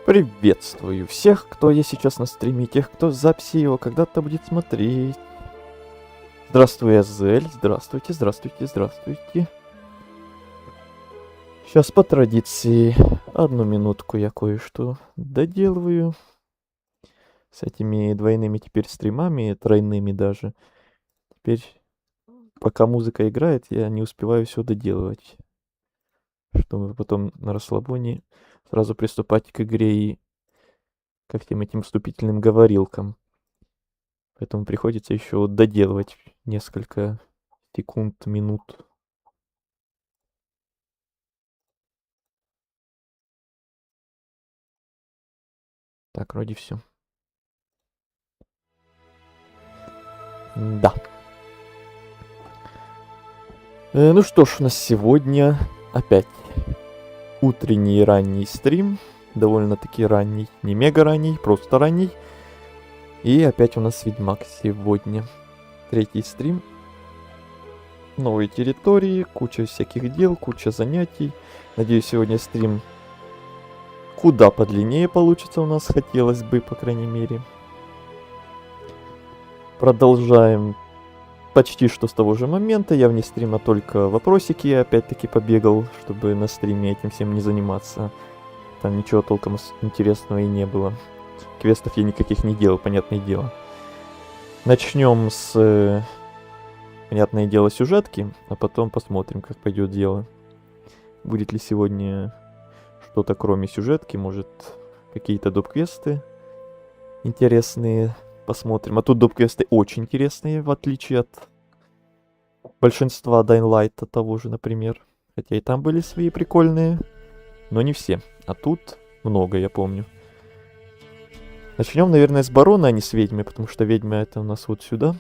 Приветствую всех, кто есть сейчас на стриме, тех, кто записи его когда-то будет смотреть. Здравствуй, Азель. Здравствуйте, здравствуйте, здравствуйте. Сейчас по традиции, одну минутку я кое-что доделываю. С этими двойными теперь стримами, тройными даже. Теперь, пока музыка играет, я не успеваю все доделывать. Чтобы потом на расслабоне сразу приступать к игре и ко всем этим вступительным говорилкам. Поэтому приходится еще доделывать несколько секунд, минут. Так, вроде все. Да. Ну что ж, у нас сегодня опять утренний ранний стрим. Довольно-таки ранний. Не мега ранний, просто ранний. И опять у нас Ведьмак сегодня. Третий стрим. Новые территории, куча всяких дел, куча занятий. Надеюсь, сегодня стрим куда подлиннее получится у нас, хотелось бы, по крайней мере. Продолжаем почти что с того же момента. Я вне стрима только вопросики опять-таки побегал, чтобы на стриме этим всем не заниматься. Там ничего толком интересного и не было. Квестов я никаких не делал, понятное дело. Начнем с, понятное дело, сюжетки, а потом посмотрим, как пойдет дело. Будет ли сегодня что-то кроме сюжетки, может какие-то доп-квесты интересные. Посмотрим. А тут доп-квесты очень интересные, в отличие от большинства Dying Light того же, например. Хотя и там были свои прикольные, но не все. А тут много, я помню. Начнем, наверное, с барона, а не с ведьмы, потому что ведьма это у нас вот сюда.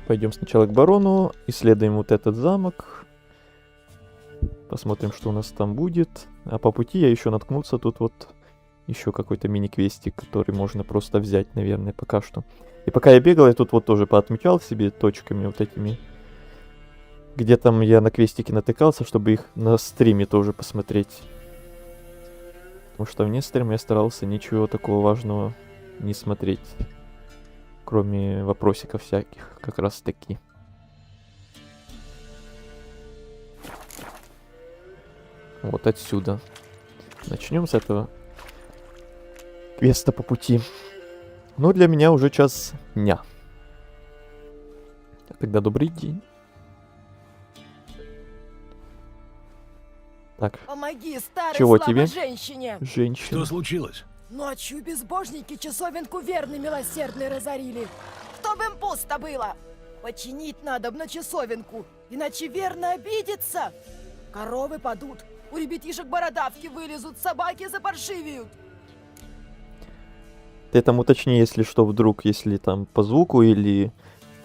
Пойдем сначала к барону, исследуем вот этот замок. Посмотрим, что у нас там будет. А по пути я еще наткнулся тут вот еще какой-то мини-квестик, который можно просто взять, наверное, пока что. И пока я бегал, я тут вот тоже поотмечал себе точками вот этими. Где там я на квестики натыкался, чтобы их на стриме тоже посмотреть. Потому что вне стрима я старался ничего такого важного не смотреть. Кроме вопросиков всяких, как раз таки. Вот отсюда. Начнем с этого квеста по пути. Ну, для меня уже час дня. Тогда добрый день. Так. Помоги старой Чего слабой тебе? женщине! Женщина. Что случилось? Ночью безбожники часовенку верный милосердный разорили. Чтоб им пусто было! Починить надо на часовенку, иначе верно обидится. Коровы падут, у ребятишек бородавки вылезут, собаки запаршивеют. Ты там уточни, если что, вдруг, если там по звуку или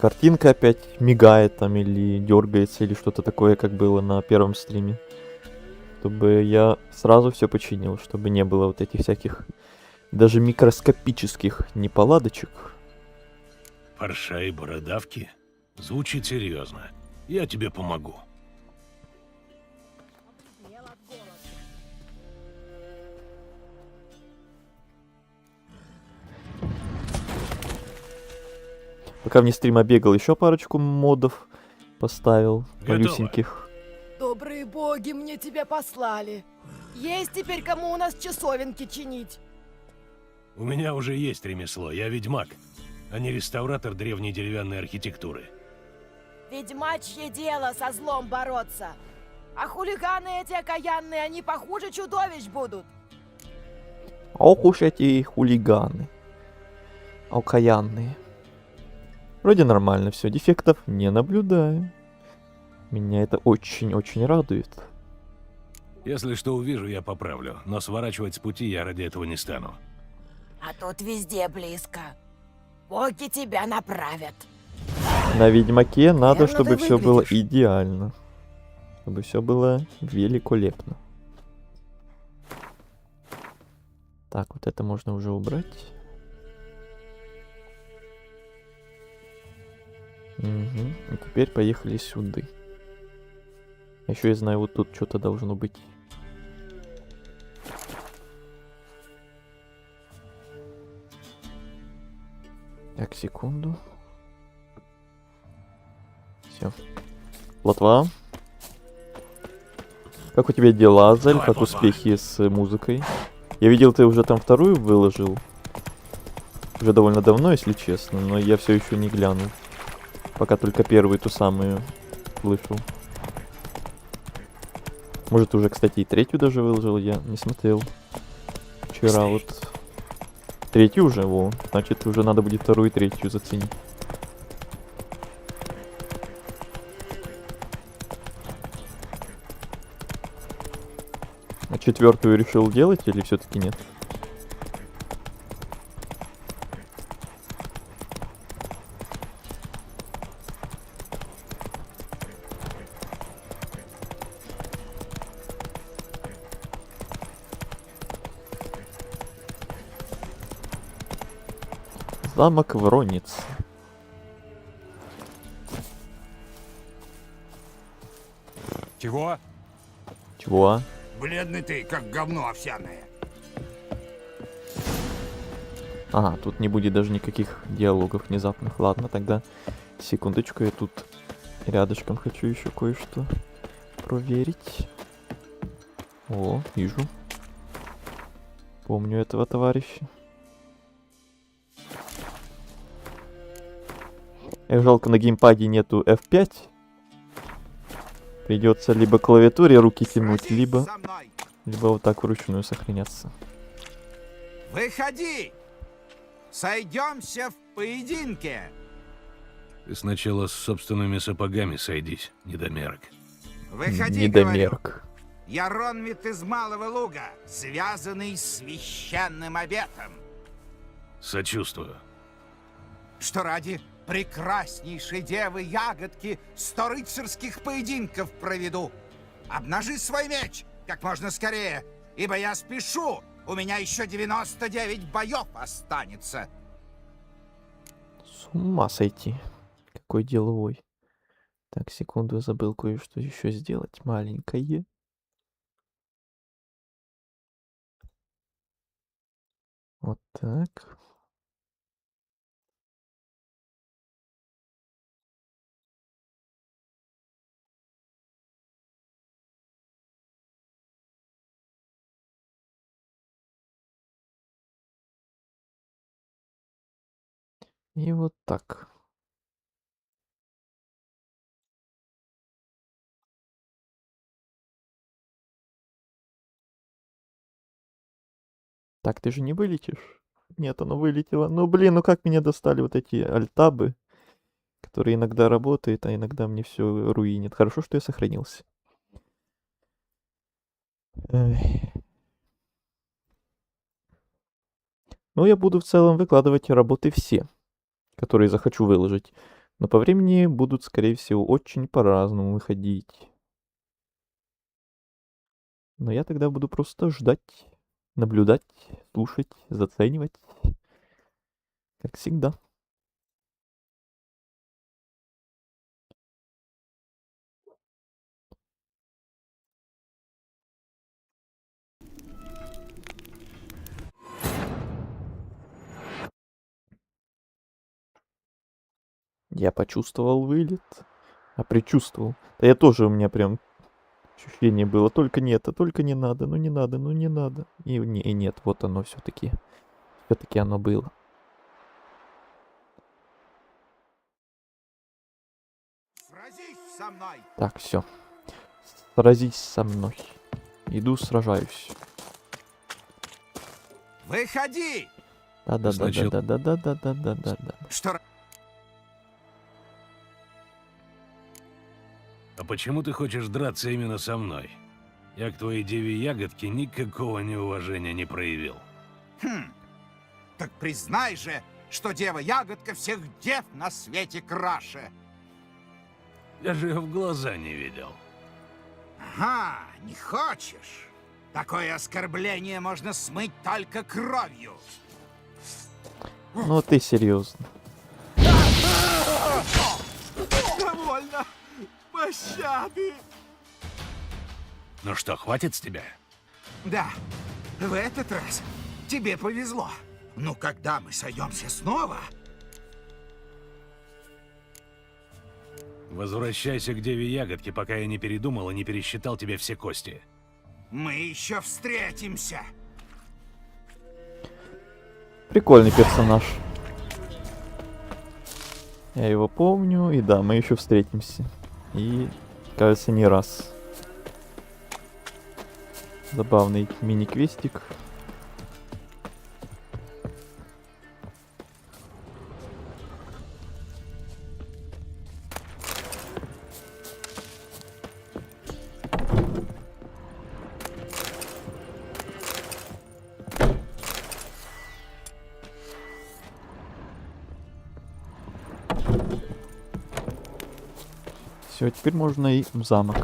картинка опять мигает там, или дергается, или что-то такое, как было на первом стриме. Чтобы я сразу все починил, чтобы не было вот этих всяких, даже микроскопических неполадочек. Парша и бородавки? Звучит серьезно. Я тебе помогу. Пока вне стрима бегал, еще парочку модов поставил, Готово. малюсеньких. Добрые боги мне тебя послали. Есть теперь кому у нас часовенки чинить. У меня уже есть ремесло, я ведьмак, а не реставратор древней деревянной архитектуры. Ведьмачье дело со злом бороться. А хулиганы эти окаянные, они похуже чудовищ будут. Ох уж эти хулиганы. Окаянные. Вроде нормально все, дефектов не наблюдаю. Меня это очень-очень радует. Если что увижу, я поправлю, но сворачивать с пути я ради этого не стану. А тут везде близко. Боги тебя направят. На Ведьмаке надо, Верно чтобы ты все было выглядишь. идеально. Чтобы все было великолепно. Так, вот это можно уже убрать. Угу. И теперь поехали сюда. Еще я знаю, вот тут что-то должно быть. Так, секунду. Все. Лотва. Как у тебя дела, Азель? Давай, Как Лотва. успехи с музыкой? Я видел, ты уже там вторую выложил. Уже довольно давно, если честно, но я все еще не глянул. Пока только первую, ту самую, слышал. Может, уже, кстати, и третью даже выложил, я не смотрел. Вчера вот. Третью уже, во. Значит, уже надо будет вторую и третью заценить. А четвертую решил делать или все-таки нет? Замок Воронец. Чего? Чего? Бледный ты, как говно овсяное. Ага, тут не будет даже никаких диалогов внезапных. Ладно, тогда секундочку, я тут рядышком хочу еще кое-что проверить. О, вижу. Помню этого товарища. Эх, жалко, на геймпаде нету F5. Придется либо клавиатуре руки тянуть, Сразись либо со мной. вот так вручную сохраняться. Выходи! Сойдемся в поединке. Ты сначала с собственными сапогами сойдись, недомерок. Выходи, говорю. Недомерк. Я Ронвит из Малого Луга, связанный с священным обетом. Сочувствую. Что ради прекраснейшей девы ягодки 100 рыцарских поединков проведу. Обнажи свой меч как можно скорее, ибо я спешу. У меня еще 99 боев останется. С ума сойти. Какой деловой. Так, секунду, я забыл кое-что еще сделать. Маленькое. Вот так. И вот так. Так, ты же не вылетишь? Нет, оно вылетело. Ну, блин, ну как меня достали вот эти альтабы, которые иногда работают, а иногда мне все руинит. Хорошо, что я сохранился. Эх. Ну, я буду в целом выкладывать работы все, которые захочу выложить. Но по времени будут, скорее всего, очень по-разному выходить. Но я тогда буду просто ждать, наблюдать, слушать, заценивать. Как всегда. Я почувствовал вылет. А предчувствовал. Да я тоже, у меня прям ощущение было. Только не это, только не надо, ну не надо, ну не надо. И нет, вот оно все-таки. Все-таки оно было. Сразись со мной. Так, все. Сразись со мной. Иду, сражаюсь. Выходи! Сначала- Да-да-да-да-да-да-да-да-да-да. Что А почему ты хочешь драться именно со мной? Я к твоей деве ягодке никакого неуважения не проявил. Так признай же, что дева ягодка всех дев на свете краше. Я же ее в глаза не видел. Ага, не хочешь? Такое оскорбление можно смыть только кровью. Ну ты серьезно. Довольно. Пощады. Ну что, хватит с тебя? Да, в этот раз тебе повезло. Но когда мы сойдемся снова, Возвращайся к Деве Ягодке, пока я не передумал и не пересчитал тебе все кости. Мы еще встретимся. Прикольный персонаж. Я его помню, и да, мы еще встретимся. И, кажется, не раз. Забавный мини-квестик. Все, теперь можно и в замок.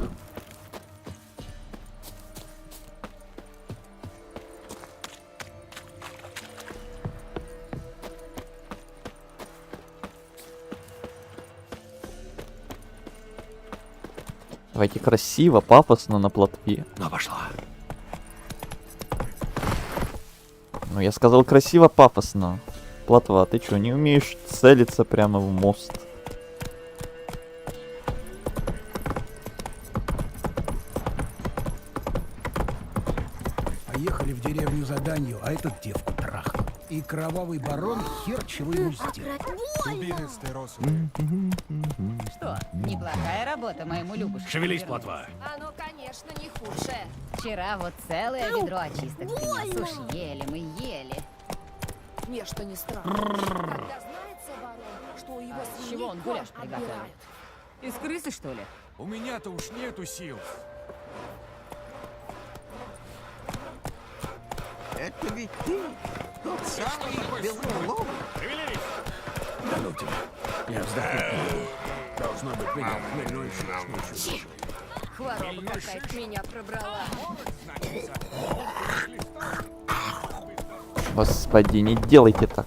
Давайте красиво, пафосно на плотве. Ну, пошла. Ну, я сказал красиво, пафосно. Плотва, ты чё, не умеешь целиться прямо в мост? Поехали в деревню за данью, а этот девку трахнул. И кровавый барон хер чего ему сделал. Что, неплохая работа моему Любушке. Шевелись, вернулась. плотва. Оно, конечно, не худшее. Вчера вот целое ведро очисток принес. Уж ели мы, ели. Мне что не странно. Когда знается ворон, что у его С чего он гуляш приготовил? Из крысы, что ли? У меня-то уж нету сил. Это ведь ты, тот самый белоголовый. Да ну тебя. Я вздохну. Должно быть меня хмельной шишнучий. Хвороба какая-то меня пробрала. Господи, не делайте так.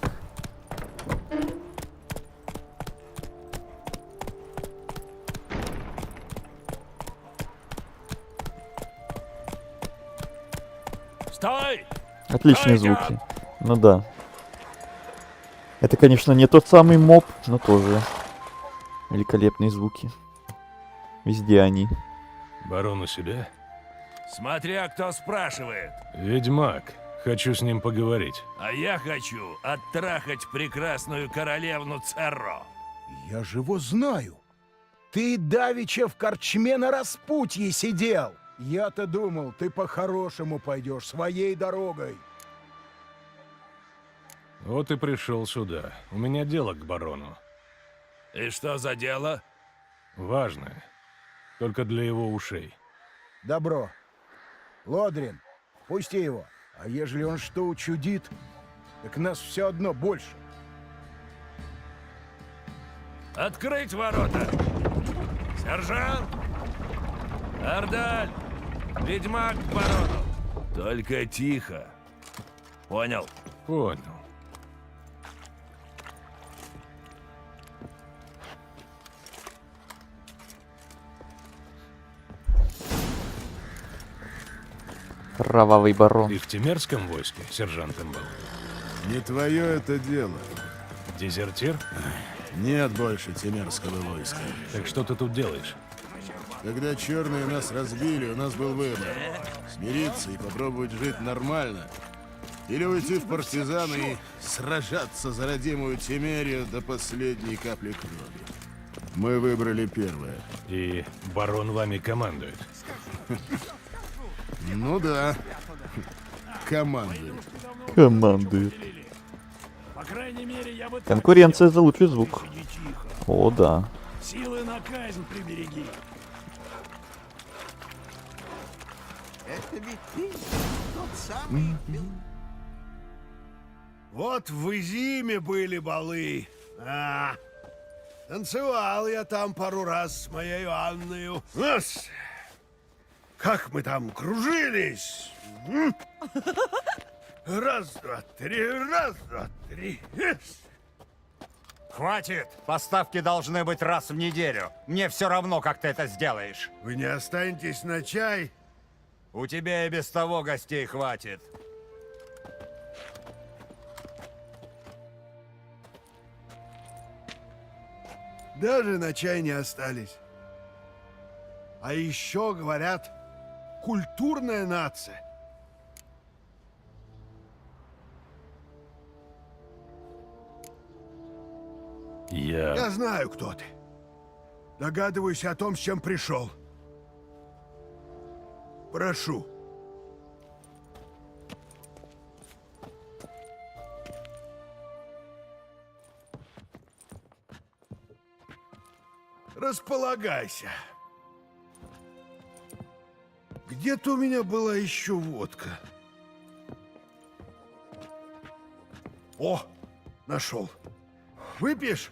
Стой! Отличные звуки. Ну да. Это, конечно, не тот самый моб, но тоже великолепные звуки. Везде они. Барон у себя? Смотря кто спрашивает. Ведьмак. Хочу с ним поговорить. А я хочу оттрахать прекрасную королевну Церро. Я же его знаю. Ты давеча в корчме на распутье сидел. Я-то думал, ты по-хорошему пойдешь своей дорогой. Вот и пришел сюда. У меня дело к барону. И что за дело? Важное. Только для его ушей. Добро. Лодрин, пусти его. А ежели он что учудит, так нас все одно больше. Открыть ворота! Сержант! Ардаль! Ведьмак к барону! Только тихо. Понял? Понял. Кровавый барон. Ты в Темерском войске сержантом был? Не твое это дело. Дезертир? Нет больше Темерского войска. Так что ты тут делаешь? Когда черные нас разбили, у нас был выбор. Смириться и попробовать жить нормально. Или уйти в партизаны и сражаться за родимую Темерию до последней капли крови. Мы выбрали первое. И барон вами командует. Ну да. Командует. Командует. По крайней мере, я бы Конкуренция за лучший звук. О, да. силы на казнь прибереги. Это ведь ты, тот самый Вот в Изиме были балы. Танцевал я там пару раз с моей Анною. Нас! Как мы там кружились! Раз, два, три, раз, два, три. Хватит! Поставки должны быть раз в неделю. Мне все равно, как ты это сделаешь. Вы не останетесь на чай? У тебя и без того гостей хватит. Даже на чай не остались. А еще, говорят, культурная нация. Я знаю, кто ты. Догадываюсь о том, с чем пришел. Прошу. Располагайся. Где-то у меня была еще водка. О, нашел. Выпьешь?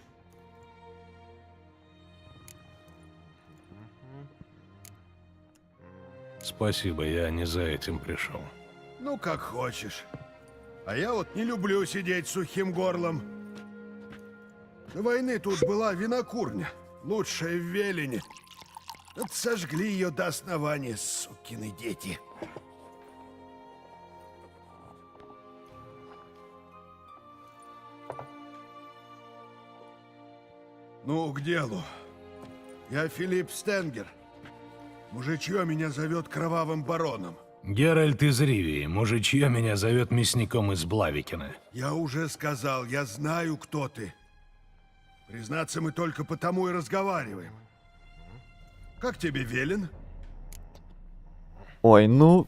Спасибо, я не за этим пришел. Ну, как хочешь. А я вот не люблю сидеть сухим горлом. До войны тут была винокурня, лучшая в Велине. Вот сожгли ее до основания, сукины дети. Ну, к делу. Я Филипп Стенгер. Мужичье меня зовет Кровавым Бароном. Геральт из Ривии, мужичье меня зовет мясником из Блавикина. Я уже сказал, я знаю, кто ты. Признаться, мы только потому и разговариваем. Как тебе Велин? Ой, ну,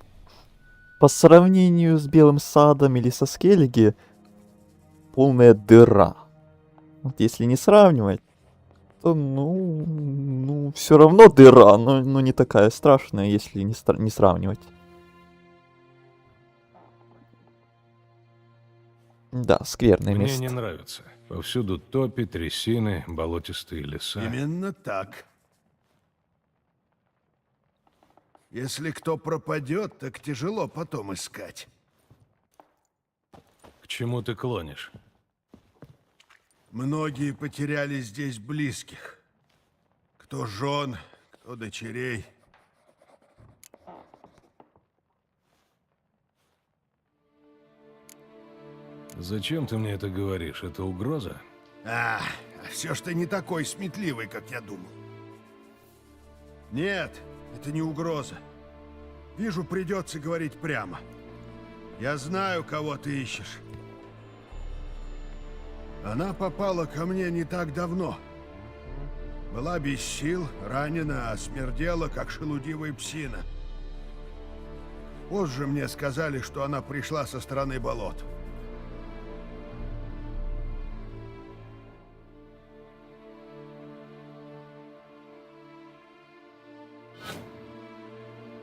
по сравнению с Белым Садом или со Скеллиги, полная дыра. Вот если не сравнивать, то, ну все равно дыра, но не такая страшная, если не сравнивать. Да, скверное Мне место. не нравится. Повсюду топи, трясины, болотистые леса. Именно так. Если кто пропадет, так тяжело потом искать. К чему ты клонишь? Многие потеряли здесь близких. Кто жен, кто дочерей. Зачем ты мне это говоришь? Это угроза? Все ж ты не такой сметливый, как я думал. Нет, это не угроза. Вижу, придется говорить прямо. Я знаю, кого ты ищешь. Она попала ко мне не так давно. Была без сил, ранена, а смердела, как шелудивая псина. Позже мне сказали, что она пришла со стороны болот.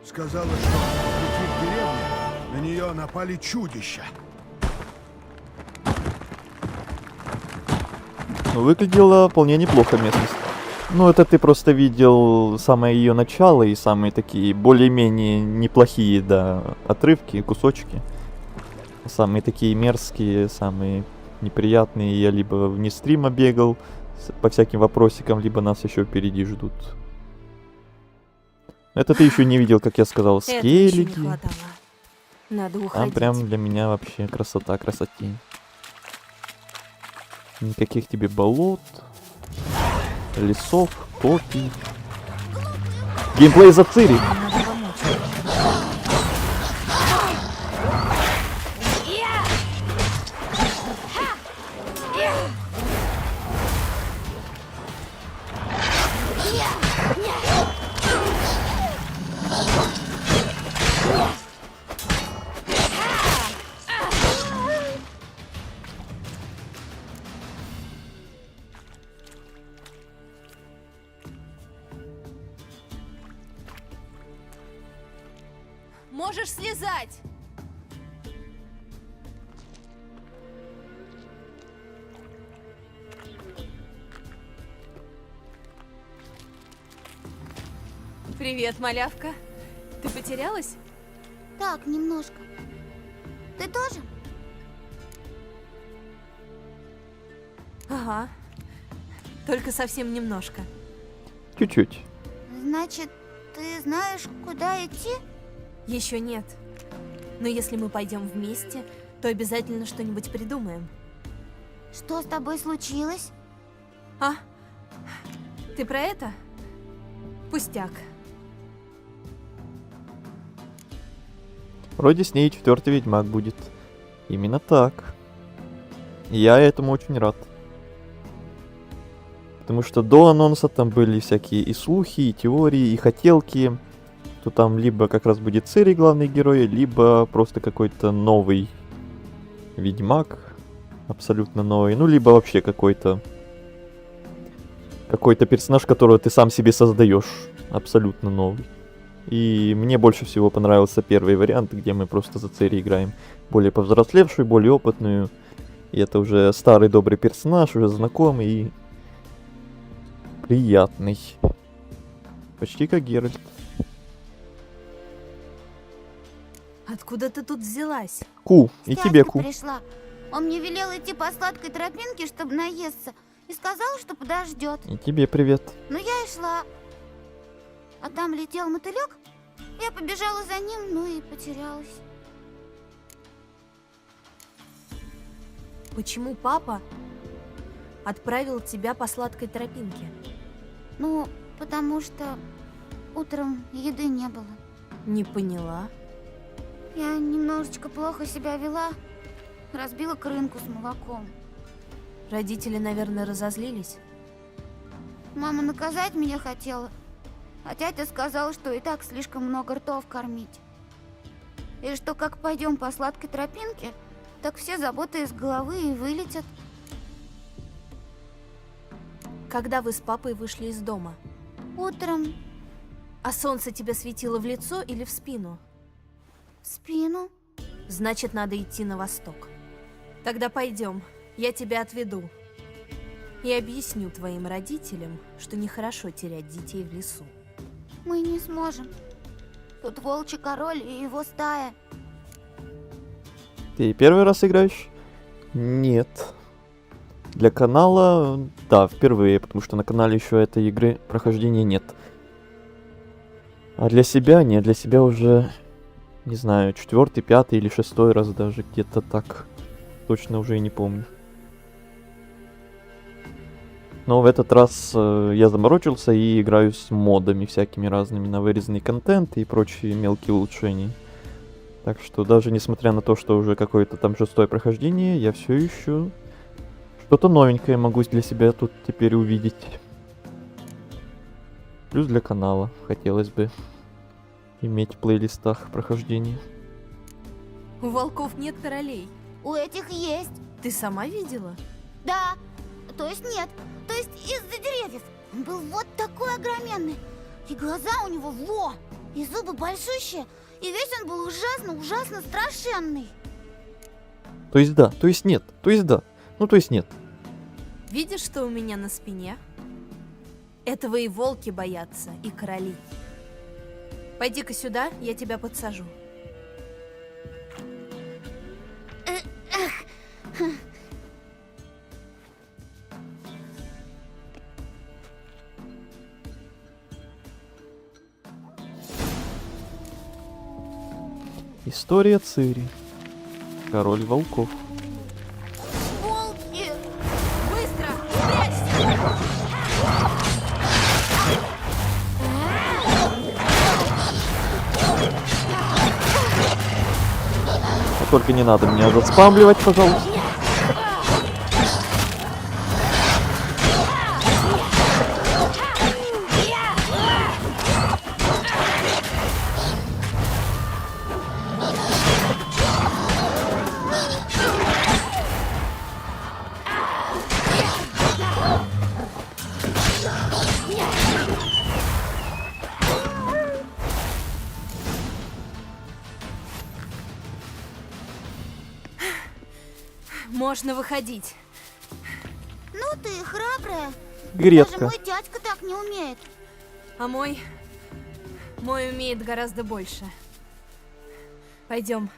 Сказала, что по пути к деревне на нее напали чудища. Выглядела вполне неплохо местность. Ну, это ты просто видел самое ее начало и самые такие более-менее неплохие, да, отрывки, кусочки. Самые такие мерзкие, самые неприятные. Я либо вне стрима бегал по всяким вопросикам, либо нас еще впереди ждут. Это ты еще не видел, как я сказал, скеллиги. Надо Там уходить. прям для меня вообще красота красотень. Никаких тебе болот, лесов, топий. Геймплей за Цири. Надо помочь. Можешь слезать! Привет, малявка. Ты потерялась? Так, немножко. Ты тоже? Ага. Только совсем немножко. Чуть-чуть. Значит, ты знаешь, куда идти? Еще нет. Но если мы пойдем вместе, то обязательно что-нибудь придумаем. Что с тобой случилось? Ты про это? Пустяк. Вроде с ней 4-й Ведьмак будет. Именно так. И я этому очень рад. Потому что до анонса там были всякие и слухи, и теории, и хотелки. То там либо как раз будет Цири главный герой, либо просто какой-то новый Ведьмак. Абсолютно новый. Ну, либо вообще какой-то персонаж, которого ты сам себе создаешь. Абсолютно новый. И мне больше всего понравился первый вариант, где мы просто за Цири играем. Более повзрослевшую, более опытную. И это уже старый добрый персонаж, уже знакомый и приятный. Почти как Геральт. Откуда ты тут взялась? Ку, и С тебе дядькой Ку. пришла. Он мне велел идти по сладкой тропинке, чтобы наесться. И сказал, что подождет. И тебе привет. Но я и шла. А там летел мотылек. Я побежала за ним, ну и потерялась. Почему папа отправил тебя по сладкой тропинке? Ну, потому что утром еды не было. Не поняла. Я немножечко плохо себя вела. Разбила крынку с молоком. Родители, наверное, разозлились. Мама наказать меня хотела. А тятя сказал, что и так слишком много ртов кормить. И что как пойдем по сладкой тропинке, так все заботы из головы и вылетят. Когда вы с папой вышли из дома? Утром. А солнце тебе светило в лицо или в спину? В спину. Значит, надо идти на восток. Тогда пойдем, я тебя отведу. И объясню твоим родителям, что нехорошо терять детей в лесу. Мы не сможем. Тут волчий король и его стая. Ты первый раз играешь? Нет. Для канала, да, впервые, потому что на канале еще этой игры прохождения нет. А для себя, нет, для себя уже, не знаю, 4-й, 5-й или 6-й раз даже, где-то так. Точно уже и не помню. Но в этот раз я заморочился и играю с модами всякими разными на вырезанный контент и прочие мелкие улучшения. Так что даже несмотря на то, что уже какое-то там 6-е прохождение, я все еще что-то новенькое могу для себя тут теперь увидеть. Плюс для канала хотелось бы иметь в плейлистах прохождения. У волков нет королей. У этих есть. Ты сама видела? Да. То есть нет. То есть из-за деревьев. Он был вот такой огроменный. И глаза у него во! И зубы большущие. И весь он был ужасно страшенный. То есть да, то есть нет, то есть да, ну то есть нет. Видишь, что у меня на спине? Этого и волки боятся, и короли. Пойди-ка сюда, я тебя подсажу. История Цири. Король волков. Волки! Быстро! Прячься! Только не надо меня заспамливать, пожалуйста. Можно выходить. Ну ты храбрая. Гретка. Даже мой дядька так не умеет. А мой умеет гораздо больше. Пойдем.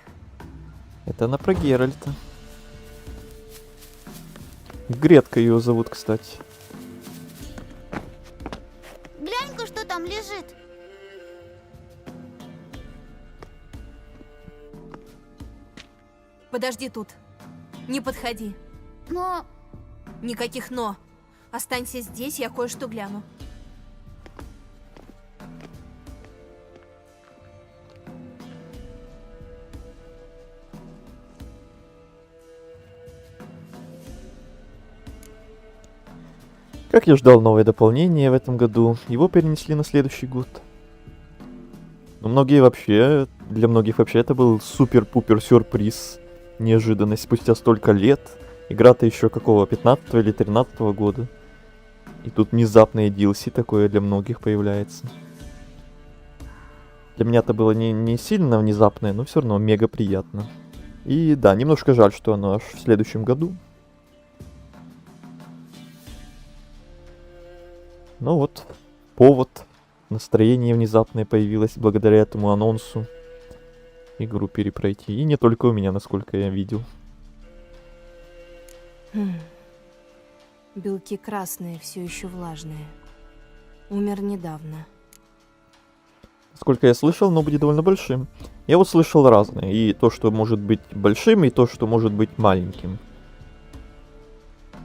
Это она про Геральта. Гретка ее зовут, кстати. Глянь-ка, что там лежит. Подожди тут. Не подходи. Но... Никаких «но». Останься здесь, я кое-что гляну. Как я ждал новое дополнение в этом году, его перенесли на следующий год. Но для многих вообще это был супер-пупер сюрприз, неожиданность спустя столько лет. Игра-то еще какого, 15 или 13 года. И тут внезапное DLC такое для многих появляется. Для меня это было не сильно внезапное, но все равно мега приятно. И да, немножко жаль, что оно аж в следующем году. Ну вот, повод, настроение внезапное появилось благодаря этому анонсу. Игру перепройти. И не только у меня, насколько я видел. Белки красные, все еще влажные. Умер недавно. Насколько я слышал, оно будет довольно большим. Я вот слышал разное. И то, что может быть большим, и то, что может быть маленьким.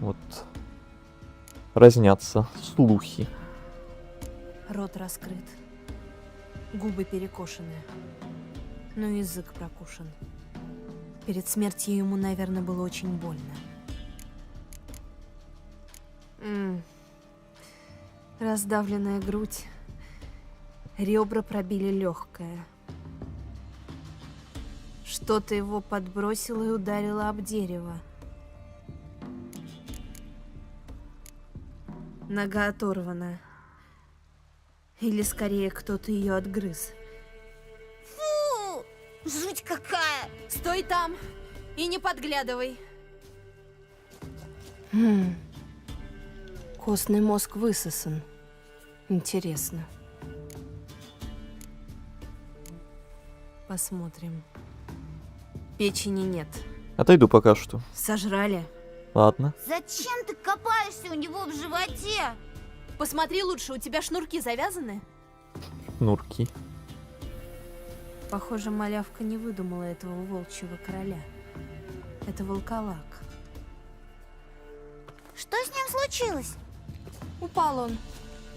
Вот. Разнятся слухи. Рот раскрыт. Губы перекошены. Но язык прокушен. Перед смертью ему, наверное, было очень больно. Раздавленная грудь. Ребра пробили легкое. Что-то его подбросило и ударило об дерево. Нога оторвана. Или скорее кто-то ее отгрыз. Фу! Жуть какая! Стой там и не подглядывай. Костный мозг высосан. Интересно. Посмотрим. Печени нет. Отойду пока что. Сожрали. Ладно. Зачем ты копаешься у него в животе? Посмотри лучше, у тебя шнурки завязаны? Шнурки. Похоже, малявка не выдумала этого волчьего короля. Это волколак. Что с ним случилось? Упал он.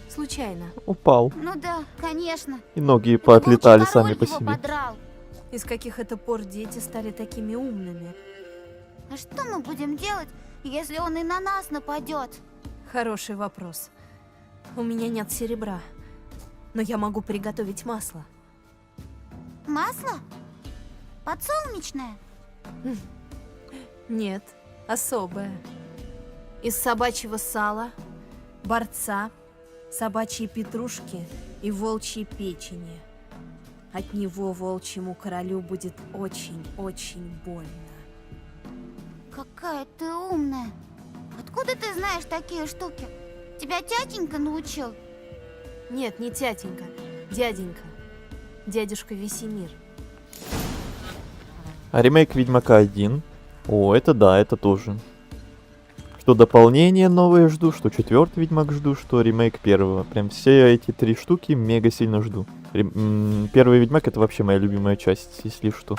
Случайно. Упал. Ну да, конечно. И ноги поотлетали Волчий сами король по его себе. подрал. И с каких это пор дети стали такими умными? А что мы будем делать, если он и на нас нападет? Хороший вопрос. У меня нет серебра, но я могу приготовить масло. Масло? Подсолнечное? Нет, особое. Из собачьего сала, борца, собачьей петрушки и волчьей печени. От него волчьему королю будет очень-очень больно. Какая ты умная. Откуда ты знаешь такие штуки? Тебя тятенька научил? Нет, не тятенька, дяденька. Дядюшка Весемир. А ремейк Ведьмака 1. О, это да, это тоже. Что дополнение новое жду, что 4-й Ведьмак жду, что ремейк 1-го. Прям все эти 3 штуки мега сильно жду. Первый Ведьмак это вообще моя любимая часть, если что.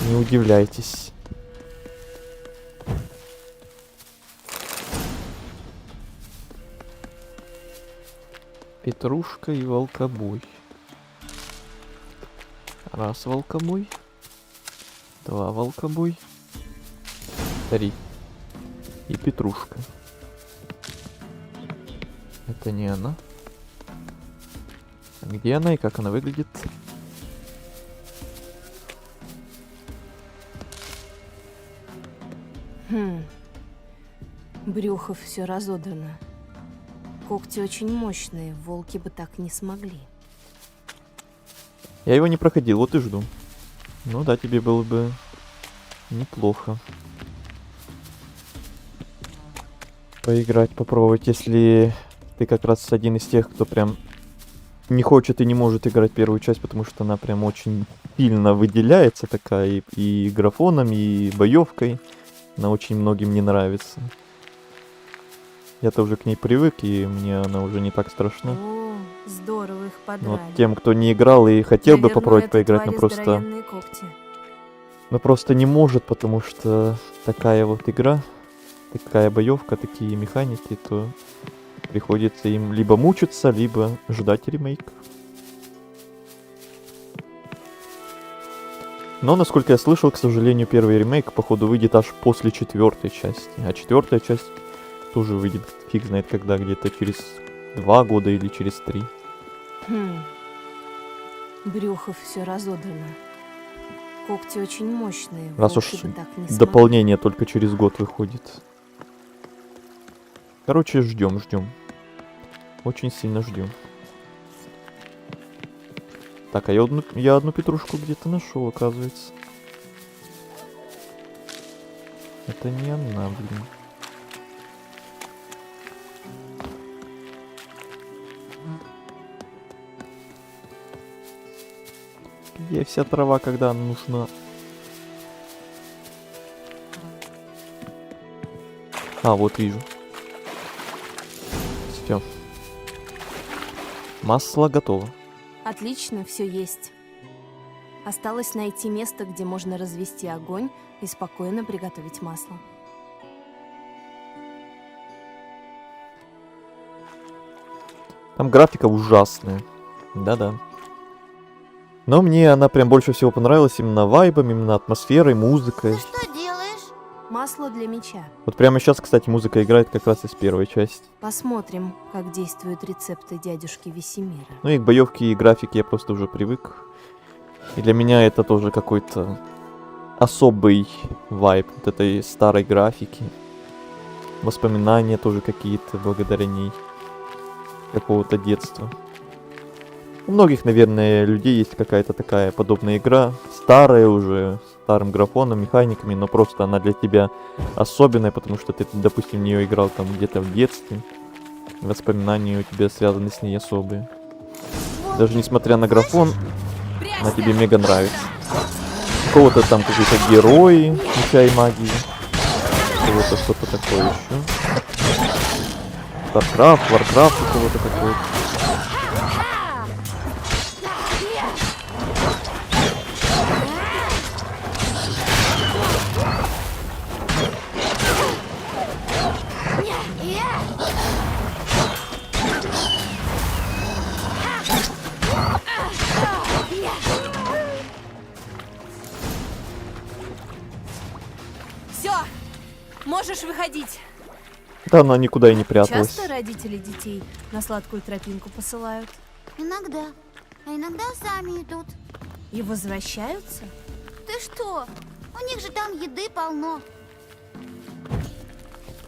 Не удивляйтесь. Петрушка и волкобой. Раз волкобой. 2 волкобой. 3. И петрушка. Это не она. А где она и как она выглядит? Брюхо все разодрано. Когти очень мощные, волки бы так не смогли. Я его не проходил, вот и жду. Ну да, тебе было бы неплохо поиграть, попробовать, если ты как раз один из тех, кто прям не хочет и не может играть первую часть, потому что она прям очень сильно выделяется такая и графоном, и боевкой. Она очень многим не нравится. Я-то уже к ней привык, и мне она уже не так страшна. О, здорово их подрали. Вот тем, кто не играл и хотел бы Наверное, попробовать это поиграть, но твари просто... здоровенные когти. Но просто не может, потому что такая вот игра. такая боевка, такие механики, то приходится им либо мучиться, либо ждать ремейк. Но, насколько я слышал, к сожалению, первый ремейк, походу, выйдет аж после 4-й части. А 4-я часть тоже выйдет фиг знает когда, где-то через 2 года или через 3. Брюхо все разодрано. Когти очень мощные. Раз волки уж бы так не смогли. дополнение только через год выходит. Короче, ждем. Очень сильно ждем. Так, а я одну петрушку где-то нашел, оказывается. Это не она, блин. Где вся трава, когда она нужна? А, вот вижу. Все. Масло готово. Отлично, все есть. Осталось найти место, где можно развести огонь и спокойно приготовить масло. Там графика ужасная. Да-да. Но мне она прям больше всего понравилась именно вайбом, именно атмосферой, музыкой. Что делаешь? Масло для меча. Вот прямо сейчас, кстати, музыка играет как раз из первой части. Посмотрим, как действуют рецепты дядюшки Весемира. Ну и к боевке и графике я просто уже привык. И для меня это тоже какой-то особый вайб вот этой старой графики. Воспоминания тоже какие-то благодаря ней. Какого-то детства. У многих, наверное, людей есть какая-то такая подобная игра. Старая уже, с старым графоном, механиками, но просто она для тебя особенная, потому что ты, допустим, в нее играл там где-то в детстве. Воспоминания у тебя связаны с ней особые. Даже несмотря на графон, она тебе мега нравится. У кого-то там какие-то герои, меча и магии. У кого-то что-то такое еще. Starcraft, Warcraft у кого-то такое. Все, можешь выходить. Да, она никуда и не пряталась. Часто родители детей на сладкую тропинку посылают? Иногда. А иногда сами идут. И возвращаются? Ты что? У них же там еды полно.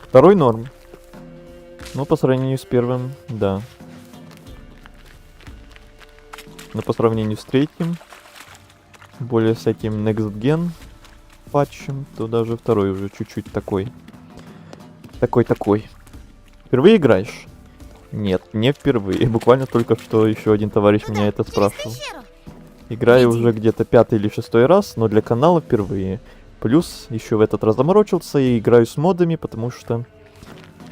Второй норм. Ну, по сравнению с первым, да. Но по сравнению с третьим, более с этим Next Gen патчем, то даже второй уже чуть-чуть такой. Такой. Впервые играешь? Нет, не впервые. Буквально только что еще один товарищ меня это спрашивал. Играю уже где-то 5-й или 6-й раз, но для канала впервые. Плюс еще в этот раз заморочился и играю с модами, потому что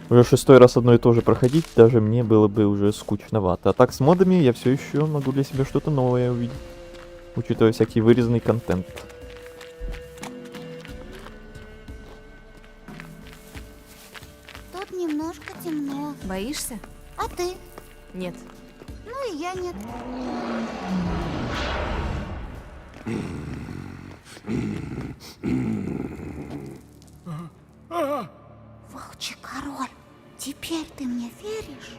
уже 6-й раз одно и то же проходить даже мне было бы уже скучновато. А так с модами я все еще могу для себя что-то новое увидеть, учитывая всякий вырезанный контент. Тут немножко темно. Боишься? А ты? Нет. Ну и я нет. Волчий король, теперь ты мне веришь?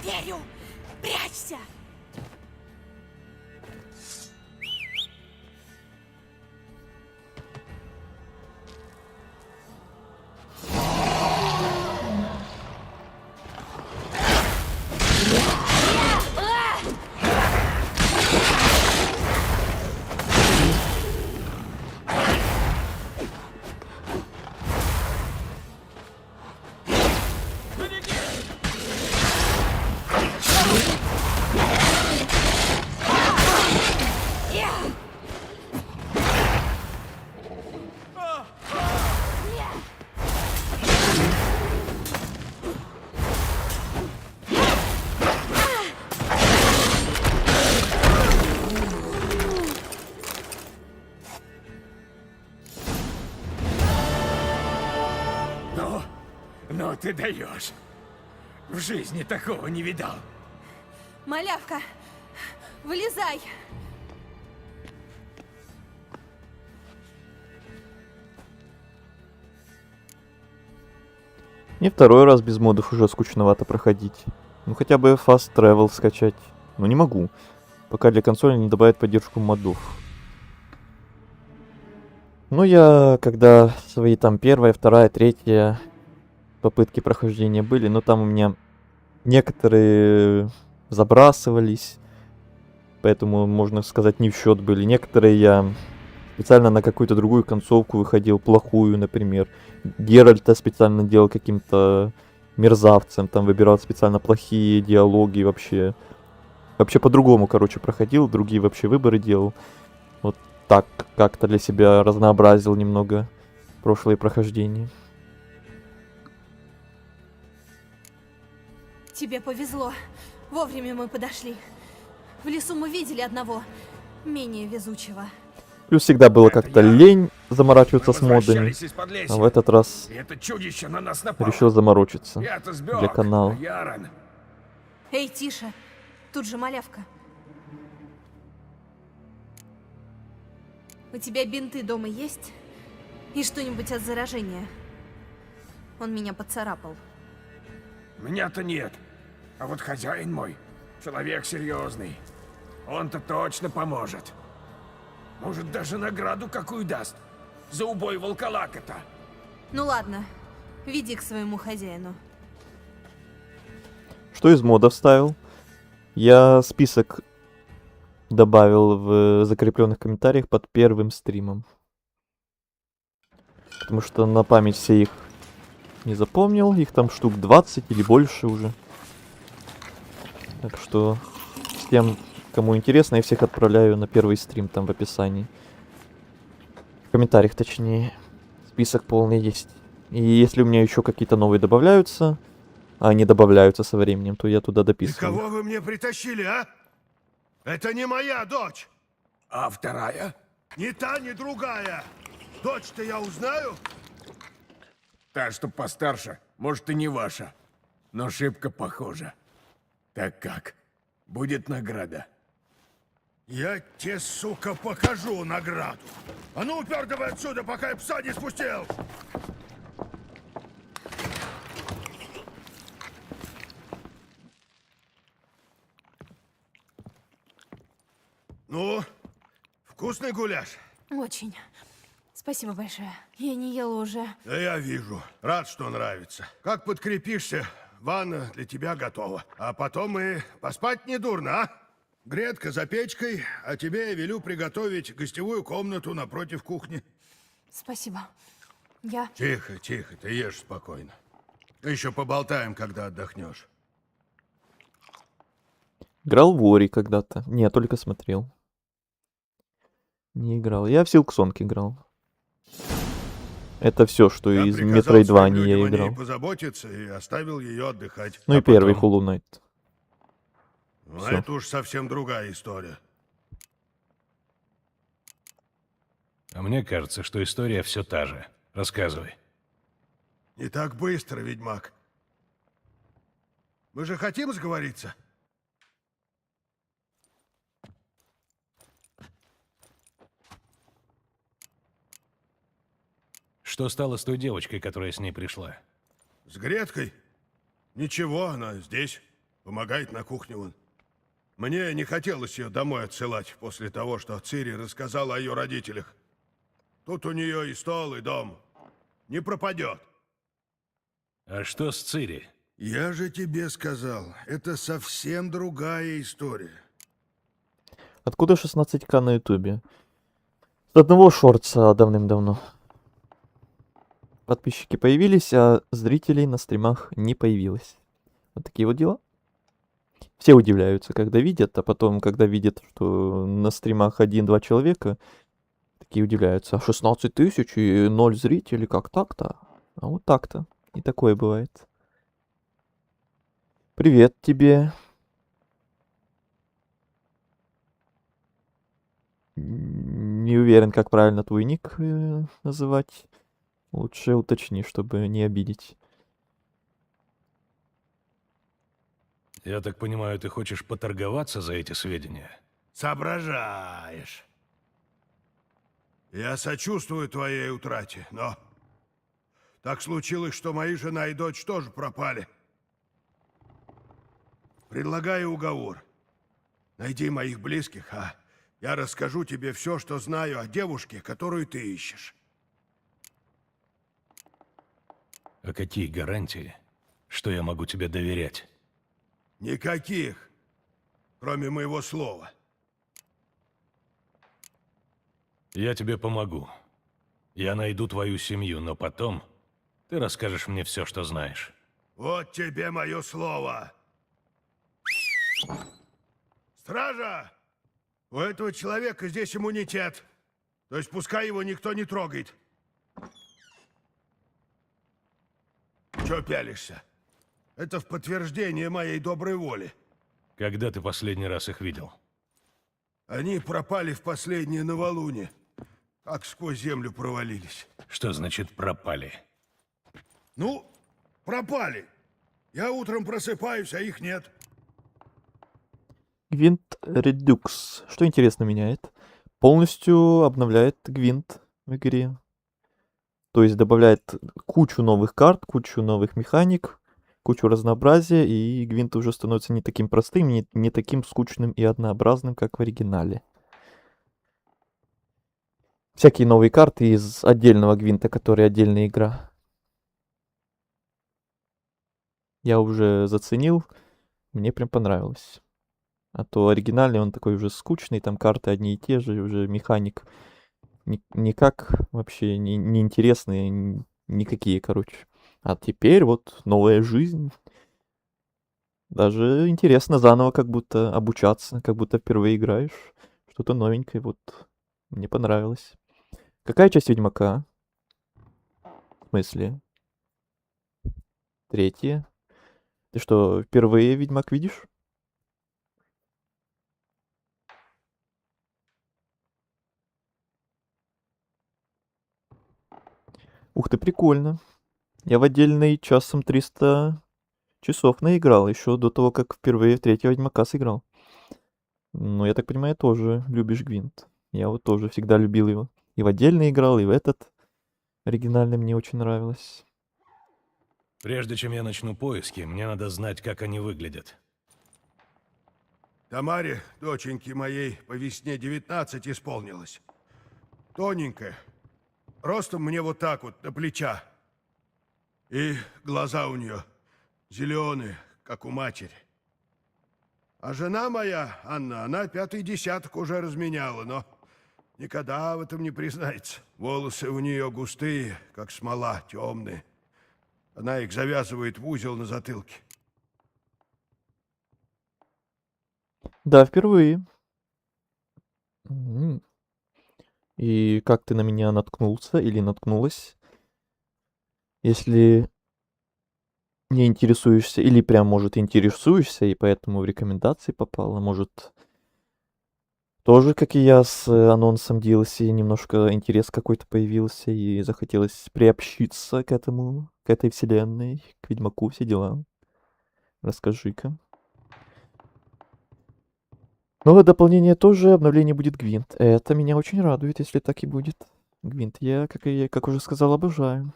Верю! Прячься! Ну ты даешь. В жизни такого не видал. Малявка, вылезай! Мне второй раз без модов уже скучновато проходить. Ну хотя бы Fast Travel скачать. Но не могу. Пока для консоли не добавят поддержку модов. Ну я, когда свои там первая, вторая, третья попытки прохождения были, но там у меня некоторые забрасывались. Поэтому, можно сказать, не в счет были. Некоторые я специально на какую-то другую концовку выходил, плохую, например. Геральта специально делал каким-то мерзавцем, там выбирал специально плохие диалоги вообще. Вообще по-другому, короче, проходил, другие вообще выборы делал. Вот так как-то для себя разнообразил немного прошлые прохождения. Тебе повезло. Вовремя мы подошли. В лесу мы видели одного, менее везучего. Плюс всегда было как-то лень заморачиваться с модами. А в этот раз Это чудище на нас напало. решил заморочиться Я-то сбег, для канала. а Яран. Эй, тише. Тут же малявка. У тебя бинты дома есть? И что-нибудь от заражения? Он меня поцарапал. Меня-то нет. А вот хозяин мой, человек серьезный. Он-то точно поможет. Может, даже награду какую даст. За убой волколака-то. Ну ладно, веди к своему хозяину. Что из модов ставил? Я список добавил в закрепленных комментариях под первым стримом. Потому что на память все их не запомнил. Их там штук 20 или больше уже. Так что всем, кому интересно, я всех отправляю на первый стрим там в описании. В комментариях, точнее. Список полный есть. И если у меня еще какие-то новые добавляются, а они добавляются со временем, то я туда И дописываю. кого вы мне притащили, а? Это не моя дочь. А вторая? Ни та, ни другая. Дочь-то я узнаю. Та, что постарше, может и не ваша. Но шибко похожа. Так как? Будет награда. Я тебе, сука, покажу награду. А ну, упер давай отсюда, пока я пса не спустил. Ну, вкусный гуляш? Очень. Спасибо большое. Я не ела уже. Да я вижу. Рад, что нравится. Как подкрепишься, ванна для тебя готова. А потом и поспать недурно, а? Гретка за печкой, а тебе я велю приготовить гостевую комнату напротив кухни. Спасибо. Я... Тихо, тихо, ты ешь спокойно. Еще поболтаем, когда отдохнешь. Играл в Ори когда-то. Не, только смотрел. Не играл. Я в Силксонг играл. Это все, что Я из приказал Метроидвании своим я людям о играл. ней позаботиться и оставил ее отдыхать. Ну и А первый потом- Hollow Knight. Ну, Всё. это уж совсем другая история. А мне кажется, что история все та же. Рассказывай. Не так быстро, ведьмак. Мы же хотим сговориться? Что стало с той девочкой, которая с ней пришла? С Греткой? Ничего, она здесь. Помогает на кухне вон. Мне не хотелось ее домой отсылать после того, что Цири рассказала о ее родителях. Тут у нее и стол, и дом. Не пропадет. А что с Цири? Я же тебе сказал, это совсем другая история. Откуда 16к на ютубе? С одного шортса давным-давно. Подписчики появились, а зрителей на стримах не появилось. Вот такие вот дела. Все удивляются, когда видят, а потом, когда видят, что на стримах 1-2 человека, такие удивляются. А 16 тысяч и 0 зрителей, как так-то? А вот так-то. И такое бывает. Привет тебе. Не уверен, как правильно твой ник называть. Лучше уточни, чтобы не обидеть. Я так понимаю, ты хочешь поторговаться за эти сведения? Соображаешь. Я сочувствую твоей утрате, но... Так случилось, что мои жена и дочь тоже пропали. Предлагаю уговор. Найди моих близких, а я расскажу тебе все, что знаю о девушке, которую ты ищешь. А какие гарантии, что я могу тебе доверять? Никаких, кроме моего слова. Я тебе помогу. Я найду твою семью, но потом ты расскажешь мне все, что знаешь. Вот тебе мое слово. Стража! У этого человека здесь иммунитет. То есть пускай его никто не трогает. Чё пялишься? Это в подтверждение моей доброй воли. Когда ты последний раз их видел? Они пропали в последнее новолуние. Как сквозь землю провалились. Что значит пропали? Ну, пропали. Я утром просыпаюсь, а их нет. Гвинт Редукс. Что интересно меняет? Полностью обновляет гвинт в игре. То есть добавляет кучу новых карт, кучу новых механик, кучу разнообразия, и гвинт уже становится не таким простым, не таким скучным и однообразным, как в оригинале. Всякие новые карты из отдельного гвинта, который отдельная игра. Я уже заценил, мне прям понравилось. А то оригинальный он такой уже скучный, там карты одни и те же, уже механик никак вообще не интересные, никакие, короче. А теперь вот новая жизнь. Даже интересно заново как будто обучаться, как будто впервые играешь. Что-то новенькое, вот мне понравилось. Какая часть Ведьмака? В смысле? Третья. Ты что, впервые Ведьмак видишь? Ух ты, прикольно. Я в отдельный часом 300 часов наиграл, еще до того, как впервые в третьего Ведьмака сыграл. Ну, я так понимаю, тоже любишь Гвинт. Я вот тоже всегда любил его. И в отдельный играл, и в этот оригинальный мне очень нравилось. Прежде чем я начну поиски, мне надо знать, как они выглядят. Тамаре, доченьке моей, по весне 19 исполнилось. Тоненькая. Ростом мне вот так вот, до плеча. И глаза у нее зеленые, как у матери. А жена моя, Анна, она 5-й десяток уже разменяла, но никогда в этом не признается. Волосы у нее густые, как смола, темные. Она их завязывает в узел на затылке. Да, впервые. М. И как ты на меня наткнулся или наткнулась? Если не интересуешься, или прям, может, интересуешься, и поэтому в рекомендации попала, может, тоже, как и я, с анонсом DLC немножко интерес какой-то появился, и захотелось приобщиться к этому, к этой вселенной, к Ведьмаку, все дела. Расскажи-ка. Новое дополнение тоже, обновление будет Гвинт. Это меня очень радует, если так и будет. Гвинт я, как уже сказал, обожаю.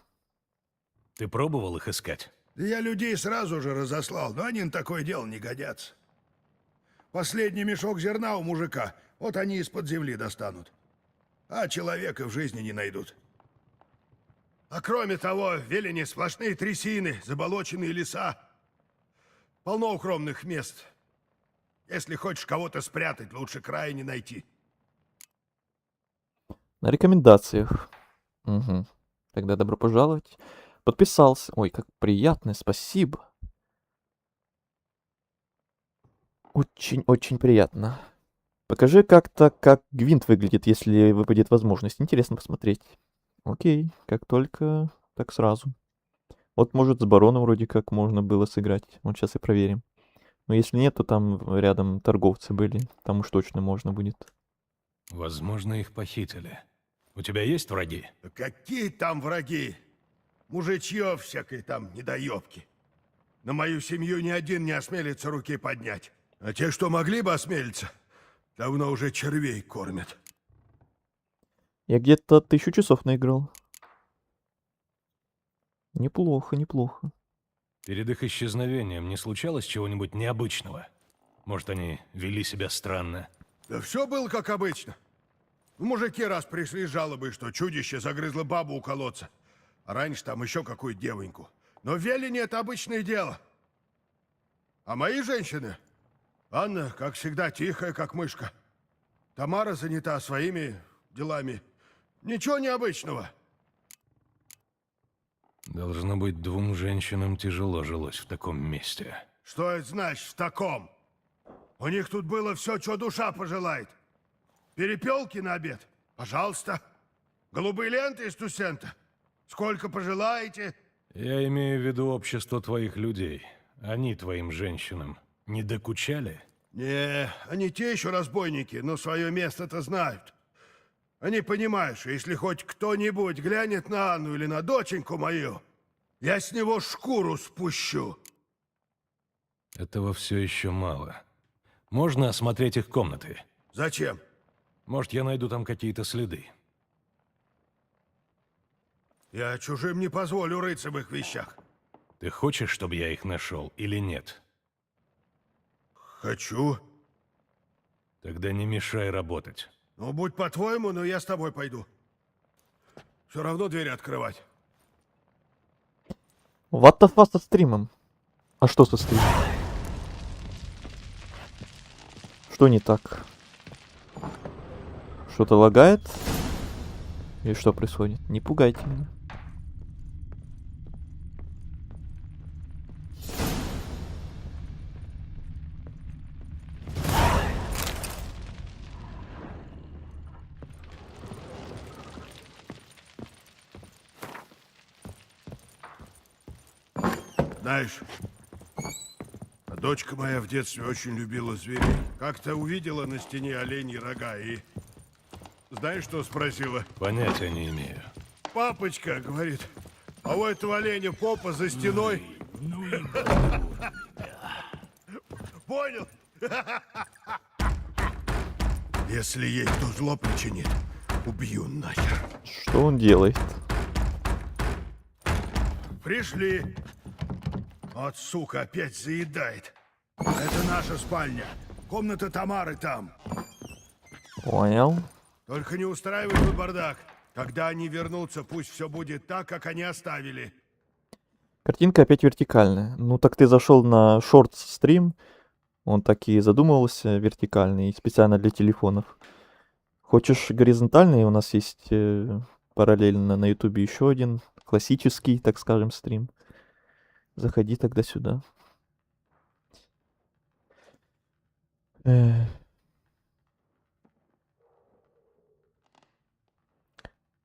Ты пробовал их искать? Да я людей сразу же разослал, но они на такое дело не годятся. Последний мешок зерна у мужика, вот они из-под земли достанут. А человека в жизни не найдут. А кроме того, в Велине сплошные трясины, заболоченные леса. Полно укромных мест. Если хочешь кого-то спрятать, лучше края не найти. На рекомендациях. Угу. Тогда добро пожаловать. Подписался. Ой, как приятно, спасибо. Очень-очень приятно. Покажи как-то, как Гвинт выглядит, если выпадет возможность. Интересно посмотреть. Окей, как только, так сразу. Вот, может, с бароном вроде как можно было сыграть. Вот сейчас и проверим. Но если нет, то там рядом торговцы были. Там уж точно можно будет. Возможно, их похитили. У тебя есть враги? Да какие там враги? Мужичье всякой там недоебки. На мою семью ни один не осмелится руки поднять. А те, что могли бы осмелиться, давно уже червей кормят. Я где-то 1000 часов наиграл. Неплохо, неплохо. Перед их исчезновением не случалось чего-нибудь необычного? Может, они вели себя странно? Да все было как обычно. Мужики раз пришли с жалобой, что чудище загрызло бабу у колодца. А раньше там еще какую девоньку. Но в Велине это обычное дело. А мои женщины? Анна, как всегда, тихая, как мышка. Тамара занята своими делами. Ничего необычного. Должно быть, 2 женщинам тяжело жилось в таком месте. Что это значит в таком? У них тут было все, что душа пожелает. Перепелки на обед? Пожалуйста. Голубые ленты из Тусента? Сколько пожелаете? Я имею в виду общество твоих людей. Они твоим женщинам не докучали? Не, они те еще разбойники, но свое место-то знают. Они понимают, что если хоть кто-нибудь глянет на Анну или на доченьку мою, я с него шкуру спущу. Этого все еще мало. Можно осмотреть их комнаты? Зачем? Может, я найду там какие-то следы. Я чужим не позволю рыться в их вещах. Ты хочешь, чтобы я их нашел или нет? Хочу. Тогда не мешай работать. Ну, будь по-твоему, но я с тобой пойду. Все равно двери открывать. What the fuck со стримом? А что со стримом? Что не так? Что-то лагает? Или что происходит? Не пугайте меня. Знаешь, дочка моя в детстве очень любила зверей. Как-то увидела на стене оленьи рога и... Знаешь, что спросила? Понятия не имею. Папочка, говорит, а у этого оленя попа за стеной. Понял? Если ей кто зло причинит, убью нахер. Что он делает? Пришли. Вот, сука, опять заедает. Это наша спальня. Комната Тамары там. Понял. Только не устраивай тут бардак. Когда они вернутся, пусть все будет так, как они оставили. Картинка опять вертикальная. Ну так ты зашел на шорт стрим. Он так и задумывался вертикальный, специально для телефонов. Хочешь горизонтальный? У нас есть параллельно на ютубе еще один классический, так скажем, стрим. Заходи тогда сюда.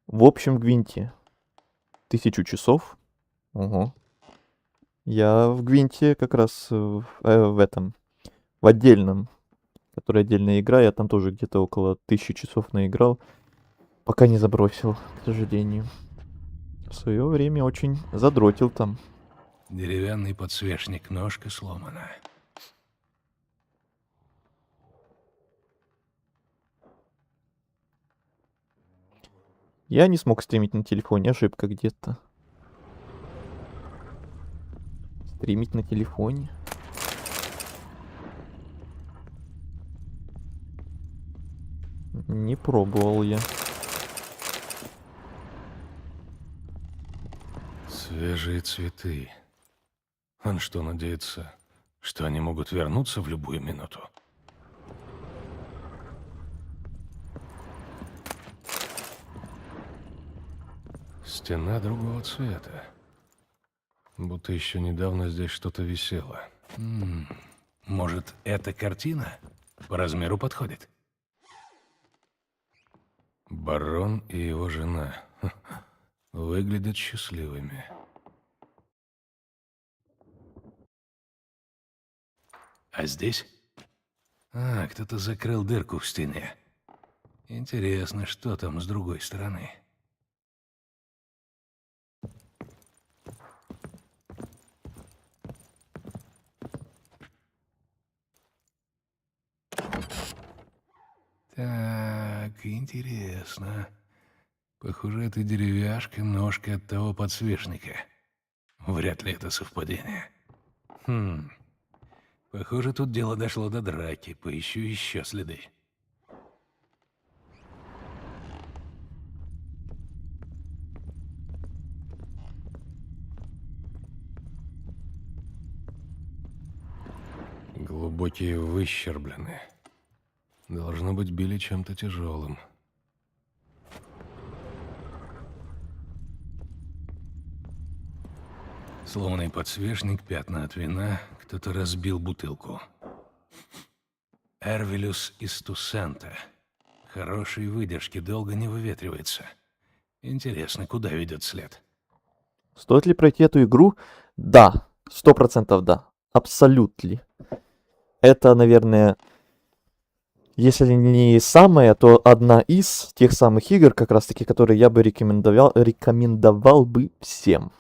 В общем Гвинте 1000 часов. Ого. Я в Гвинте как раз в этом, в отдельном, который отдельная игра, я там тоже где-то около 1000 часов наиграл, пока не забросил, к сожалению. В свое время очень задротил там. Деревянный подсвечник, ножка сломана. Я не смог стримить на телефоне, ошибка где-то. Стримить на телефоне. Не пробовал я. Свежие цветы. Он что, надеется, что они могут вернуться в любую минуту? Стена другого цвета. Будто еще недавно здесь что-то висело. Может, эта картина по размеру подходит? Барон и его жена выглядят счастливыми. А здесь? Кто-то закрыл дырку в стене. Интересно, что там с другой стороны? Как интересно. Похоже, это деревяшка, ножка от того подсвечника. Вряд ли это совпадение. Похоже, тут дело дошло до драки. Поищу еще следы. Глубокие выщерблены. Должно быть, били чем-то тяжелым. Сломанный подсвечник, пятна от вина, кто-то разбил бутылку. Эрвилюс из Тусента. Хорошей выдержки, долго не выветривается. Интересно, куда ведет след? Стоит ли пройти эту игру? Да, 100% да. Абсолютно. Это, наверное, если не самая, то одна из тех самых игр, как раз таки, которые я бы рекомендовал бы всем.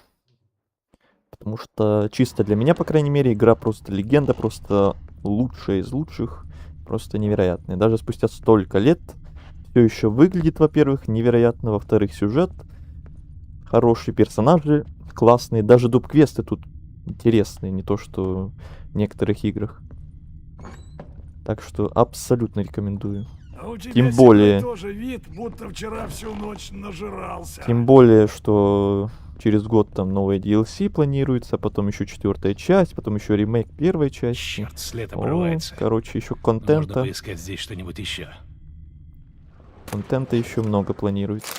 Потому что чисто для меня, по крайней мере, игра просто легенда, просто лучшая из лучших, просто невероятная. Даже спустя столько лет все еще выглядит, во-первых, невероятно, во-вторых, сюжет, хорошие персонажи, классные, даже дуб-квесты тут интересные, не то что в некоторых играх. Так что абсолютно рекомендую. А у тебя Тем более, тоже вид, будто вчера всю ночь нажирался. тем более, что через год там новая DLC планируется, потом еще 4-я часть, потом еще ремейк первой части. Черт, след обрывается. Короче, еще Можно контента. поискать здесь что-нибудь еще. Контента еще много планируется.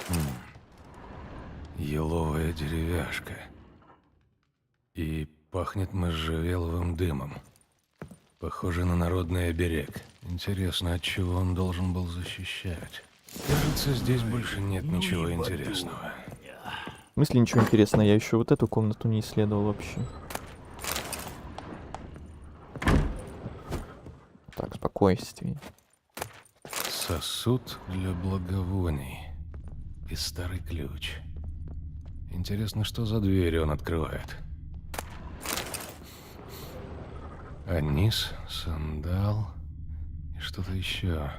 Еловая деревяшка. И пахнет можжевеловым дымом. Похоже на народный оберег. Интересно, от чего он должен был защищать? Кажется, здесь больше нет ничего интересного. В смысле ничего интересного? Я еще вот эту комнату не исследовал вообще. Так, спокойствие. Сосуд для благовоний. И старый ключ. Интересно, что за дверь он открывает. Анис, сандал и что-то еще.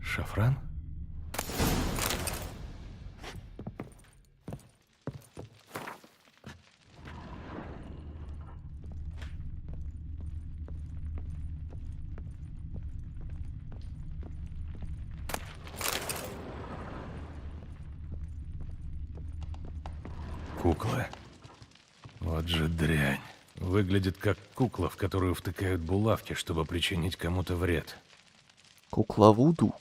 Шафран? Кукла. Вот же дрянь. Выглядит как кукла, в которую втыкают булавки, чтобы причинить кому-то вред. Кукла Вуду.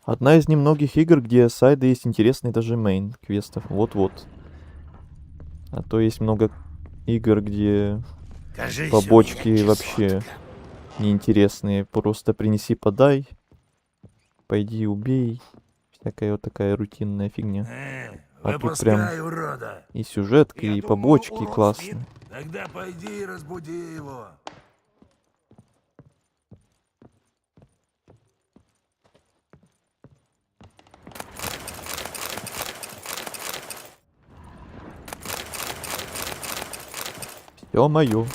Одна из немногих игр, где сайды есть интересные даже мейн квестов. Вот-вот. А то есть много игр, где побочки вообще неинтересные. Просто принеси, подай. Пойди, убей. Всякая вот такая рутинная фигня. А тут прям и сюжетка, и побочки классные. Тогда пойди и разбуди его. Все мое.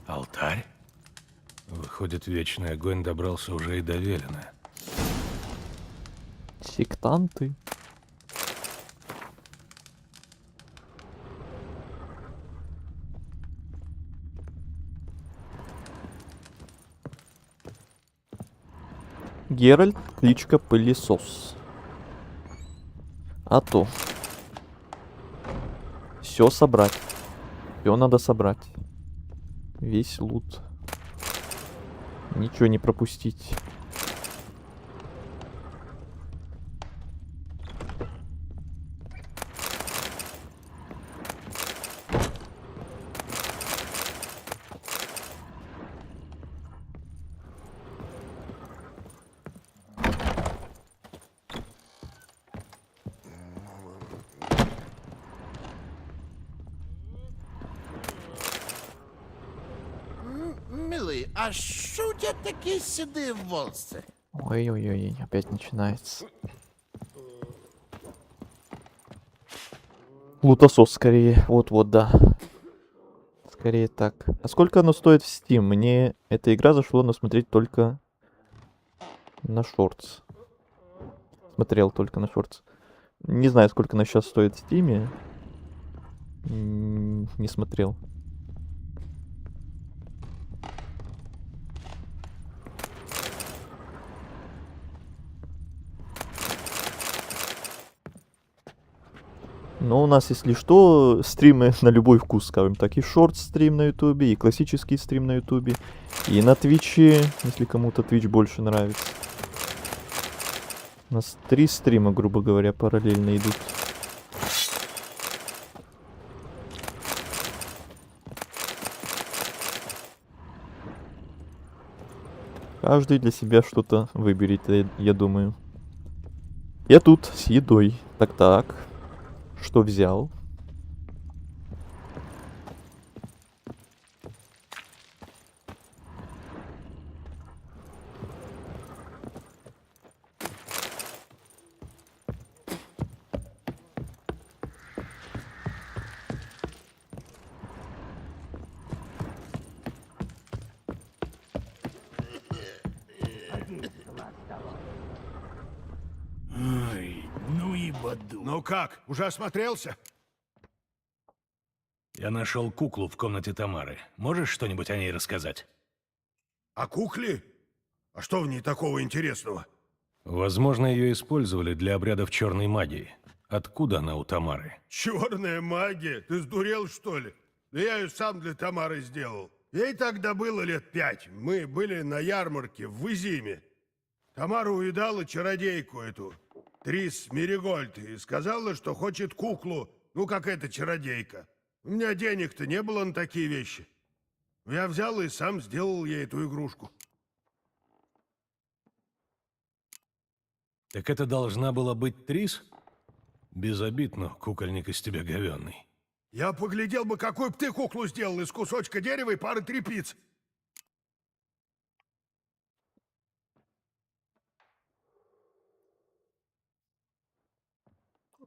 Алтарь? Выходит, вечный огонь добрался уже и до Велена. Сектанты. Геральт, кличка Пылесос. А то. Все собрать. Все надо собрать. Весь лут. Ничего не пропустить. А що у тебя такие седые волосы? Ой-ой-ой, опять начинается. Лутосос скорее. Вот-вот, да. Скорее так. А сколько оно стоит в Steam? Мне эта игра зашла, но смотреть только на шортс. Смотрел только на шортс. Не знаю, сколько она сейчас стоит в Steam. Не смотрел. Но у нас, если что, стримы на любой вкус, скажем так. И шорт-стрим на ютубе, и классический стрим на ютубе, и на твиче, если кому-то твич больше нравится. У нас 3 стрима, грубо говоря, параллельно идут. Каждый для себя что-то выберет, я думаю. Я тут с едой. Так-так. Что взял? Ой, ну и баду. Ну как, уже осмотрелся? Я нашел куклу в комнате Тамары. Можешь что-нибудь о ней рассказать? О кукле? А что в ней такого интересного? Возможно, ее использовали для обрядов черной магии. Откуда она у Тамары? Черная магия? Ты сдурел, что ли? Да я ее сам для Тамары сделал. Ей тогда было лет 5. Мы были на ярмарке в Изиме. Тамара увидала чародейку эту, Трис Меригольд, и сказала, что хочет куклу, ну, как эта чародейка. У меня денег-то не было на такие вещи. Я взял и сам сделал ей эту игрушку. Так это должна была быть Трис? Без обид, но кукольник из тебя говенный. Я поглядел бы, какую б ты куклу сделал из кусочка дерева и пары тряпиц.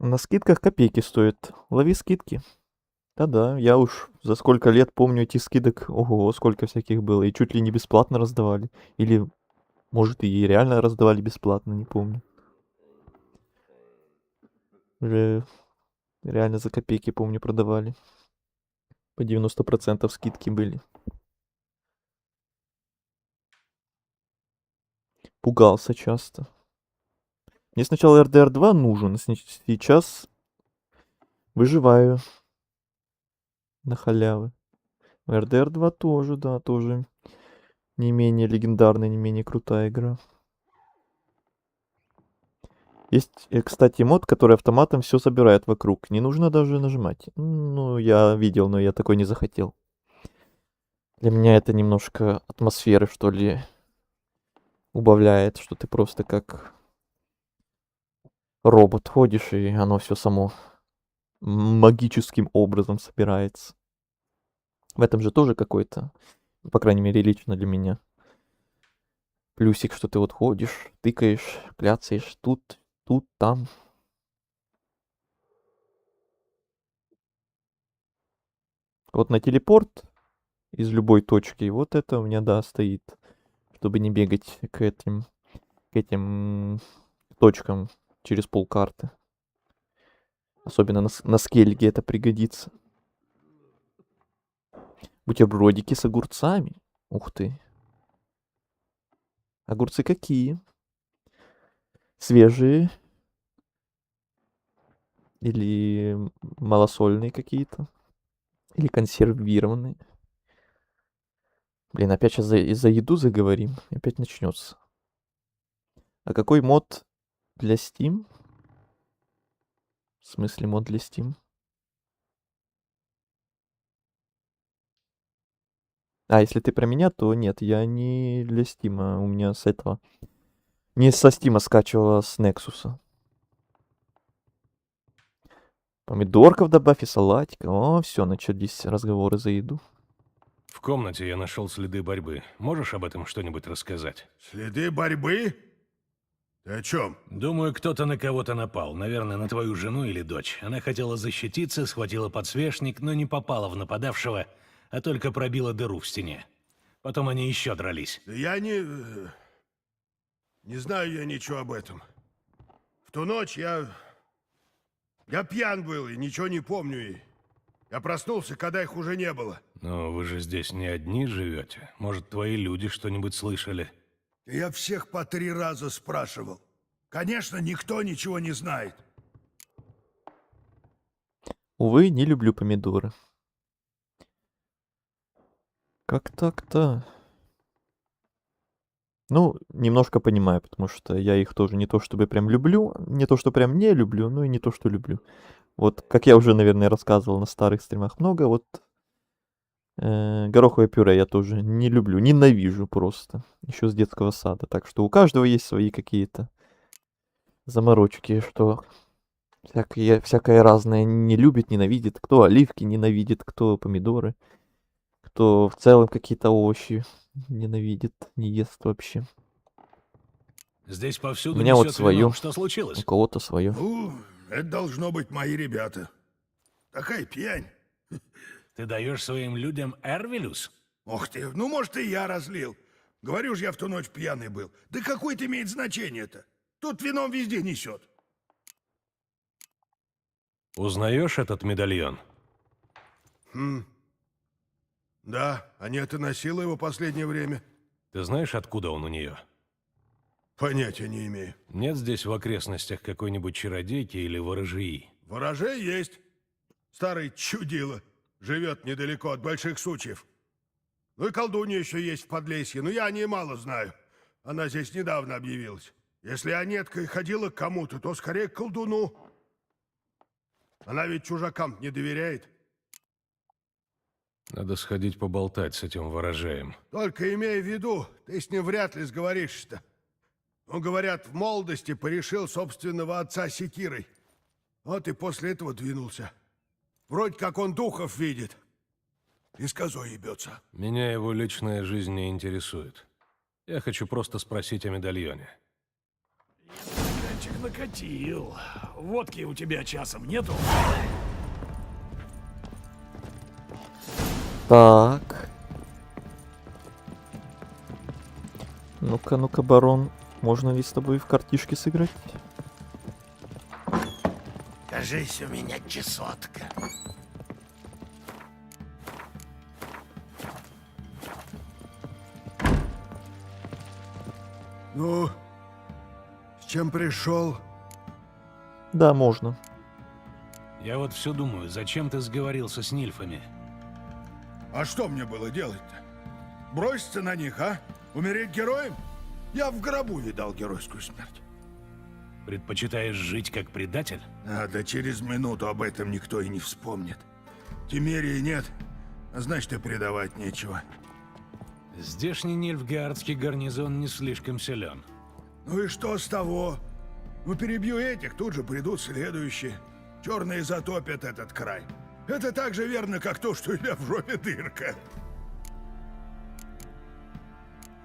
На скидках копейки стоит. Лови скидки. Да-да, я уж за сколько лет помню эти скидок. Ого, сколько всяких было. И чуть ли не бесплатно раздавали. Или, может, и реально раздавали бесплатно, не помню. Уже реально за копейки, помню, продавали. По 90% скидки были. Пугался часто. Мне сначала RDR 2 нужен, сейчас выживаю на халявы. RDR 2 тоже, да, тоже не менее легендарная, не менее крутая игра. Есть, кстати, мод, который автоматом все собирает вокруг. Не нужно даже нажимать. Ну, я видел, но я такой не захотел. Для меня это немножко атмосферы, что ли, убавляет, что ты просто как робот ходишь, и оно все само магическим образом собирается. В этом же тоже какой-то, по крайней мере, лично для меня, плюсик, что ты вот ходишь, тыкаешь, кляцаешь тут, там. Вот на телепорт из любой точки, вот это у меня, да, стоит, чтобы не бегать к этим точкам через полкарты. Особенно на скельге это пригодится. Бутербродики с огурцами. Ух ты. Огурцы какие? Свежие? Или малосольные какие-то? Или консервированные? Блин, опять сейчас за еду заговорим. Опять начнется. А какой мод для Steam? В смысле мод для Steam? А, если ты про меня, то нет, я не для Steam, у меня с этого. Не со Steam скачивала, с Nexus. Помидорков добавь и салатика. О, все, начались разговоры за еду. В В комнате я нашел следы борьбы. Можешь об этом что-нибудь рассказать? Следы борьбы? Ты о чем? Думаю, кто-то на кого-то напал. Наверное, на твою жену или дочь. Она хотела защититься, схватила подсвечник, но не попала в нападавшего, а только пробила дыру в стене. Потом они еще дрались. Я не... Не знаю я ничего об этом. В ту ночь я пьян был и ничего не помню. И я проснулся, когда их уже не было. Но вы же здесь не одни живете. Может, твои люди что-нибудь слышали? Я всех по 3 раза спрашивал. Конечно, никто ничего не знает. Увы, не люблю помидоры. Как так-то? Ну, немножко понимаю, потому что я их тоже не то чтобы прям люблю, не то что прям не люблю, но и не то что люблю. Вот, как я уже, наверное, рассказывал на старых стримах много, вот гороховое пюре я тоже не люблю, ненавижу просто, еще с детского сада. Так что у каждого есть свои какие-то заморочки, что всякое разное не любит, ненавидит. Кто оливки ненавидит, кто помидоры, кто в целом какие-то овощи ненавидит, не ест вообще. Здесь повсюду У меня вот несет свое, вино. Что случилось? у кого-то свое. Ну, это должно быть мои ребята. Такая пьянь. Ты даешь своим людям Эрвилюс? Ох ты, ну, может, и я разлил. Говорю же, я в ту ночь пьяный был. Да какое это имеет значение-то? Тут вином везде несет. Узнаешь этот медальон? Да, Анета носила его последнее время. Ты знаешь, откуда он у нее? Понятия не имею. Нет здесь в окрестностях какой-нибудь чародейки или ворожеи? Ворожей есть. Старый чудило. Живет недалеко от больших сучьев. Ну и колдунья еще есть в Подлесье, но я о ней мало знаю. Она здесь недавно объявилась. Если Анетка и ходила к кому-то, то скорее к колдуну. Она ведь чужакам не доверяет. Надо сходить поболтать с этим ворожеем. Только имея в виду, ты с ним вряд ли сговоришься-то. Он, говорят, в молодости порешил собственного отца секирой. Вот и после этого двинулся. Вроде как он духов видит. И с козой ебется. Меня его личная жизнь не интересует. Я хочу просто спросить о медальоне. Стаканчик накатил. Водки у тебя часом нету? Так. Ну-ка, ну-ка, барон, можно ли с тобой в картишки сыграть? Кажись, у меня чесотка. Ну, с чем пришел? Да, можно. Я вот все думаю, зачем ты сговорился с нильфами? А что мне было делать-то? Броситься на них, а? Умереть героем? Я в гробу видал геройскую смерть. Предпочитаешь жить как предатель? А, да через минуту об этом никто и не вспомнит. Тимерии нет, а значит и предавать нечего. Здешний нильфгаардский гарнизон не слишком силен. Ну и что с того? Ну перебью этих, тут же придут следующие. Черные затопят этот край. Это так же верно, как то, что у меня в жопе дырка.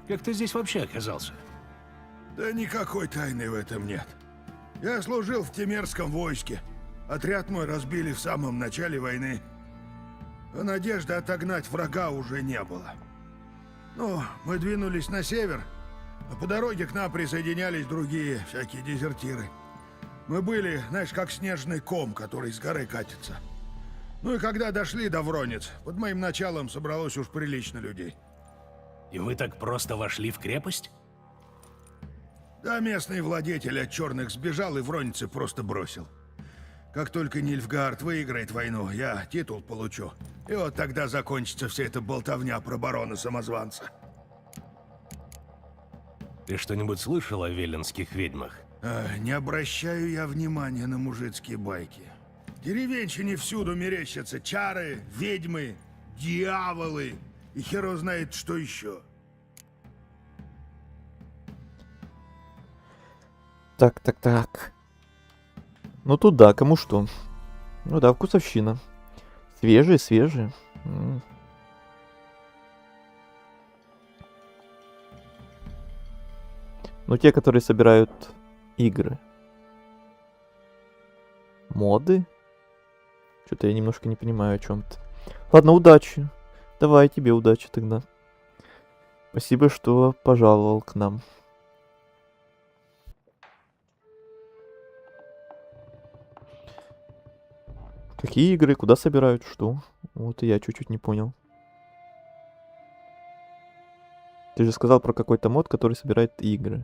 Как ты здесь вообще оказался? Да никакой тайны в этом нет. Я служил в Темерском войске. Отряд мой разбили в самом начале войны. А надежды отогнать врага уже не было. Ну, мы двинулись на север, а по дороге к нам присоединялись другие всякие дезертиры. Мы были, знаешь, как снежный ком, который с горы катится. Ну и когда дошли до Вронец, под моим началом собралось уж прилично людей. И вы так просто вошли в крепость? Да, местный владетель от черных сбежал и Вронницы просто бросил. Как только Нильфгаард выиграет войну, я титул получу. И вот тогда закончится вся эта болтовня про барона-самозванца. Ты что-нибудь слышал о веленских ведьмах? Не обращаю я внимания на мужицкие байки. Деревенщине всюду мерещатся чары, ведьмы, дьяволы и хер знает что еще. Так. Ну тут да, кому что. Ну да, вкусовщина. Свежие. Ну, те, которые собирают игры. Моды? Что-то я немножко не понимаю о чем-то. Ладно, удачи. Давай тебе удачи тогда. Спасибо, что пожаловал к нам. Какие игры? Куда собирают? Что? Вот и я чуть-чуть не понял. Ты же сказал про какой-то мод, который собирает игры.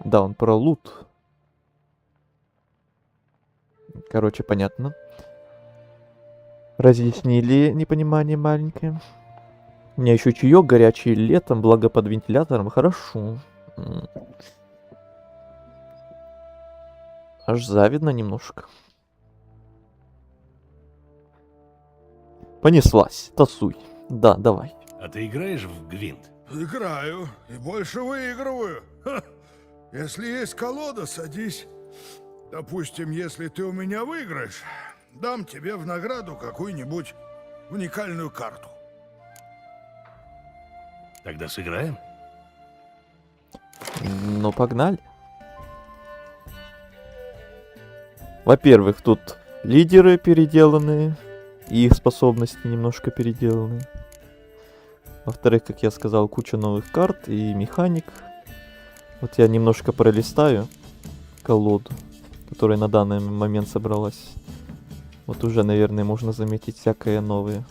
Да, он про лут. Короче, понятно. Разъяснили непонимание маленькое. У меня еще чаек горячий летом, благо под вентилятором. Хорошо. Аж завидно немножко. Понеслась. Тасуй. Да, давай. А ты играешь в Гвинт? Играю и больше выигрываю. Ха. Если есть колода, садись. Допустим, если ты у меня выиграешь, дам тебе в награду какую-нибудь уникальную карту. Тогда сыграем? Ну, погнали. Во-первых, тут лидеры переделанные, и их способности немножко переделаны. Во-вторых, как я сказал, куча новых карт и механик. Вот я немножко пролистаю колоду, которая на данный момент собралась. Вот уже, наверное, можно заметить всякое новое.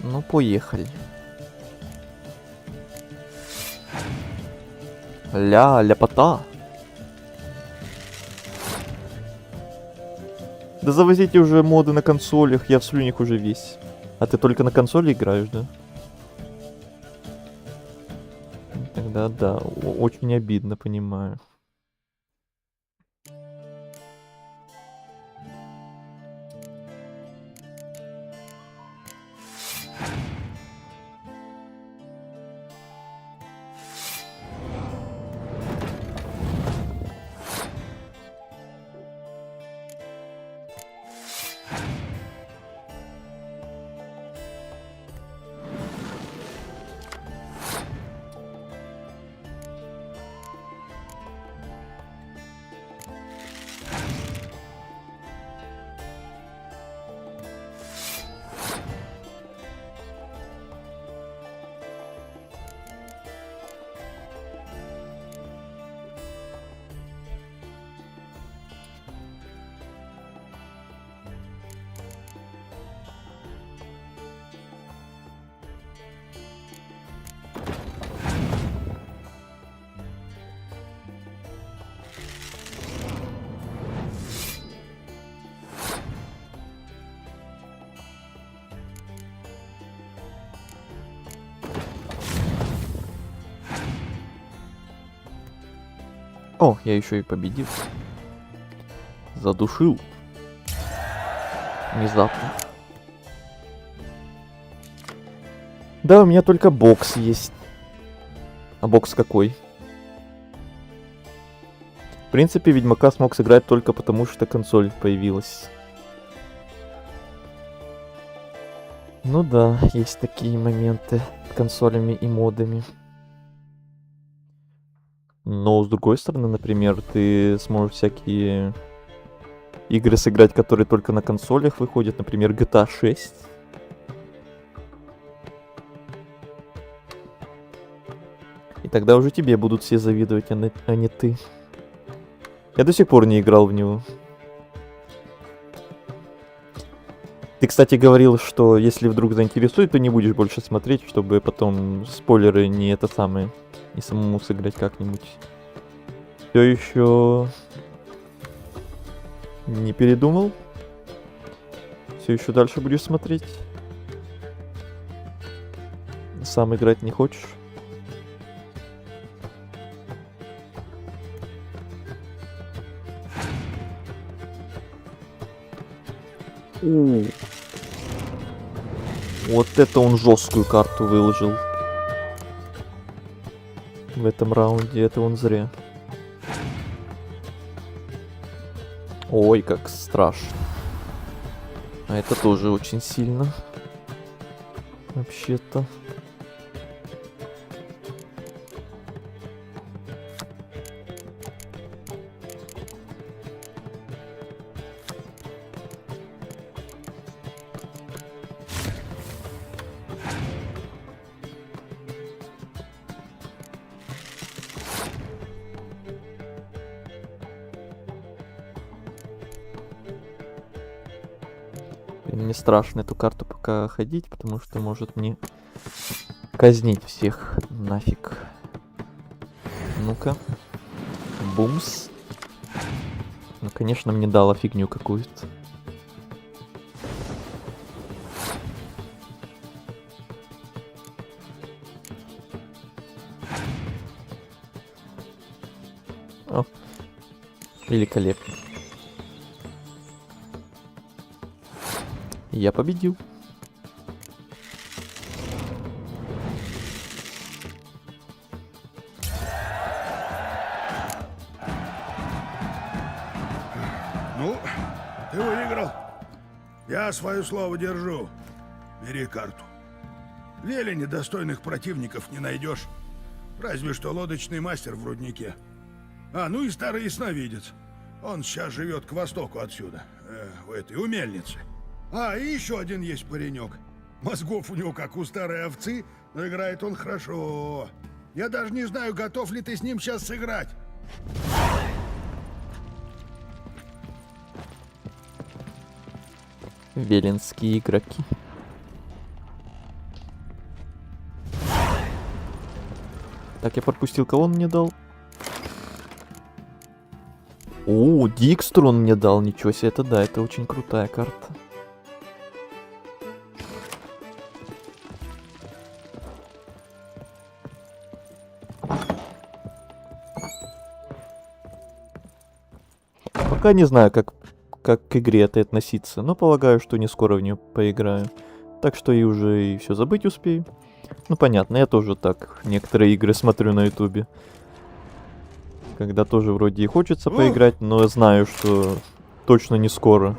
Ну, поехали. Ляпота. Да завозите уже моды на консолях, я в слюнях уже весь. А ты только на консоли играешь, да? Тогда да, очень обидно, понимаю. О, я еще и победил. Задушил. Внезапно. Да, у меня только бокс есть. А бокс какой? В принципе, Ведьмака смог сыграть только потому, что консоль появилась. Ну да, есть такие моменты с консолями и модами. Но с другой стороны, например, ты сможешь всякие игры сыграть, которые только на консолях выходят, например, GTA 6. И тогда уже тебе будут все завидовать, а не ты. Я до сих пор не играл в него. Ты, кстати, говорил, что если вдруг заинтересует, то не будешь больше смотреть, чтобы потом спойлеры не это самое, и самому сыграть как-нибудь. Все еще не передумал? Все еще дальше будешь смотреть? Сам играть не хочешь? Вот это он жесткую карту выложил. В этом раунде это он зря. Ой, как страшно. А это тоже очень сильно. Вообще-то. Мне страшно эту карту пока ходить, потому что может мне казнить всех нафиг. Ну-ка. Бумс. Ну, конечно, мне дала фигню какую-то. О, великолепно. Я победил. Ну, ты выиграл. Я свое слово держу. Бери карту. В Велине достойных противников не найдешь. Разве что лодочный мастер в руднике. А, ну и старый ясновидец. Он сейчас живет к востоку отсюда, в этой у мельницы. А, и еще один есть паренек. Мозгов у него как у старой овцы, но играет он хорошо. Я даже не знаю, готов ли ты с ним сейчас сыграть. Веленские игроки. Так, я пропустил, кого он мне дал? О, Дикстру он мне дал, ничего себе, это да, это очень крутая карта. Пока не знаю, как к игре это относиться, но полагаю, что не скоро в нее поиграю. Так что и уже и все забыть успею. Ну понятно, я тоже так некоторые игры смотрю на ютубе. Когда тоже вроде и хочется поиграть, но знаю, что точно не скоро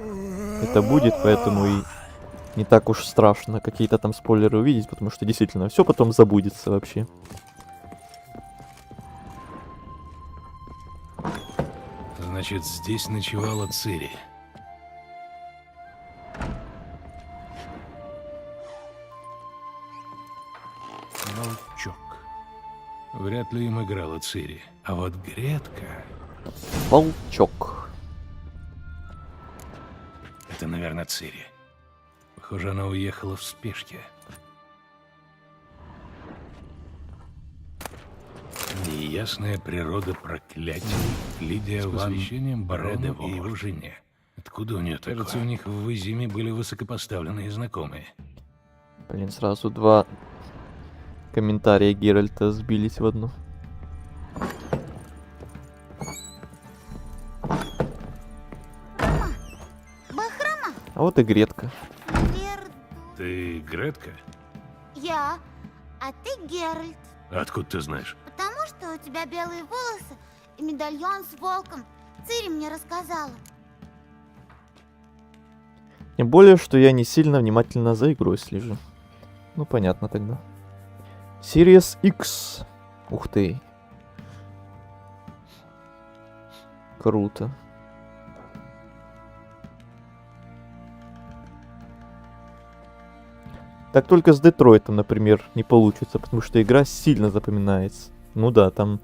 это будет, поэтому и не так уж страшно какие-то там спойлеры увидеть, потому что действительно все потом забудется вообще. Значит, здесь ночевала Цири. Волчок. Вряд ли им играла Цири. А вот Гретка... Волчок. Это, наверное, Цири. Похоже, она уехала в спешке. Неясная природа проклятий. Лидия с посвящением барону и его жене. Откуда у нее такое? Кажется, у них в Изиме были высокопоставленные знакомые. Блин, сразу два комментария Геральта сбились в одну. Бахрома? А вот и Гретка. Ты Гретка? Я, а ты Геральт. Откуда ты знаешь? Потому что у тебя белые волосы и медальон с волком. Цири мне рассказала. Тем более, что я не сильно внимательно за игрой слежу. Ну, понятно тогда. Series X. Ух ты. Круто. Так только с Детройтом, например, не получится, потому что игра сильно запоминается. Ну да, там,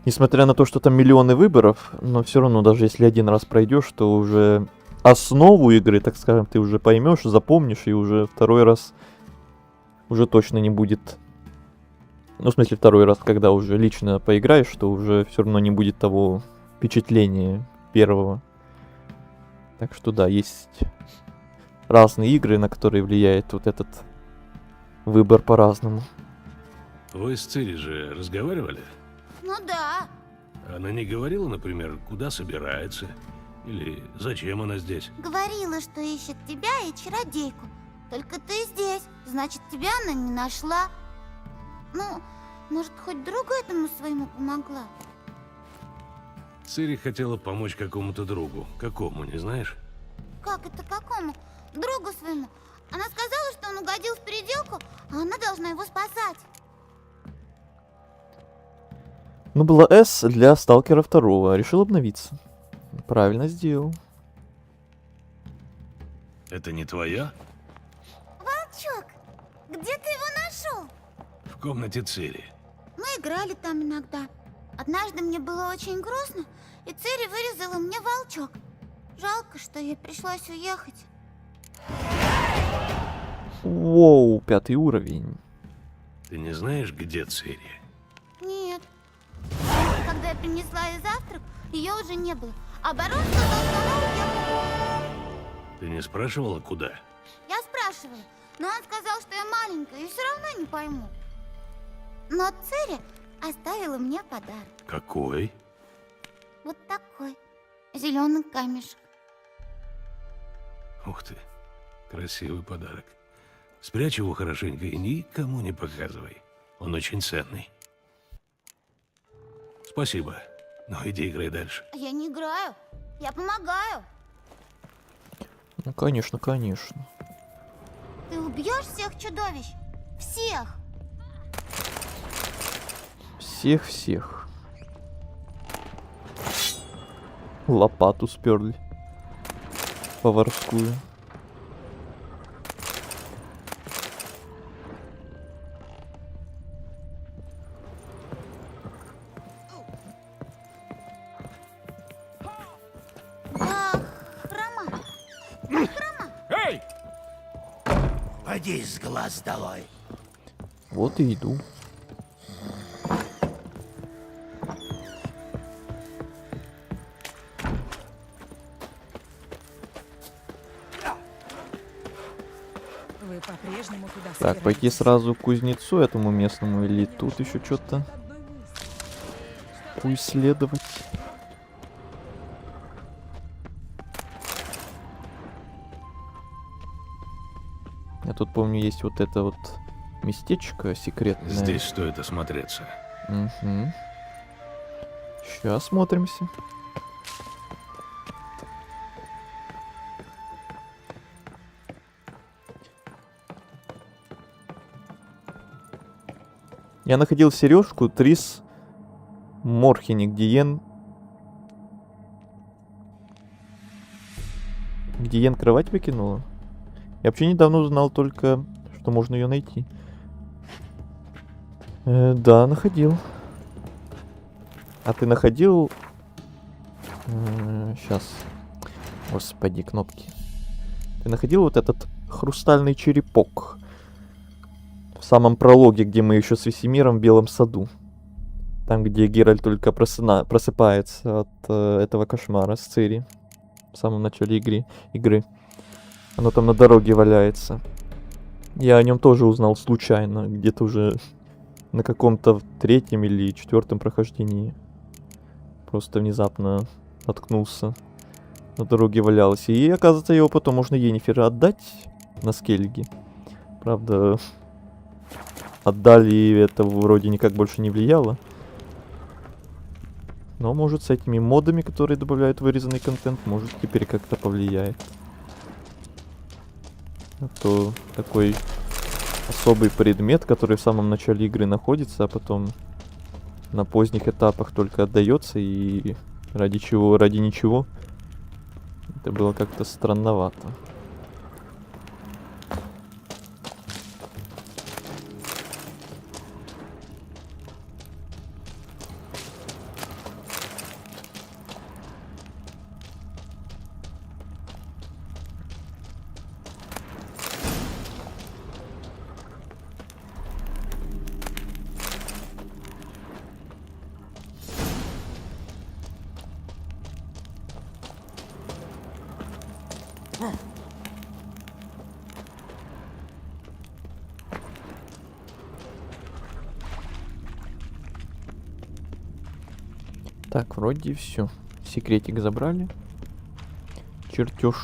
несмотря на то, что там миллионы выборов, но все равно, даже если один раз пройдешь, то уже основу игры, так скажем, ты уже поймешь, запомнишь, и уже второй раз уже точно не будет. Ну, в смысле, второй раз, когда уже лично поиграешь, что уже все равно не будет того впечатления первого. Так что да, есть разные игры, на которые влияет вот этот выбор по-разному. Вы с Цири же разговаривали? Ну да. Она не говорила, например, куда собирается? Или зачем она здесь? Говорила, что ищет тебя и чародейку. Только ты здесь, значит, тебя она не нашла. Ну, может, хоть другу этому своему помогла? Цири хотела помочь какому-то другу. Какому, не знаешь? Как это какому? Другу своему. Она сказала, что он угодил в переделку, а она должна его спасать. Ну, была S для Сталкера 2, решил обновиться. Правильно сделал. Это не твоя? Волчок, где ты его нашел? В комнате Цири. Мы играли там иногда. Однажды мне было очень грустно, и Цири вырезала мне волчок. Жалко, что ей пришлось уехать. Воу, 5 уровень. Ты не знаешь, где Цири? Нет. Когда я принесла ей завтрак, ее уже не было. А барон сказал, что она уехала. Ты не спрашивала, куда? Я спрашивала, но он сказал, что я маленькая и все равно не пойму. Но Цири оставила мне подарок. Какой? Вот такой. Зеленый камешек. Ух ты, красивый подарок. Спрячь его хорошенько и никому не показывай. Он очень ценный. Спасибо. Ну, иди играй дальше. Я не играю, я помогаю. Ну, конечно, конечно. Ты убьешь всех чудовищ? Всех! Всех-всех. Лопату сперли. Поварскую. Эй! Поди с глаз долой. Вот и иду. Вы по-прежнему туда Так, пойти сразу к кузнецу этому местному или тут еще что-то поисследовать. Я тут помню, есть вот это вот местечко секретное. Здесь стоит осмотреться. Угу. Сейчас смотримся. Я находил сережку Трис Морхеник Диен. Диен кровать выкинула? Я вообще недавно узнал только, что можно ее найти. Да, находил. А ты находил... Сейчас. Господи, кнопки. Ты находил вот этот хрустальный черепок? В самом прологе, где мы еще с Весемиром в Белом саду. Там, где Геральт только просыпается от этого кошмара с Цири. В самом начале игры. Оно там на дороге валяется. Я о нем тоже узнал случайно. Где-то уже на каком-то 3-м или 4-м прохождении. Просто внезапно наткнулся. На дороге валялся. И оказывается, его потом можно Йеннифер отдать на Скельге. Правда, отдали, и это вроде никак больше не влияло. Но может с этими модами, которые добавляют вырезанный контент, может теперь как-то повлияет. А то такой особый предмет, который в самом начале игры находится, а потом на поздних этапах только отдается, и ради чего, ради ничего. Это было как-то странновато. Так, вроде все. Секретик забрали. Чертеж.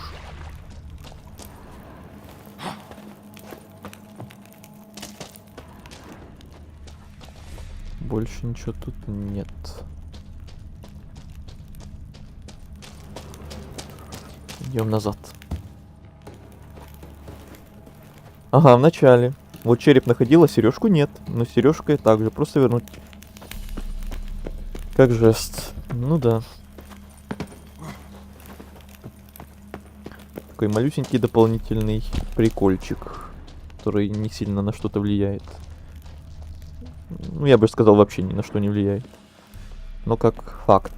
Больше ничего тут нет. Идем назад. Ага, в начале. Вот череп находила, сережку нет. Но сережкой также просто вернуть. Как жест. Ну да. Такой малюсенький дополнительный прикольчик, который не сильно на что-то влияет. Ну, я бы сказал, вообще ни на что не влияет. Но как факт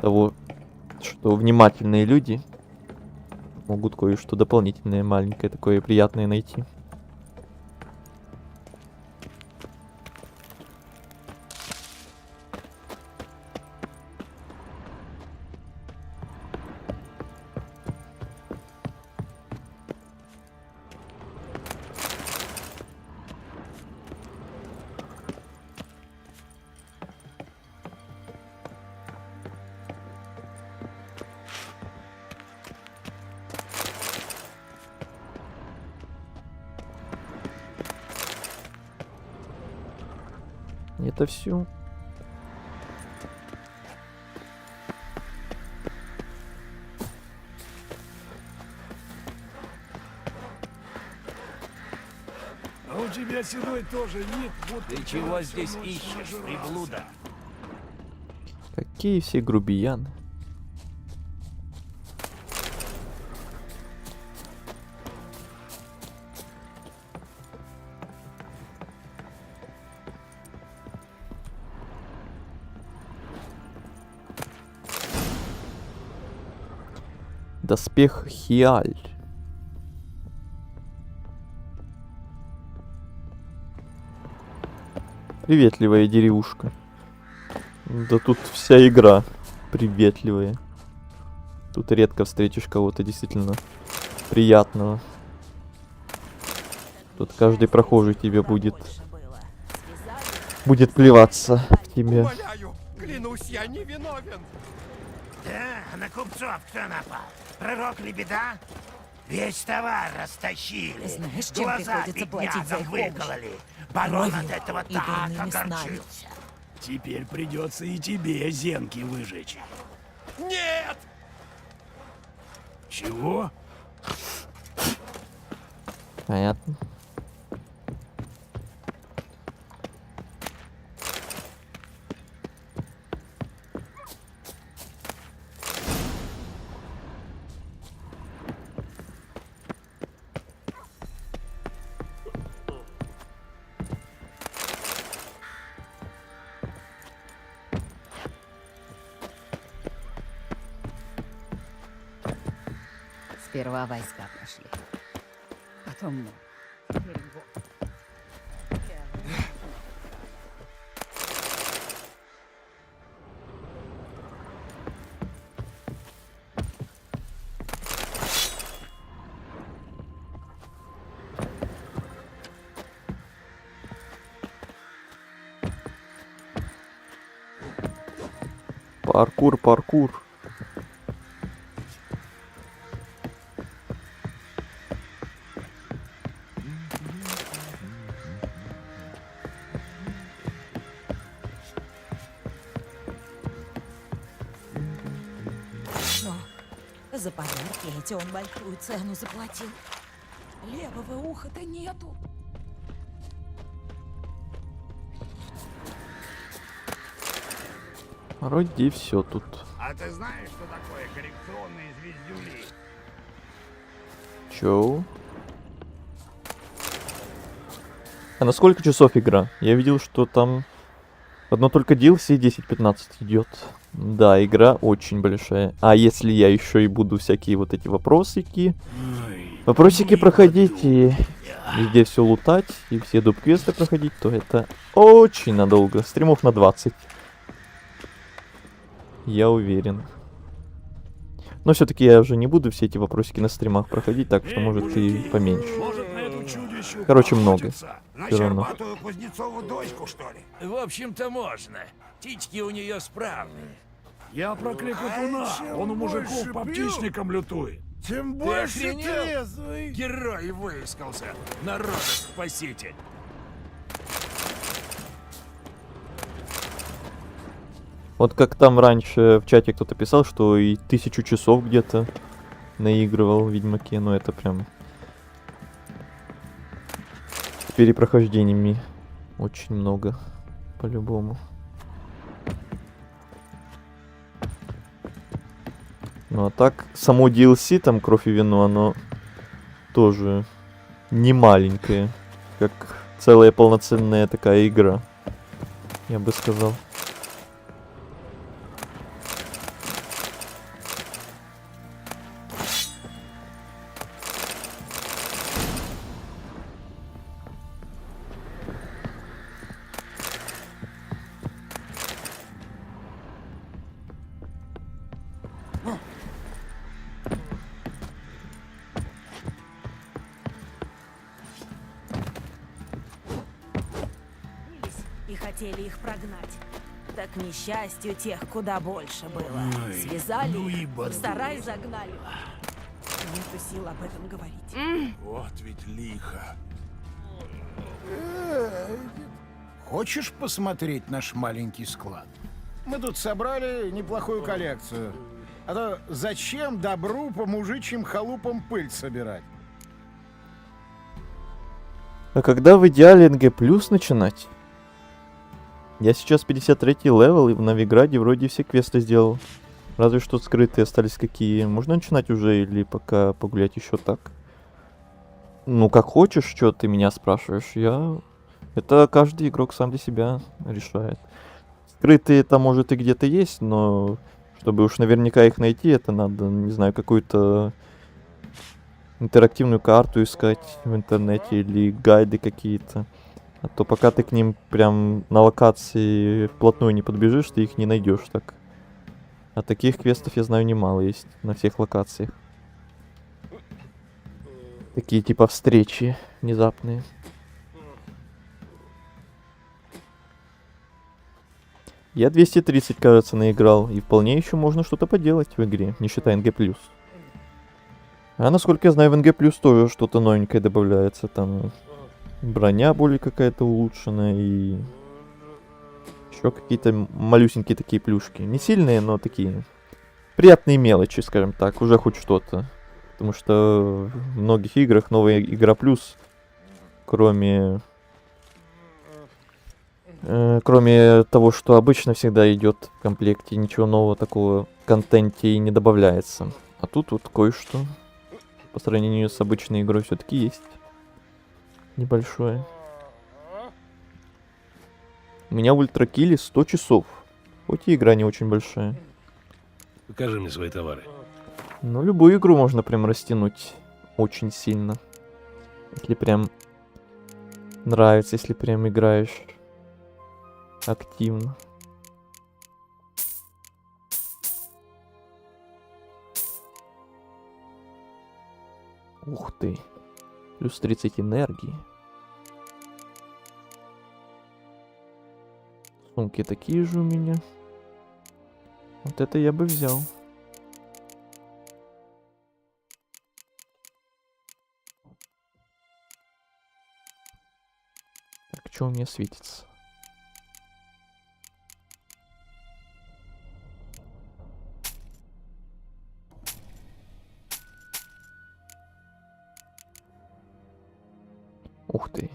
того, что внимательные люди могут кое-что дополнительное, маленькое, такое приятное найти. Это все. А у тебя седой тоже вид, будто... Ты чего здесь ищешь, приблуда? Какие все грубияны. Доспех Хиаль. Приветливая деревушка. Да тут вся игра приветливая. Тут редко встретишь кого-то действительно приятного. Тут каждый прохожий тебе будет плеваться в тебя. Умоляю, клянусь, я не виновен. Да, на купцов кто напал? Пророк ли беда? Весь товар растащили. Знаешь, чем Глаза приходится платить за их выкололи. Барон Кровью от этого и так дурными снами. огорчился. Теперь придется и тебе зенки выжечь. Нет! Чего? Понятно. Сперва войска прошли. Потом мы. Паркур, паркур. Но за подарки эти он большую цену заплатил. Левого уха-то нету. Вроде все тут. А ты знаешь, что такое коррекционные звездюли? Чё? А на сколько часов игра? Я видел, что там одно только DLC 10-15 идет. Да, игра очень большая. А если я еще и буду всякие вот эти вопросики проходить и везде все лутать, и все дуб-квесты проходить, то это очень надолго. Стримов на 20. Я уверен. Но все-таки я уже не буду все эти вопросики на стримах проходить, так что может и поменьше. Короче, много. На Всё равно. щербатую Кузнецову дочку, что ли? В общем-то, можно. Титьки у нее справные. Я про крикотуна. Он у мужиков по птичникам лютует. Тем Ты охренел? Герой выискался. Народоспаситель. Вот как там раньше в чате кто-то писал, что и 1000 часов где-то наигрывал в Ведьмаке, но это прям с перепрохождениями очень много, по-любому. Ну а так, само DLC, там Кровь и Вино, оно тоже не маленькое, как целая полноценная такая игра, я бы сказал. И хотели их прогнать. Так, к несчастью, тех куда больше было. Связали, ну и в сарай загнали. Нету сил об этом говорить. Вот ведь лихо. Хочешь посмотреть наш маленький склад? Мы тут собрали неплохую коллекцию. А то зачем добру по мужичьим халупам пыль собирать? А когда в идеале НГ плюс начинать? Я сейчас 53-й левел, и в Новиграде вроде все квесты сделал. Разве что скрытые остались какие. Можно начинать уже или пока погулять еще так? Ну, как хочешь, что ты меня спрашиваешь. Это каждый игрок сам для себя решает. Скрытые там, может, и где-то есть, но чтобы уж наверняка их найти, это надо, не знаю, какую-то интерактивную карту искать в интернете или гайды какие-то. А то пока ты к ним прям на локации вплотную не подбежишь, ты их не найдешь так. А таких квестов, я знаю, немало есть на всех локациях. Такие типа встречи внезапные. Я 230, кажется, наиграл, и вполне еще можно что-то поделать в игре, не считая НГ+. А насколько я знаю, в НГ+, тоже что-то новенькое добавляется, там броня более какая-то улучшенная, и еще какие-то малюсенькие такие плюшки. Не сильные, но такие приятные мелочи, скажем так, уже хоть что-то. Потому что в многих играх новая игра плюс, кроме того, что обычно всегда идет в комплекте, ничего нового такого в контенте и не добавляется. А тут вот кое-что по сравнению с обычной игрой все-таки есть. Небольшое. У меня в ультракилле 100 часов. Хоть и игра не очень большая. Покажи мне свои товары. Ну, любую игру можно прям растянуть очень сильно. Если прям нравится, если прям играешь активно. Ух ты. Плюс 30 энергии. Сумки такие же у меня. Вот это я бы взял. Так, что у меня светится? Ух ты.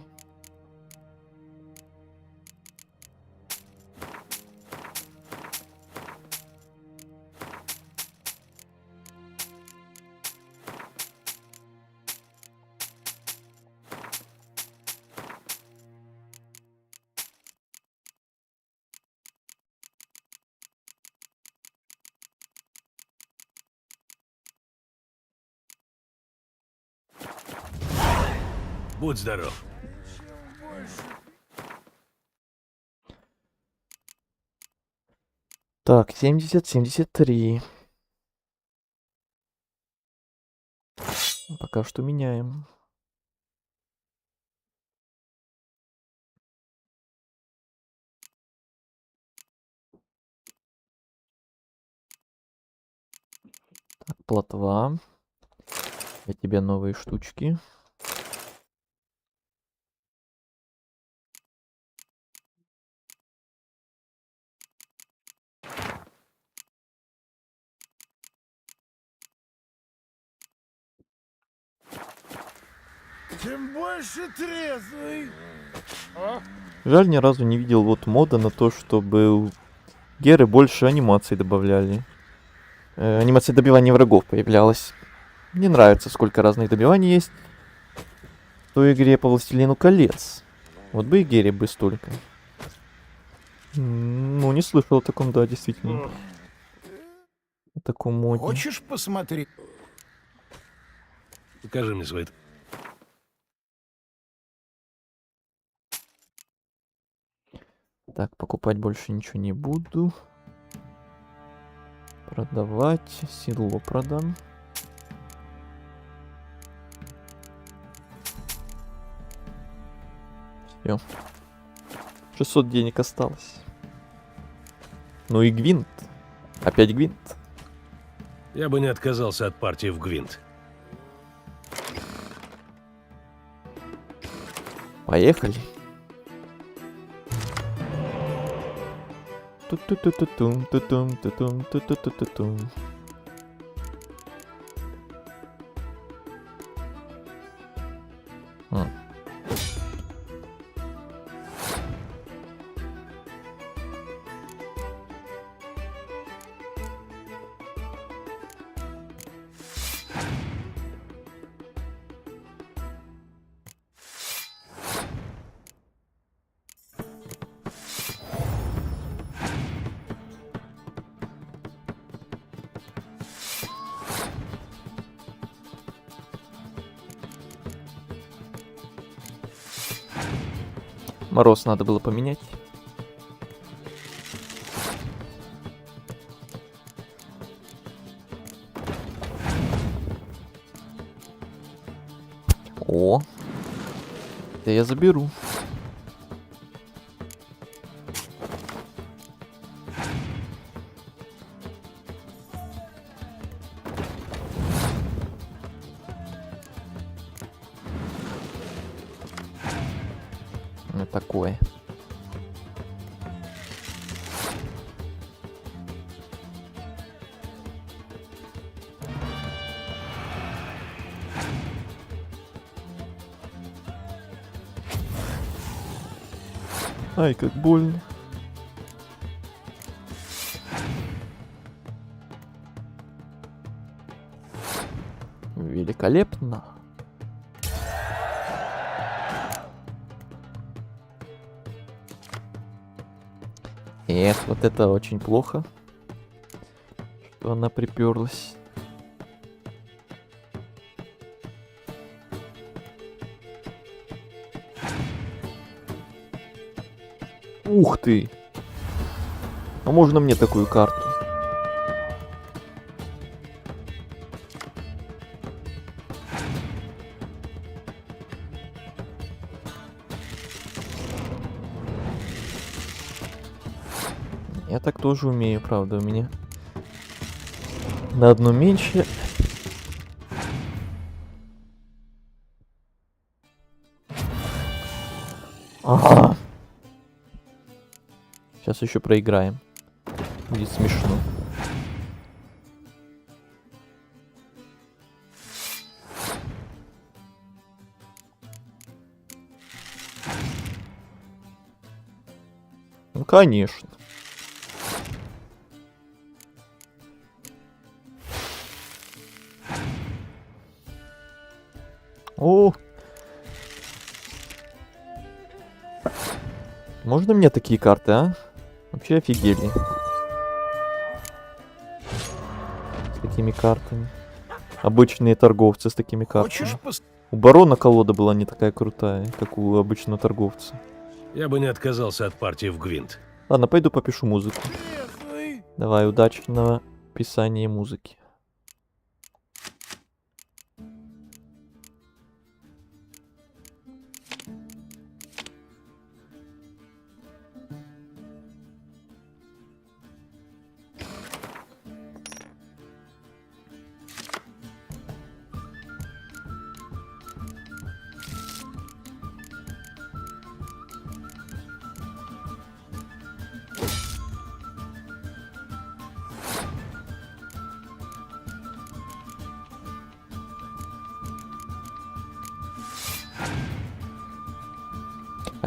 Будь здоров. Так, 70-73. Пока что меняем. Так, плотва. Я тебе новые штучки. Тем больше трезвый. Жаль, ни разу не видел вот мода на то, чтобы у Геры больше анимаций добавляли. Анимация добивания врагов появлялась. Мне нравится, сколько разных добиваний есть в той игре по Властелину колец. Вот бы и Гере бы столько. Ну, не слышал о таком, да, действительно. О таком моде. Хочешь посмотреть? Покажи мне свои... Так, покупать больше ничего не буду. Продавать. Седло продам. Все. 600 денег осталось. Ну и гвинт. Опять гвинт. Я бы не отказался от партии в гвинт. Поехали. Ту-ту-ту-ту-тум, ту-тум, ту-тум, ту-ту-ту-ту-тум. Мороз надо было поменять. О, это я заберу. Такое. Ай, как больно. Великолепно. Эх, вот это очень плохо, что она приперлась. Ух ты! А можно мне такую карту? Я так тоже умею, правда, у меня на одну меньше. Ага. Сейчас еще проиграем. Будет смешно. Ну, конечно. О! Можно мне такие карты, а? Вообще офигели. С такими картами. Обычные торговцы с такими картами. У барона колода была не такая крутая, как у обычного торговца. Я бы не отказался от партии в гвинт. Ладно, пойду попишу музыку. Давай, удачного писания музыки.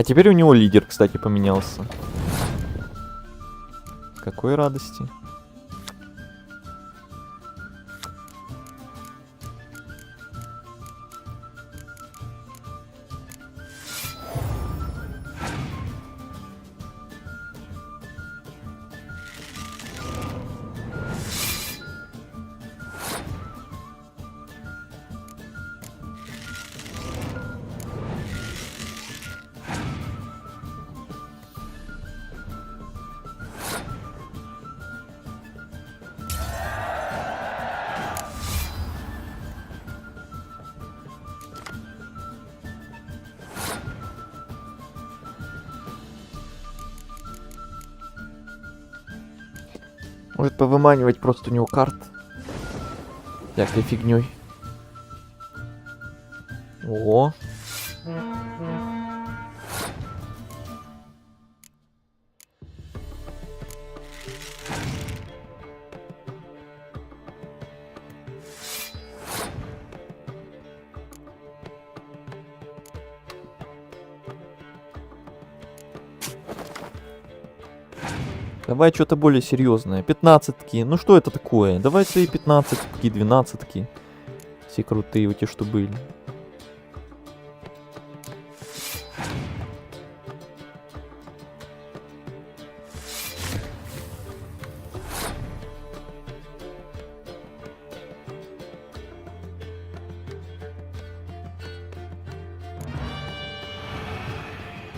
теперь у него лидер, кстати, поменялся. Какой радости. Может повыманивать просто у него карт. Всякой фигней. О. Давай что-то более серьезное. 15-ки. Ну что это такое? Давай свои 15-ки, 12-ки. Все крутые вот те, что были.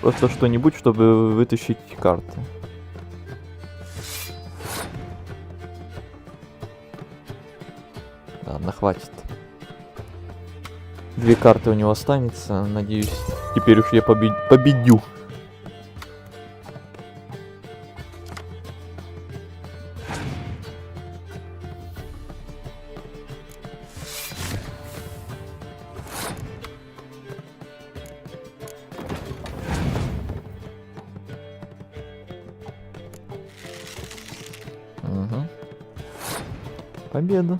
Просто что-нибудь, чтобы вытащить карты. Ладно, хватит. 2 карты у него останется. Надеюсь, теперь уж я победю. Угу. Победа.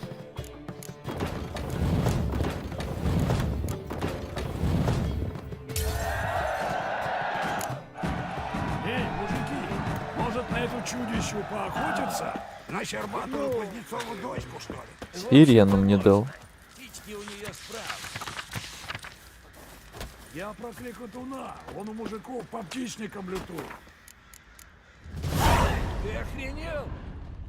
Чудищу поохотиться? На Щербатую Кузнецову дочку, что ли? Сирену мне дал. Птички у нее справа. Я про кликотуна. Он у мужиков по птичникам лютует. Ты охренел?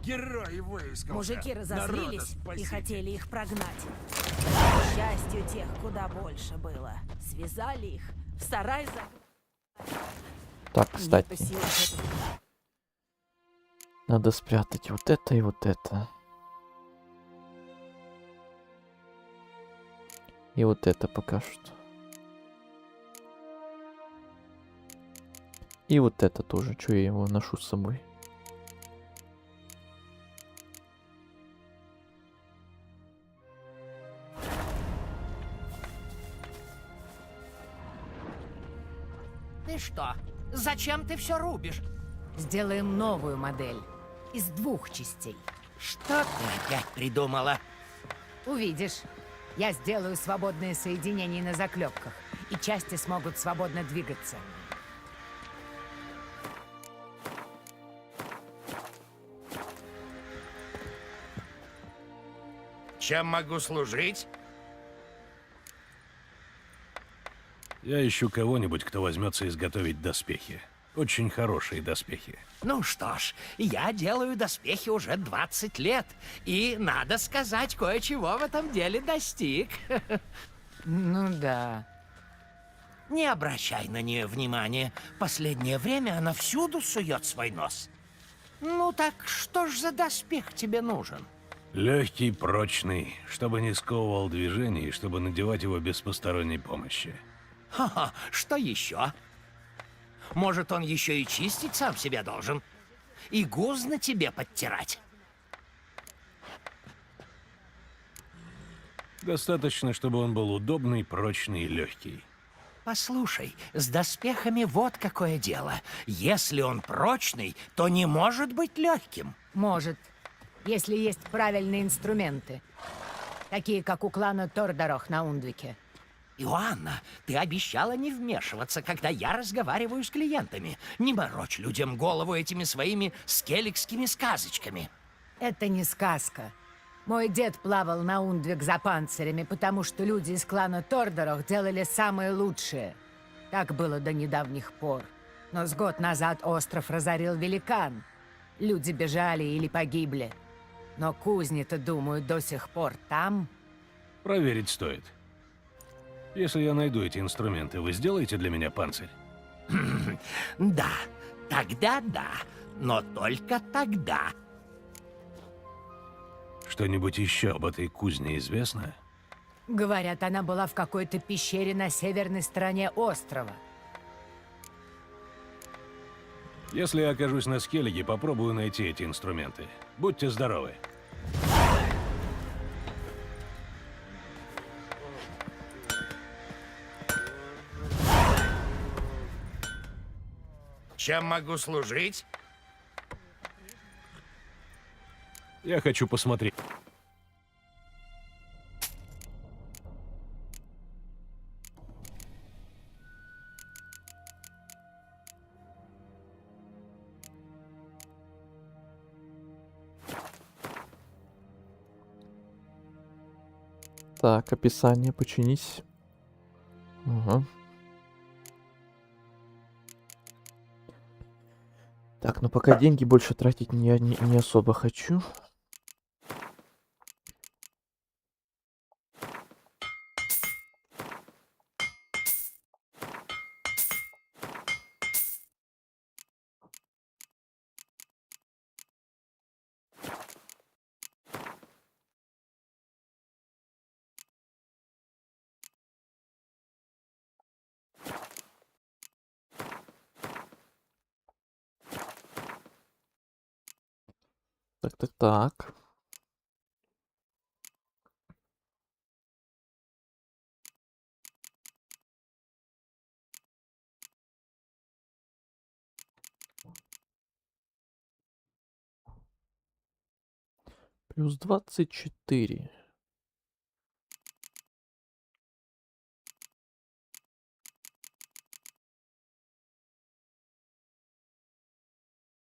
Герой выискался. Мужики разозлились и хотели их прогнать. К счастью, тех куда больше было. Связали их в сарай за... Так, кстати. Надо спрятать вот это и вот это. И вот это пока что. И вот это тоже. Чё я его ношу с собой? Ты что? Зачем ты все рубишь? Сделаем новую модель. Из 2 частей. Что ты опять придумала? Увидишь. Я сделаю свободное соединение на заклепках, и части смогут свободно двигаться. Чем могу служить? Я ищу кого-нибудь, кто возьмется изготовить доспехи. Очень хорошие доспехи. Ну что ж, я делаю доспехи уже 20 лет. И, надо сказать, кое-чего в этом деле достиг. Ну да. Не обращай на нее внимания. Последнее время она всюду сует свой нос. Ну так что ж за доспех тебе нужен? Легкий, прочный, чтобы не сковывал движение и чтобы надевать его без посторонней помощи. Ха-ха, что еще? Может, он еще и чистить сам себя должен? И гуз на тебе подтирать? Достаточно, чтобы он был удобный, прочный и легкий. Послушай, с доспехами вот какое дело. Если он прочный, то не может быть легким. Может, если есть правильные инструменты. Такие, как у клана Тордорох на Ундвике. Иоанна, ты обещала не вмешиваться, когда я разговариваю с клиентами. Не морочь людям голову этими своими скеллигскими сказочками. Это не сказка. Мой дед плавал на Ундвик за панцирями, потому что люди из клана Тордорох делали самое лучшее. Так было до недавних пор. Но с год назад остров разорил великан. Люди бежали или погибли. Но кузни-то, думаю, до сих пор там. Проверить стоит. Если я найду эти инструменты, вы сделаете для меня панцирь? Да, тогда да, но только тогда. Что-нибудь еще об этой кузне известно? Говорят, она была в какой-то пещере на северной стороне острова. Если я окажусь на Скеллиге, попробую найти эти инструменты. Будьте здоровы. Чем могу служить? Я хочу посмотреть. Так, описание, починись. Ага. Так, ну пока деньги больше тратить не особо хочу. Так. Плюс 24.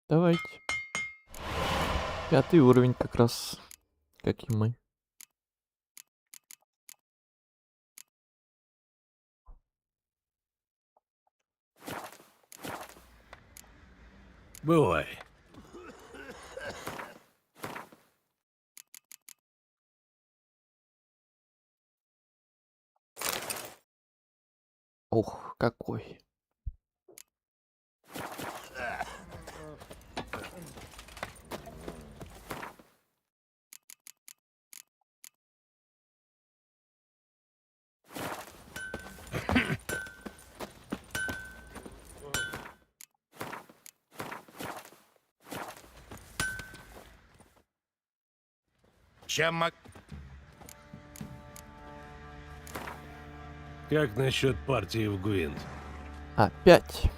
Давайте. 5-й уровень как раз, как и мы. Бывай. Ох, какой. Чем мог... Как насчет партии в Гвинт? Опять.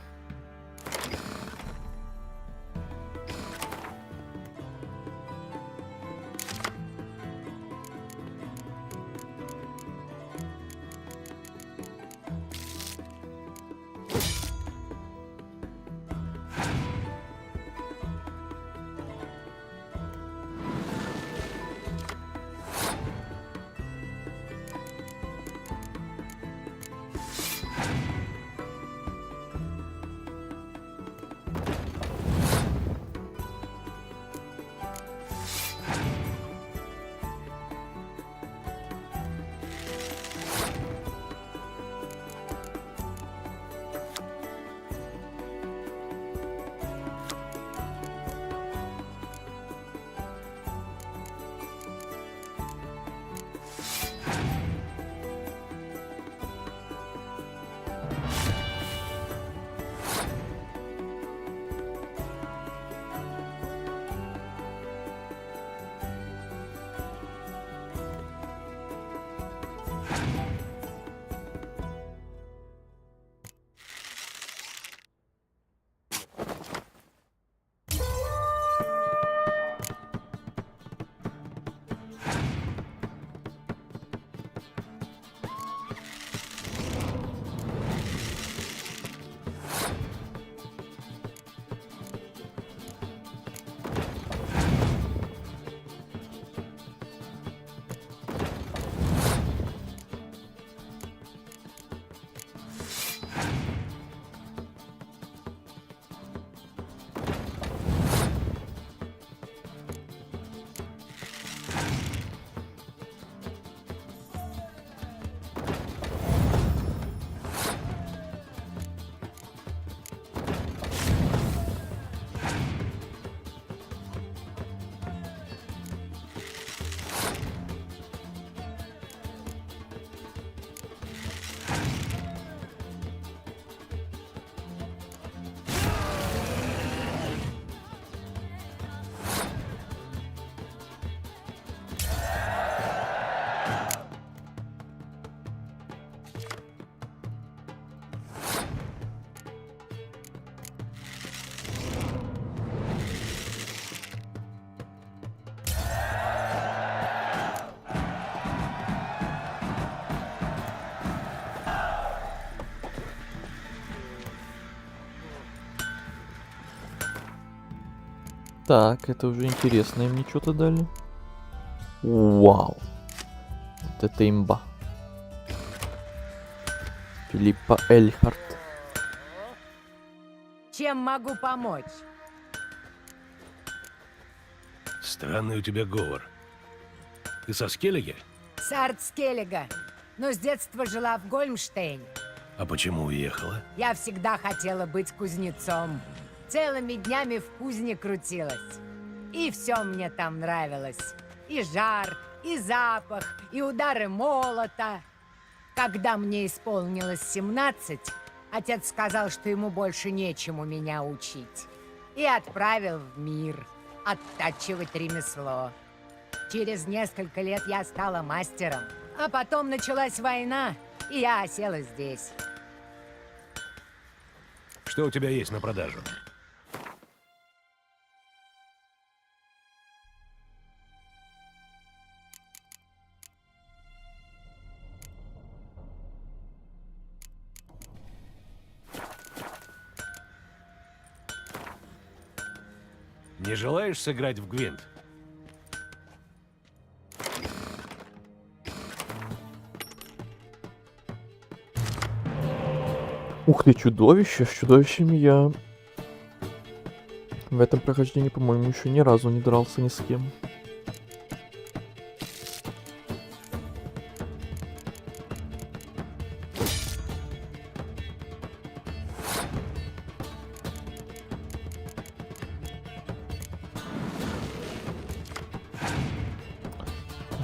Так, это уже интересно, им мне что-то дали. Вау. Вот это имба. Филиппа Эльхарт. Чем могу помочь? Странный у тебя говор. Ты со Скеллиги? С Артскеллига. Но с детства жила в Гольмштейне. А почему уехала? Я всегда хотела быть кузнецом. Целыми днями в кузне крутилась. И все мне там нравилось. И жар, и запах, и удары молота. Когда мне исполнилось 17, отец сказал, что ему больше нечему меня учить. И отправил в мир оттачивать ремесло. Через несколько лет я стала мастером. А потом началась война, и я осела здесь. Что у тебя есть на продажу? Не желаешь сыграть в Гвинт? Ух ты, чудовище. С чудовищами я в этом прохождении, по-моему, еще ни разу не дрался ни с кем.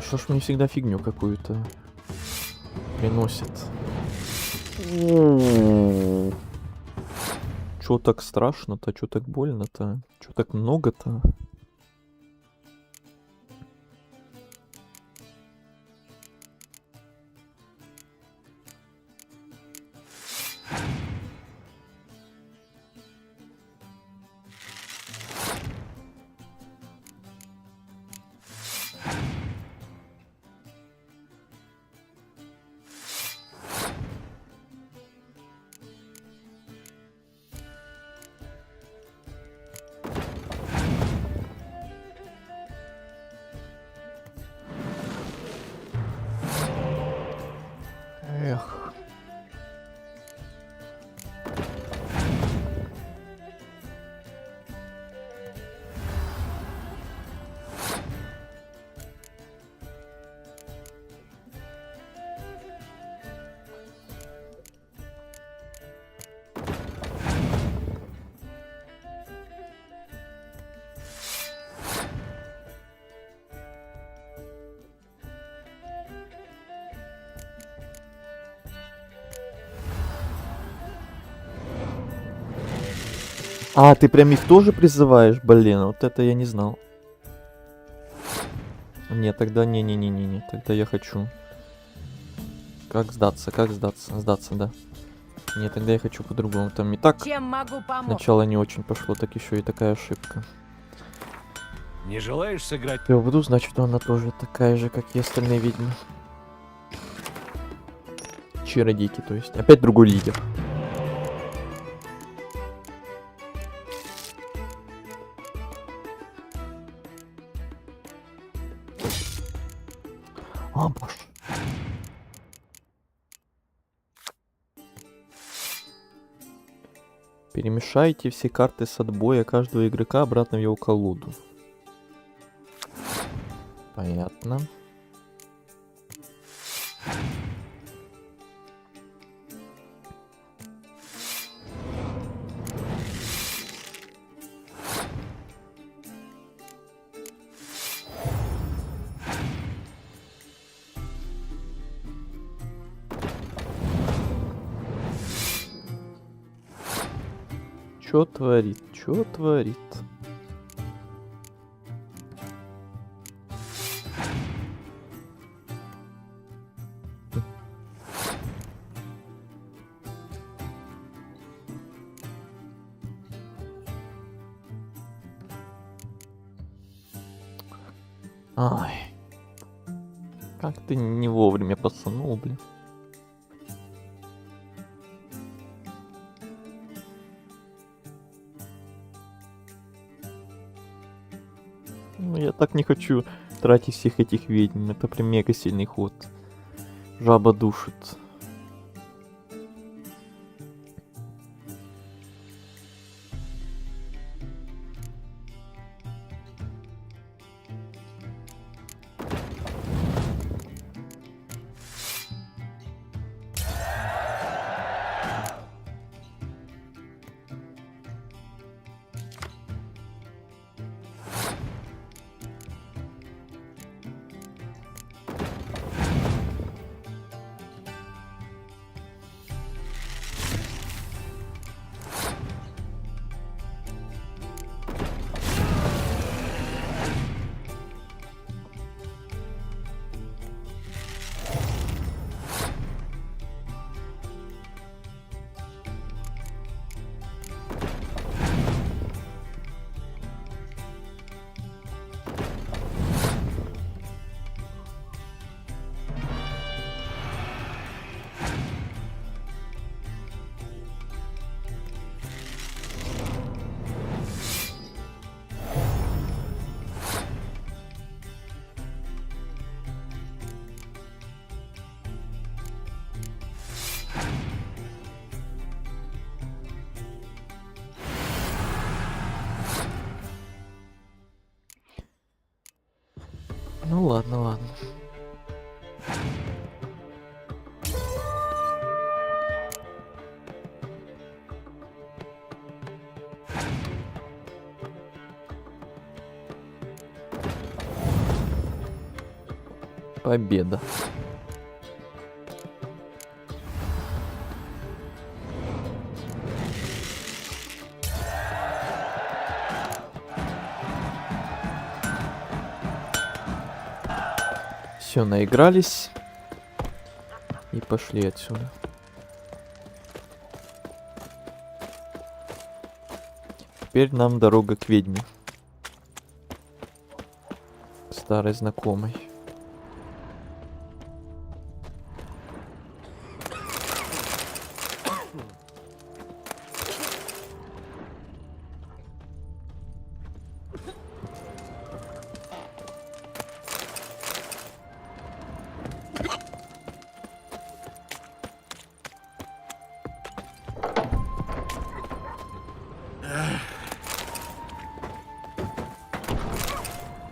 Что ж мне всегда фигню какую-то приносит? Чё так страшно-то? Чё так больно-то? Чё так много-то? Эх. А, ты прям их тоже призываешь? Блин, вот это я не знал. Нет, тогда не-не-не-не-не. Тогда я хочу. Как сдаться? Как сдаться? Сдаться, да. Нет, тогда я хочу по-другому. Там и так Чем могу помочь? сначала не очень пошло, так еще и такая ошибка. Не желаешь сыграть? Я буду, значит, она тоже такая же, как и остальные ведьмы. Чародейки, то есть. Опять другой лидер. О, боже. Перемешайте все карты с отбоя каждого игрока обратно в его колоду. Понятно. Чё творит? Чё творит? Ай. Как ты не вовремя пацанул, блин. Ну, я так не хочу тратить всех этих ведьм. Это прям мега сильный ход. Жаба душит. Ну ладно, ладно. Победа. Все, наигрались. И пошли отсюда. Теперь нам дорога к ведьме. Старой знакомой.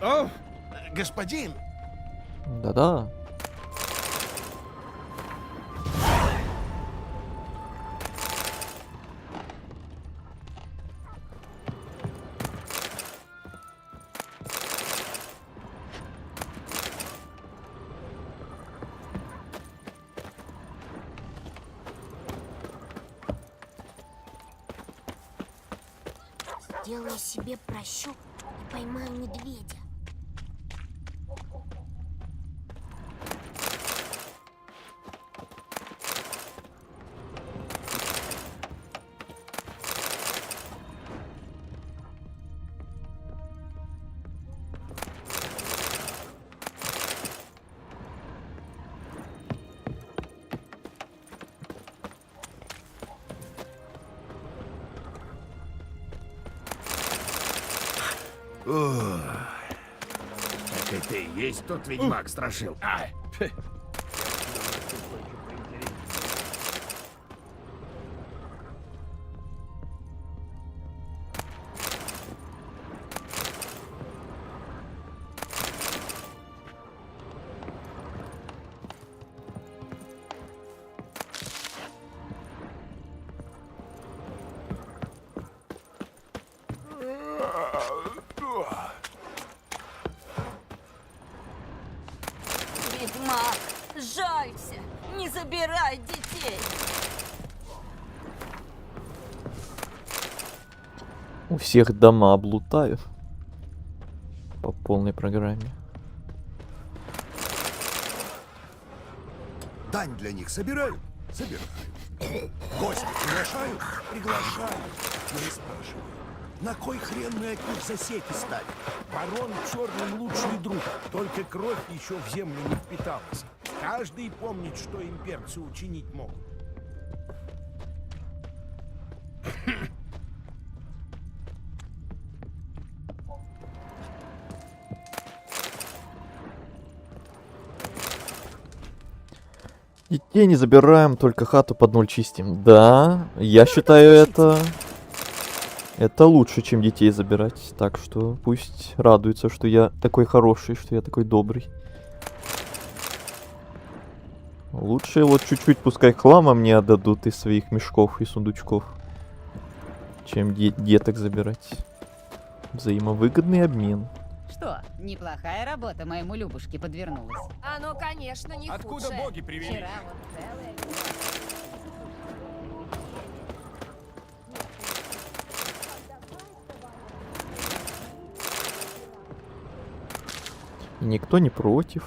О, господин! Да-да. Сделаю себе прощу и поймаю медведя. Так это и есть тот ведьмак страшил. Ай! Ведьмак, жалься, не забирай детей. У всех дома облутаю. По полной программе. Дань для них собирают? Собираю. Гости приглашают? Приглашаю. Но не спрашиваю. На кой хрен мы от них засеки ставим? Барон Черный лучший друг, только кровь еще в землю не впиталась. Каждый помнит, что имперцы учинить могут. Детей не забираем, только хату под ноль чистим. Да, я считаю это лучше, чем детей забирать. Так что пусть радуется, что я такой хороший, что я такой добрый. Лучше вот чуть-чуть пускай хлама мне отдадут из своих мешков и сундучков, чем деток забирать. Взаимовыгодный обмен. Что, неплохая работа моему Любушке подвернулась. Оно, конечно, не Откуда худшее. боги привели? Вчера вот целая... Никто не против.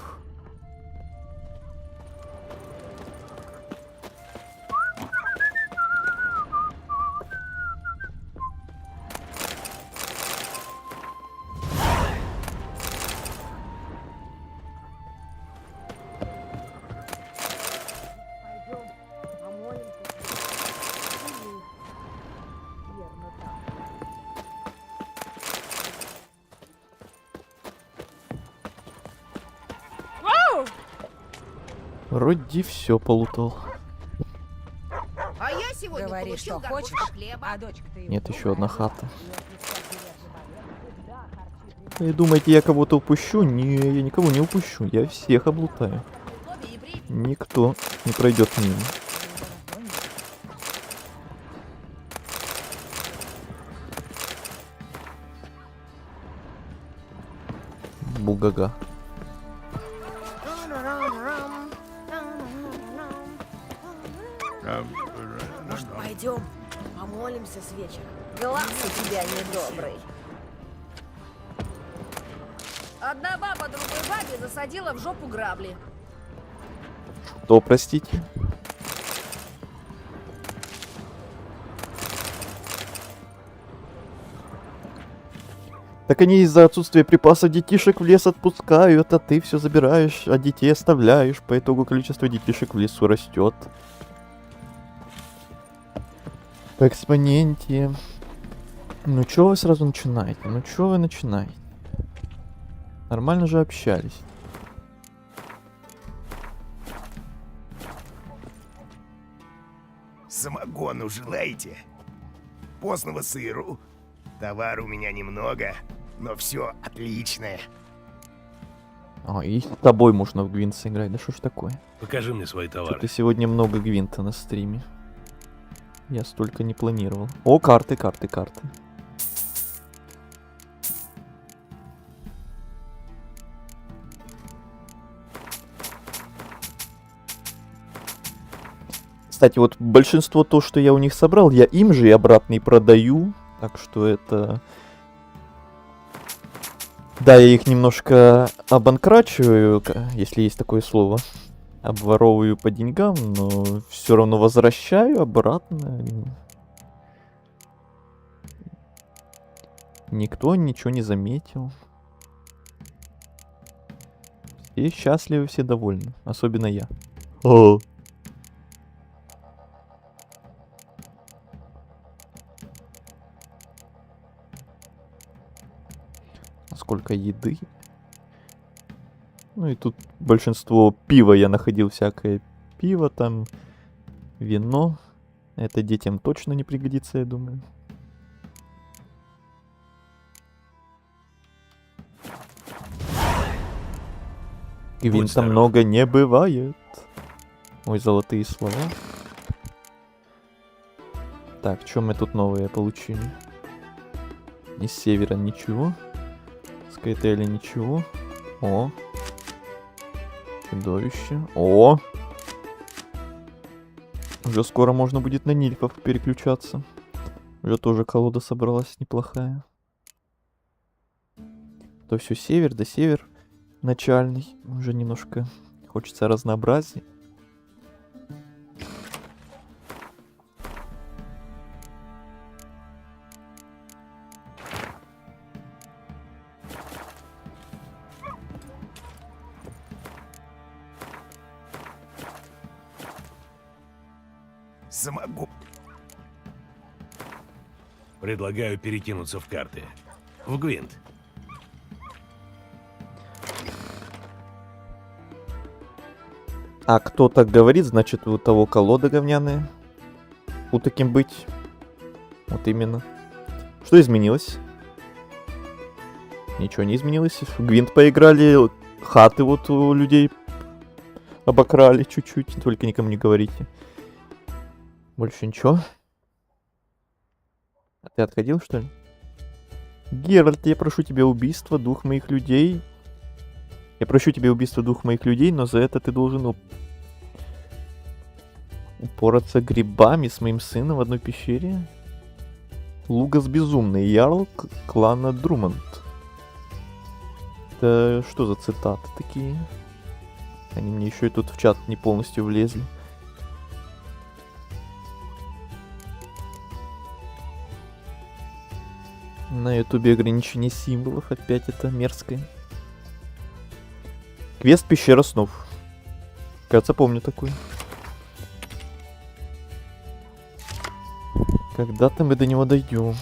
Вроде все полутал. А я сегодня Говори, получил что горбушку хочешь, хлеба. а дочка-то его Нет, еще одна хата. Вы думаете, я кого-то упущу? Не, я никого не упущу. Я всех облутаю. Никто не пройдет мимо. Бугага. Может, пойдем, помолимся с вечера? Глаз у тебя недобрый. Одна баба другой бабе засадила в жопу грабли. Что, простите? Так они из-за отсутствия припасов детишек в лес отпускают, а ты все забираешь, а детей оставляешь. По итогу количество детишек в лесу растет. По экспоненте. Ну чё вы сразу начинаете? Ну чё вы начинаете? Нормально же общались. Самогону желаете? Постного сыру? Товара у меня немного, но все отличное. А, и с тобой можно в гвинт сыграть. Да что ж такое? Покажи мне свои товары. Что-то сегодня много гвинта на стриме. Я столько не планировал. О, карты, карты, карты. Кстати, вот большинство то, что я у них собрал, я им же и обратно и продаю. Так что это... Да, я их немножко обанкрачиваю, если есть такое слово. Обворовываю по деньгам, но все равно возвращаю обратно. Никто ничего не заметил. Все счастливы, все довольны. Особенно я. О. Сколько еды. Ну и тут большинство пива я находил, всякое пиво там, вино. Это детям точно не пригодится, я думаю. Гвинта много не бывает. Ой, золотые слова. Так, что мы тут новые получили? Из севера ничего. С Кайтеля ничего. О. Чудовище. О! Уже скоро можно будет на нильфов переключаться. Уже тоже колода собралась неплохая. То все север, да север начальный. Уже немножко хочется разнообразия. Самогон. Предлагаю перекинуться в карты. В гвинт. А кто так говорит, значит у того колода говняная. У таким быть. Вот именно. Что изменилось? Ничего не изменилось. В Гвинт поиграли. Хаты вот у людей обокрали чуть-чуть. Только никому не говорите. Больше ничего. А ты отходил, что ли? Геральт, я прошу тебя убийство двух моих людей. Я прощу тебе убийство двух моих людей, но за это ты должен упораться грибами с моим сыном в одной пещере. Лугас Безумный, ярл клана Друмонд. Это что за цитаты такие? Они мне еще и тут в чат не полностью влезли. На ютубе ограничение символов, опять это мерзкое. Квест Пещера снов. Кажется, помню такой. Когда-то мы до него дойдем.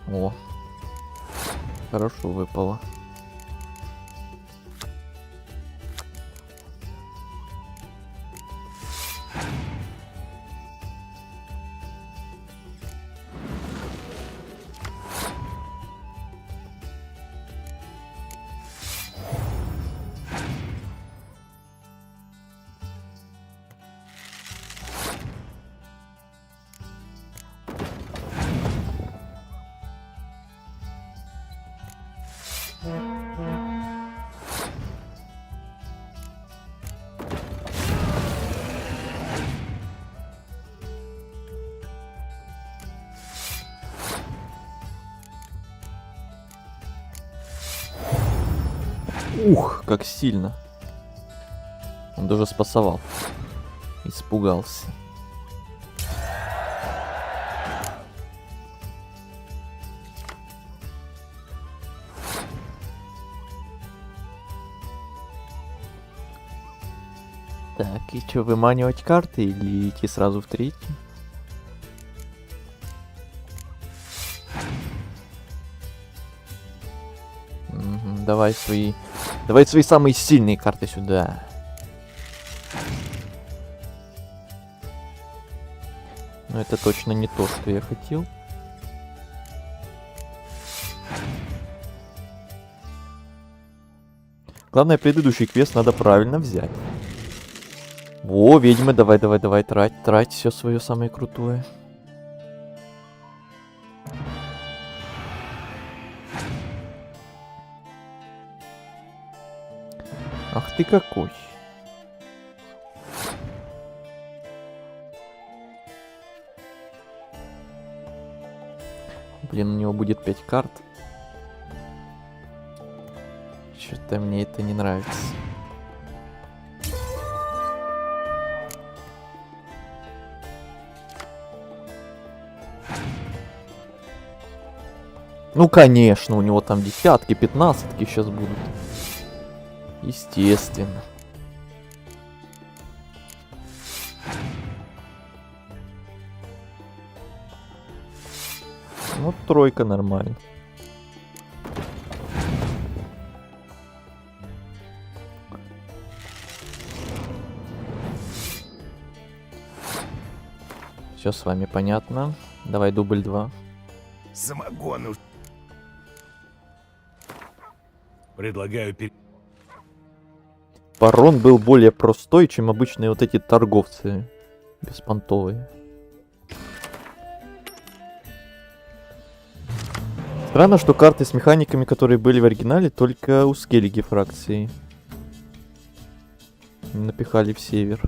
О, хорошо выпало. Ух, как сильно. Он даже спасовал. Испугался. Так, и что, выманивать карты или идти сразу в третий? Давай свои самые сильные карты сюда. Но это точно не то, что я хотел. Главное, предыдущий квест надо правильно взять. Во, ведьмы, давай, трать все свое самое крутое. Ах ты какой. Блин, у него будет 5 карт. Что-то мне это не нравится. Ну, конечно, у него там десятки, 15-ки сейчас будут. Естественно. Вот тройка нормально. Все с вами понятно. Давай дубль 2. Самогону. Предлагаю Барон был более простой, чем обычные вот эти торговцы беспонтовые. Странно, что карты с механиками, которые были в оригинале, только у Скеллиги фракции напихали в север.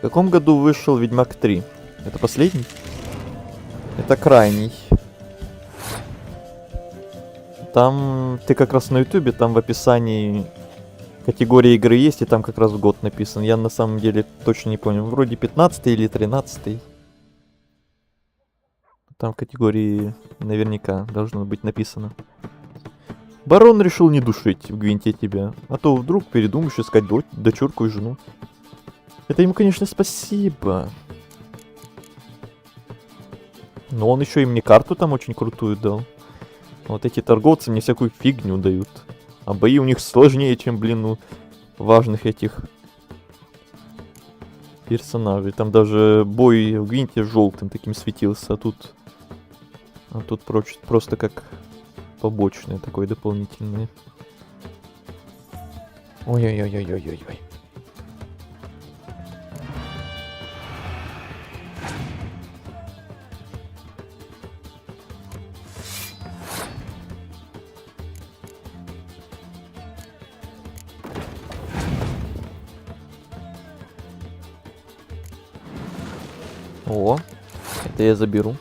В каком году вышел Ведьмак 3? Это последний? Это крайний. Там ты как раз на ютубе, там в описании категория игры есть, и там как раз год написан. Я на самом деле точно не помню. Вроде 15 или 13. Там в категории наверняка должно быть написано. Барон решил не душить в Гвинте тебя, а то вдруг передумаешь искать дочурку и жену. Это ему, конечно, спасибо. Но он еще и мне карту там очень крутую дал. Вот эти торговцы мне всякую фигню дают. А бои у них сложнее, чем, блин, у важных этих персонажей. Там даже бой в Гвинте желтым таким светился, а тут просто как побочное такое дополнительное. Ой-ой-ой-ой-ой-ой-ой. О, это я заберу.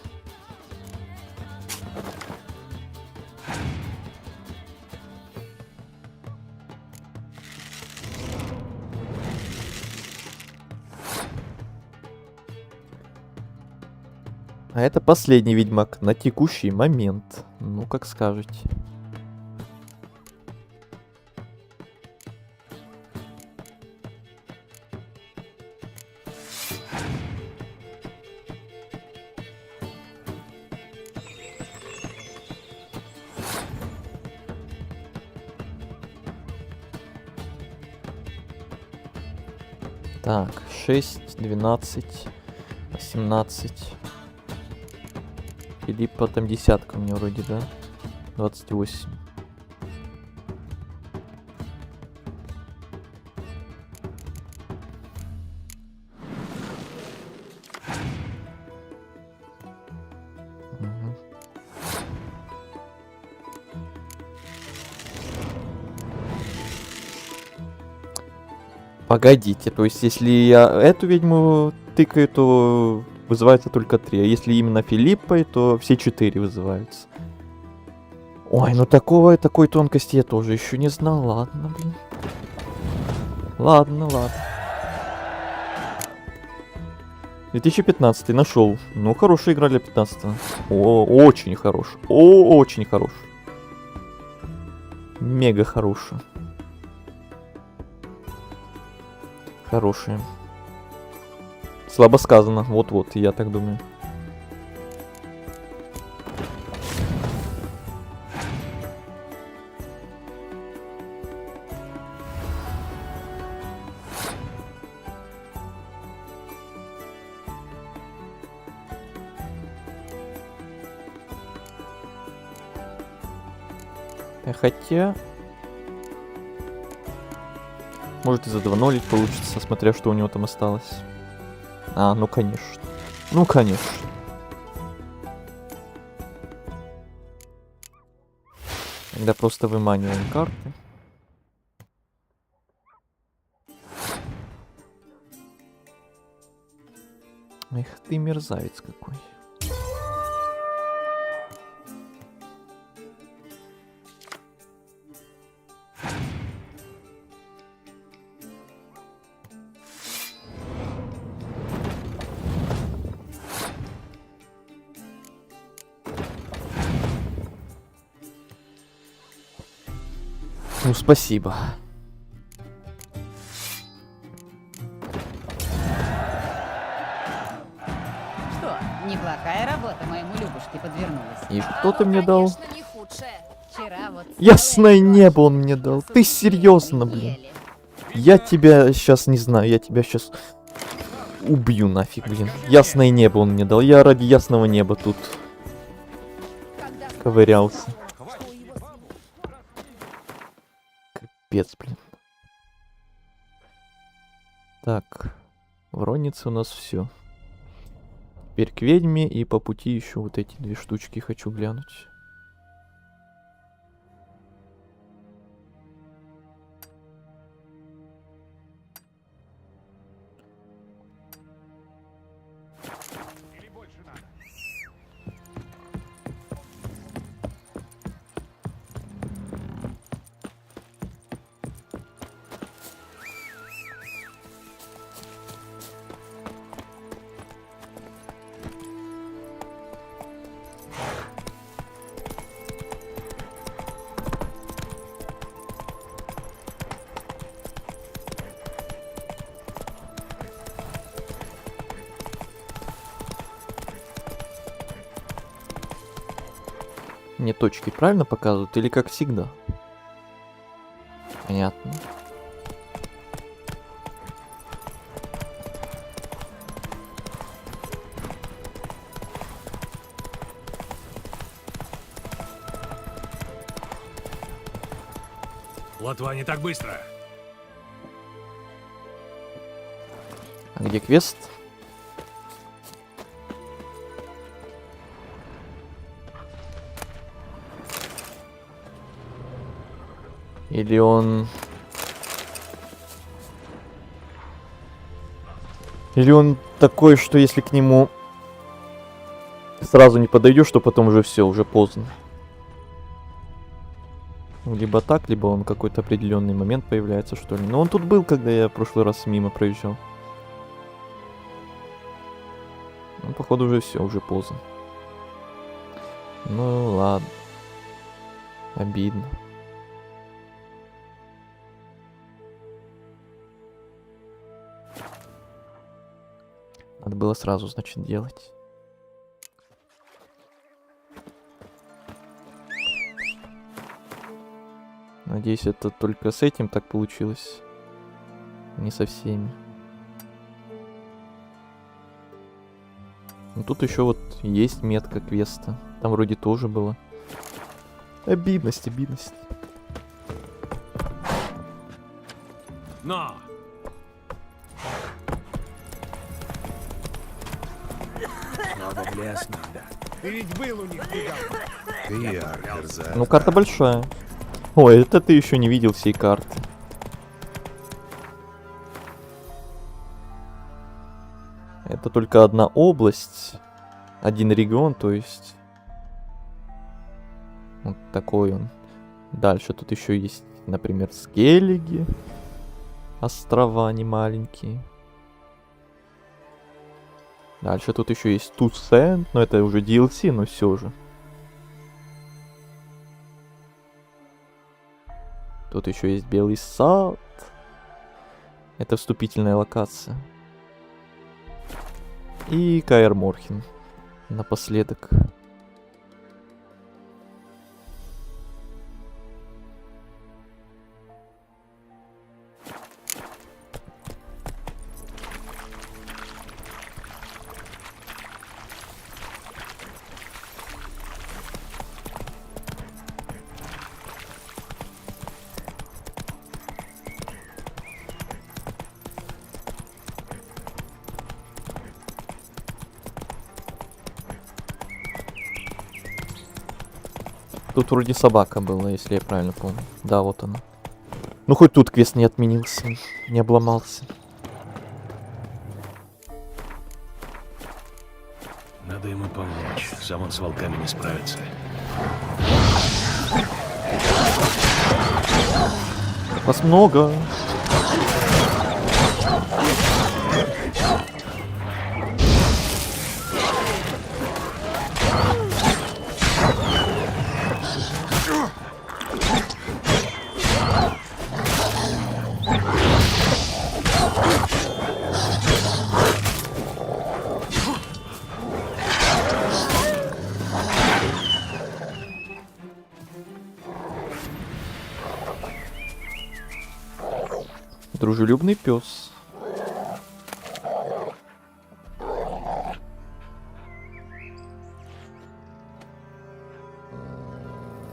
А это последний ведьмак на текущий момент. Ну, как скажете. Так, 6, 12, 18. Филиппа там десятка у меня вроде, да? 28. Мгм. Погодите, то есть если я эту ведьму тыкаю, то вызывается только 3, а если именно Филиппой, то все 4 вызываются. Ой, ну такой тонкости я тоже еще не знал. Ладно, блин. Ладно. 2015 нашел. Ну, хорошая игра для 15-го. О, очень хорош. Очень хорош. Мега хорошая. Хорошая. Слабо сказано. Вот, я так думаю. Хотя... Может и за 2-0 получится, смотря что у него там осталось. А, ну конечно. Ну конечно. Тогда просто выманиваем карты. Эх ты мерзавец какой. Ну, спасибо. Что, неплохая работа моему Любушке подвернулась. И что ты мне дал? Не худшее. Вчера вот... Ясное небо он мне дал. Ты серьезно, блин? Я тебя сейчас не знаю, я тебя сейчас убью нафиг, блин. Ясное небо он мне дал. Я ради ясного неба тут ковырялся. Капец, блин. Так, в Роннице у нас все. Теперь к ведьме, и по пути еще вот эти 2 штучки хочу глянуть. Мне точки правильно показывают или как всегда? Понятно. Лотва, не так быстро. А где квест? Или он... Или он такой, что если к нему сразу не подойдешь, то потом уже все, уже поздно. Либо так, либо он какой-то определенный момент появляется, что ли. Но он тут был, когда я в прошлый раз мимо проезжал. Ну, походу, уже все, уже поздно. Ну ладно. Обидно. Надо было сразу, значит, делать. Надеюсь, это только с этим так получилось. Не со всеми. Ну, тут еще вот есть метка квеста. Там вроде тоже было. Обидность, обидность. Но! Снова в лес надо. Ты ведь был у них недавно. Ты, Архер, Ну, карта большая. Ой, это ты еще не видел всей карты. Это только одна область, один регион, то есть вот такой он. Дальше тут еще есть, например, Скеллиги, острова не маленькие. Дальше тут еще есть Тусент, но это уже DLC, но все же. Тут еще есть Белый сад. Это вступительная локация. И Каэр Морхен напоследок. Тут вроде собака была, если я правильно помню. Да, вот она. Ну хоть тут квест не отменился, не обломался. Надо ему помочь. Сам он с волками не справится. Вас много. Дружелюбный пес.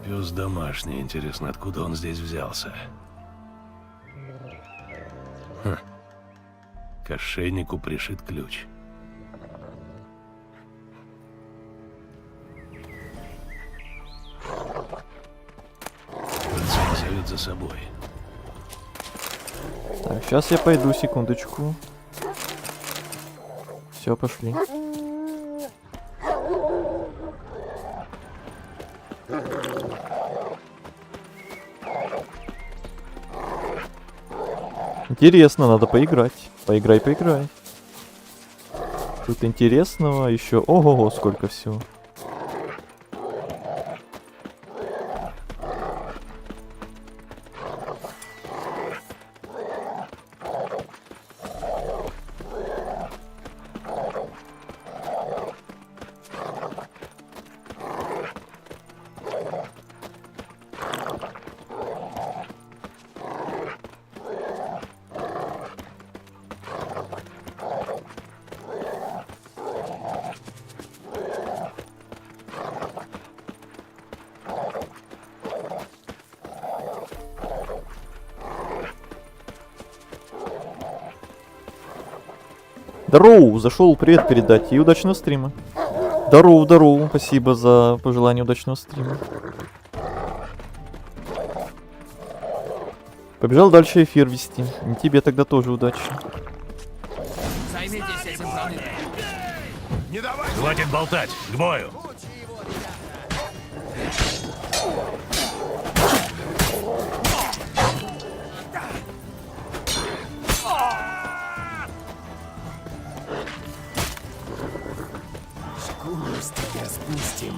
Пес домашний, интересно, откуда он здесь взялся? К ошейнику пришит ключ. Он зовет за собой. Так, сейчас я пойду, секундочку. Все, пошли. Интересно, надо поиграть. Поиграй, поиграй. Тут интересного еще. Ого-го, сколько всего. Здорово, зашел привет передать и удачного стрима. Здорово, здорово, спасибо за пожелание удачного стрима. Побежал дальше эфир вести. И тебе тогда тоже удачи. Займитесь этим, заныра. Не давай! Хватит болтать! К бою! Шкуру с тебя спустим.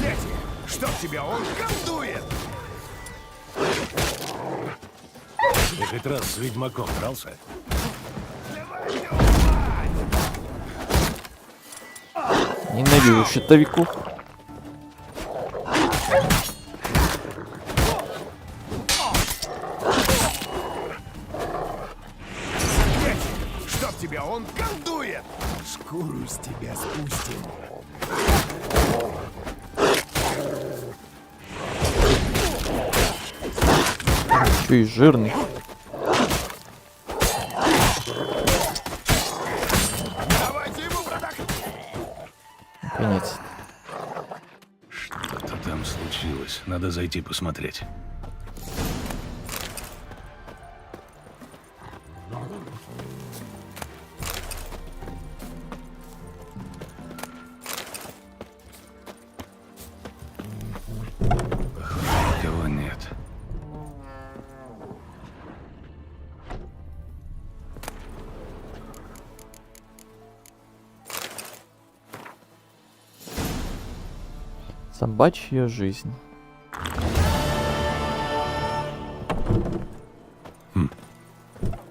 Заклятие! Чтоб тебя, он колдует! Ты хоть раз с ведьмаком дрался? Ненавижу щитовиков. Чтоб тебя, он колдует! Шкуру с тебя спустим. Еще и жирный. Давайте ему, браток! Наконец. Что-то там случилось. Надо зайти посмотреть. Похоже, никого нет. Собачья жизнь.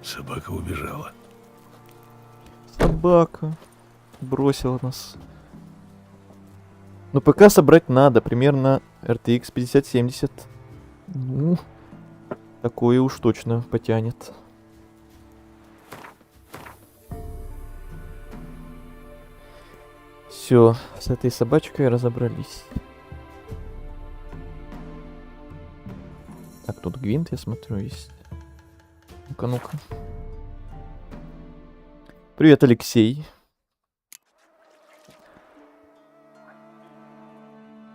Собака убежала. Собака бросила нас. Но ПК собрать надо, примерно RTX 5070. Ну, такое уж точно потянет. Все, с этой собачкой разобрались. Так, тут гвинт, я смотрю, есть. Ну-ка, ну-ка. Привет, Алексей.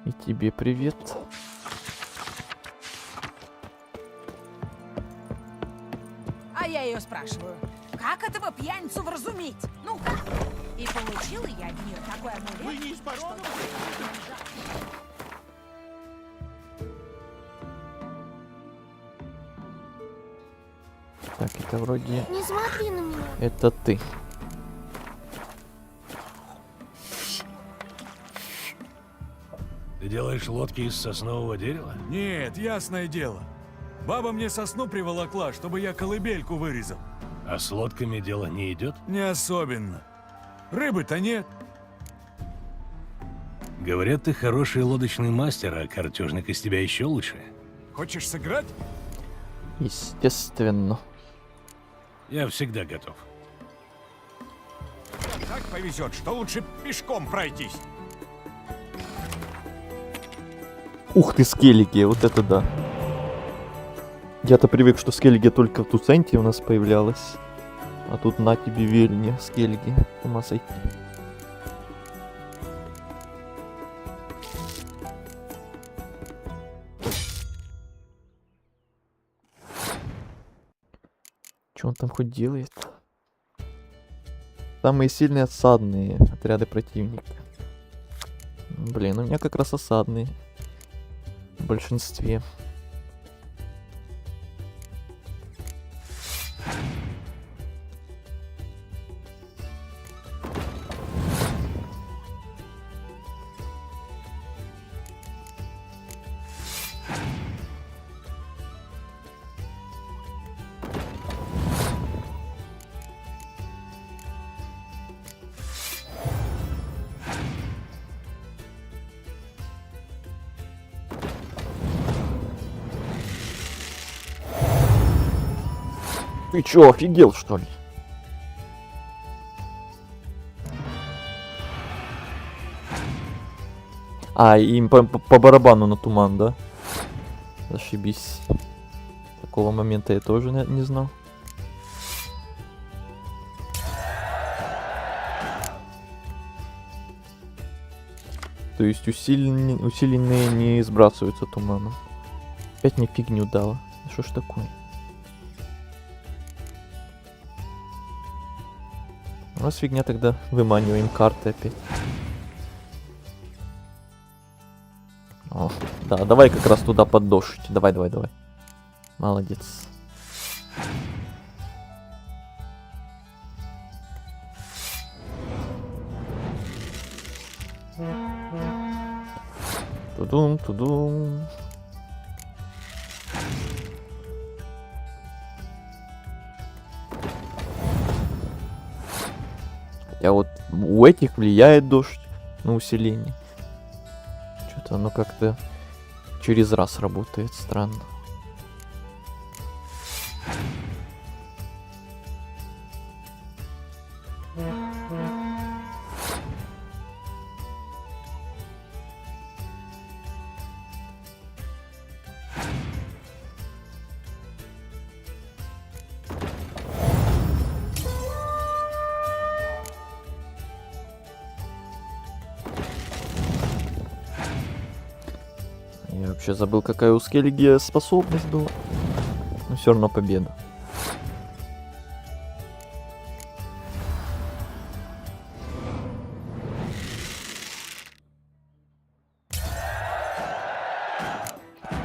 И тебе привет. А я ее спрашиваю, как этого пьяницу вразумить? Ну как? И получила я от нее такой амулет. Вы не из Так, это вроде... Не смотри на меня. Это ты. Ты делаешь лодки из соснового дерева? Нет, ясное дело. Баба мне сосну приволокла, чтобы я колыбельку вырезал. А с лодками дело не идет? Не особенно. Рыбы-то нет. Говорят, ты хороший лодочный мастер, а картежник из тебя еще лучше. Хочешь сыграть? Естественно. Я всегда готов. Так повезет, что лучше пешком пройтись. Ух ты, скеллиги, вот это да. Я-то привык, что скеллиги только в Туценте у нас появлялась. А тут на тебе вельни, скеллиги. С ума сойти. Что он там хоть делает? Самые сильные осадные отряды противника. Блин, у меня как раз осадные. В большинстве. Ты чё, офигел, что ли? А, им по барабану на туман, да? Зашибись. Так Такого момента я тоже не знал. То есть усиленные не сбрасываются туманом. Опять мне фигню дала. Что ж такое? У нас фигня, тогда выманиваем карты опять. О, да, давай как раз туда под дождь. Давай. Молодец. Тудум. Хотя вот у этих влияет дождь на усиление. Что-то оно как-то через раз работает, странно. Я вообще забыл, какая у Скеллиги способность была. Но все равно победа.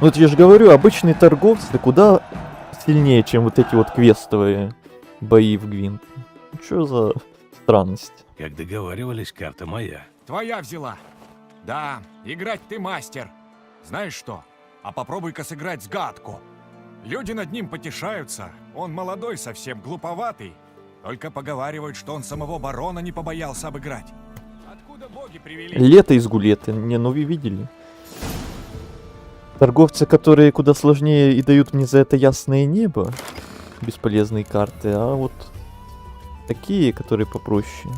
Ну вот я же говорю, обычные торговцы куда сильнее, чем вот эти вот квестовые бои в Гвинт. Что за странность? Как договаривались, карта моя. Твоя взяла. Да, играть ты мастер. Знаешь что? А попробуй-ка сыграть с Гадку. Люди над ним потешаются. Он молодой совсем, глуповатый. Только поговаривают, что он самого барона не побоялся обыграть. Откуда боги привели? Лето из Гулеты. Не, ну вы видели. Торговцы, которые куда сложнее и дают мне за это ясное небо. Бесполезные карты. А вот такие, которые попроще,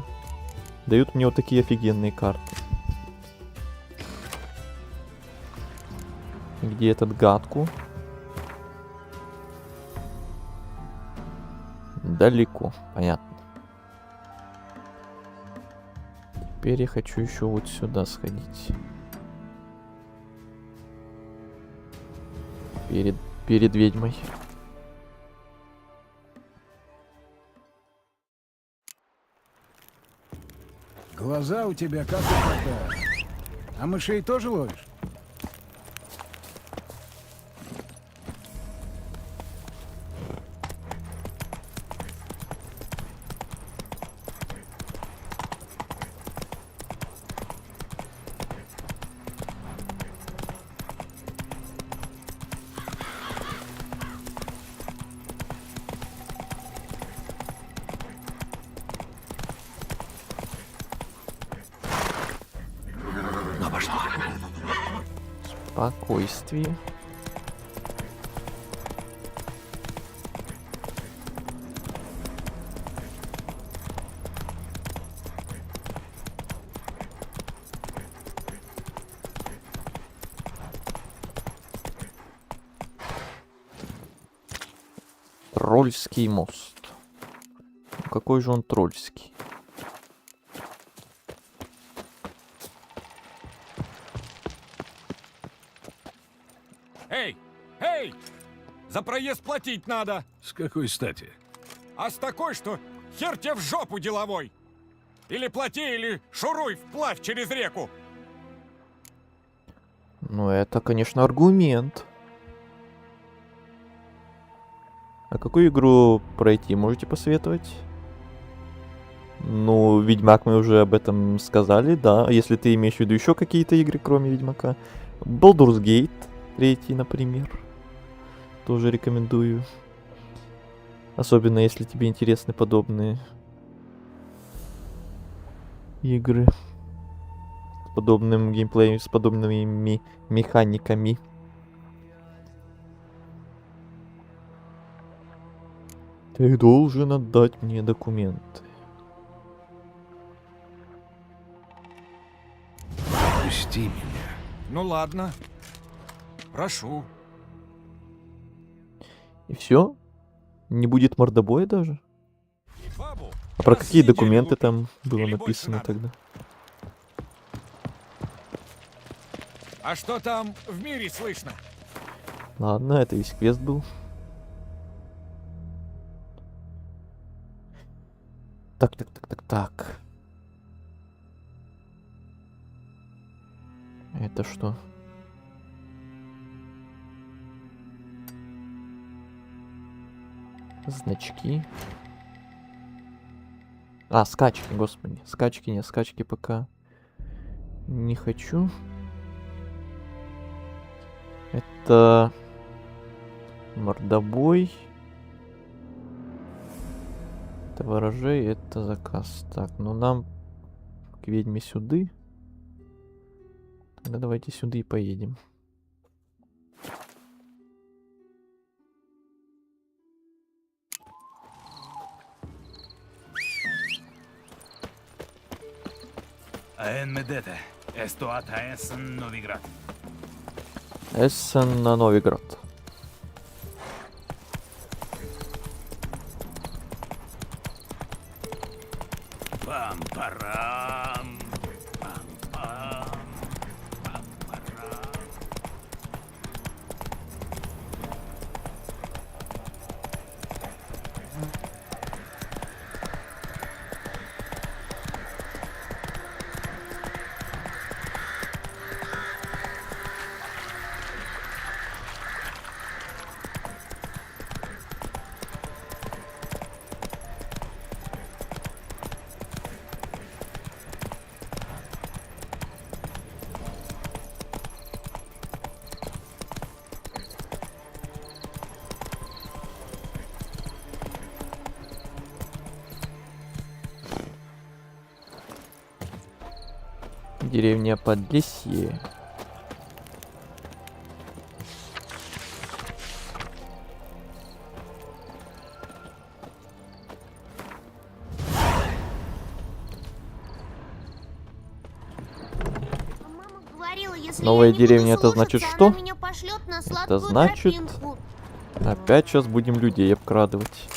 дают мне вот такие офигенные карты. Где этот Гадку? Далеко, понятно. Теперь я хочу еще вот сюда сходить. Перед ведьмой. Глаза у тебя как у кота. А мышей тоже ловишь? Спокойствие. Трольский мост. Какой же он трольский? Эй! За проезд платить надо! С какой стати? А с такой, что хер тебе в жопу деловой! Или плати, или шуруй вплавь через реку! Ну, это, конечно, аргумент. А какую игру пройти, можете посоветовать? Ну, Ведьмак мы уже об этом сказали, да. Если ты имеешь в виду еще какие-то игры, кроме Ведьмака. Baldur's Gate 3, например. Тоже рекомендую. Особенно, если тебе интересны подобные игры. С подобным геймплеем, с подобными механиками. Ты должен отдать мне документы. Пусти меня. Ну ладно. Прошу. И все? Не будет мордобоя даже? И бабу А про раз какие в неделю документы лупить. там было Или больше написано надо? тогда? А что там в мире слышно? Ладно, это весь квест был. Так. Это что? Значки. А, скачки, господи. Скачки, нет, скачки пока не хочу. Это мордобой. Это ворожей, это заказ. Так, ну нам к ведьме сюды. Тогда давайте сюда и поедем. Медета. Эстуата Эссен Новиград. Эссен на Новиград. Пам-парам. Пам-пам. Пам-парам. Деревня Подлесье. Новая деревня, это значит что? Это значит, опять сейчас будем людей обкрадывать.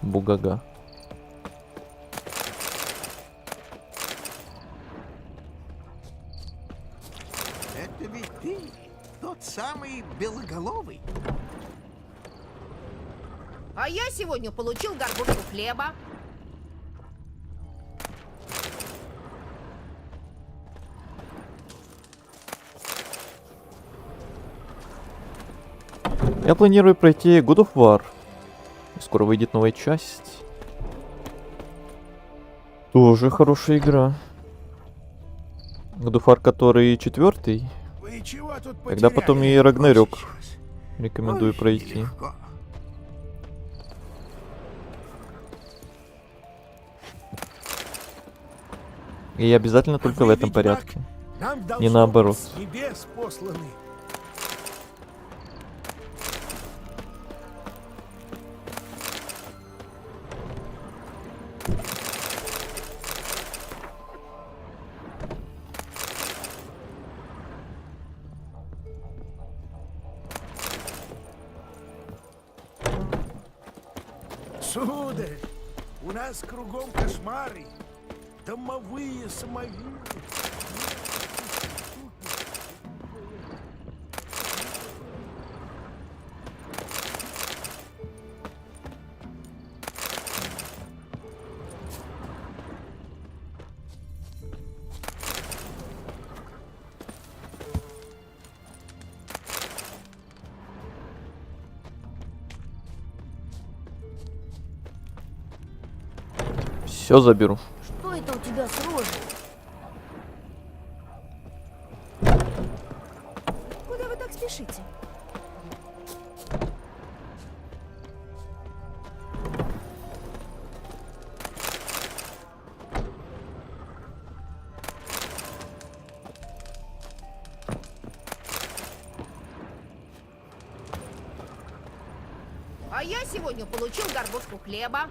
Бугага. Это ведь ты, тот самый белоголовый. А я сегодня получил горбушку хлеба. Я планирую пройти God of War. Скоро выйдет новая часть. Тоже хорошая игра. God of War, который 4-й. Вы чего тут Тогда потом и потеряли? Рагнарёк рекомендую Ой, пройти. легко. И обязательно только в этом порядке. Нам Не должно наоборот. быть с небес посланы. Сударь, у нас кругом кошмары, домовые самовилы. Все заберу. Что это у тебя с рожей? Куда вы так спешите? А я сегодня получил горбушку хлеба.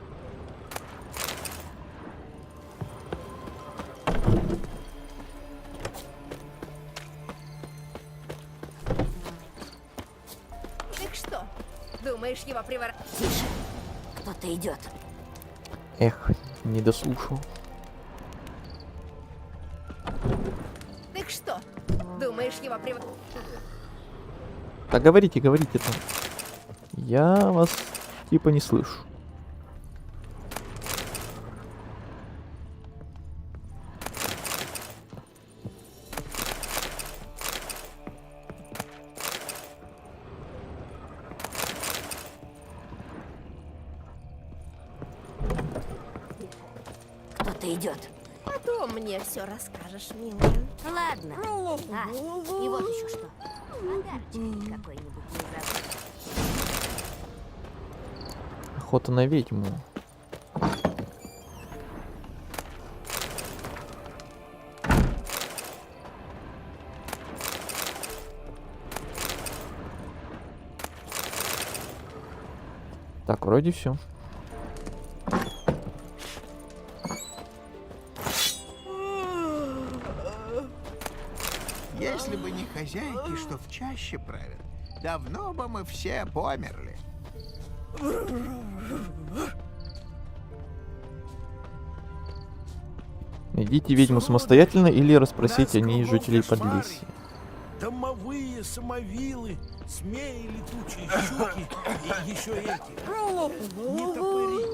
Думаешь, его приворот... Тише. Кто-то идет. Эх, не дослушал. Так что? Думаешь, его приворот... Так говорите, говорите там. Я вас типа не слышу. Кто-то идет. Потом мне все расскажешь, милая. Ладно. А, и вот еще что. Подарочек какой-нибудь не забудь. Охота на ведьму. Так, вроде все. Если бы не хозяйки, что в чаще правят, давно бы мы все померли. Найдите ведьму самостоятельно или расспросите о ней жителей Подлесья. Домовые самовилы, змеи, летучие щуки и еще эти. Не топыри.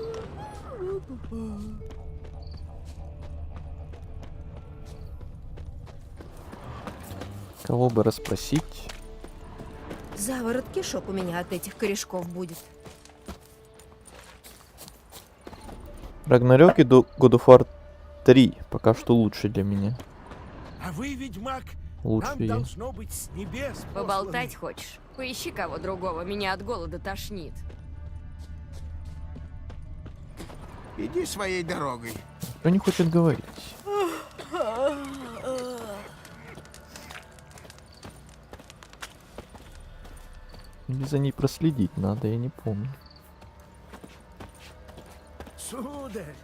Кого бы расспросить? Заворот кишок у меня от этих корешков будет. Рагнарёк и God of War 3 пока что лучше для меня. А вы, ведьмак, Лучше нам есть. должно быть с небес. Поболтать хочешь? Поищи кого другого, меня от голода тошнит. Иди своей дорогой. Кто не хочет говорить? Или за ней проследить надо, я не помню. Сударь,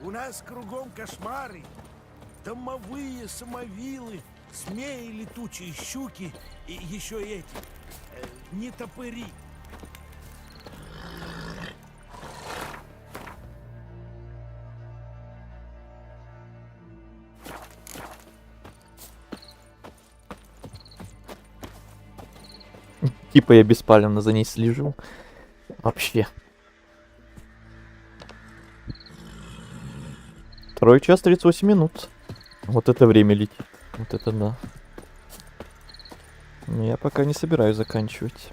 у нас кругом кошмары. Домовые самовилы, змеи, летучие щуки и еще эти. Не топыри. Типа я беспалевно за ней слежу. Вообще. 2 час 38 минут. Вот это время летит. Вот это да. Но я пока не собираюсь заканчивать.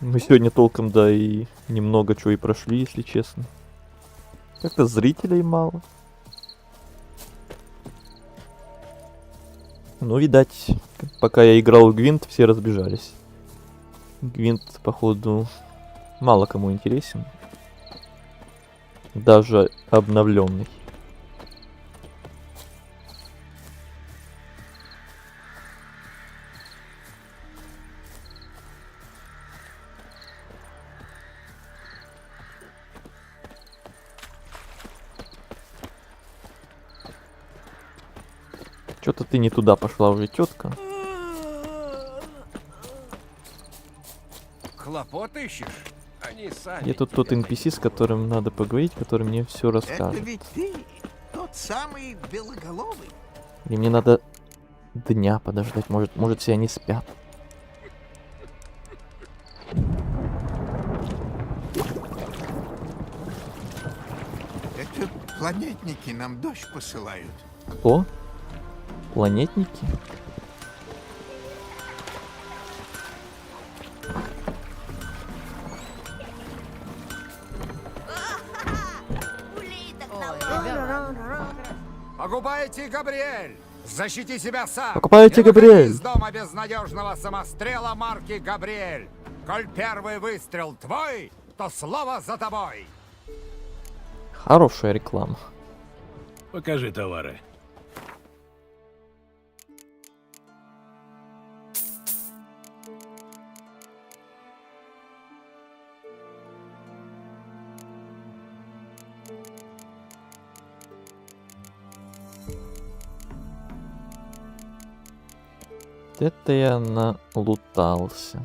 Мы сегодня толком, да, и немного чего и прошли, если честно. Как-то зрителей мало. Ну, видать, пока я играл в Гвинт, все разбежались. Гвинт, походу, мало кому интересен. Даже обновленный. Что-то ты не туда пошла уже, тетка. Хлопот ищешь? Они сами. Я тут тот NPC, с которым надо поговорить, который мне все Это расскажет. ведь ты, тот самый белоголовый. Или мне надо дня подождать, может все они спят. Это планетники нам дождь посылают. Кто? Планетники? Погубайте, Габриэль! Защити себя сам! Покупайте, Не выходи Габриэль! из дома безнадежного самострела марки Габриэль! Коль первый выстрел твой, то слово за тобой! Хорошая реклама. Покажи товары. Это я налутался.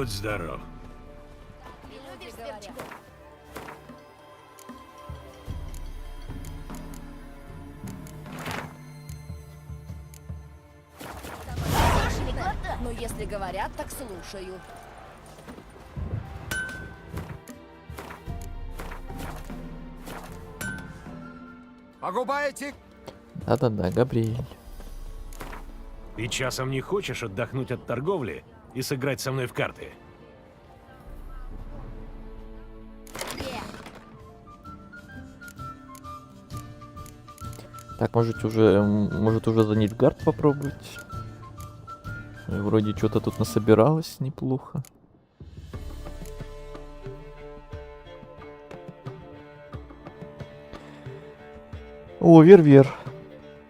Будь здоров. Но если говорят, так слушаю. Погубаете? Да-да-да, Габриэль. Ты часом не хочешь отдохнуть от торговли и сыграть со мной в карты? Так, может уже за Нильфгард попробовать? Вроде что-то тут насобиралось неплохо. О, Вер-Вер.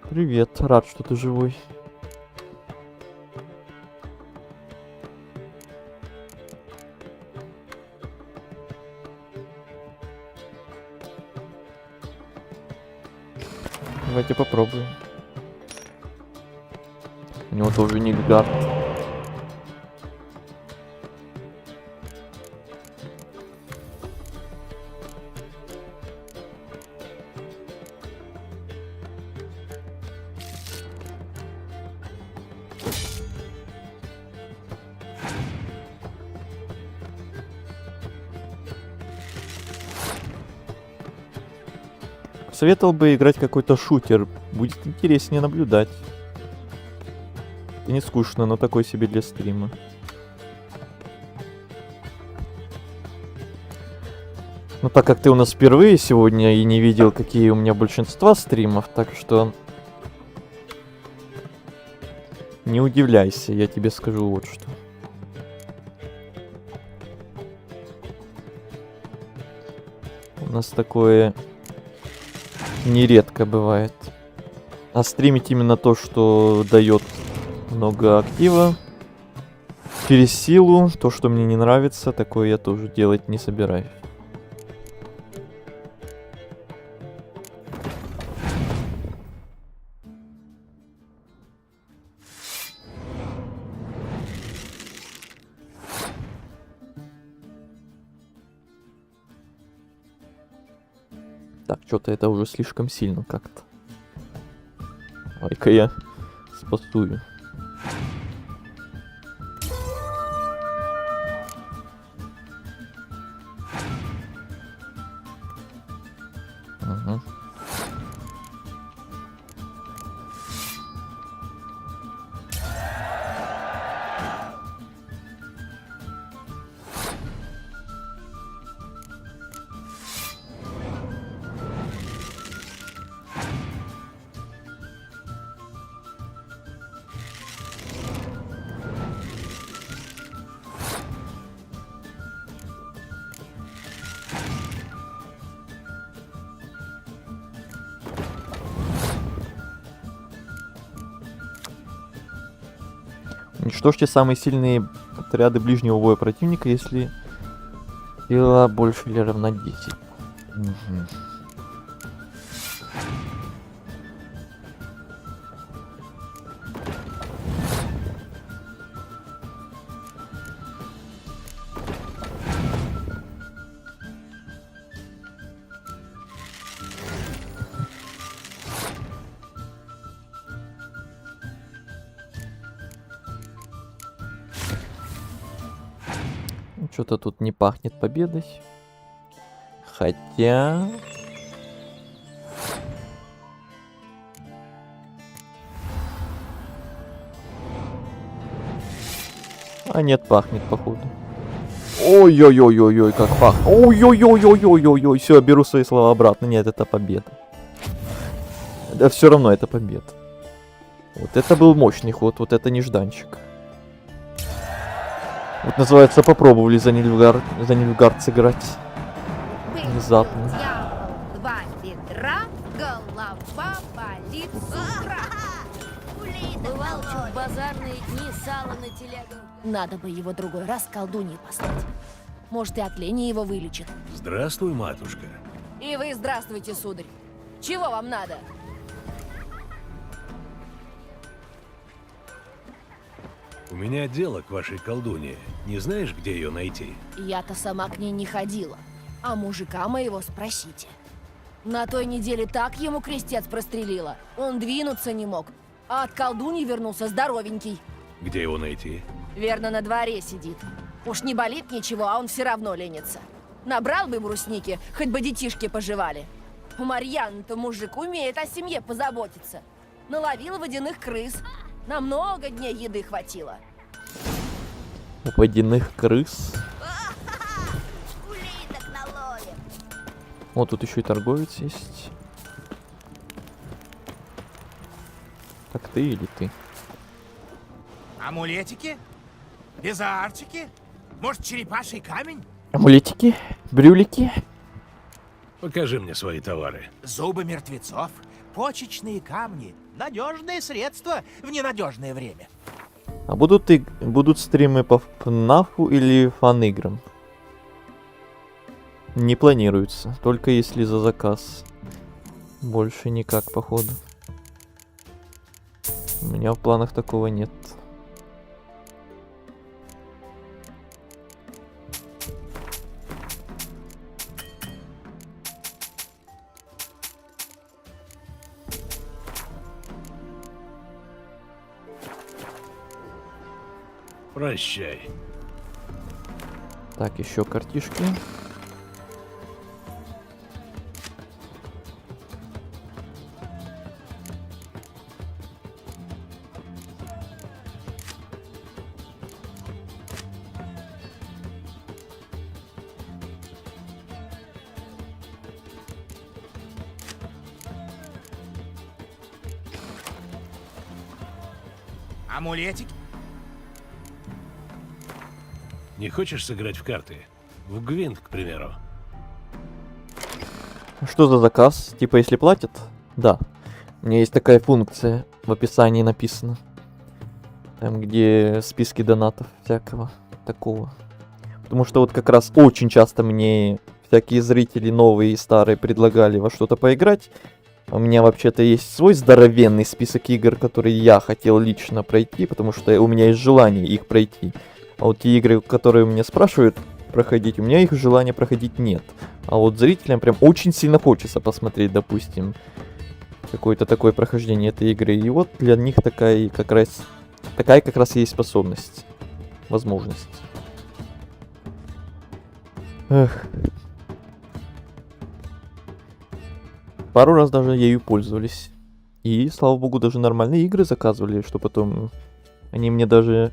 Привет, рад, что ты живой. Давайте попробуем. У него тоже Нильфгард. Советовал бы играть какой-то шутер. Будет интереснее наблюдать. И не скучно, но такой себе для стрима. Но так как ты у нас впервые сегодня и не видел, какие у меня большинства стримов, так что не удивляйся, я тебе скажу вот что. У нас такое нередко бывает. А стримить именно то, что дает много актива, через силу, то, что мне не нравится, такое я тоже делать не собираюсь. Так, что-то это уже слишком сильно как-то. Ой-ка я спасую. Ага. Уничтожьте самые сильные отряды ближнего боя противника, если сила больше или равна 10. Угу. Что-то тут не пахнет победой. Хотя... А нет, пахнет, походу. Ой-ой-ой-ой-ой, как пахнет. Ой-ой-ой-ой-ой-ой-ой. Все, беру свои слова обратно. Нет, это победа. Да все равно это победа. Вот это был мощный ход, вот это нежданчик. Вот называется, попробовали за Нильфгард сыграть. Внезапно. Дьявол, 2 ведра, голова болит с утра. Бывал чуть базарные дни, сало на телегу. Надо бы его другой раз колдунье послать. Может, и от лени его вылечит. Здравствуй, матушка. И вы здравствуйте, сударь. Чего вам надо? У меня дело к вашей колдунье. Не знаешь, где ее найти? Я-то сама к ней не ходила. А мужика моего спросите. На той неделе так ему крестец прострелила. Он двинуться не мог. А от колдуньи вернулся здоровенький. Где его найти? Верно, на дворе сидит. Уж не болит ничего, а он все равно ленится. Набрал бы брусники, хоть бы детишки пожевали. У Марьяны-то мужик умеет о семье позаботиться. Наловил водяных крыс. На много дней еды хватило. Водяных крыс. Улиток наловим. Вот тут еще и торговец есть. Так ты или ты? Амулетики? Безаарчики? Может, черепаший камень? Амулетики? Брюлики? Покажи мне свои товары. Зубы мертвецов? Почечные камни? Надежные средства в ненадежное время. А будут стримы по ФНАФу или фан-играм? Не планируется, только если за заказ. Больше никак, походу. У меня в планах такого нет. Прощай. Так, еще картишки. Амулетики? Не хочешь сыграть в карты? В Гвинт, к примеру. Что за заказ? Типа, если платят? Да. У меня есть такая функция, в описании написано. Там, где списки донатов всякого такого. Потому что вот как раз очень часто мне всякие зрители новые и старые предлагали во что-то поиграть. У меня вообще-то есть свой здоровенный список игр, которые я хотел лично пройти, потому что у меня есть желание их пройти. А вот те игры, которые меня спрашивают проходить, у меня их желания проходить нет. А вот зрителям прям очень сильно хочется посмотреть, допустим, какое-то такое прохождение этой игры. И вот для них такая как раз есть способность, возможность. Эх. Пару раз даже ею пользовались. И, слава богу, даже нормальные игры заказывали, что потом они мне даже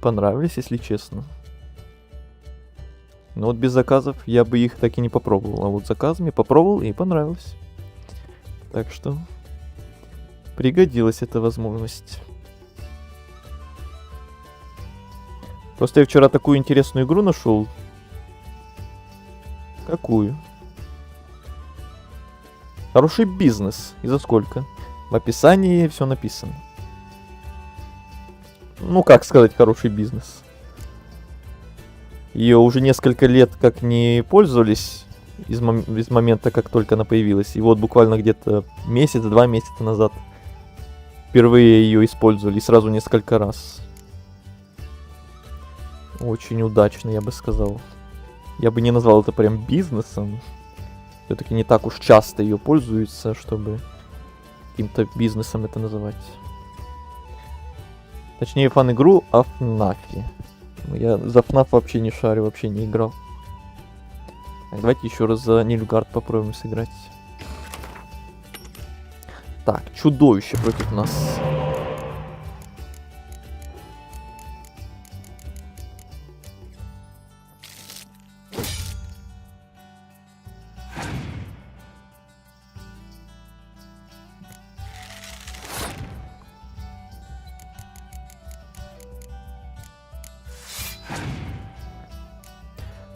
понравились, если честно. Но вот без заказов я бы их так и не попробовал. А вот заказами попробовал и понравилось. Так что пригодилась эта возможность. Просто я вчера такую интересную игру нашел. Какую? Хороший бизнес. И за сколько? В описании все написано. Ну, как сказать, хороший бизнес. Ее уже несколько лет как не пользовались из момента, как только она появилась. И вот буквально где-то месяц-два месяца назад впервые ее использовали. И сразу несколько раз. Очень удачно, я бы сказал. Я бы не назвал это прям бизнесом. Все-таки не так уж часто ее пользуются, чтобы каким-то бизнесом это называть. Точнее, фан-игру о ФНАФе. Я за ФНАФ вообще не шарю, вообще не играл. Так, давайте еще раз за Нильфгард попробуем сыграть. Так, чудовище против нас.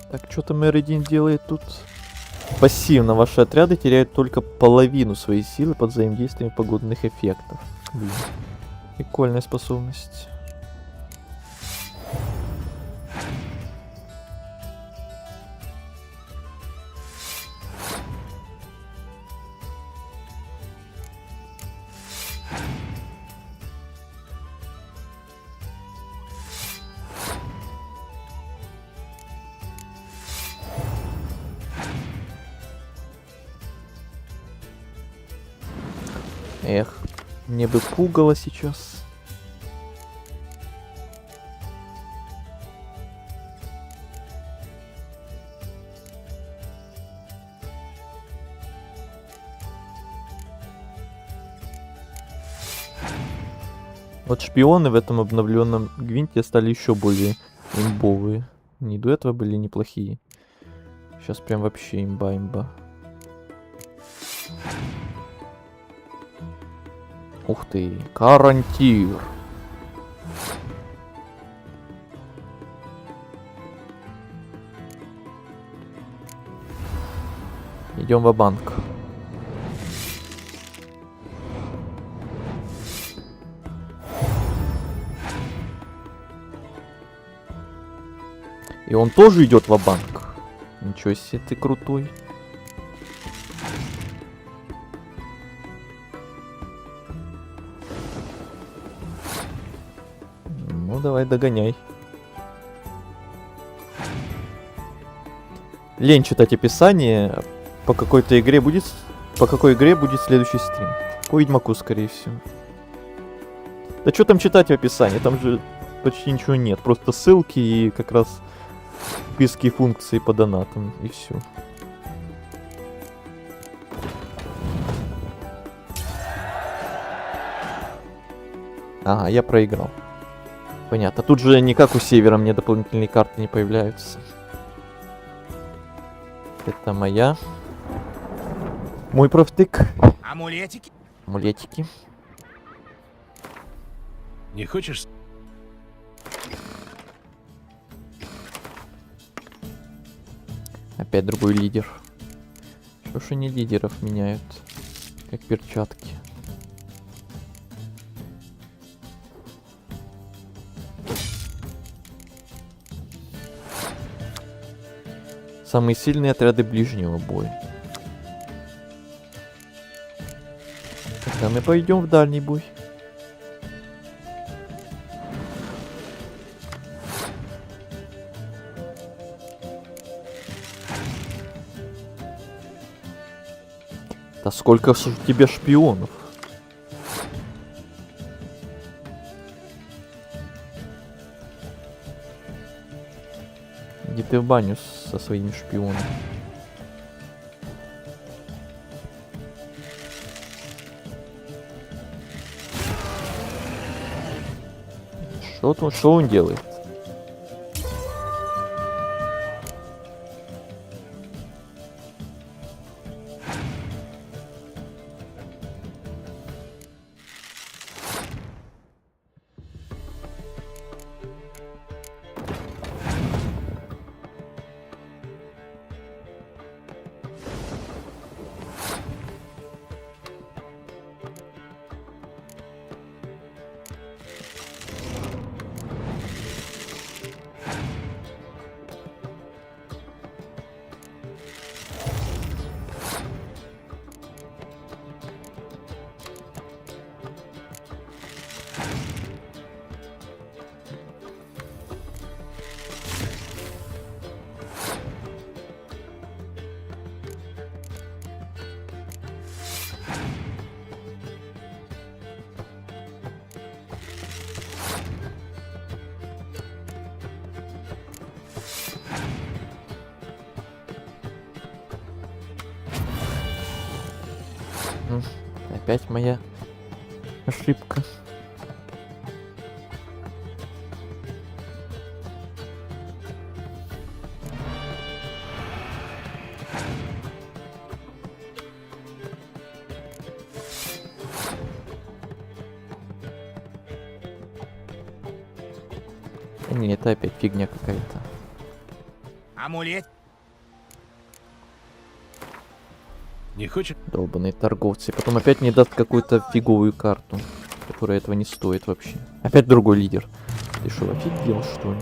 Так, что-то мэр 1 делает тут. Пассивно ваши отряды теряют только половину своей силы под взаимодействием погодных эффектов. Блин. Прикольная способность. Эх, мне бы пугало сейчас. Вот шпионы в этом обновленном Гвинте стали еще более имбовые. Не до этого были неплохие. Сейчас прям вообще имба. Ух ты, карантир. Идем в банк. И он тоже идет в банк. Ничего себе, ты крутой. Ну, давай, догоняй. Лень читать описание. По какой игре будет следующий стрим. По Ведьмаку, скорее всего. Да что там читать в описании? Там же почти ничего нет. Просто ссылки и как раз списки функций по донатам. И все. Ага, я проиграл. Понятно. Тут же не как у Севера мне дополнительные карты не появляются. Это моя. Мой профтык. Амулетики? Амулетики. Не хочешь? Опять другой лидер. Что ж они лидеров меняют? Как перчатки. Самые сильные отряды ближнего боя. Тогда мы пойдем в дальний бой. Да сколько ж у тебя шпионов? Иди ты в баню со своими шпионами. Что он делает? Опять моя ошибка. Не, это опять фигня какая-то. Амулет? Не хочешь? Долбаные торговцы. Потом опять мне даст какую-то фиговую карту, которая этого не стоит вообще. Опять другой лидер. Ты что, офигел, что ли?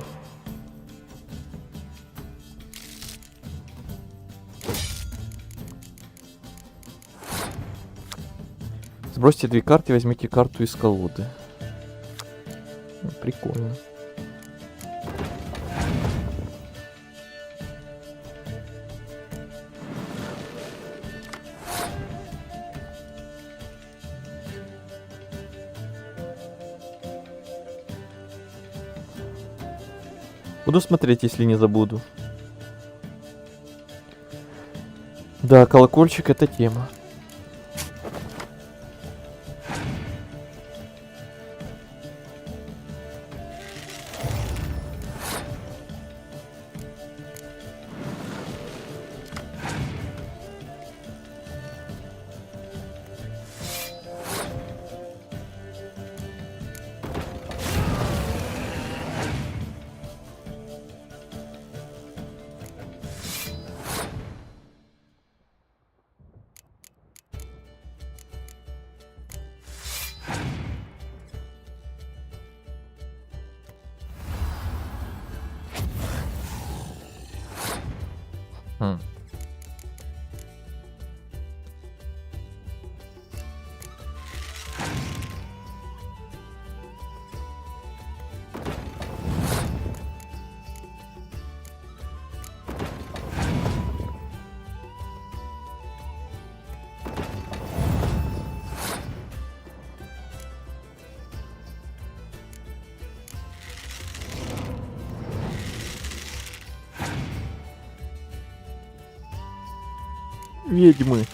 Сбросьте 2 карты и возьмите карту из колоды. Ну, прикольно. Буду смотреть, если не забуду. Да, колокольчик — это тема. Хм. Ведьмы.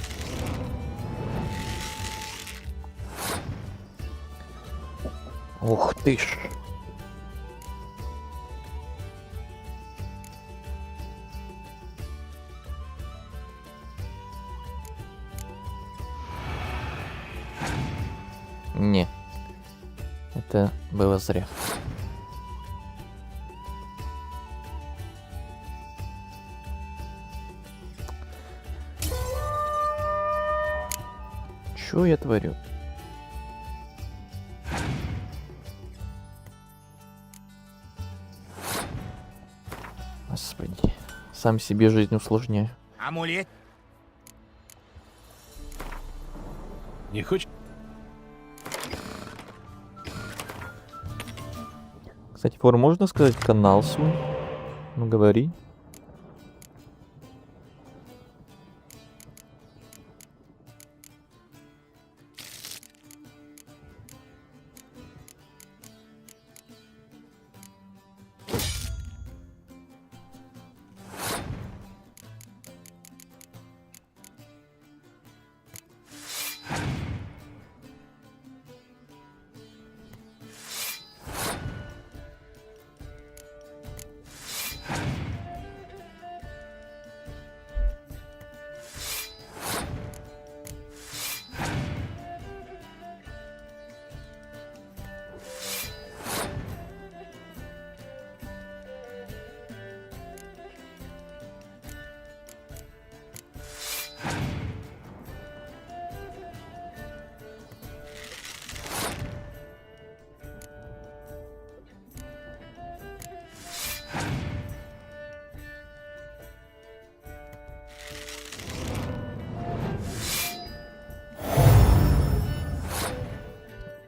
Ух ты ж. Не. Это было зря. Что я творю? Господи, сам себе жизнь усложняю. Амулет? Не хочешь? Кстати, Фор, можно сказать канал свой? Ну, говори.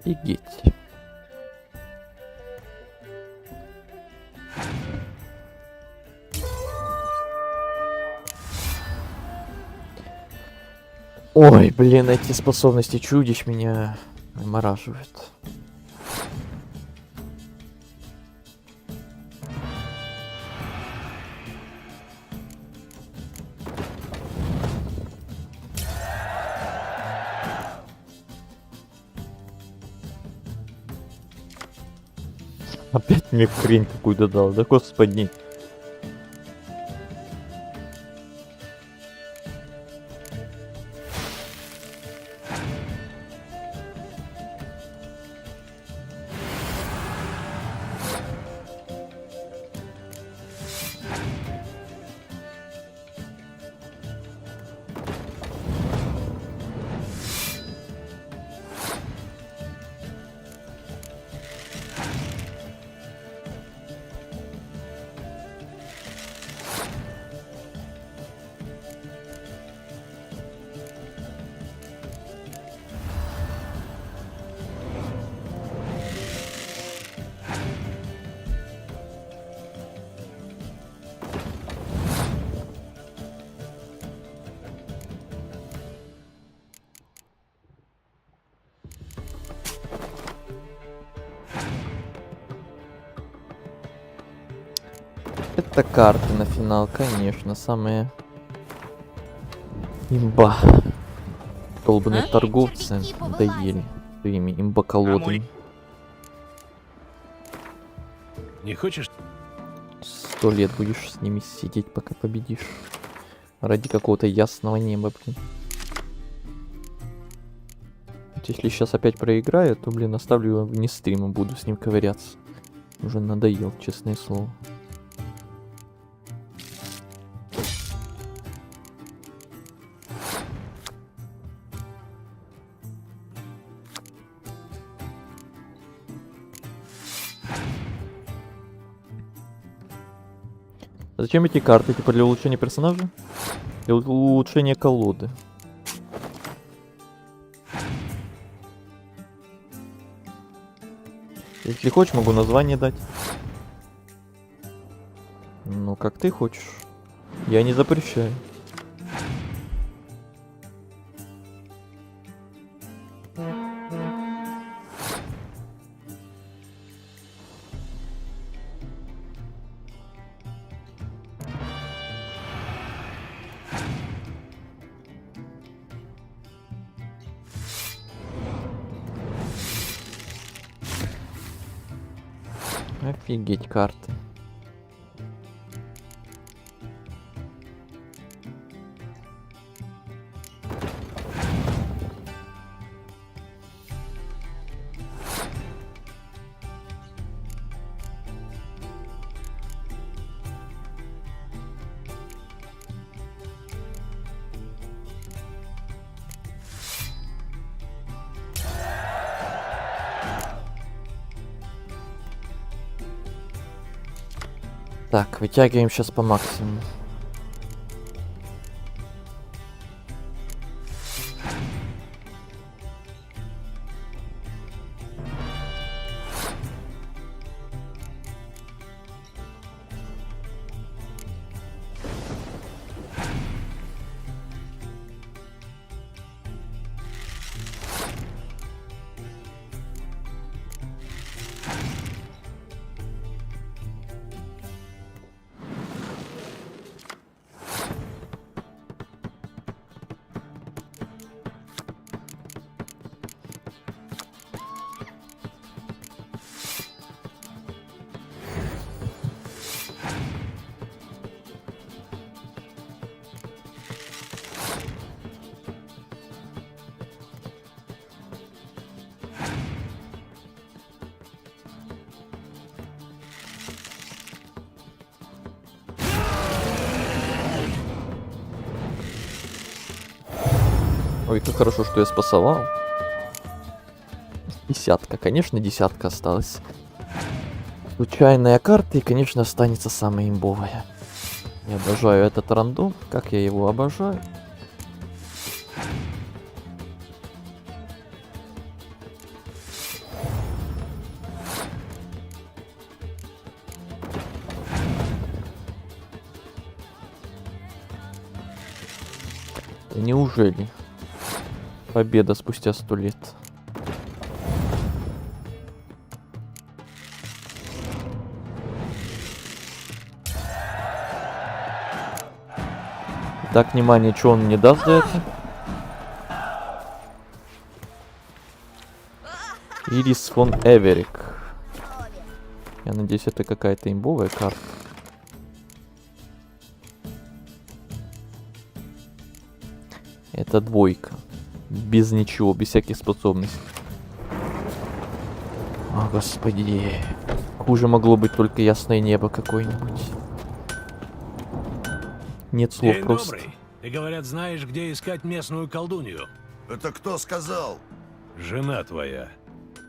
Офигеть. Ой, блин, эти способности чудищ меня вымораживают. Опять мне хрень какую-то дал, да господи. Это карты на финал, конечно, самые имба. Долбаные торговцы надоели своими имбоколодами. Не хочешь? 100 лет будешь с ними сидеть, пока победишь. Ради какого-то ясного неба, блин. Вот если сейчас опять проиграю, то, блин, оставлю его вне стрима, буду с ним ковыряться. Уже надоел, честное слово. Зачем эти карты? Типа для улучшения персонажа? Для улучшения колоды. Если хочешь, могу название дать. Ну, как ты хочешь. Я не запрещаю. Офигеть, карты. Так, вытягиваем сейчас по максимуму. Ой, как хорошо, что я спасовал. Десятка, конечно, десятка осталась. Случайная карта и, конечно, останется самая имбовая. Я обожаю этот рандом, как я его обожаю. Да неужели? Победа спустя 100 лет. Так, внимание, что он мне даст за это? Ирис фон Эверик. Я надеюсь, это какая-то имбовая карта. Это двойка. Без ничего, без всяких способностей. О, господи. Хуже могло быть только ясное небо какое-нибудь. Нет слов День просто. добрый. Ты, говорят, знаешь, где искать местную колдунью. Это кто сказал? Жена твоя.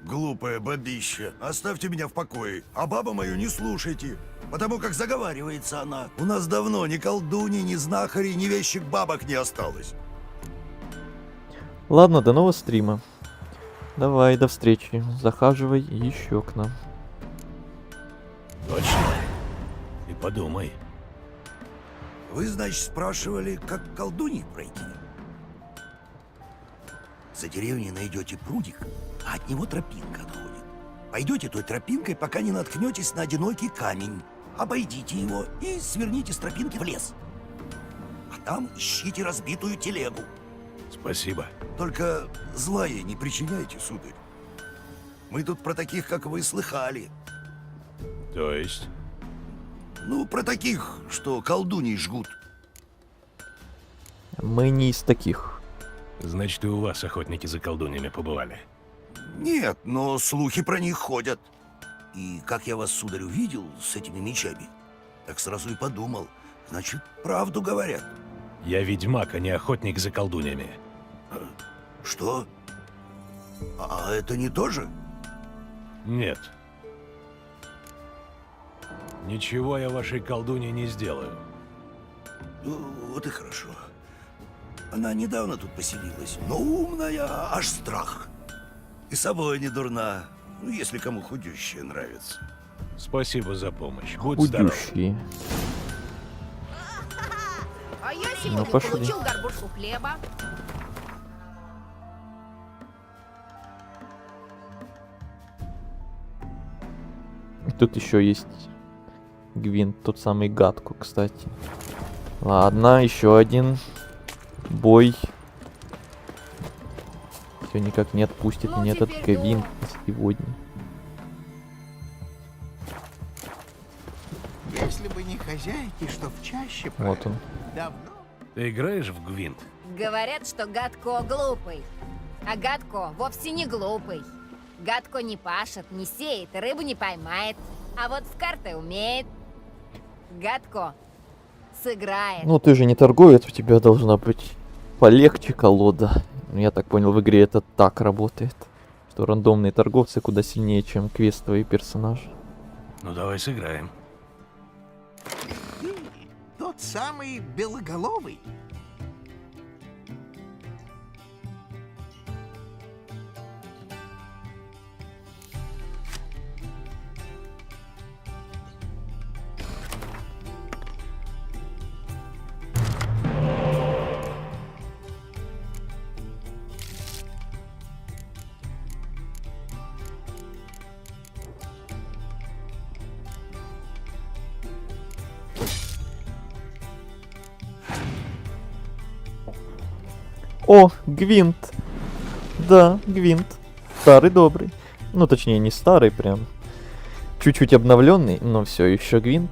Глупое бабище. Оставьте меня в покое. А бабу мою не слушайте. Потому как заговаривается она. У нас давно ни колдуни, ни знахарей, ни вещих бабок не осталось. Ладно, до нового стрима. Давай, до встречи. Захаживай еще к нам. Точно? И подумай. Вы, значит, спрашивали, как к колдуньи пройти? За деревней найдете прудик, а от него тропинка отходит. Пойдете той тропинкой, пока не наткнетесь на одинокий камень. обойдите его и сверните с тропинки в лес. А там ищите разбитую телегу. Спасибо. Только зла ей не причиняйте, сударь. Мы тут про таких, как вы, слыхали. То есть? Ну, про таких, что колдуней жгут. Мы не из таких. Значит, и у вас охотники за колдуньями побывали. Нет, но слухи про них ходят. И как я вас, сударь, увидел с этими мечами, так сразу и подумал, значит, правду говорят. Я ведьмак, а не охотник за колдуньями. Что? А это не то же? Нет. Ничего я вашей колдунье не сделаю. Вот и хорошо. Она недавно тут поселилась, но умная, аж страх. И собой не дурна, ну, если кому худющая нравится. Спасибо за помощь. Будь здоров. Худющие. А я сегодня пошли. получил горбушку хлеба. Тут еще есть Гвинт, тот самый Гадку, кстати. Ладно, еще один бой. Все никак не отпустит Ну, меня этот теперь Гвинт сегодня. Если бы не хозяйки, что в чаще Вот он. давно. Ты играешь в Гвинт? Говорят, что Гадко глупый. А Гадко вовсе не глупый. Гадко не пашет, не сеет, рыбу не поймает. А вот в карты умеет. Гадко сыграет. Ну ты же не торговец, у тебя должна быть полегче колода. Ну, я так понял, в игре это так работает. Что рандомные торговцы куда сильнее, чем квестовые персонажи. Ну давай сыграем. Ты тот самый белоголовый. О, Гвинт. Да, Гвинт. Старый добрый. Ну, точнее, не старый прям. Чуть-чуть обновленный, но все еще Гвинт.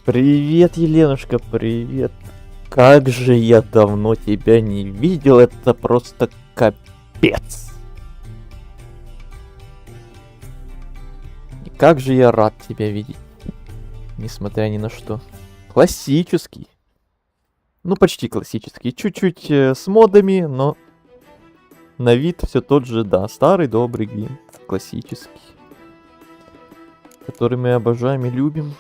Привет, Еленушка, привет. Как же я давно тебя не видел, это просто капец. И как же я рад тебя видеть. Несмотря ни на что. Классический. Ну, почти классический. Чуть-чуть с модами, но на вид все тот же, да. Старый добрый Гвинт. Классический. Который мы обожаем и любим.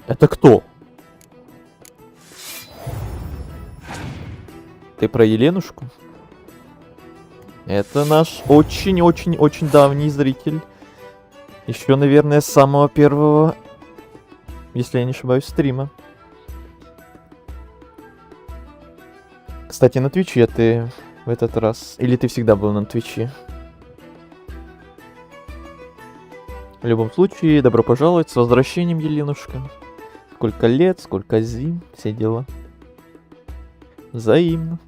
Это кто? Ты про Еленушку? Это наш очень-очень-очень давний зритель. Еще, наверное, с самого первого, если я не ошибаюсь, стрима. Кстати, на Твиче ты в этот раз... Или ты всегда был на Твиче? В любом случае, добро пожаловать, с возвращением, Еленушка. Сколько лет, сколько зим, все дела. Взаимно.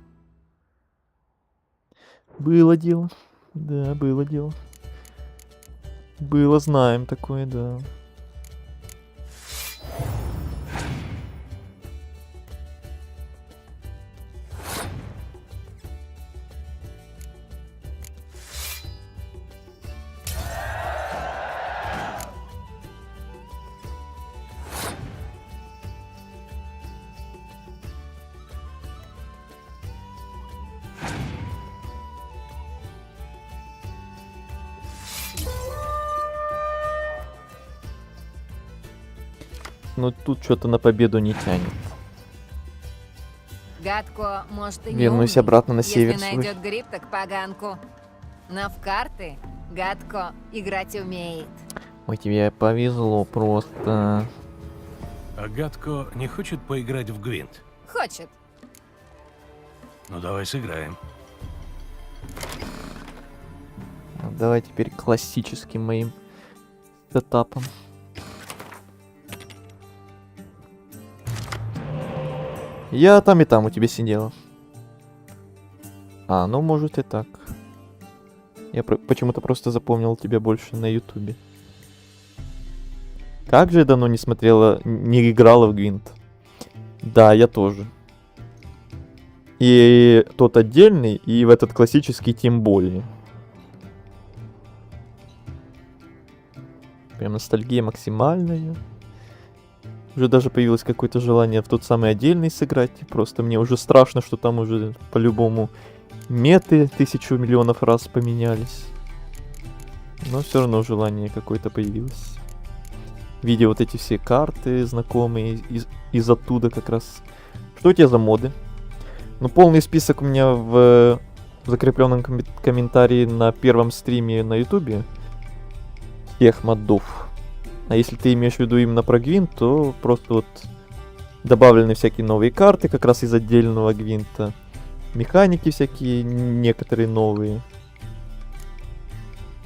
Было дело. Да, было дело. Было, знаем такое, да. Но тут что-то на победу не тянет. Гадко, может, и не Вернусь умный. обратно на север Если свой. найдет гриб, так поганку. Но в карты Гадко играть умеет. Ой, тебе повезло просто. А Гадко не хочет поиграть в Гвинт? Хочет. Ну давай сыграем. Давай теперь классическим моим сетапом. Я там и там у тебя сидела. А, ну может и так. Я почему-то просто запомнил тебя больше на ютубе. Как же я давно не смотрела, не играла в Гвинт. Да, я тоже. И тот отдельный, и в этот классический тем более. Прям ностальгия максимальная. Уже даже появилось какое-то желание в тот самый отдельный сыграть. Просто мне уже страшно, что там уже по-любому меты 1000 миллионов раз поменялись. Но все равно желание какое-то появилось. Видя вот эти все карты знакомые из оттуда как раз. Что у тебя за моды? Ну, полный список у меня в закрепленном комментарии на первом стриме на ютубе. Всех модов. А если ты имеешь в виду именно про Гвинт, то просто вот добавлены всякие новые карты, как раз из отдельного Гвинта. Механики всякие, некоторые новые.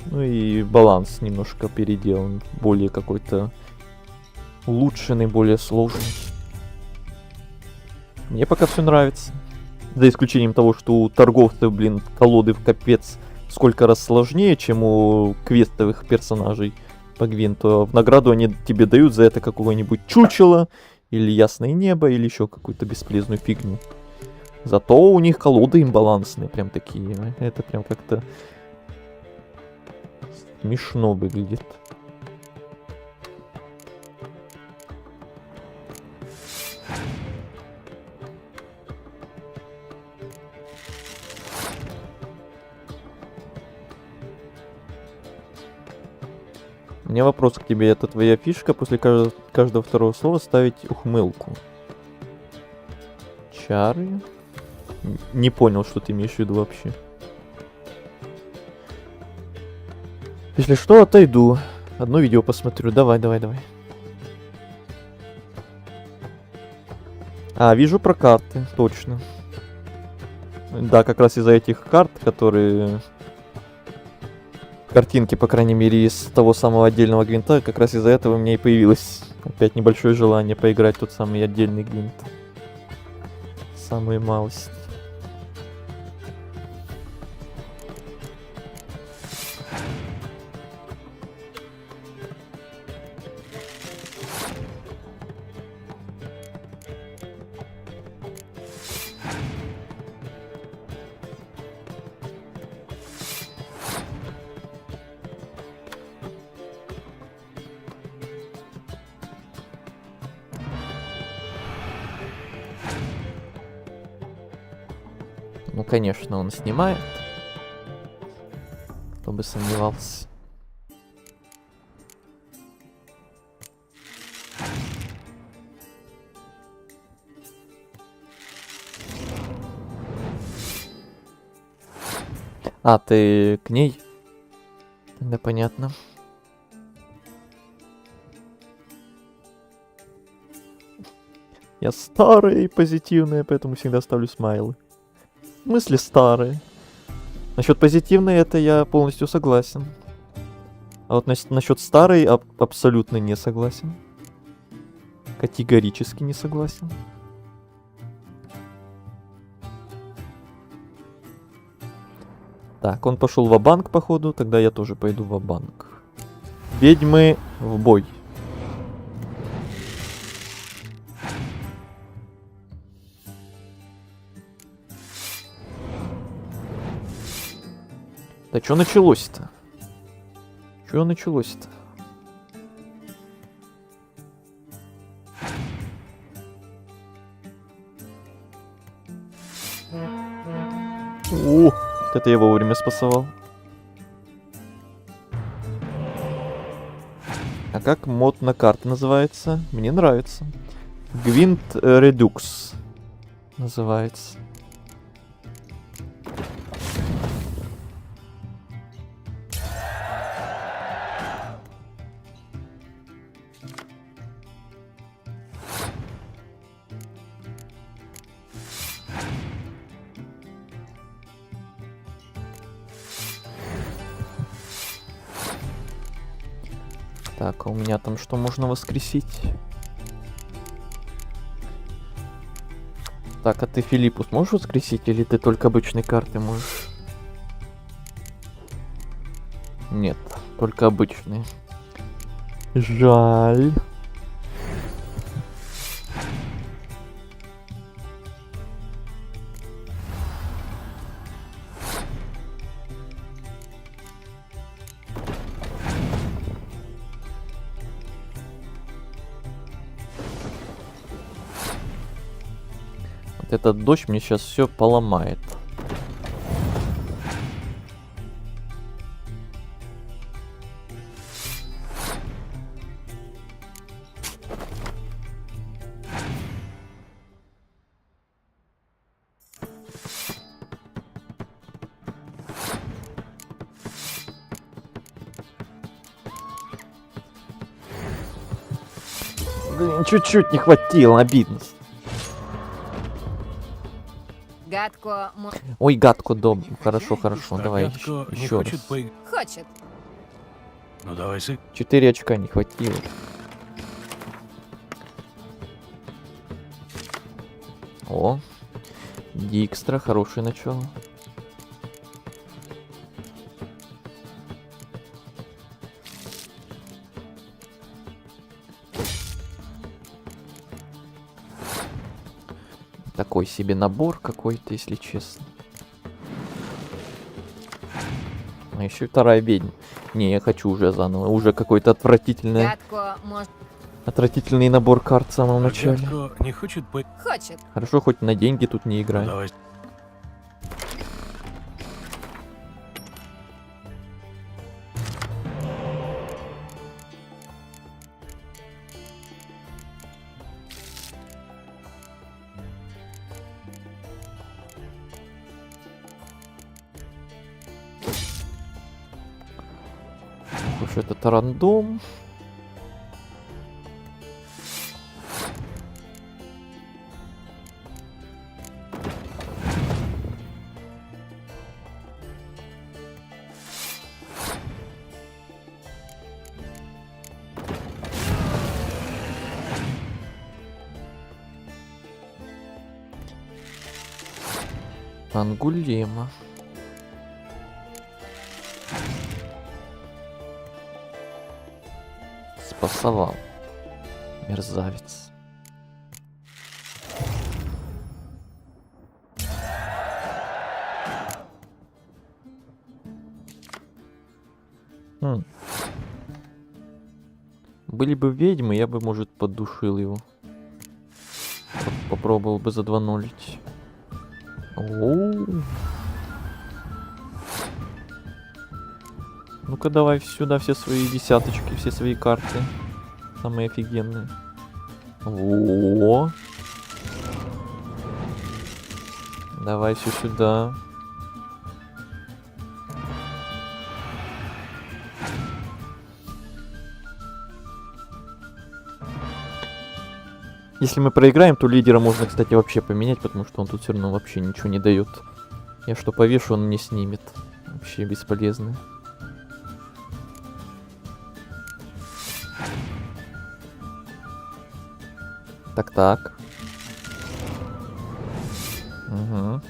Ну и баланс немножко переделан. Более какой-то улучшенный, более сложный. Мне пока все нравится. За исключением того, что у торговцев, блин, колоды в капец сколько раз сложнее, чем у квестовых персонажей по Гвинту. В награду они тебе дают за это какого-нибудь чучела, или ясное небо, или еще какую-то бесполезную фигню. Зато у них колоды имбалансные, прям такие. Это прям как-то смешно выглядит. У меня вопрос к тебе. Это твоя фишка после каждого второго слова ставить ухмылку? Чары? Не понял, что ты имеешь в виду вообще. Если что, отойду. Одно видео посмотрю. Давай. А, вижу про карты. Точно. Да, как раз из-за этих карт, которые... Картинки, по крайней мере, из того самого отдельного Гвинта, как раз из-за этого у меня и появилось опять небольшое желание поиграть в тот самый отдельный Гвинт. Самую малость. Ну, конечно, он снимает. Кто бы сомневался. А, ты к ней? Тогда понятно. Я старая и позитивная, поэтому всегда ставлю смайлы. В смысле старые? Насчет позитивной это я полностью согласен. А вот насчет старой абсолютно не согласен. Категорически не согласен. Так, он пошел ва-банк, походу, тогда я тоже пойду ва-банк. Ведьмы в бой. Да что началось-то? Что началось-то? О, это я вовремя спасовал. А как мод на карты называется? Мне нравится. Гвинт Redux называется. Так, а у меня там что можно воскресить? Так, а ты Филиппу сможешь воскресить, или ты только обычные карты можешь? Нет, только обычные. Жаль. Вот этот дождь мне сейчас все поломает. Блин, чуть-чуть не хватило, обидно. Гадко... Ой, гадко, дом. Хорошо, хорошо, А давай Гадко не еще хочет раз. Хочет. Ну давай, 4 очка не хватило. О, Дикстра, хорошее начало. Такой себе набор какой-то, если честно. А еще вторая ведьма. Не, я хочу уже заново. Уже какой-то отвратительный... Гадко... Отвратительный набор карт в самом начале. Гадко не хочет Хочет. Хорошо, хоть на деньги тут не играю. Давай. Уж этот рандом. Ангулема. Спасовал. Мерзавец. Были бы ведьмы, я бы, может, поддушил его. Попробовал бы задванолить. Оу. Ну-ка давай сюда все свои десяточки, все свои карты. Самые офигенные. О. Давай все сюда. Если мы проиграем, то лидера можно, кстати, вообще поменять, потому что он тут все равно вообще ничего не дает. Я что повешу, он не снимет. Вообще бесполезно. Так. Угу.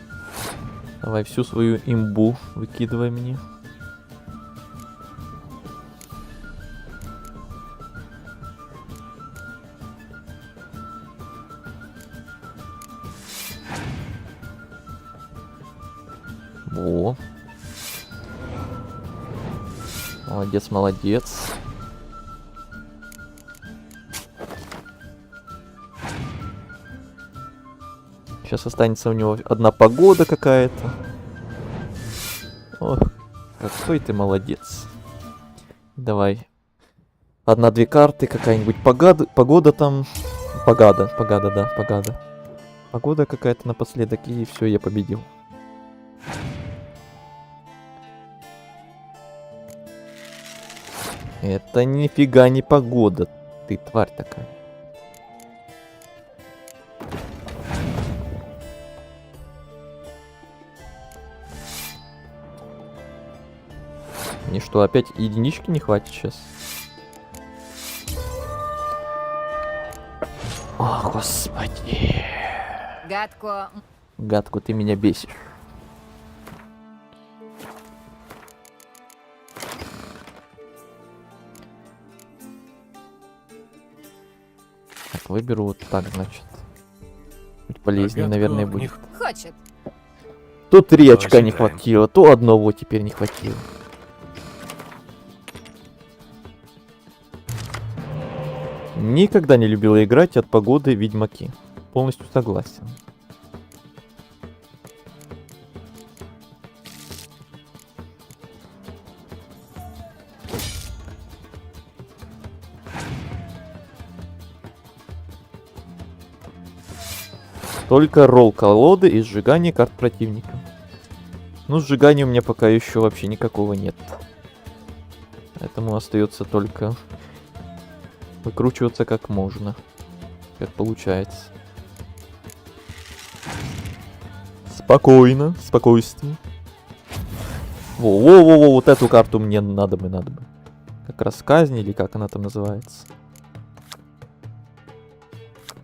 Давай всю свою имбу выкидывай мне. Во. Молодец, молодец. Сейчас останется у него одна погода какая-то. Ох, какой ты молодец. Давай. 1-2 карты, какая-нибудь погода там. Погода, да, погода. Погода какая-то напоследок, и все, я победил. Это нифига не погода. Ты тварь такая. Мне что, опять единички не хватит сейчас? О, господи. Гадко. Гадку, ты меня бесишь. Так, выберу вот так, значит. Чуть полезнее, наверное, будет. Хочет. То 3 Давай очка не сыграем. хватило, то одного теперь не хватило. Никогда не любила играть от погоды в Ведьмаки. Полностью согласен. Только ролл колоды и сжигание карт противника. Ну, сжигания у меня пока еще вообще никакого нет. Поэтому остается только выкручиваться как можно. Как получается. Спокойно, спокойствие. Во-во-во, вот эту карту мне надо бы. Как раз казнь или как она там называется.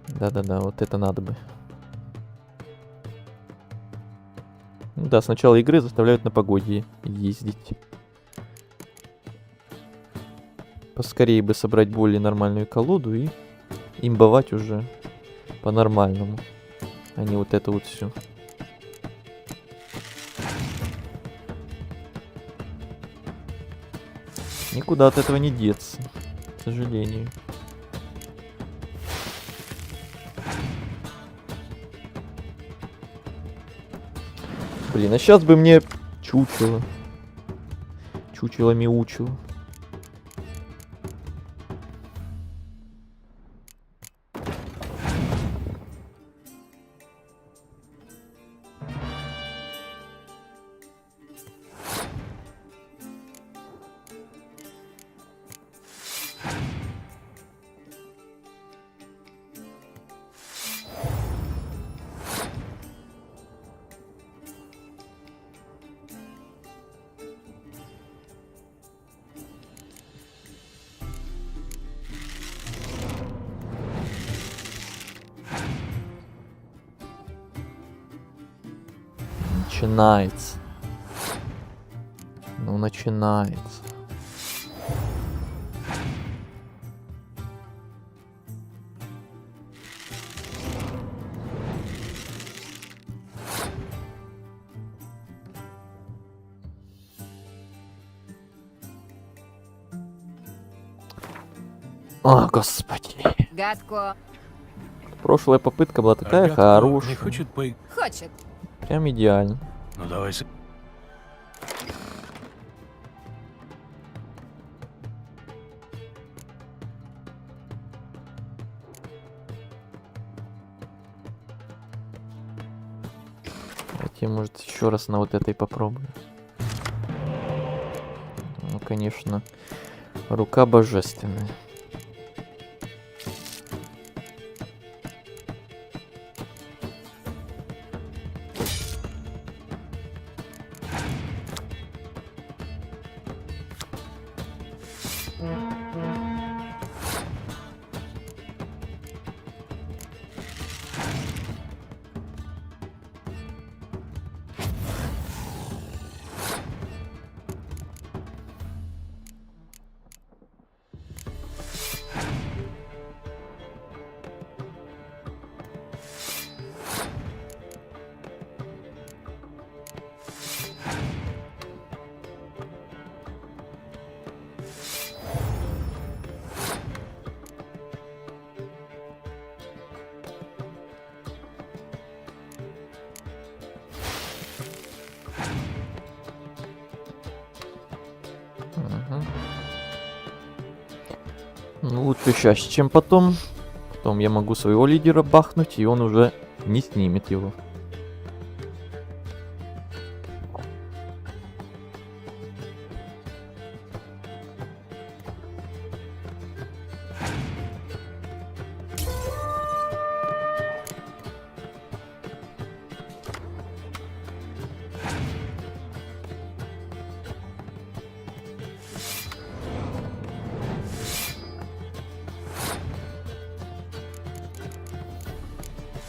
Да-да-да, вот это надо бы. Ну да, с начала игры заставляют на погоде ездить. Поскорее бы собрать более нормальную колоду и имбовать уже по-нормальному. А не вот это вот все. Никуда от этого не деться, к сожалению. Блин, а сейчас бы мне чучело. Чучело мяучело. Начинается. Ну, начинается. О, господи. Гадко. Прошлая попытка была такая Гадко хорошая. не хочет Хочет. Прям идеально. Ну давай. Давайте, может, еще раз на вот этой попробую. Ну, конечно, рука божественная. Ну, лучше сейчас, чем потом. Потом я могу своего лидера бахнуть, и он уже не снимет его.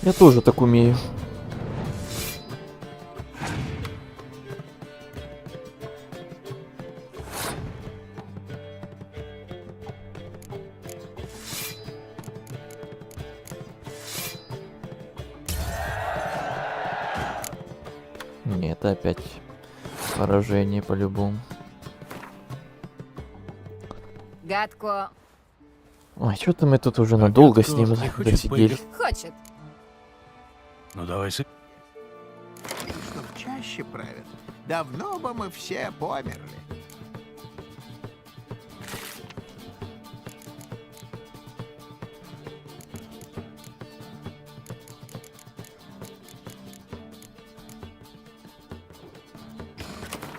Я тоже так умею. Не, это опять поражение по-любому. Гадко Ой, что-то мы тут уже надолго с ним не хочет засидели. хочет. Ну давай Чтоб чаще правят. Давно бы мы все померли.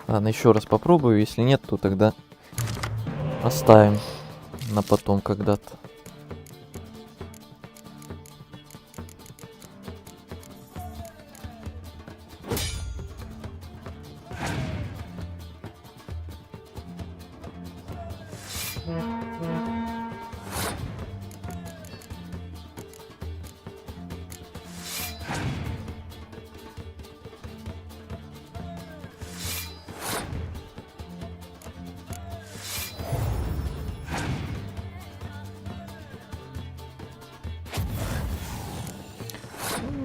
Ладно, еще раз попробую. Если нет, то тогда оставим на потом когда-то.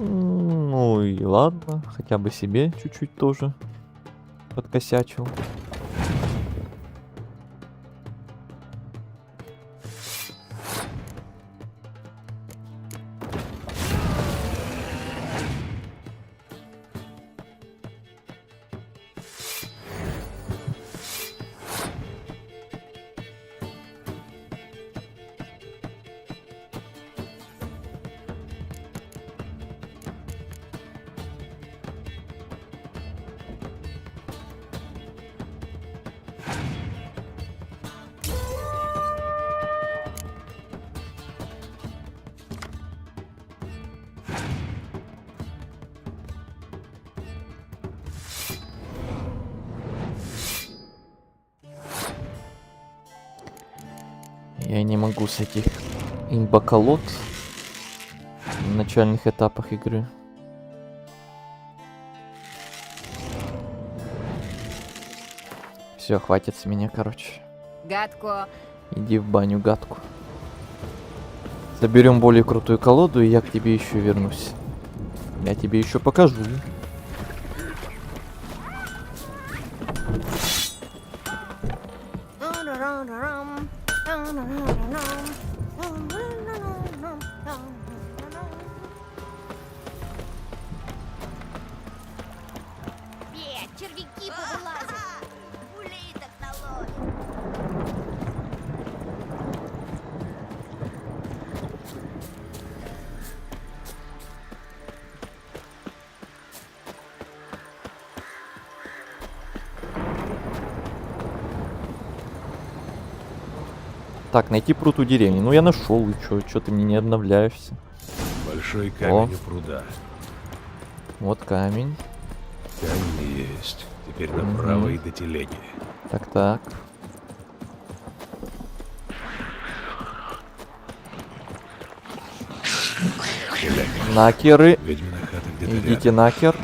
Ну и ладно, хотя бы себе чуть-чуть тоже подкосячил. Я не могу с этих имбоколод на начальных этапах игры. Все, хватит с меня, короче. Гадко. Иди в баню, гадку. Заберем более крутую колоду, и я к тебе еще вернусь. Я тебе еще покажу. Червяки повылазят. Улиток наловят. Так, найти пруд у деревни. Ну я нашел, и чё ты мне не обновляешься? Большой камень у пруда. Вот камень. Камень есть. Теперь направо и до телеги. Так. Накеры. Ведьмина хата где-то Идите накер.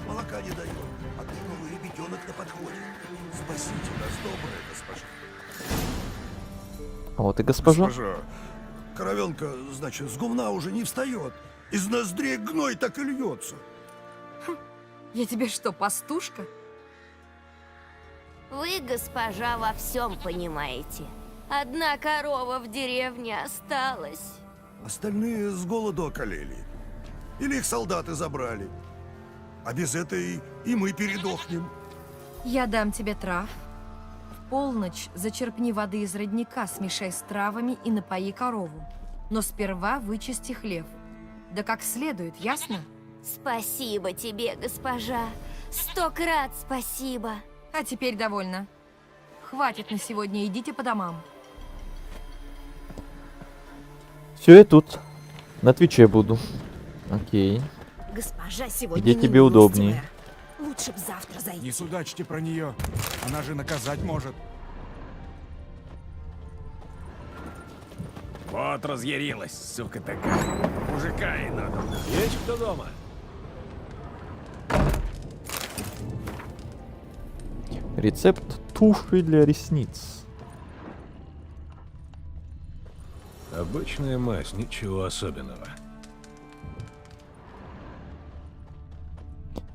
Молока не дает, а ты новый ребятенок на подходе. Спасите нас, добрая госпожа. Вот и госпожа. Госпожа, коровенка, значит, с гумна уже не встает. Из ноздрей гной так и льется. Я тебе что, пастушка? Вы, госпожа, во всем понимаете. Одна корова в деревне осталась. Остальные с голоду околели. Или их солдаты забрали. А без этой и мы передохнем. Я дам тебе трав. В полночь зачерпни воды из родника, смешай с травами и напои корову. Но сперва вычисти хлев. Да как следует, ясно? Спасибо тебе, госпожа. 100 крат спасибо. А теперь довольно. Хватит на сегодня, идите по домам. Все, я тут. На Твиче буду. Окей. Госпожа сегодня Где тебе удобнее? Лучше б завтра зайти. Не судачьте про нее. Она же наказать может. Вот разъярилась, сука такая. Мужика и надо. Есть кто дома? Рецепт туши для ресниц. Обычная мазь, ничего особенного.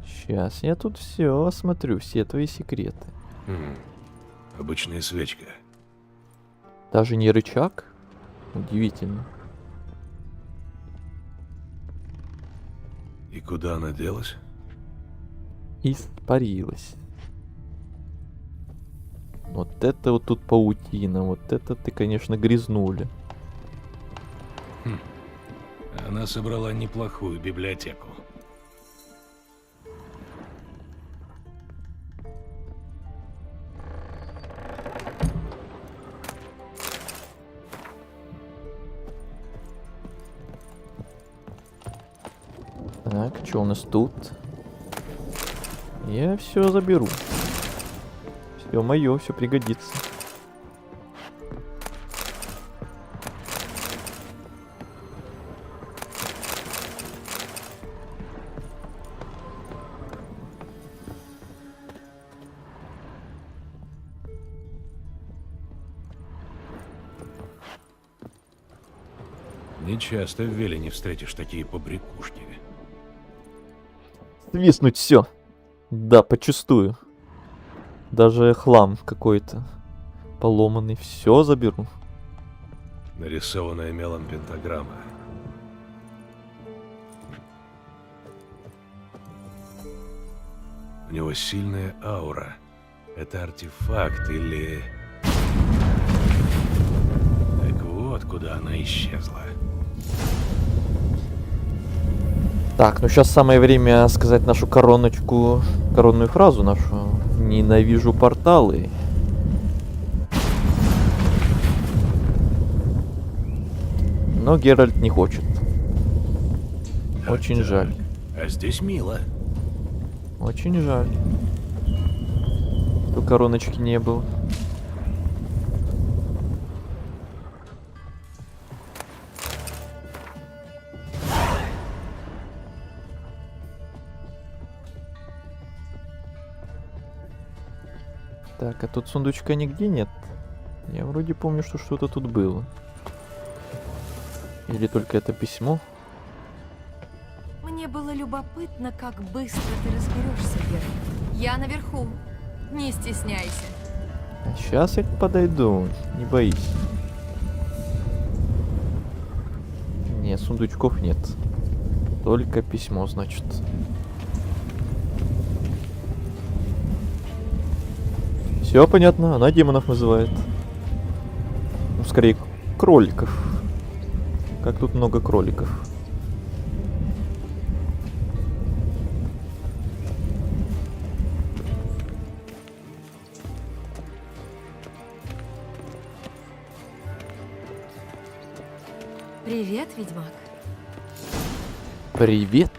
Сейчас я тут все осмотрю, все твои секреты. Обычная свечка. Даже не рычаг? Удивительно. И куда она делась? Испарилась. Вот это вот тут паутина, вот это ты, конечно, грязнули. Она собрала неплохую библиотеку. Так, что у нас тут? Я все заберу. Все мое, все пригодится. Не часто в Велине встретишь такие побрякушки. Свистнуть все. Да, почувствую. Даже хлам какой-то поломанный. Все заберу. Нарисованная мелом пентаграмма. У него сильная аура. Это артефакт или... Так вот, куда она исчезла. Так, ну сейчас самое время сказать нашу короночку, коронную фразу нашу. Ненавижу порталы. Но Геральт не хочет. Очень жаль. А здесь мило. Очень жаль. Что короночки не было. Так, а тут сундучка нигде нет. Я вроде помню, что что-то тут было. Или только это письмо? Мне было любопытно, как быстро ты разберешься, Геральт. Я наверху. Не стесняйся. Сейчас я подойду, не боись. Не, сундучков нет. Только письмо, значит. Все понятно, она демонов называет. Ну, скорее, кроликов. Как тут много кроликов. Привет, ведьмак. Привет.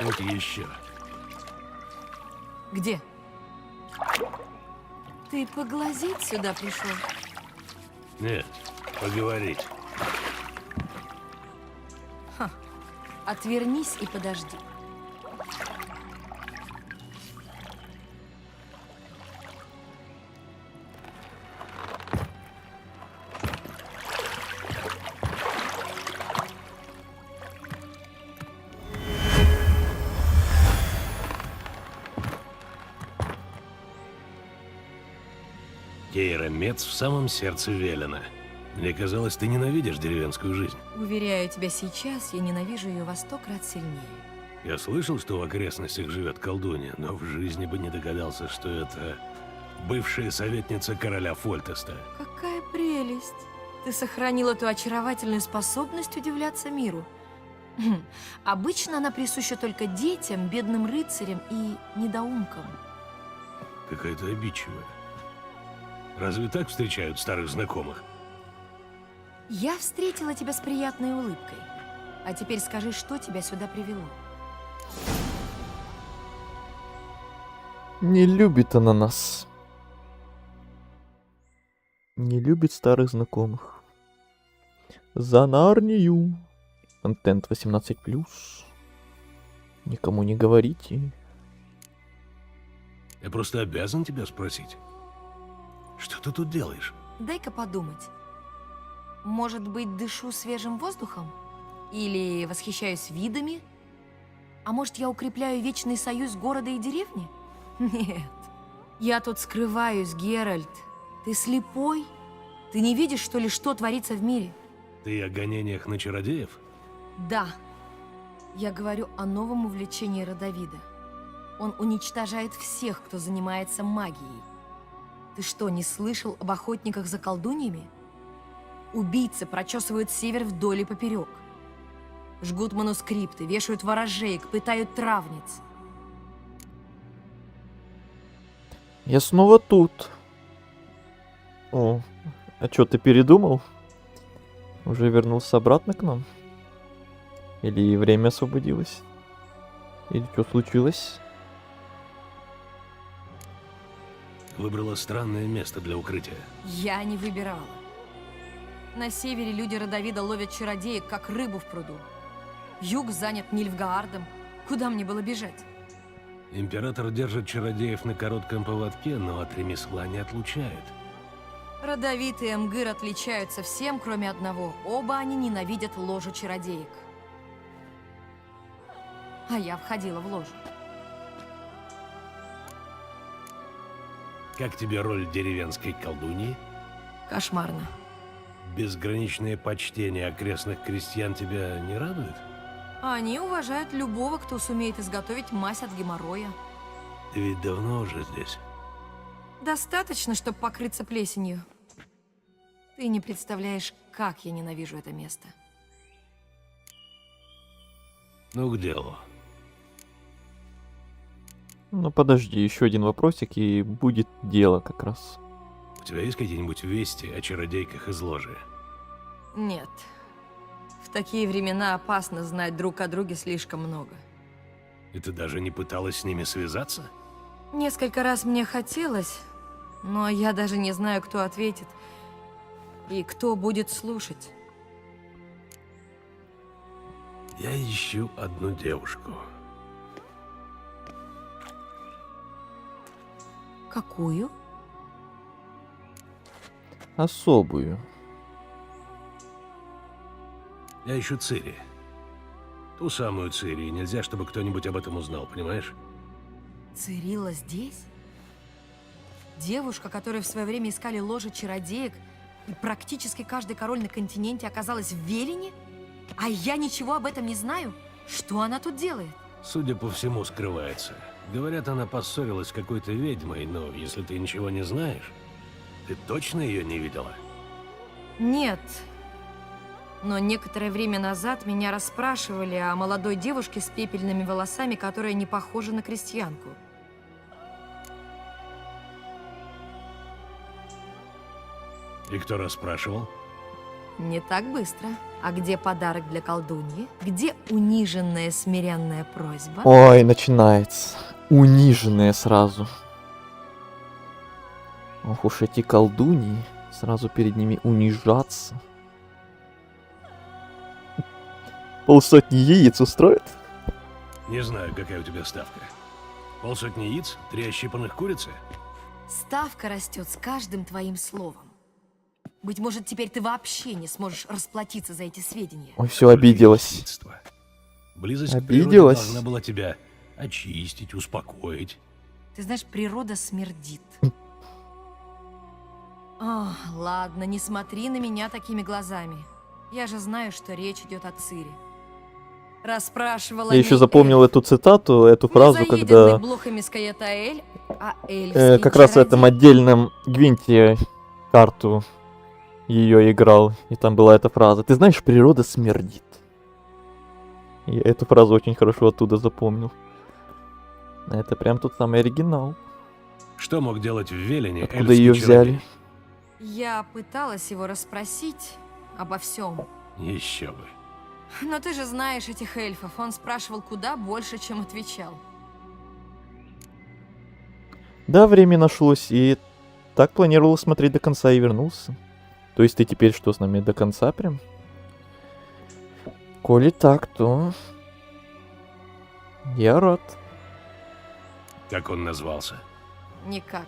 Вот еще. Где? Ты поглазеть сюда пришел? Нет, поговорить. Ха. Отвернись и подожди. Кейра Мец в самом сердце Велена. Мне казалось, ты ненавидишь деревенскую жизнь. Уверяю тебя, сейчас я ненавижу ее во 100 крат сильнее. Я слышал, что в окрестностях живет колдунья, но в жизни бы не догадался, что это бывшая советница короля Фольтеста. Какая прелесть! Ты сохранила ту очаровательную способность удивляться миру. Обычно она присуща только детям, бедным рыцарям и недоумкам. Какая-то обидчивая. Разве так встречают старых знакомых? Я встретила тебя с приятной улыбкой. А теперь скажи, что тебя сюда привело? Не любит она нас. Не любит старых знакомых. За Нарнию. Контент 18+. Никому не говорите. Я просто обязан тебя спросить. Что ты тут делаешь? Дай-ка подумать. Может быть, дышу свежим воздухом? Или восхищаюсь видами? А может, я укрепляю вечный союз города и деревни? Нет. Я тут скрываюсь, Геральт. Ты слепой? Ты не видишь, что ли, что творится в мире? Ты о гонениях на чародеев? Да. Я говорю о новом увлечении Родовида. Он уничтожает всех, кто занимается магией. Ты что, не слышал об охотниках за колдуньями? Убийцы прочесывают север вдоль и поперек. Жгут манускрипты, вешают ворожеек, пытают травниц. Я снова тут. О, а чё, ты передумал? Уже вернулся обратно к нам? Или время освободилось? Или что случилось? Выбрала странное место для укрытия. Я не выбирала. На севере люди Родовида ловят чародеек, как рыбу в пруду. Юг занят Нильфгаардом. Куда мне было бежать? Император держит чародеев на коротком поводке, но от ремесла не отлучает. Родовид и Эмгир отличаются всем, кроме одного. Оба они ненавидят ложу чародеек. А я входила в ложу. Как тебе роль деревенской колдуньи? Кошмарно. Безграничное почтение окрестных крестьян тебя не радует? Они уважают любого, кто сумеет изготовить мазь от геморроя. Ты ведь давно уже здесь. Достаточно, чтобы покрыться плесенью. Ты не представляешь, как я ненавижу это место. Ну, к делу. Ну подожди, еще один вопросик и будет дело как раз. У тебя есть какие-нибудь вести о чародейках из ложи? Нет. В такие времена опасно знать друг о друге слишком много. И ты даже не пыталась с ними связаться? Несколько раз мне хотелось, но я даже не знаю, кто ответит и кто будет слушать. Я ищу одну девушку. Какую? Особую. Я ищу Цири. Ту самую Цири, и нельзя, чтобы кто-нибудь об этом узнал, понимаешь? Цирилла здесь? Девушка, которую в свое время искали ложи чародеек, и практически каждый король на континенте оказалась в Велине? А я ничего об этом не знаю? Что она тут делает? Судя по всему, скрывается. Говорят, она поссорилась с какой-то ведьмой, но если ты ничего не знаешь, ты точно ее не видела? Нет. Но некоторое время назад меня расспрашивали о молодой девушке с пепельными волосами, которая не похожа на крестьянку. И кто расспрашивал? Не так быстро. А где подарок для колдуньи? Где униженная смиренная просьба? Ой, начинается. Униженные сразу. Ох уж эти колдуньи. Сразу перед ними унижаться. Полсотни яиц устроит? Не знаю, какая у тебя ставка. Полсотни яиц? 3 ощипанных курицы? Ставка растет с каждым твоим словом. Быть может, теперь ты вообще не сможешь расплатиться за эти сведения. Ой, все, обиделась. Близость к природе Обиделась. должна была тебя очистить, успокоить. Ты знаешь, природа смердит. О, ладно, не смотри на меня такими глазами. Я же знаю, что речь идет о Цири. Расспрашивала Я еще запомнил эту цитату, эту фразу, когда блохами Скаятаэль, а эльфский как раз в этом чародей. отдельном гвинте карту ее играл, и там была эта фраза. Ты знаешь, природа смердит. Я эту фразу очень хорошо оттуда запомнил. Это прям тот самый оригинал. Что мог делать в Велине Откуда эльфский ее чародей? взяли? Я пыталась его расспросить обо всем. Еще бы. Но ты же знаешь этих эльфов. Он спрашивал куда больше, чем отвечал. Да, время нашлось, и так планировал смотреть до конца и вернулся. То есть ты теперь что, с нами до конца прям? Коли так, то... Я рад. Как он назвался? Никак.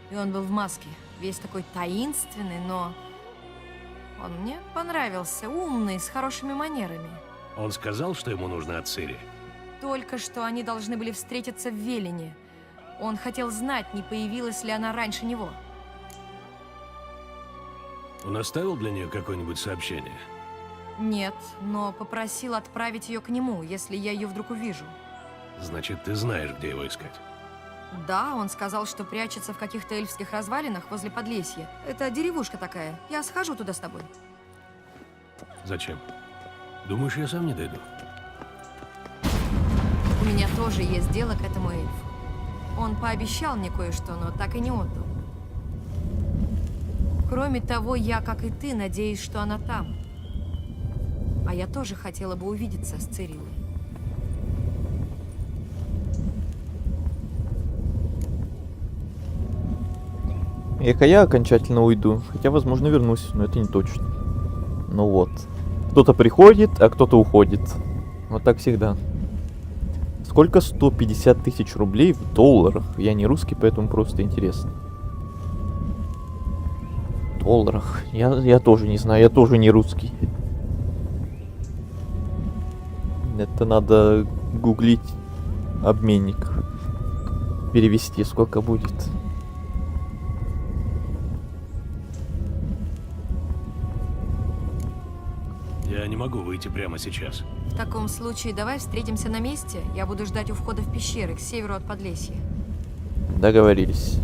И он был в маске, весь такой таинственный, но... Он мне понравился, умный, с хорошими манерами. Он сказал, что ему нужно от Цири? Только что они должны были встретиться в Велине. Он хотел знать, не появилась ли она раньше него. Он оставил для нее какое-нибудь сообщение? Нет, но попросил отправить ее к нему, если я ее вдруг увижу. Значит, ты знаешь, где его искать? Да, он сказал, что прячется в каких-то эльфских развалинах возле Подлесья. Это деревушка такая. Я схожу туда с тобой. Зачем? Думаешь, я сам не дойду? У меня тоже есть дело к этому эльфу. Он пообещал мне кое-что, но так и не отдал. Кроме того, я, как и ты, надеюсь, что она там. А я тоже хотела бы увидеться с Цирилой. Эх, а я окончательно уйду. Хотя, возможно, вернусь, но это не точно. Ну вот. Кто-то приходит, а кто-то уходит. Вот так всегда. Сколько 150 тысяч рублей в долларах? Я не русский, поэтому просто интересно. В долларах. Я тоже не знаю, я тоже не русский. Это надо гуглить обменник. Перевести, сколько будет. Я не могу выйти прямо сейчас. В таком случае давай встретимся на месте. Я буду ждать у входа в пещеры к северу от Подлесья. Договорились.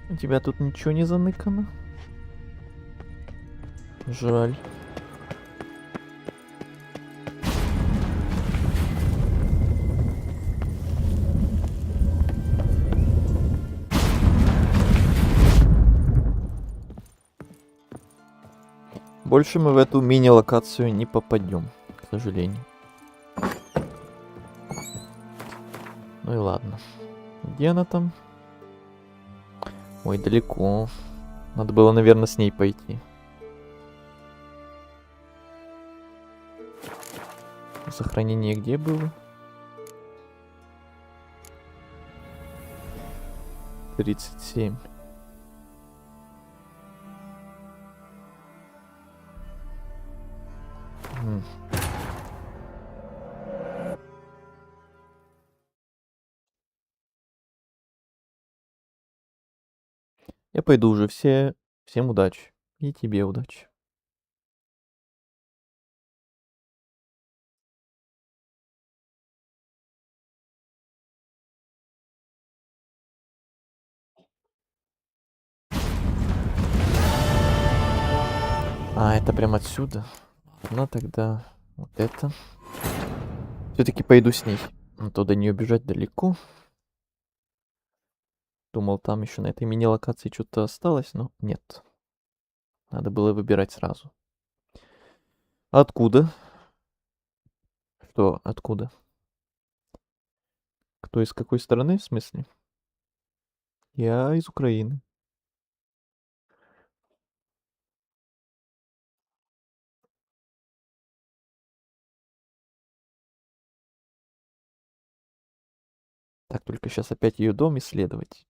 У тебя тут ничего не заныкано? Жаль. Больше мы в эту мини-локацию не попадем, к сожалению. Ну и ладно. Где она там? Ой, далеко. Надо было, наверное, с ней пойти. Сохранение где было? 37. Я пойду уже. Всем удачи. И тебе удачи. А, это прям отсюда. Ладно, тогда вот это. Все-таки пойду с ней. А то до нее бежать далеко. Думал, там еще на этой мини-локации что-то осталось, но нет. Надо было выбирать сразу. Откуда? Что, откуда? Кто из какой страны, в смысле? Я из Украины. Так, только сейчас опять ее дом исследовать.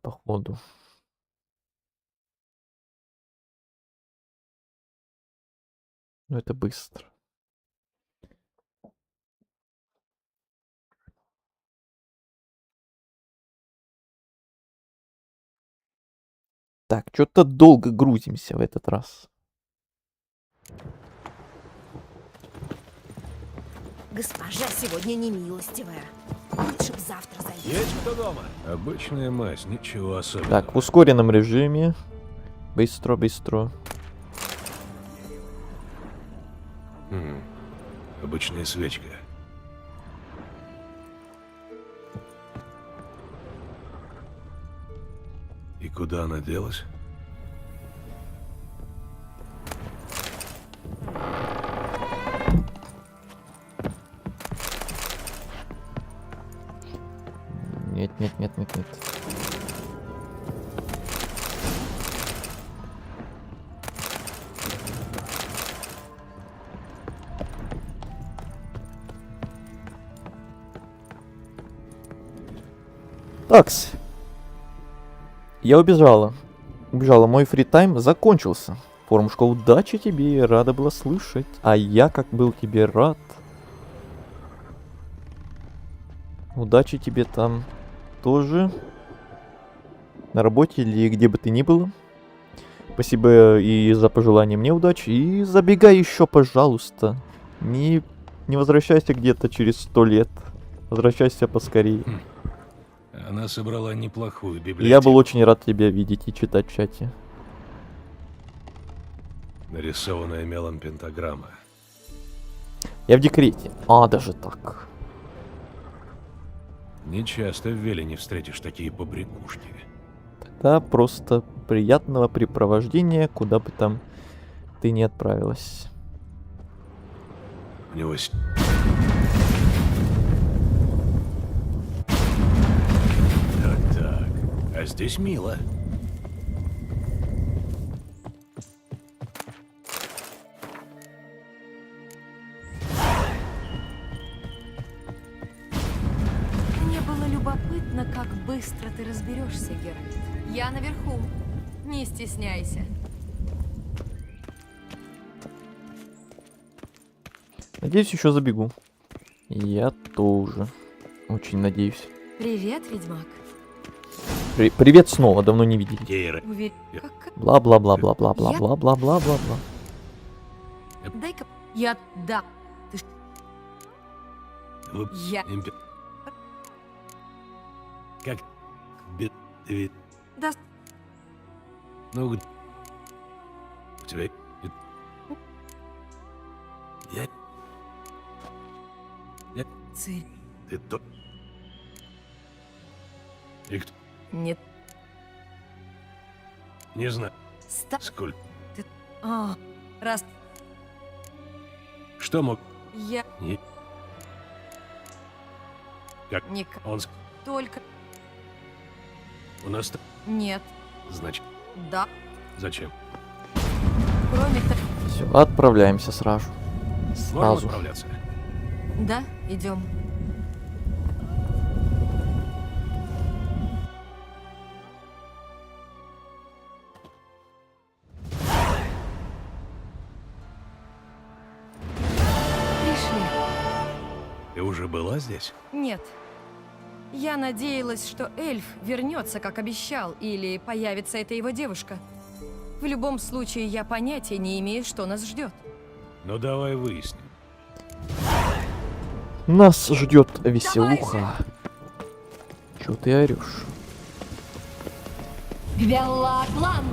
Походу. Ну, это быстро. Так, что-то долго грузимся в этот раз. Госпожа сегодня не милостивая. Лучше б завтра зайти. Есть кто дома? Обычная мазь, ничего особенного. Так, в ускоренном режиме. Быстро, быстро. Обычная свечка. И куда она делась? Нет, нет, нет, нет, нет. Такс. Я убежала. Убежала. Мой фритайм закончился. Формушка, удачи тебе, рада была слышать. А я как был тебе рад. Удачи тебе там тоже. На работе или где бы ты ни был. Спасибо и за пожелание мне удачи. И забегай еще, пожалуйста. Не возвращайся где-то через 100 лет. Возвращайся поскорее. Она собрала неплохую библиотеку. Я был очень рад тебя видеть и читать в чате. Нарисованная мелом пентаграмма. Я в декрете. А, даже так. Не часто в Велине встретишь такие побрякушки. Тогда просто приятного препровождения, куда бы там ты ни отправилась. У него... Так, а здесь мило. Мне было любопытно, как быстро ты разберешься, Геральт. Я наверху. Не стесняйся. Надеюсь, еще забегу. Я тоже. Очень надеюсь. Привет, ведьмак. Привет снова, давно не видели. Бла-бла-бла-бла-бла-бла-бла-бла-бла-бла-бла. Дай-ка... Я... Да. Ты... Я... Как... Да... Ну, у тебя... Цирь. Ты то... И кто? Нет. Не знаю. Сколько? Ты... А, раз... Что мог? Я... Не... Как? Ник... Он... Только... У нас... Нет. Значит... Да. Зачем? Кроме того... Все, отправляемся сразу. Можем отправляться? Да, идем. Пришли. Ты уже была здесь? Нет. Я надеялась, что эльф вернется, как обещал, или появится эта его девушка. В любом случае, я понятия не имею, что нас ждет. Ну давай выясним. Нас ждет веселуха. Чё ты орешь? Веллаклан!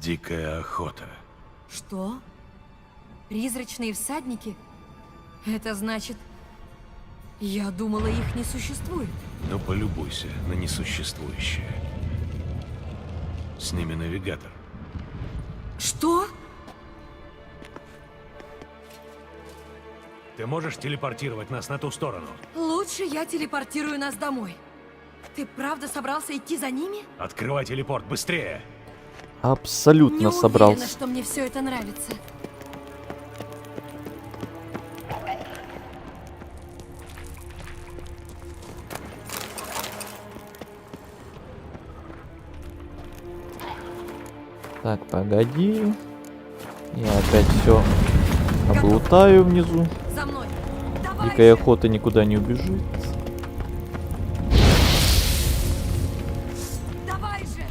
Дикая охота. Что? Призрачные всадники? Это значит... Я думала, их не существует. Ну полюбуйся на несуществующее. Сними навигатор. Что? Ты можешь телепортировать нас на ту сторону? Лучше я телепортирую нас домой. Ты правда собрался идти за ними? Открывай телепорт, быстрее! Абсолютно Не собрался. уверена, что мне все это нравится. Так, погоди. Я опять все облутаю внизу. За мной. Дикая охота никуда не убежит. Давай же!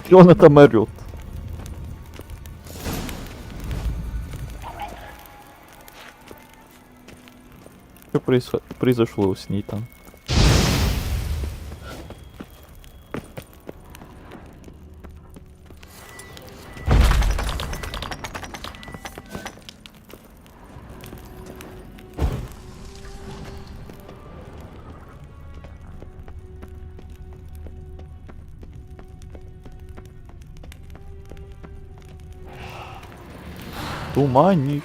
И он это орёт. Что произошло с ней там? Туманник.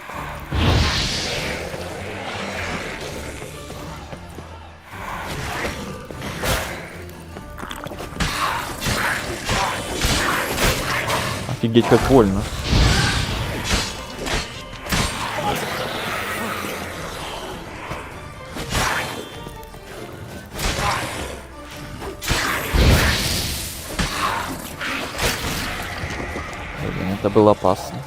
Офигеть, как больно. Блин, это было опасно.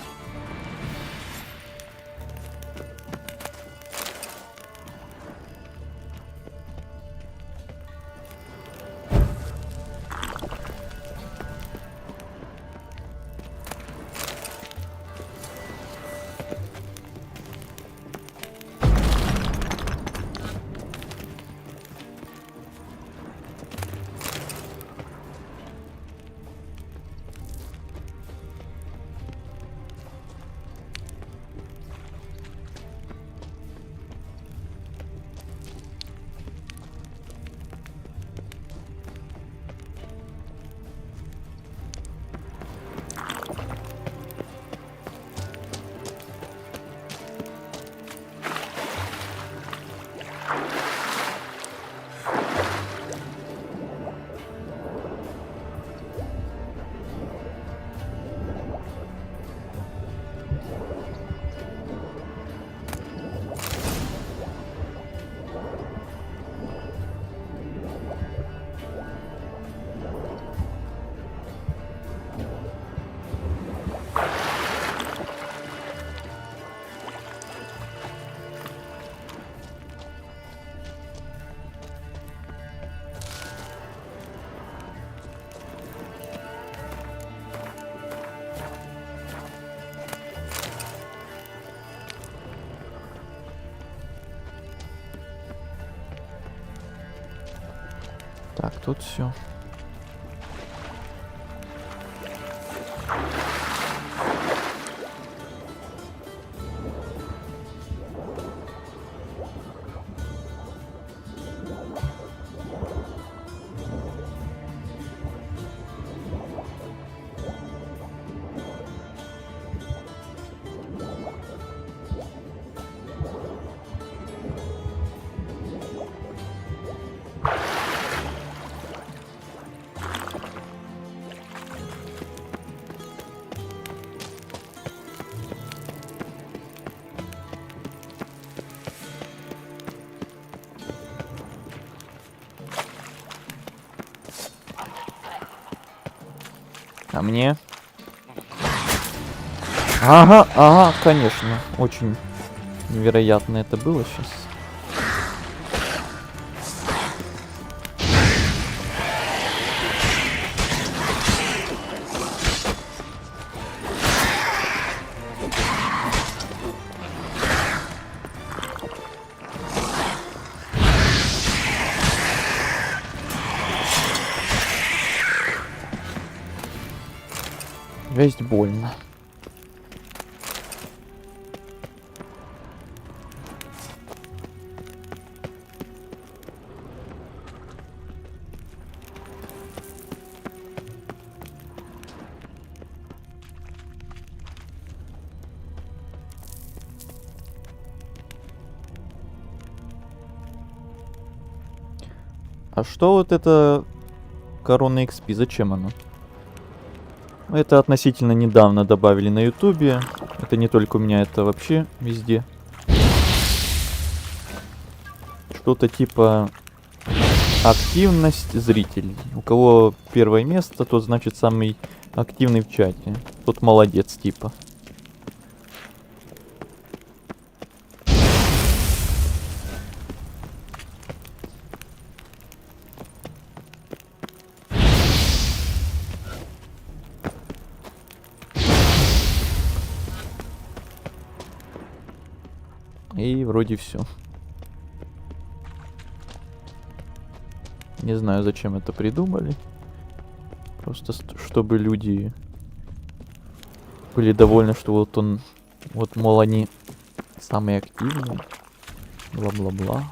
Так, тут все. А мне? Ага, конечно. Очень невероятно это было сейчас. Жесть больно. А что вот это корона XP? Зачем оно? Это относительно недавно добавили на ютубе. Это не только у меня, это вообще везде. Что-то типа активность зрителей. У кого первое место, тот значит самый активный в чате. Тот молодец типа. И вроде все. Не знаю, зачем это придумали. Просто чтобы люди были довольны, что вот он, вот мол они самые активные. Бла-бла-бла.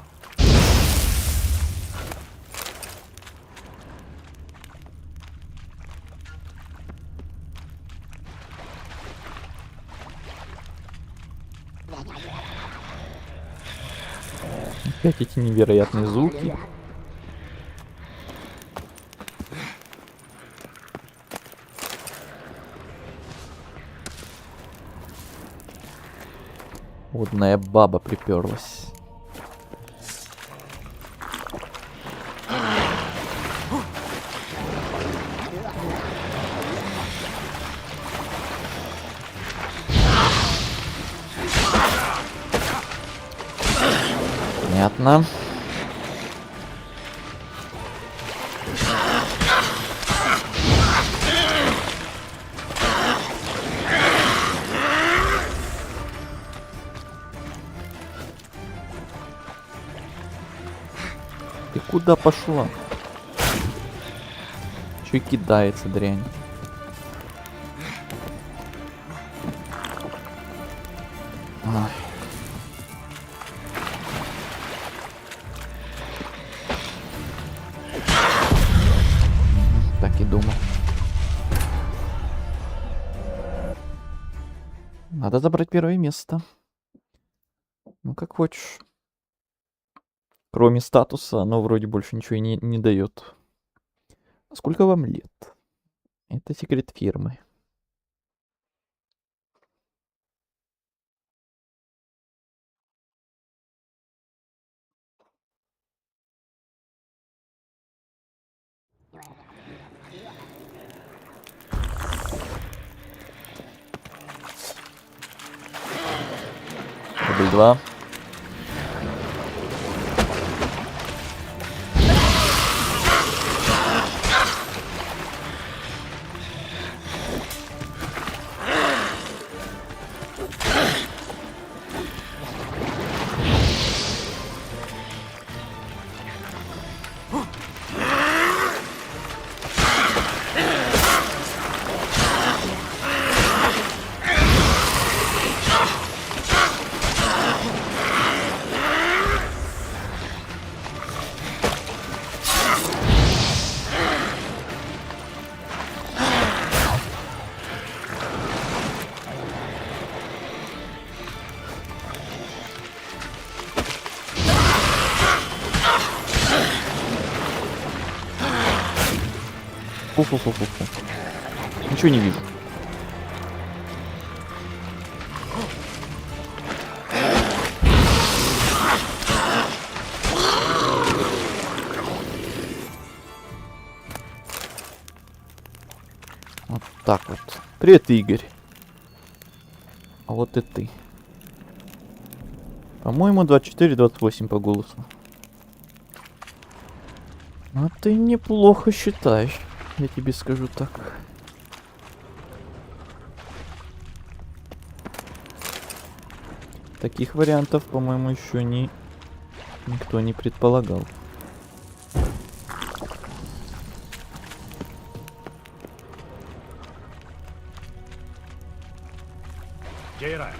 Опять эти невероятные звуки. Водная баба приперлась. Понятно. Ты куда пошла? Чё и кидается, дрянь? Ой. Так и думал. Надо забрать первое место. Ну, как хочешь. Кроме статуса, оно вроде больше ничего и не дает. Сколько вам лет? Это секрет фирмы. Дубль 2. Фу-фу-фу-фу-фу. Ничего не вижу. Вот так вот. Привет, Игорь. А вот и ты. По-моему, 24-28 по голосу. А ты неплохо считаешь. Я тебе скажу так. Таких вариантов, по-моему, еще никто не предполагал. Кейра.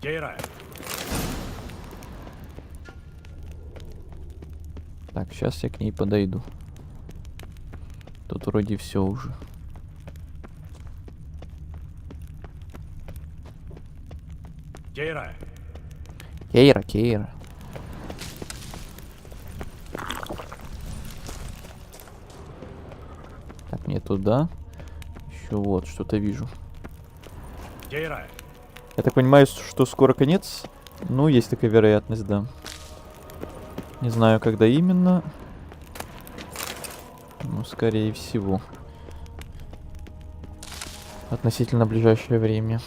Кейра. Так, сейчас я к ней подойду. Тут вроде все уже. Кейра. Кейра. Так, мне туда. Еще вот, что-то вижу. Кейра. Я так понимаю, что скоро конец. Ну, есть такая вероятность, да. Не знаю, когда именно. Ну, скорее всего. Относительно ближайшее время.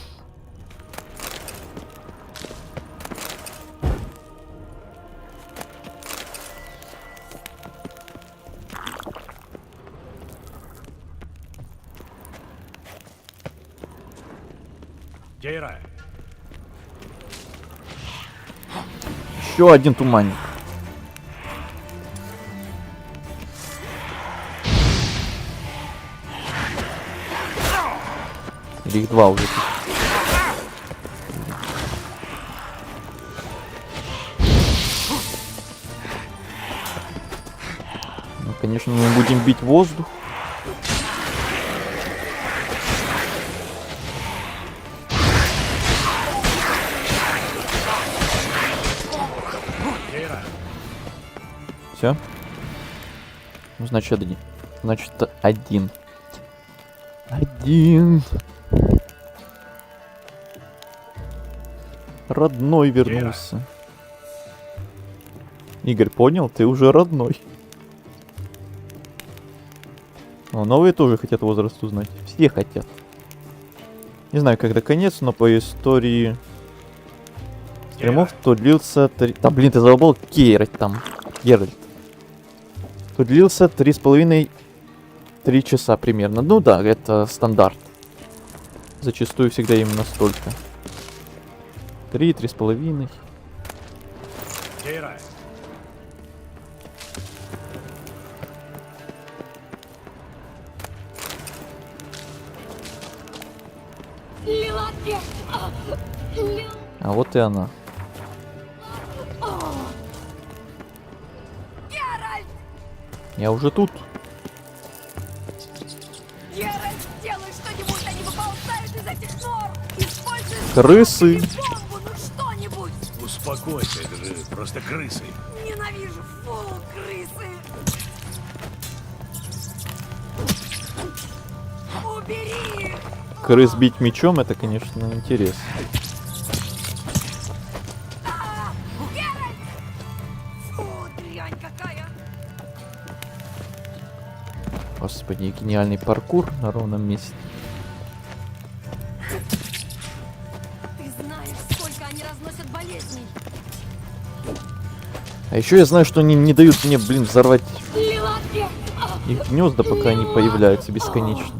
Кейра. Еще один туманник. Или их два уже. Конечно, мы будем бить воздух. Все. Ну, значит, один. Значит, один. Родной вернулся. Игорь, понял? Ты уже родной. О, новые тоже хотят возраст узнать. Все хотят. Не знаю, когда конец, но по истории стримов то длился 3... Да блин, ты задолбал Геральт там. Геральт. То длился 3,5-3 часа примерно. Ну да, это стандарт. Зачастую всегда именно столько. 3,5. Кейра. А вот и она. Я уже тут. Геральт, делай что-нибудь, они выползают из этих нор! Используй Крысы! бомбу, ну что-нибудь! Успокойся, это же просто крысы. Ненавижу, фу, крысы! Убери их! Крыс бить мечом, это, конечно, интересно. Геральт! Фу, дрянь какая! Господи, гениальный паркур на ровном месте. Ты знаешь, сколько они разносят болезней! А еще я знаю, что они не дают мне, блин, взорвать их гнезда, пока они появляются бесконечно.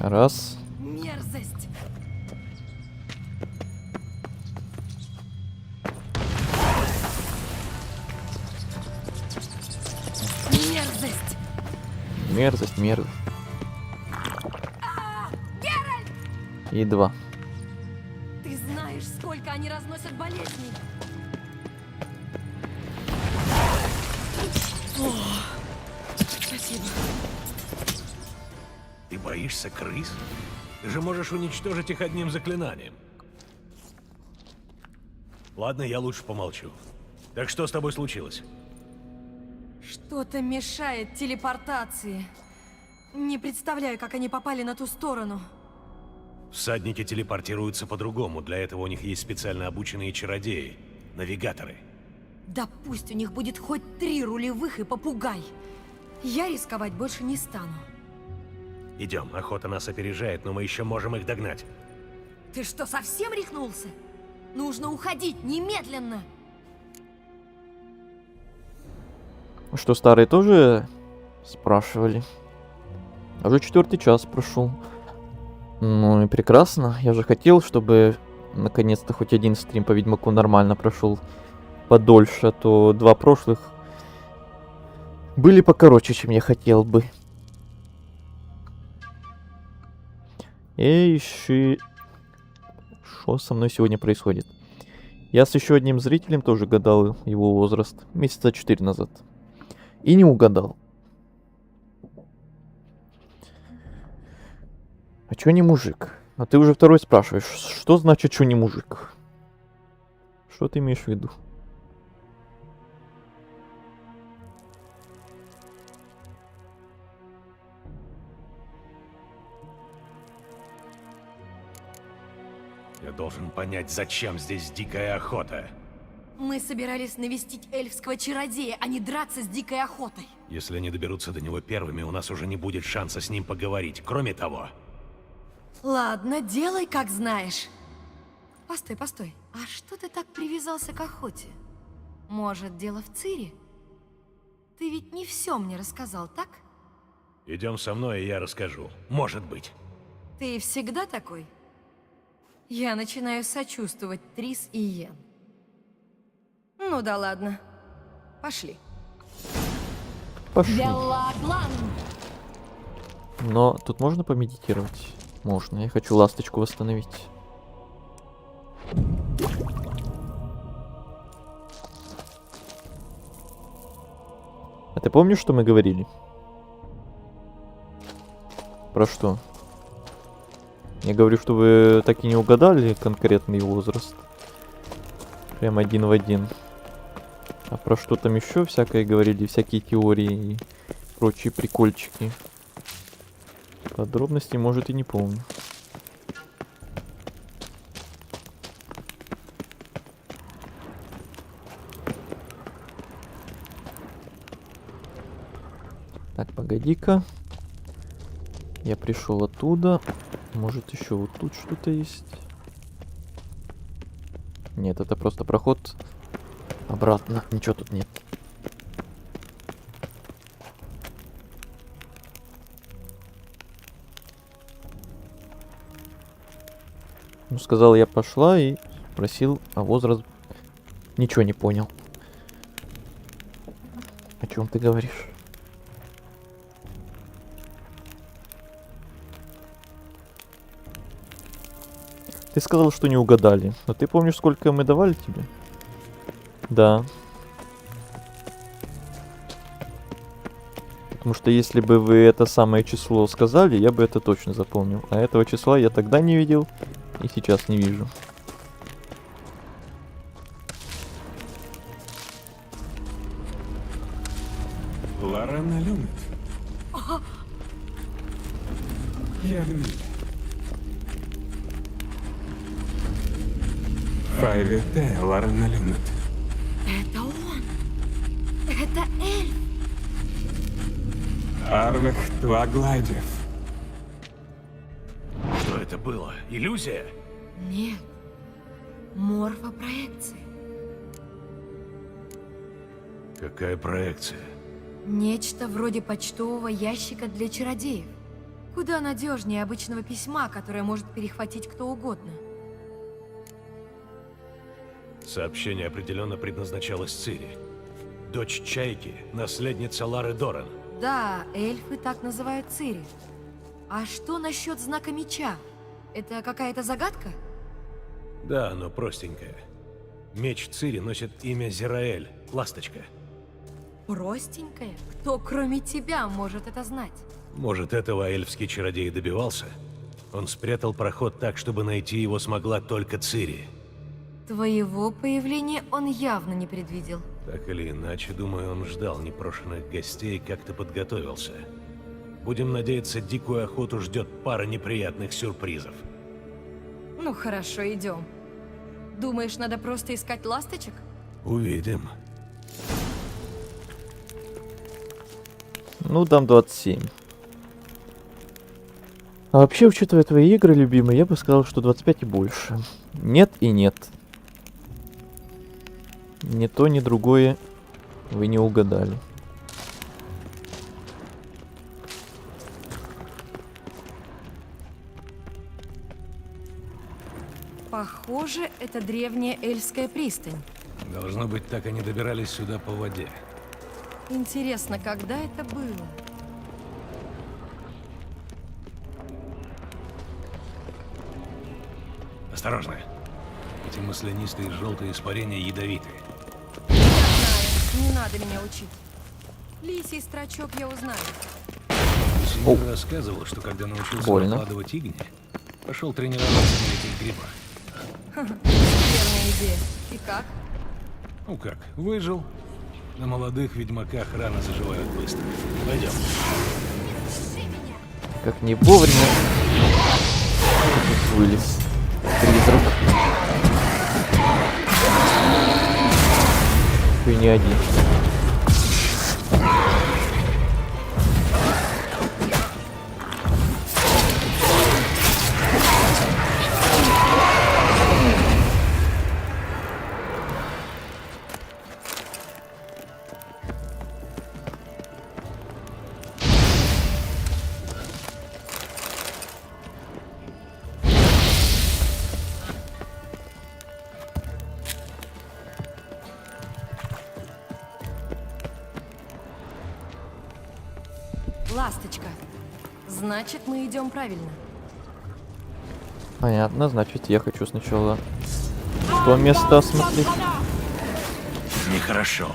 Раз. Мерзость! Мерзость! Мерзость, мерзость. И 2. Ты знаешь, сколько они разносят болезней! О, спасибо. Ты боишься крыс? Ты же можешь уничтожить их одним заклинанием. Ладно, я лучше помолчу. Так что с тобой случилось? Что-то мешает телепортации. Не представляю, как они попали на ту сторону. Всадники телепортируются по-другому. Для этого у них есть специально обученные чародеи, навигаторы. Да пусть у них будет хоть 3 рулевых и попугай. Я рисковать больше не стану. Идем, охота нас опережает, но мы еще можем их догнать. Ты что, совсем рехнулся? Нужно уходить немедленно. Что, старые тоже спрашивали? Уже 4-й час прошел. Ну и прекрасно. Я же хотел, чтобы наконец-то хоть один стрим по Ведьмаку нормально прошел подольше, а то 2 прошлых были покороче, чем я хотел бы. Эй, что со мной сегодня происходит? Я с еще одним зрителем тоже гадал его возраст месяца 4 назад. И не угадал. А чё не мужик? А ты уже второй спрашиваешь, что значит, чё не мужик? Что ты имеешь в виду? Я должен понять, зачем здесь дикая охота. Мы собирались навестить эльфского чародея, а не драться с дикой охотой. Если они доберутся до него первыми, у нас уже не будет шанса с ним поговорить. Кроме того... Ладно, делай, как знаешь. Постой, постой. А что ты так привязался к охоте? Может, дело в Цири? Ты ведь не все мне рассказал, так? Идем со мной, и я расскажу. Может быть. Ты всегда такой? Я начинаю сочувствовать Трис и Йен. Ну да ладно. Пошли. Пошли. Но тут можно помедитировать? Можно. Я хочу ласточку восстановить. А ты помнишь, что мы говорили? Про что? Я говорю, что вы так и не угадали конкретный возраст. Прям один в один. А про что там еще всякое говорили, всякие теории и прочие прикольчики. Подробностей, может, и не помню. Так, погоди-ка. Я пришел оттуда. Может, еще вот тут что-то есть? Нет, это просто проход обратно. Ничего тут нет. Ну, сказал, я пошла и спросил, а возраст... Ничего не понял. О чем ты говоришь? Ты сказал, что не угадали. Но ты помнишь, сколько мы давали тебе? Да. Потому что если бы вы это самое число сказали, я бы это точно запомнил. А этого числа я тогда не видел и сейчас не вижу. Лорана Люмет. Ярмиль. Файвете Лорана Люмет. Это он! Это эльф! Арвех Туагладев. Что это было? Иллюзия? Нет. Морфопроекция. Какая проекция? Нечто вроде почтового ящика для чародеев. Куда надежнее обычного письма, которое может перехватить кто угодно. Сообщение определенно предназначалось Цири. Дочь Чайки, наследница Лары Доран. Да, эльфы так называют Цири. А что насчет знака меча? Это какая-то загадка? Да, но простенькая. Меч Цири носит имя Зираэль, ласточка. Простенькая? Кто, кроме тебя, может это знать? Может, этого эльфский чародей добивался? Он спрятал проход так, чтобы найти его смогла только Цири. Твоего появления он явно не предвидел. Так или иначе, думаю, он ждал непрошенных гостей и как-то подготовился. Будем надеяться, дикую охоту ждет пара неприятных сюрпризов. Ну хорошо, идем. Думаешь, надо просто искать ласточек? Увидим. Ну, дам 27. А вообще, учитывая твои игры любимые, я бы сказал, что 25 и больше. Нет и нет. Ни то, ни другое вы не угадали. Похоже, это древняя эльфская пристань. Должно быть, так они добирались сюда по воде. Интересно, когда это было? Осторожно. Эти маслянистые желтые испарения ядовитые. Не надо меня учить. Лисий строчок я узнаю. Синьор рассказывал, что когда научился накладывать игни, пошел тренироваться на этих грибах. Верная идея. И как? Ну как, выжил. На молодых ведьмаках раны заживают быстро. Пойдем. Как не вовремя вылез призрак. И не один. Ласточка. Значит, мы идем правильно. Понятно, значит, я хочу сначала то место осмотреть. Нехорошо.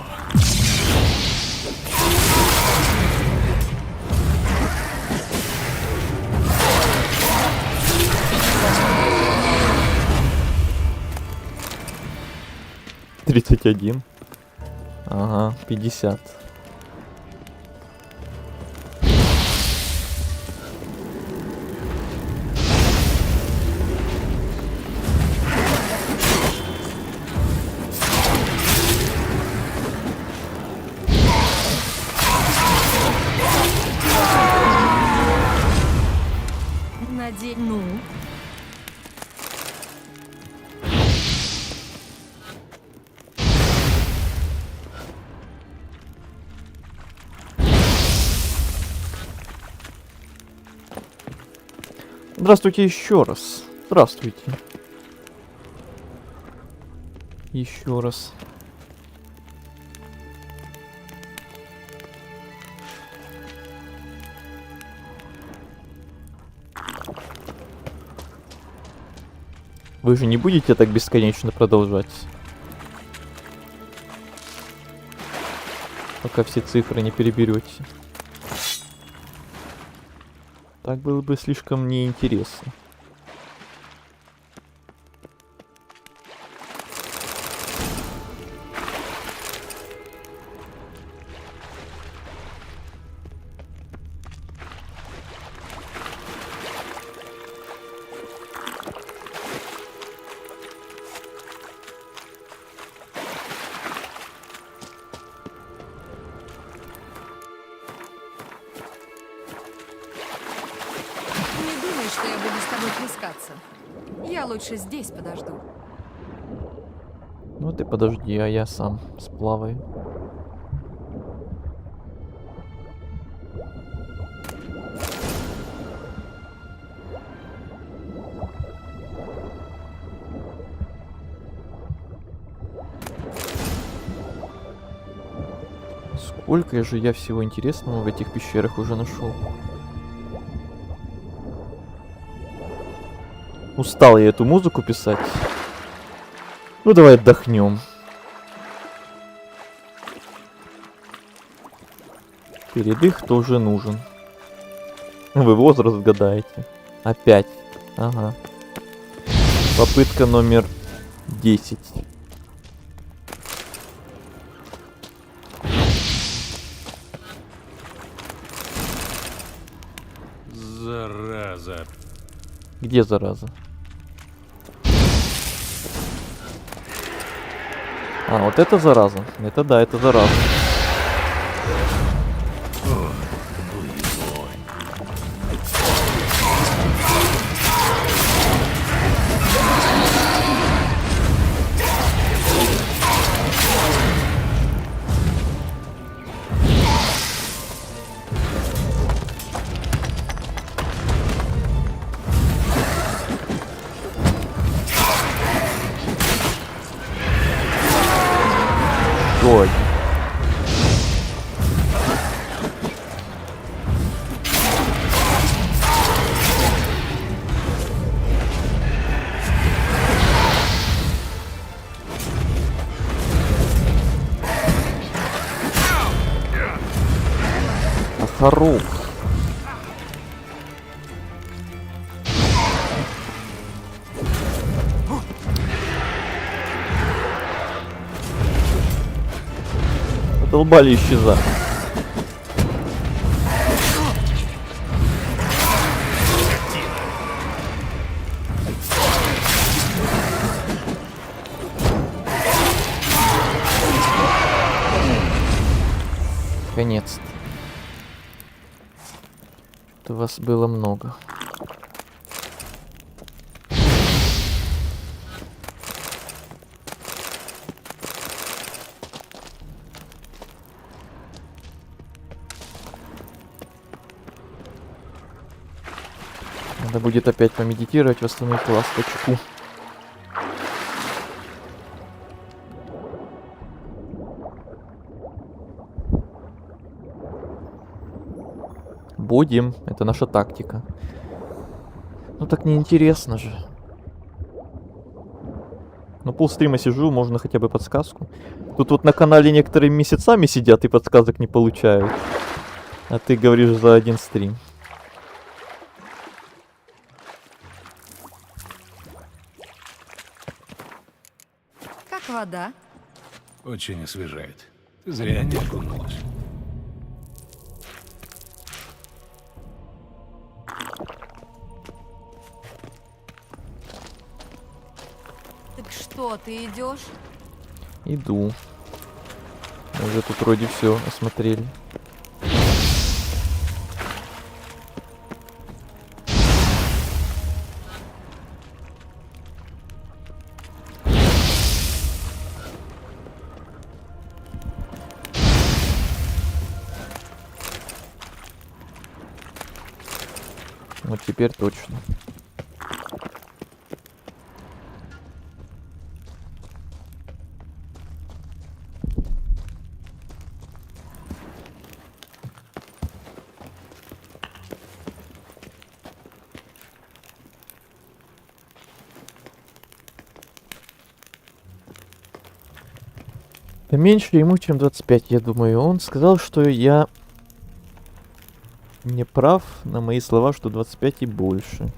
31. Ага, 50. Ну? Здравствуйте еще раз. Здравствуйте. Еще раз. Вы же не будете так бесконечно продолжать? Пока все цифры не переберете. Так было бы слишком неинтересно. Не думай, что я буду с тобой плескаться. Я лучше здесь подожду. Ну ты подожди, а я сам сплаваю. Сколько же я всего интересного в этих пещерах уже нашел. Устал я эту музыку писать. Ну давай отдохнем. Передых тоже нужен. Вы возраст гадаете. Опять. Ага. Попытка номер 10. Зараза. Где зараза? А, вот это зараза. Это да, это зараза. Ой. Хорош. Долбали исчезать. Наконец-то. Это вас было много. Надо будет опять помедитировать, восстановить ласточку. Будем. Это наша тактика. Ну так неинтересно же. Ну полстрима сижу, можно хотя бы подсказку. Тут вот на канале некоторые месяцами сидят и подсказок не получают. А ты говоришь за один стрим. Как вода? Очень освежает. Ты зря не окунулась. Так что, ты идешь? Иду. Мы уже тут вроде все осмотрели. Вот теперь точно. Да меньше ему, чем 25, я думаю. Он сказал, что я не прав на мои слова, что 25 и больше.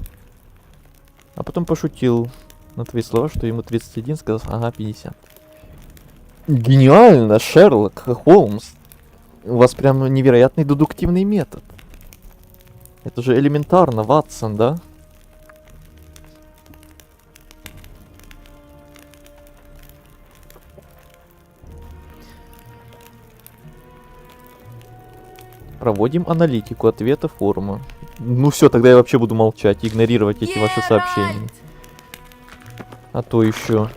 А потом пошутил на твои слова, что ему 31, сказал, ага, 50. Гениально, Шерлок Холмс. У вас прям невероятный дедуктивный метод. Это же элементарно, Ватсон, да? Проводим аналитику ответа форума. Ну все, тогда я вообще буду молчать, игнорировать эти ваши сообщения. А то еще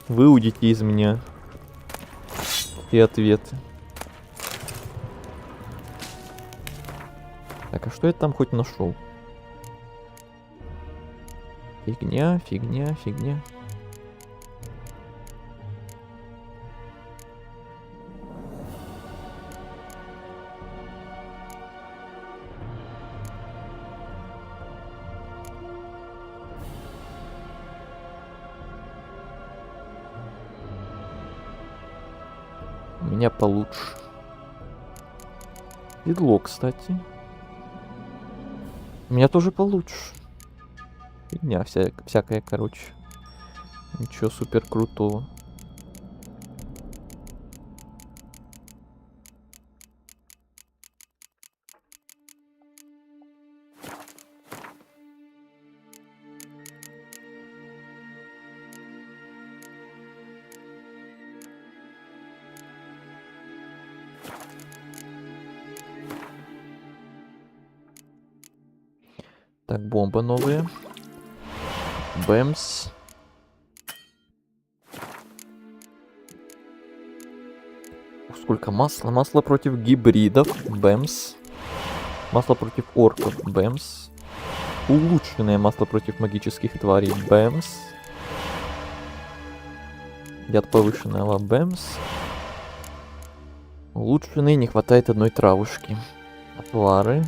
выудите из меня и ответы. Так, а что я там хоть нашел? Фигня, фигня, фигня. У меня получше. Седло, кстати. У меня тоже получше. Фигня всякая, короче. Ничего супер крутого. Так, бомба новая. Бэмс. Сколько масла? Масло против гибридов. Бэмс. Масло против орков. Бэмс. Улучшенное масло против магических тварей. Бэмс. Яд повышенного. Бэмс. Улучшенный, не хватает одной травушки. Отвары.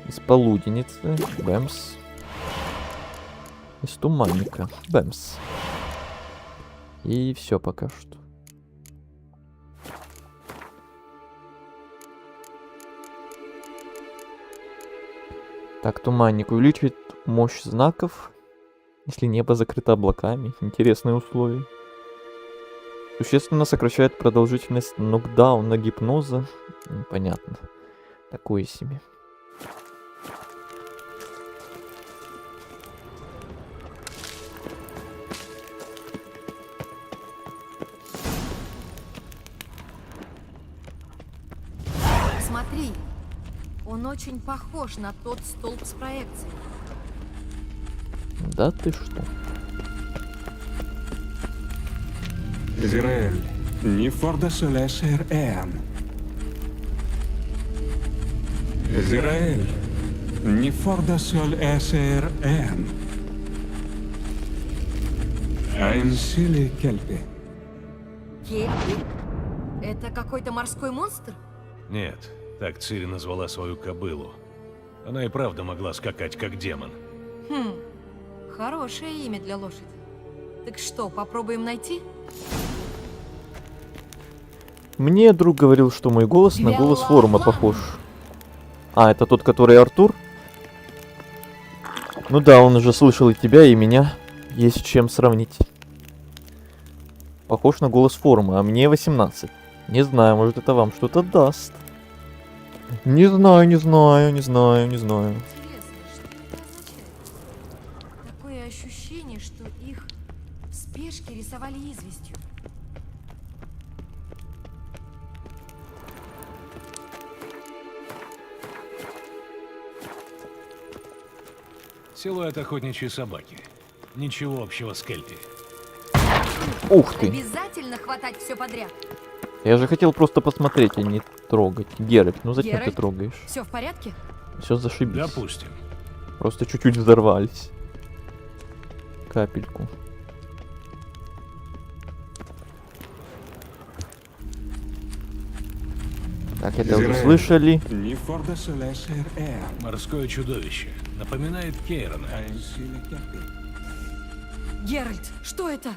Из полуденницы. Бэмс. Из туманника. Бэмс. И все пока что. Так, туманник увеличивает мощь знаков, если небо закрыто облаками. Интересные условия. Существенно сокращает продолжительность нокдауна гипноза. Понятно. Такое себе. Смотри, он очень похож на тот столб с проекцией. Да ты что? Израиль, не форда солесер эан. Израиль, не форда солесер эан. Айнсили кельпи. Кельпи? Это какой-то морской монстр? Нет, так Цири назвала свою кобылу. Она и правда могла скакать, как демон. Хм, хорошее имя для лошади. Так что, попробуем найти? Мне друг говорил, что мой голос на голос форума похож. А, это тот, который Артур? Ну да, он уже слышал и тебя, и меня. Есть с чем сравнить. Похож на голос формы, а мне 18. Не знаю, может это вам что-то даст. Не знаю, не знаю, не знаю, не знаю. Такое ощущение, что их в спешке рисовали известью. Силуэт охотничьей собаки. Ничего общего с Кельпи. Ух ты. Обязательно хватать все подряд. Я же хотел просто посмотреть, а не трогать. Геральт, ну зачем ты Геральт, трогаешь? все в порядке? Все зашибись. Допустим. Просто чуть-чуть взорвались. Капельку. Так, это уже Израиль. слышали. Не Форда Солесер Эм. Морское чудовище. Напоминает Кейрона. Геральт, что это?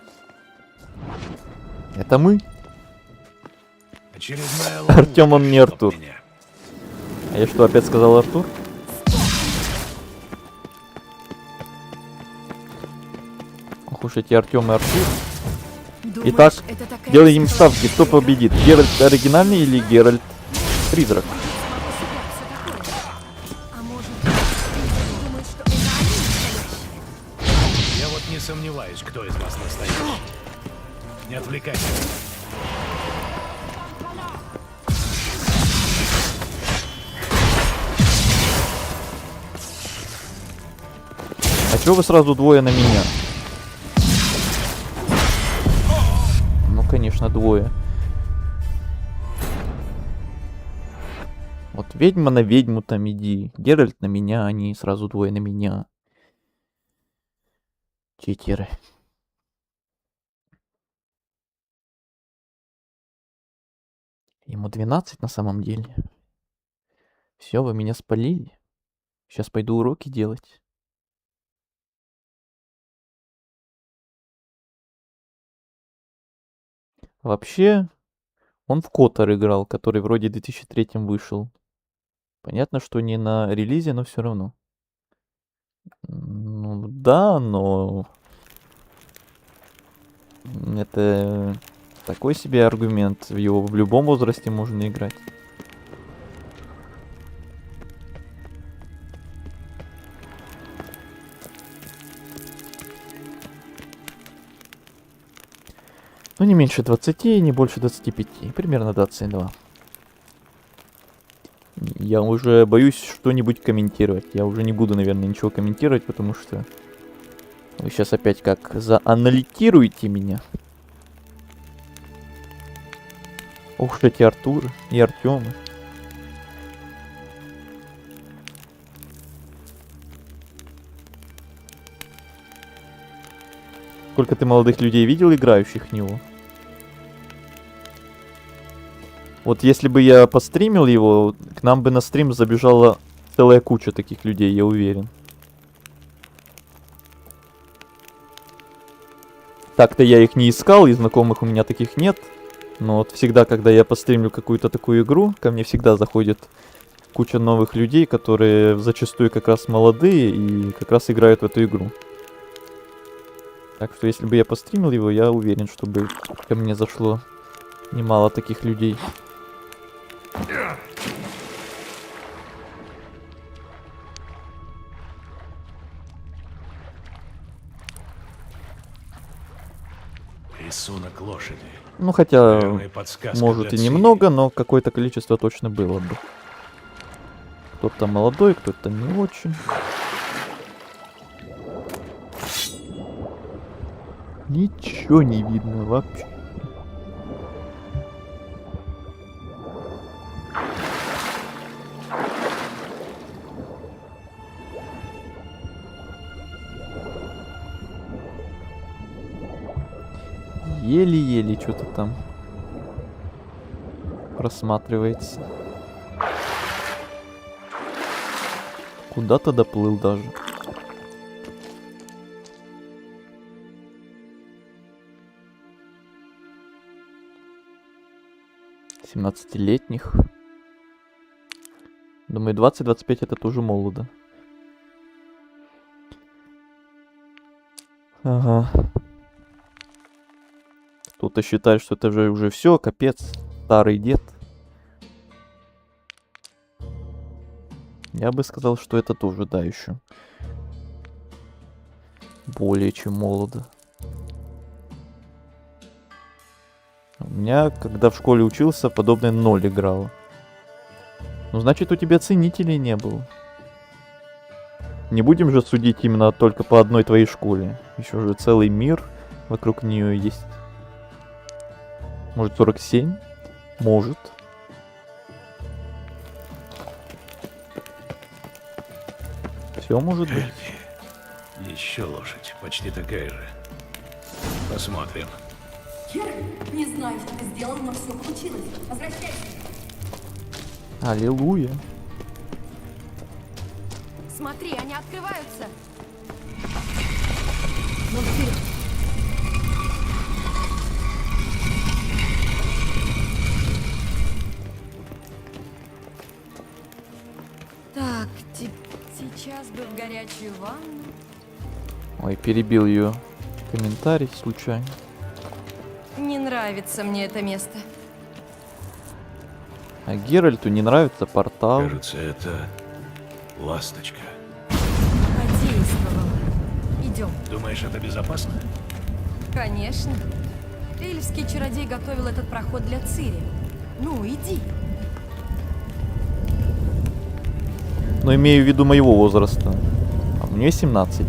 Это мы. Очередная ловушка, Артем, он не чтоб Артур. меня. А я что, опять сказал Артур? Ох уж эти Артем и Артур. Думаешь, Итак, это такая делаем ставки, кто победит. Геральт оригинальный или Геральт призрак? А может, ты думаешь, что это они настоящие? Я вот не сомневаюсь, кто из вас настоящий. Не отвлекайся. А чего вы сразу двое на меня? Ну, конечно, двое. Вот ведьма на ведьму там иди. Геральт на меня, они сразу двое на меня. Читеры. Ему 12 на самом деле. Все, вы меня спалили. Сейчас пойду уроки делать. Вообще, он в Котор играл, который вроде в 2003 вышел. Понятно, что не на релизе, но все равно. Ну да, но... Это такой себе аргумент. В его в любом возрасте можно играть. Ну, не меньше 20, не больше 25. Примерно 22. Я уже боюсь что-нибудь комментировать. Я уже не буду, наверное, ничего комментировать, потому что вы сейчас опять как зааналитируете меня. Ух, эти Артуры и Артемы. Сколько ты молодых людей видел, играющих в него? Вот если бы я постримил его, к нам бы на стрим забежала целая куча таких людей, я уверен. Так-то я их не искал, и знакомых у меня таких нет. Но вот всегда, когда я постримлю какую-то такую игру, ко мне всегда заходит куча новых людей, которые зачастую как раз молодые и как раз играют в эту игру. Так что если бы я постримил его, я уверен, что бы ко мне зашло немало таких людей. Рисунок лошади. Ну хотя, Наверное, подсказка может для и цели. немного, но какое-то количество точно было бы. Кто-то молодой, кто-то не очень. Ничего не видно вообще. Еле-еле что-то там просматривается. Куда-то доплыл даже. Семнадцатилетних. Думаю, 20-25 это тоже молодо. Ага. Кто-то считает, что это же уже все, капец, старый дед. Я бы сказал, что это тоже, да, еще более чем молодо. У меня, когда в школе учился, подобное 0 играло. Ну, значит, у тебя ценителей не было. Не будем же судить именно только по одной твоей школе. Еще же целый мир вокруг нее есть. Может, 47? Может. Все может быть. Еще лошадь, почти такая же. Посмотрим. Не знаю, что ты сделал, но все получилось. Возвращайся. Аллилуйя. Смотри, они открываются. Ну, вперед. Так, сейчас бы в горячую ванну. Ой, перебил ее комментарий случайно. Не нравится мне это место. А Геральту не нравится портал. Кажется, это ласточка. Подействовало. Идем. Думаешь, это безопасно? Конечно. Эльфский чародей готовил этот проход для Цири. Ну, иди. Но имею в виду моего возраста. А мне 17.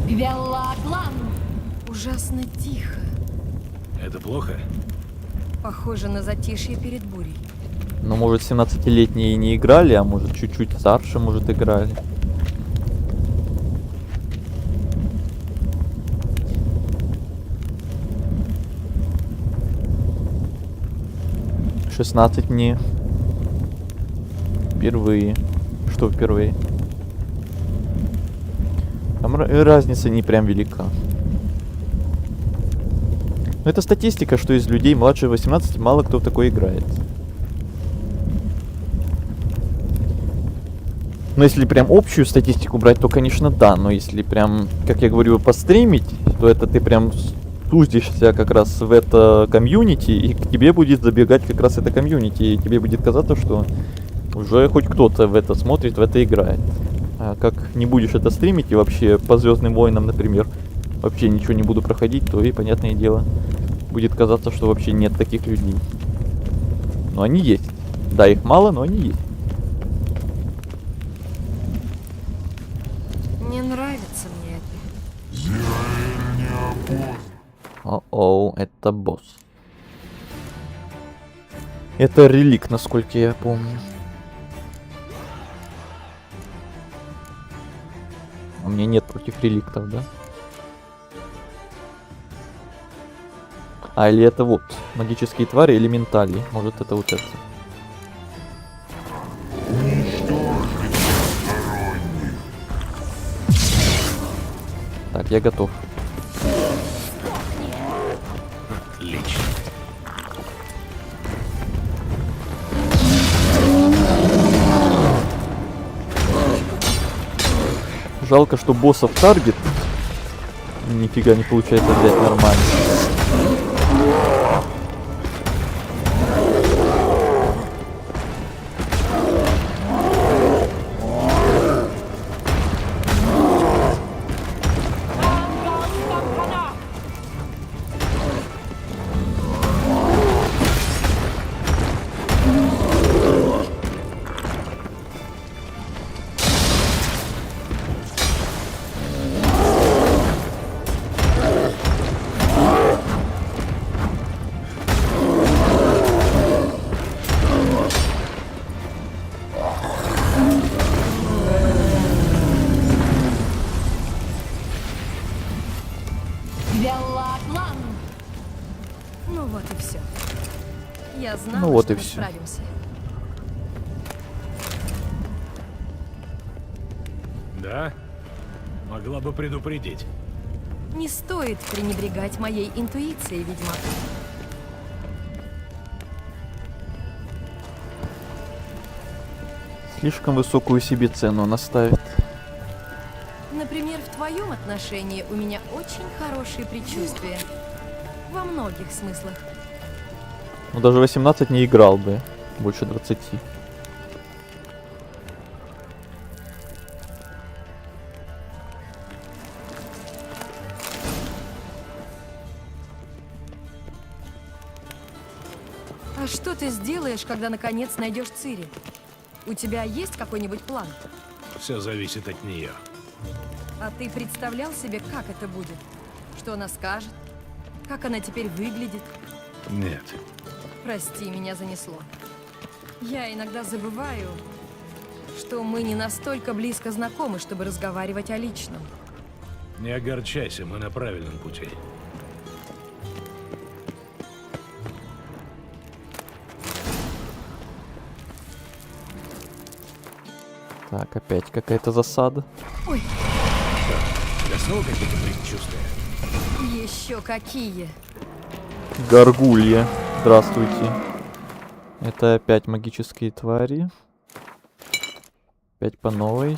Веллаглан! Ужасно тихо. Это плохо? Похоже на затишье перед бурей. Ну, может, 17-летние и не играли, а может, чуть-чуть старше, может, играли. «16 мне. Впервые. Что впервые? Там разница не прям велика. Но это статистика, что из людей младше 18 мало кто в такое играет. Но если прям общую статистику брать, то, конечно, да. Но если прям, как я говорю, постримить, то это ты прям сузишься как раз в это комьюнити, и к тебе будет забегать как раз это комьюнити, и тебе будет казаться, что уже хоть кто-то в это смотрит, в это играет. А как не будешь это стримить и вообще по Звездным войнам, например, вообще ничего не буду проходить, то и, понятное дело, будет казаться, что вообще нет таких людей. Но они есть. Да, их мало, но они есть. Не нравится мне это. О-оу, это босс. Это релик, насколько я помню. У меня нет против реликтов, да? А, или это вот, магические твари, элементали. Может, это вот это. Так, я готов. Отлично. Жалко, что боссов таргет нифига не получается взять нормально. Веллаглан! Ну вот и все. Я знала, Ну вот что и мы всё. справимся. Да? Могла бы предупредить. Не стоит пренебрегать моей интуицией, ведьмак. Слишком высокую себе цену она ставит. твоем отношении у меня очень хорошие предчувствия. Во многих смыслах. Ну, даже 18 не играл бы. Больше 20. А что ты сделаешь, когда наконец найдешь Цири? У тебя есть какой-нибудь план? Все зависит от нее. А ты представлял себе, как это будет? Что она скажет? Как она теперь выглядит? Нет. Прости, меня занесло. Я иногда забываю, что мы не настолько близко знакомы, чтобы разговаривать о личном. Не огорчайся, мы на правильном пути. Так, опять какая-то засада. Ой, У тебя снова какие-то предчувствия? еще какие? Горгулья. Здравствуйте. Это опять магические твари. Опять по новой.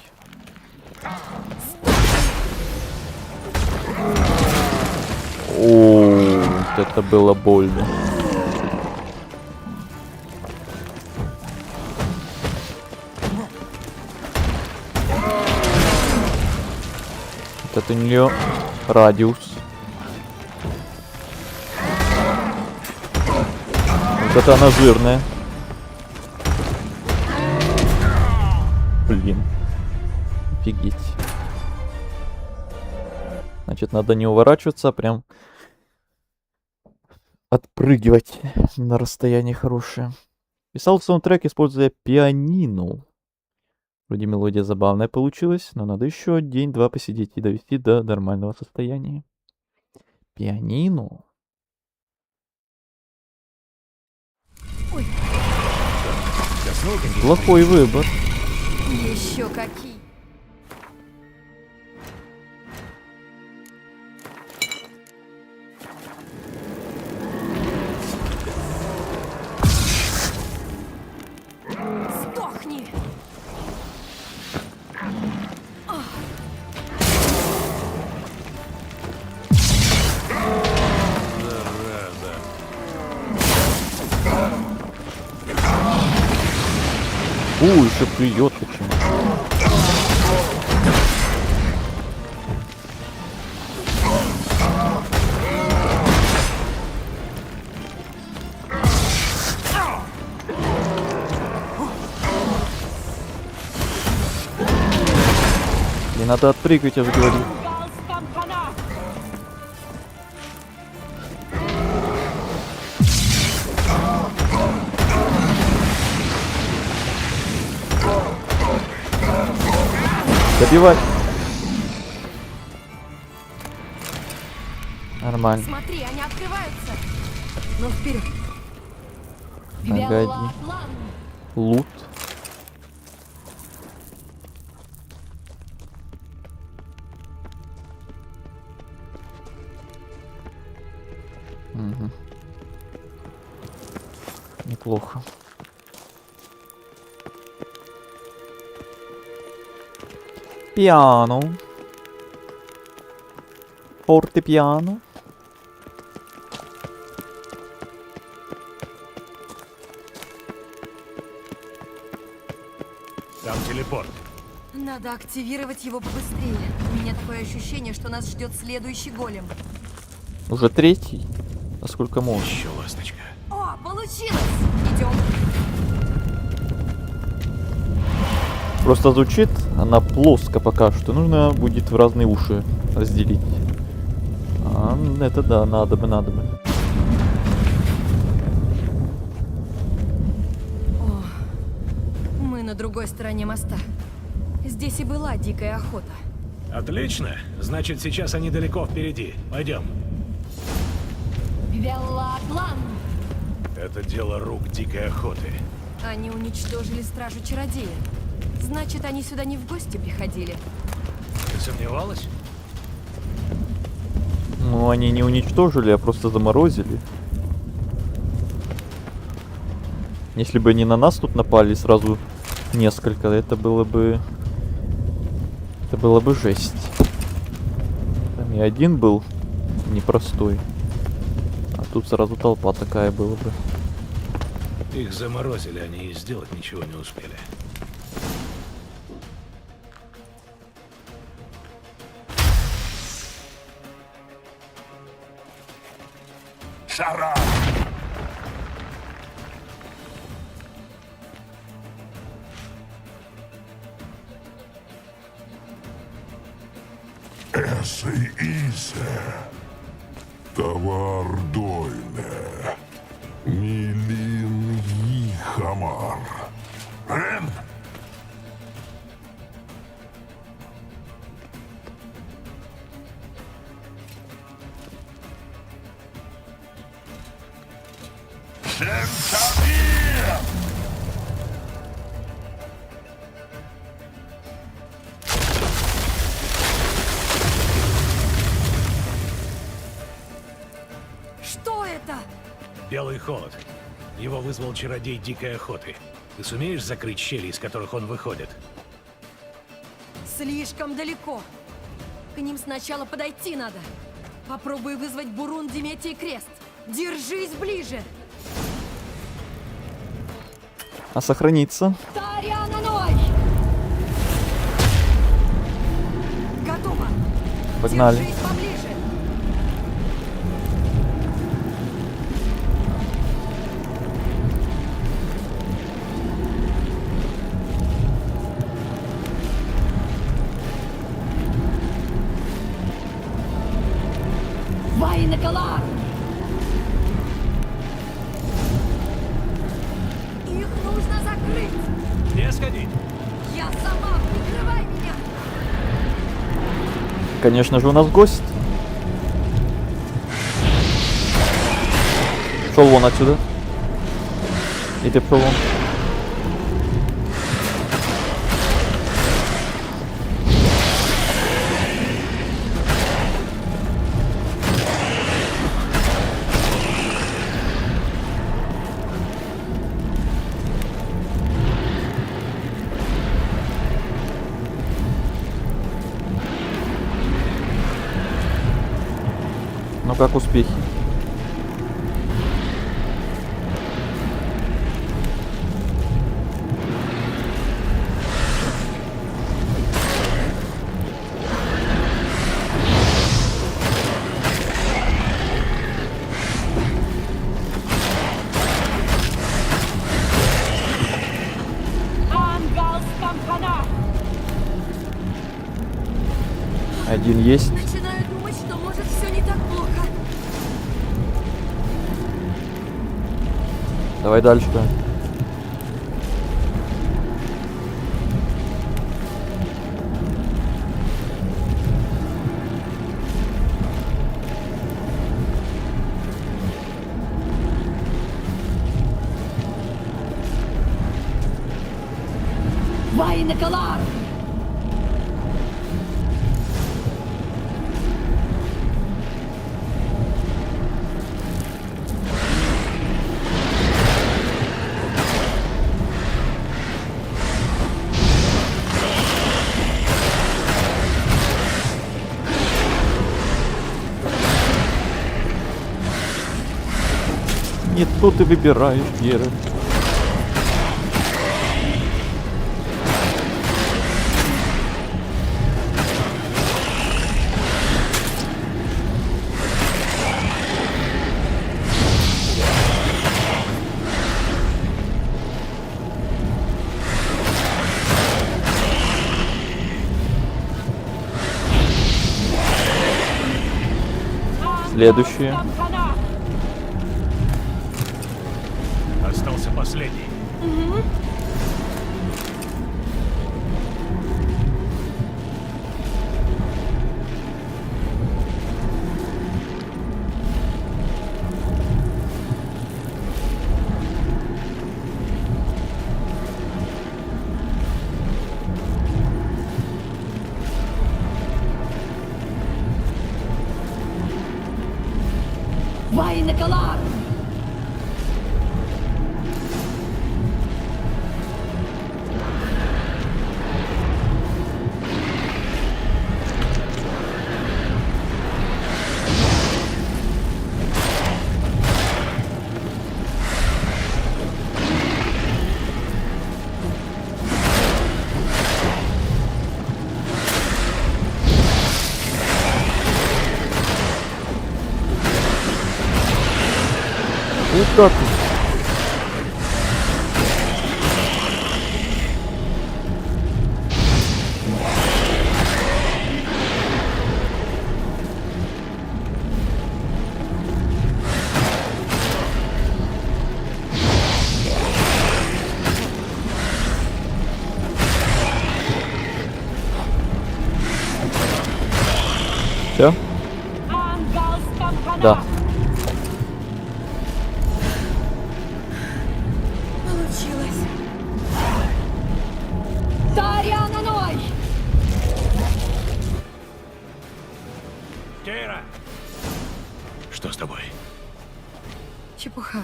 О, вот это было больно. Вот это у нее радиус. Вот это она жирная. Блин. Офигеть. Значит, надо не уворачиваться, а прям отпрыгивать на расстояние хорошее. Писал саундтрек, используя пианино. Вроде мелодия забавная получилась, но надо еще день-два посидеть и довести до нормального состояния. Пианино. Ой. Плохой выбор. Еще какие? Сдохни! Еще плюет почему. Не надо отпрыгивать, я же говорю. Добивать. Нормально. Смотри, они открываются. Ну вперед. Погоди. Лут. Угу. Неплохо. Пиано. Фортепиано. Там телепорт. Надо активировать его побыстрее. У меня такое ощущение, что нас ждет следующий голем. Уже третий? Насколько можно? Еще ласточка. О, получилось! Идем. Просто звучит она плоско пока что. Нужно будет в разные уши разделить. А, это да, надо бы. О, мы на другой стороне моста. Здесь и была дикая охота. Отлично. Значит, сейчас они далеко впереди. Пойдем. Веллаплан! Это дело рук дикой охоты. Они уничтожили стражу чародея. Значит, они сюда не в гости приходили. Ты сомневалась? Ну, они не уничтожили, а просто заморозили. Если бы они на нас тут напали сразу несколько, это было бы... Это было бы жесть. И один был непростой. А тут сразу толпа такая была бы. Их заморозили, они и сделать ничего не успели. Шара! Эсэ Исе, Тавар Дойле, Милин Ихамар. Что это? Белый холод. Его вызвал чародей дикой охоты. Ты сумеешь закрыть щели, из которых он выходит? Слишком далеко. К ним сначала подойти надо. Попробуй вызвать Бурун, Диметий Крест. Держись ближе. А сохраниться? Тариананой! Готово. Погнали. Держись поближе. Вайнакалар! Их нужно закрыть! Где сходить? Я сама! Прикрывай меня! Конечно же, у нас гость. Шел вон отсюда. И ты пошел вон. Ну как успехи? Один есть. Начинаю думать, что может все не так плохо. Давай дальше. Вайнакалар! Не то ты выбираешь, Гера. Следующее. Остался последний. Вайнакалар! Куда ты? Все? Да. Получилось. Тариана Ной! Кейра! Что с тобой? Чепуха.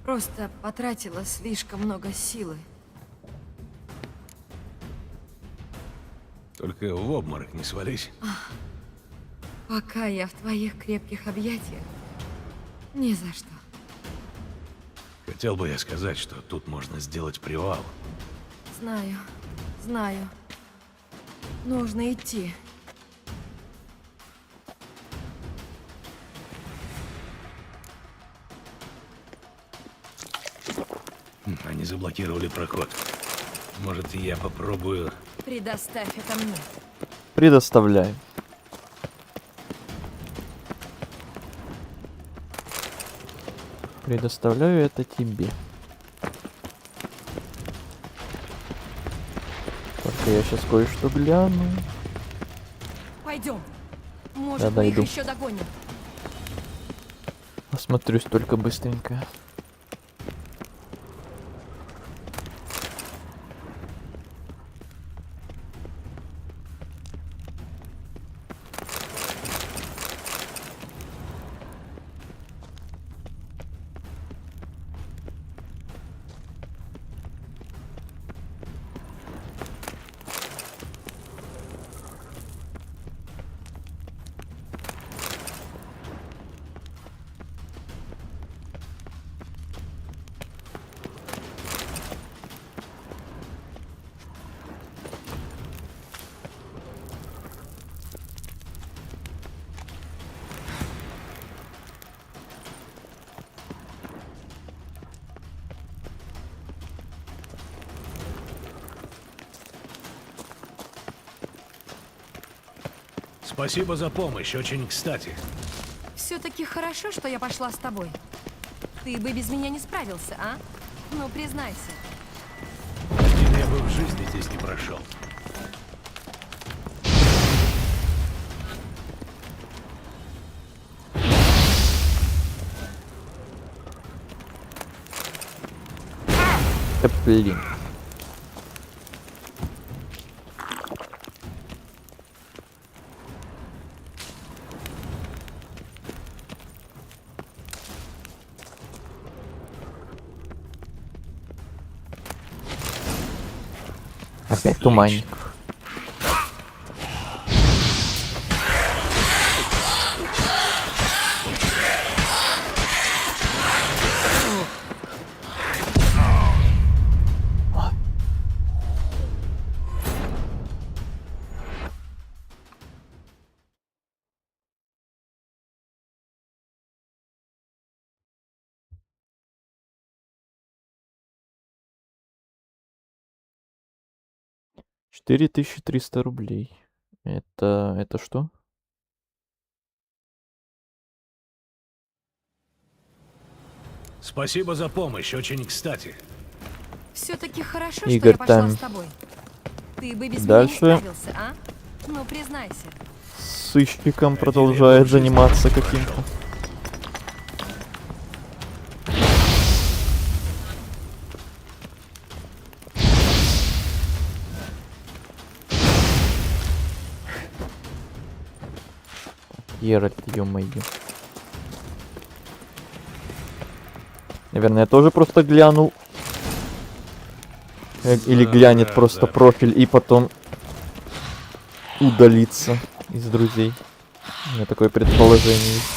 Просто потратила слишком много силы. Только в обморок не свались. Пока я в твоих крепких объятиях, ни за что. Хотел бы я сказать, что тут можно сделать привал. Знаю, знаю. Нужно идти. Они заблокировали проход. Может, я попробую... Предоставь это мне. Предоставляю. Предоставляю это тебе. Только я сейчас кое-что гляну. Пойдем. Может, Да, мы их иду. еще догоним. Осмотрюсь только быстренько. Спасибо за помощь, очень кстати. Все-таки хорошо, что я пошла с тобой. Ты бы без меня не справился, а? Ну, признайся. Один я бы в жизни здесь не прошел. Блин. Опять туманник. $4300. Это что? Спасибо за помощь, очень кстати. Все-таки хорошо, Игорь, что я пошла там с тобой. Ты бы без дальше меня не справился, а? Ну, признайся. сыщиком продолжает заниматься каким-то. Геральт, ё-моё. Наверное, я тоже просто глянул. Или глянет просто профиль и потом удалится из друзей. У меня такое предположение есть.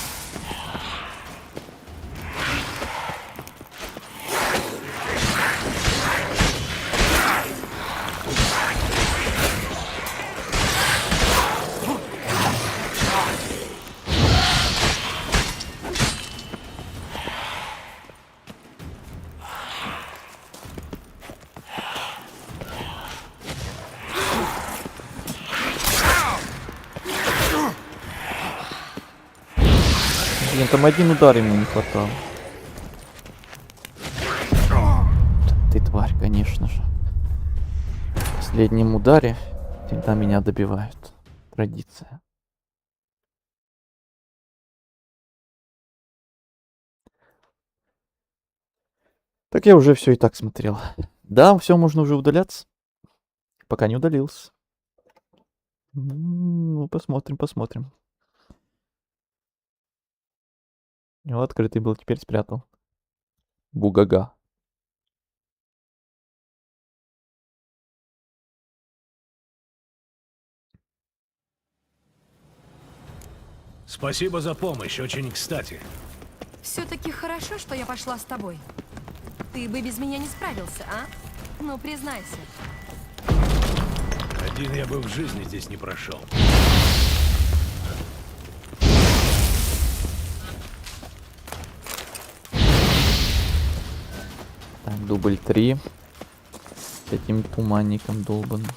Блин, там один удар ему не хватало. Ты тварь, конечно же. В последнем ударе всегда меня добивают. Традиция. Так я уже все и так смотрел. Да, все, можно уже удаляться. Пока не удалился. Ну, посмотрим, посмотрим. Вот, открытый был, теперь спрятал. Бугага. Спасибо за помощь, очень кстати. Все-таки хорошо, что я пошла с тобой. Ты бы без меня не справился, а? Ну, признайся. Один я бы в жизни здесь не прошел. Так, дубль 3. С этим туманником долбаным.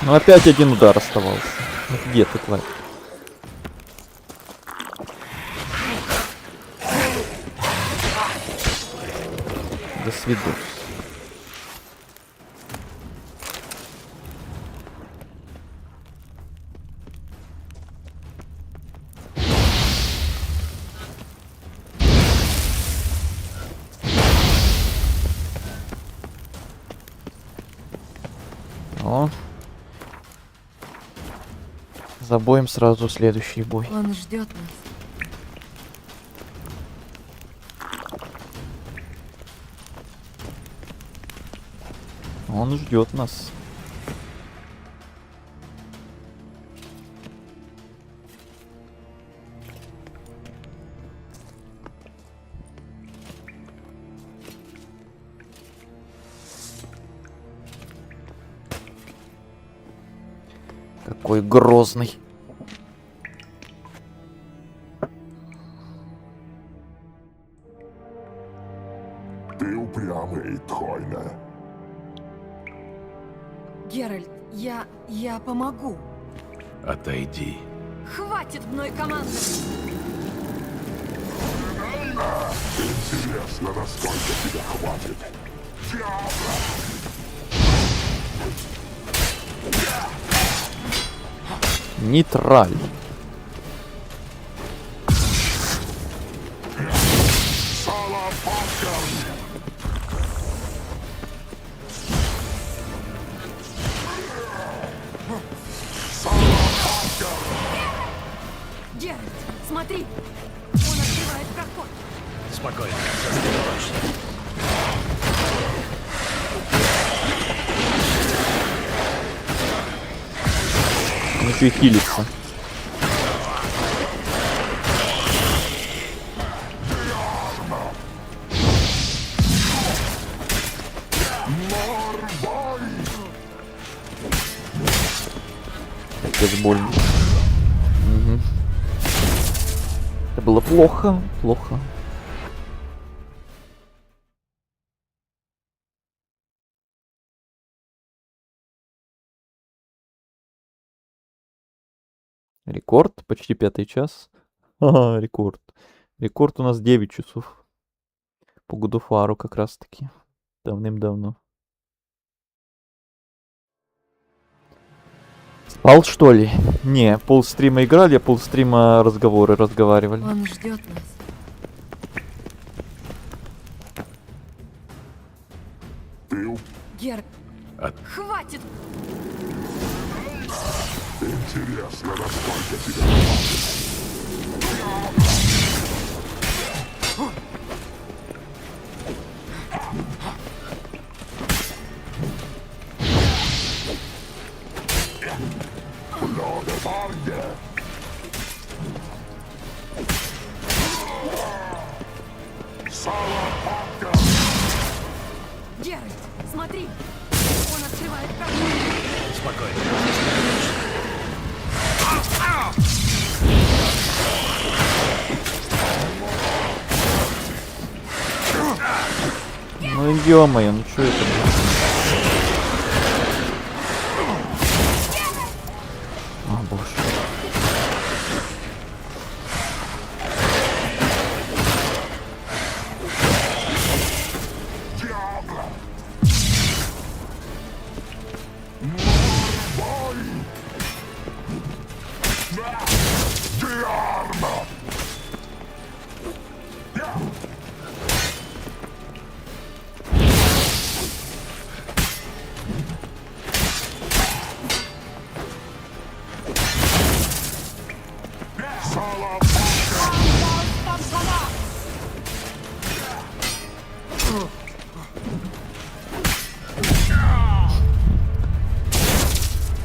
Ну опять один удар оставался. Ну, где ты, тварь? До свидос. О. За боем сразу следующий бой. Он ждет нас. Он ждет нас. Какой грозный. Ты упрямый, Тхойне. Геральт, я помогу. Отойди. Хватит мной командовать. Интересно, насколько тебя хватит. Нейтраль. Геральт, смотри! Он открывает проход. Спокойно, сосредоточься. Он еще и хилится. Капец больно. Угу. Это было плохо, плохо. Рекорд, почти 5-й час. Ага, рекорд. Рекорд у нас 9 часов. По Гудуфару как раз таки. Давным-давно. Спал, что ли? Не, полстрима играли, а полстрима разговаривали. Он ждет нас. Гер, хватит! Интересно, насколько тебя хватит. Много парня. Геральт, смотри! Он открывает проход. Спокойно. Ну ё-моё, ну чё это? О боже.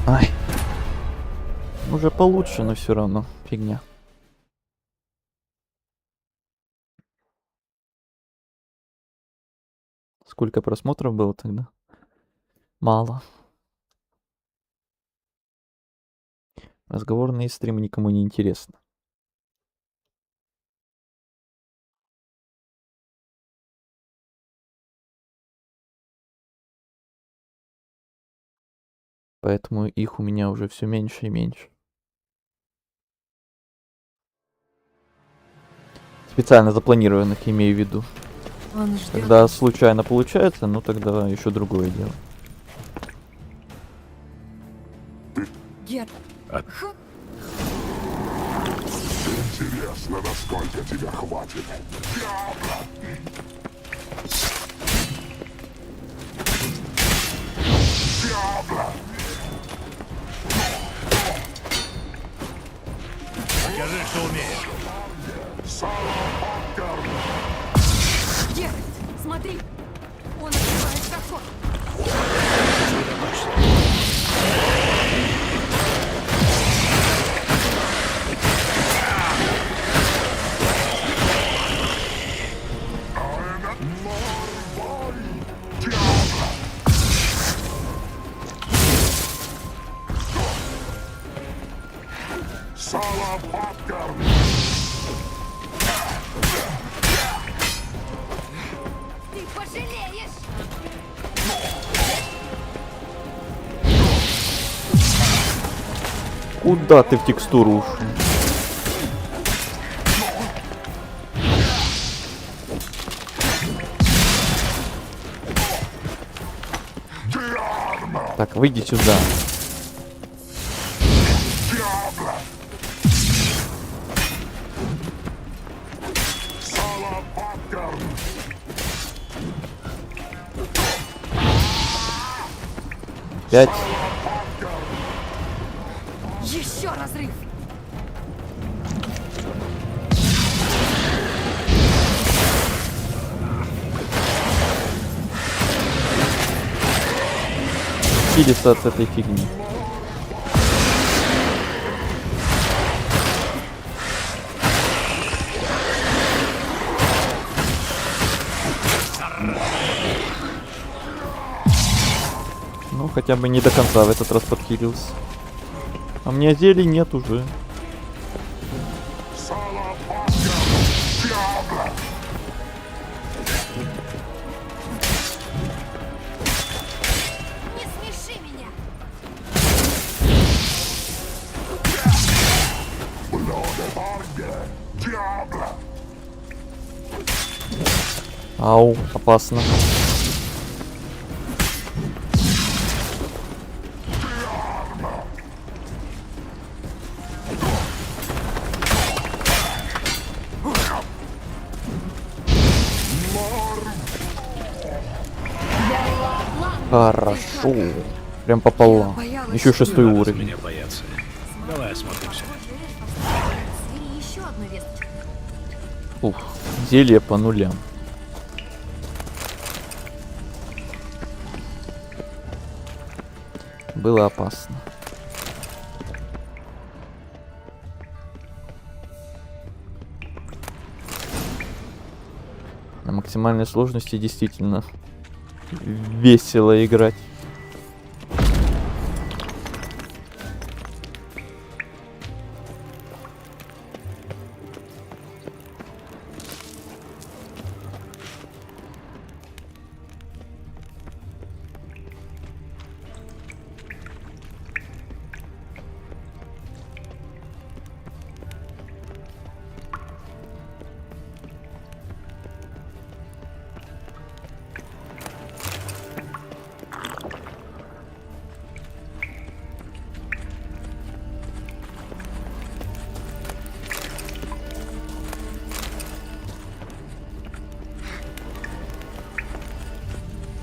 Ай. Уже получше, но все равно фигня. Сколько просмотров было тогда? Мало. Разговорные стримы никому не интересны. Поэтому их у меня уже все меньше и меньше. Специально запланированных, имею в виду. Он ждет. Когда случайно получается, ну тогда еще другое дело. Геральт. Интересно, насколько тебя хватит. Покажи, что умеешь. Геральт, смотри! Он открывает проход. Ты пожалеешь! Куда ты в текстуру ушел? Так, выйди сюда. Пять. Еще разрыв! Чилиться от этой фигни. Ну, хотя бы не до конца в этот раз подхилился. А у меня зелий нет уже. Не смеши меня! Ау, опасно. Хорошо. Прям пополам. Еще 6-й уровень. Меня боятся. Давай осмотримся. И еще одну весточку. Ух, зелье по нулям. Было опасно. На максимальной сложности действительно весело играть.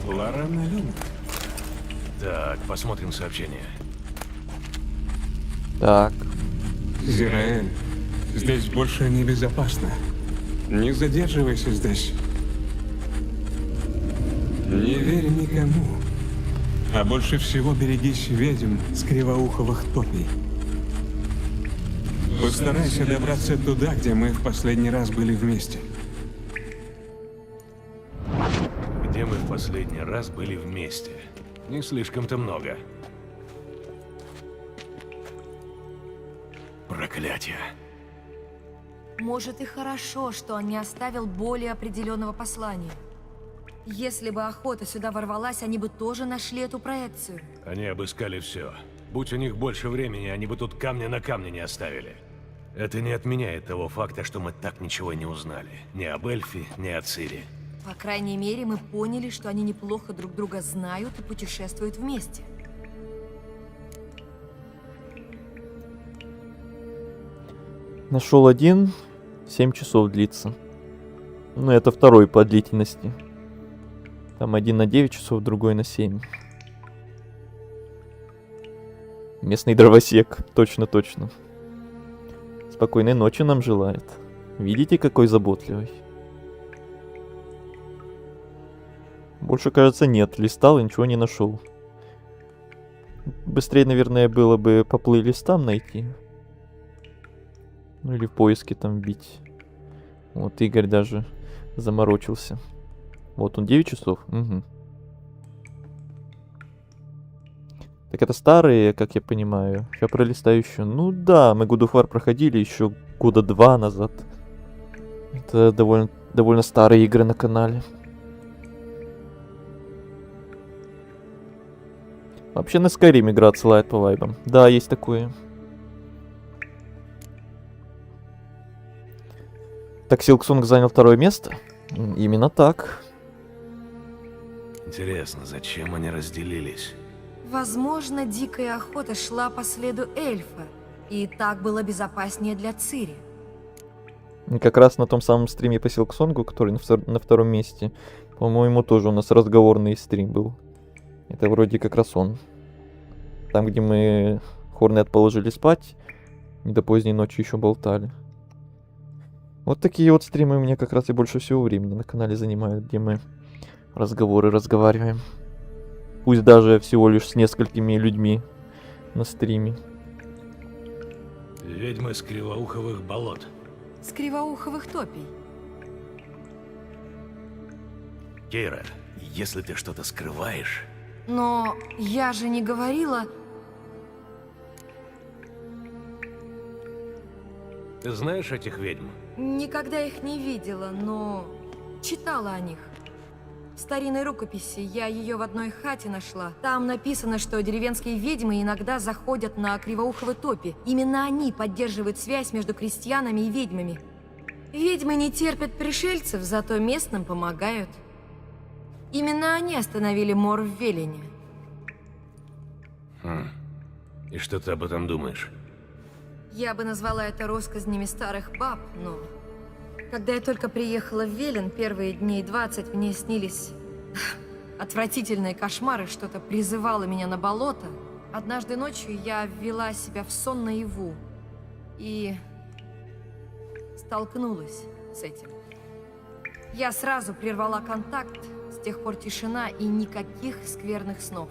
Лорана Люна. Так, посмотрим сообщение. Так. Зираэль, здесь больше небезопасно. Не задерживайся здесь. Не верь никому. А больше всего берегись ведьм с кривоуховых топий. Постарайся добраться туда, где мы в последний раз были вместе. Где мы в последний раз были вместе? Не слишком-то много. Проклятие. Может и хорошо, что он не оставил более определенного послания. Если бы охота сюда ворвалась, они бы тоже нашли эту проекцию. Они обыскали все. Будь у них больше времени, они бы тут камня на камне не оставили. Это не отменяет того факта, что мы так ничего и не узнали. Ни об эльфе, ни о Цири. По крайней мере, мы поняли, что они неплохо друг друга знают и путешествуют вместе. Нашел один. 7 часов длится. Ну, это второй по длительности. Там один на 9 часов, другой на 7. Местный дровосек. Точно. Спокойной ночи нам желает. Видите, какой заботливый? Больше, кажется, нет. Листал и ничего не нашел. Быстрее, наверное, было бы поплыть листам найти. Ну или в поиске там вбить. Вот Игорь даже заморочился. Вот он 9 часов. Угу. Так это старые, как я понимаю. Сейчас пролистаю еще. Ну да, мы God of War проходили еще года 2 назад. Это довольно старые игры на канале. Вообще на Skyrim игра отсылает по вайбам. Да, есть такое. Так, Силксунг занял второе место? Именно так. Интересно, зачем они разделились? Возможно, дикая охота шла по следу эльфа, и так было безопаснее для Цири. И как раз на том самом стриме по Силксонгу, который на втором месте, по-моему, тоже у нас разговорный стрим был. Это вроде как раз он. Там, где мы Хорнет положили спать, и до поздней ночи еще болтали. Вот такие вот стримы у меня как раз и больше всего времени на канале занимают, где мы разговариваем. Пусть даже всего лишь с несколькими людьми на стриме. Ведьмы с кривоуховых болот. С кривоуховых топий. Кейра, если ты что-то скрываешь... Но я же не говорила... Ты знаешь этих ведьм? Никогда их не видела, но читала о них. В старинной рукописи я ее в одной хате нашла. Там написано, что деревенские ведьмы иногда заходят на кривоуховые топи. Именно они поддерживают связь между крестьянами и ведьмами. Ведьмы не терпят пришельцев, зато местным помогают. Именно они остановили мор в Велине. И что ты об этом думаешь? Я бы назвала это россказнями старых баб, но... Когда я только приехала в Велин, первые дней 20 мне снились отвратительные кошмары, что-то призывало меня на болото. Однажды ночью я ввела себя в сон наяву и столкнулась с этим. Я сразу прервала контакт, с тех пор тишина и никаких скверных снов.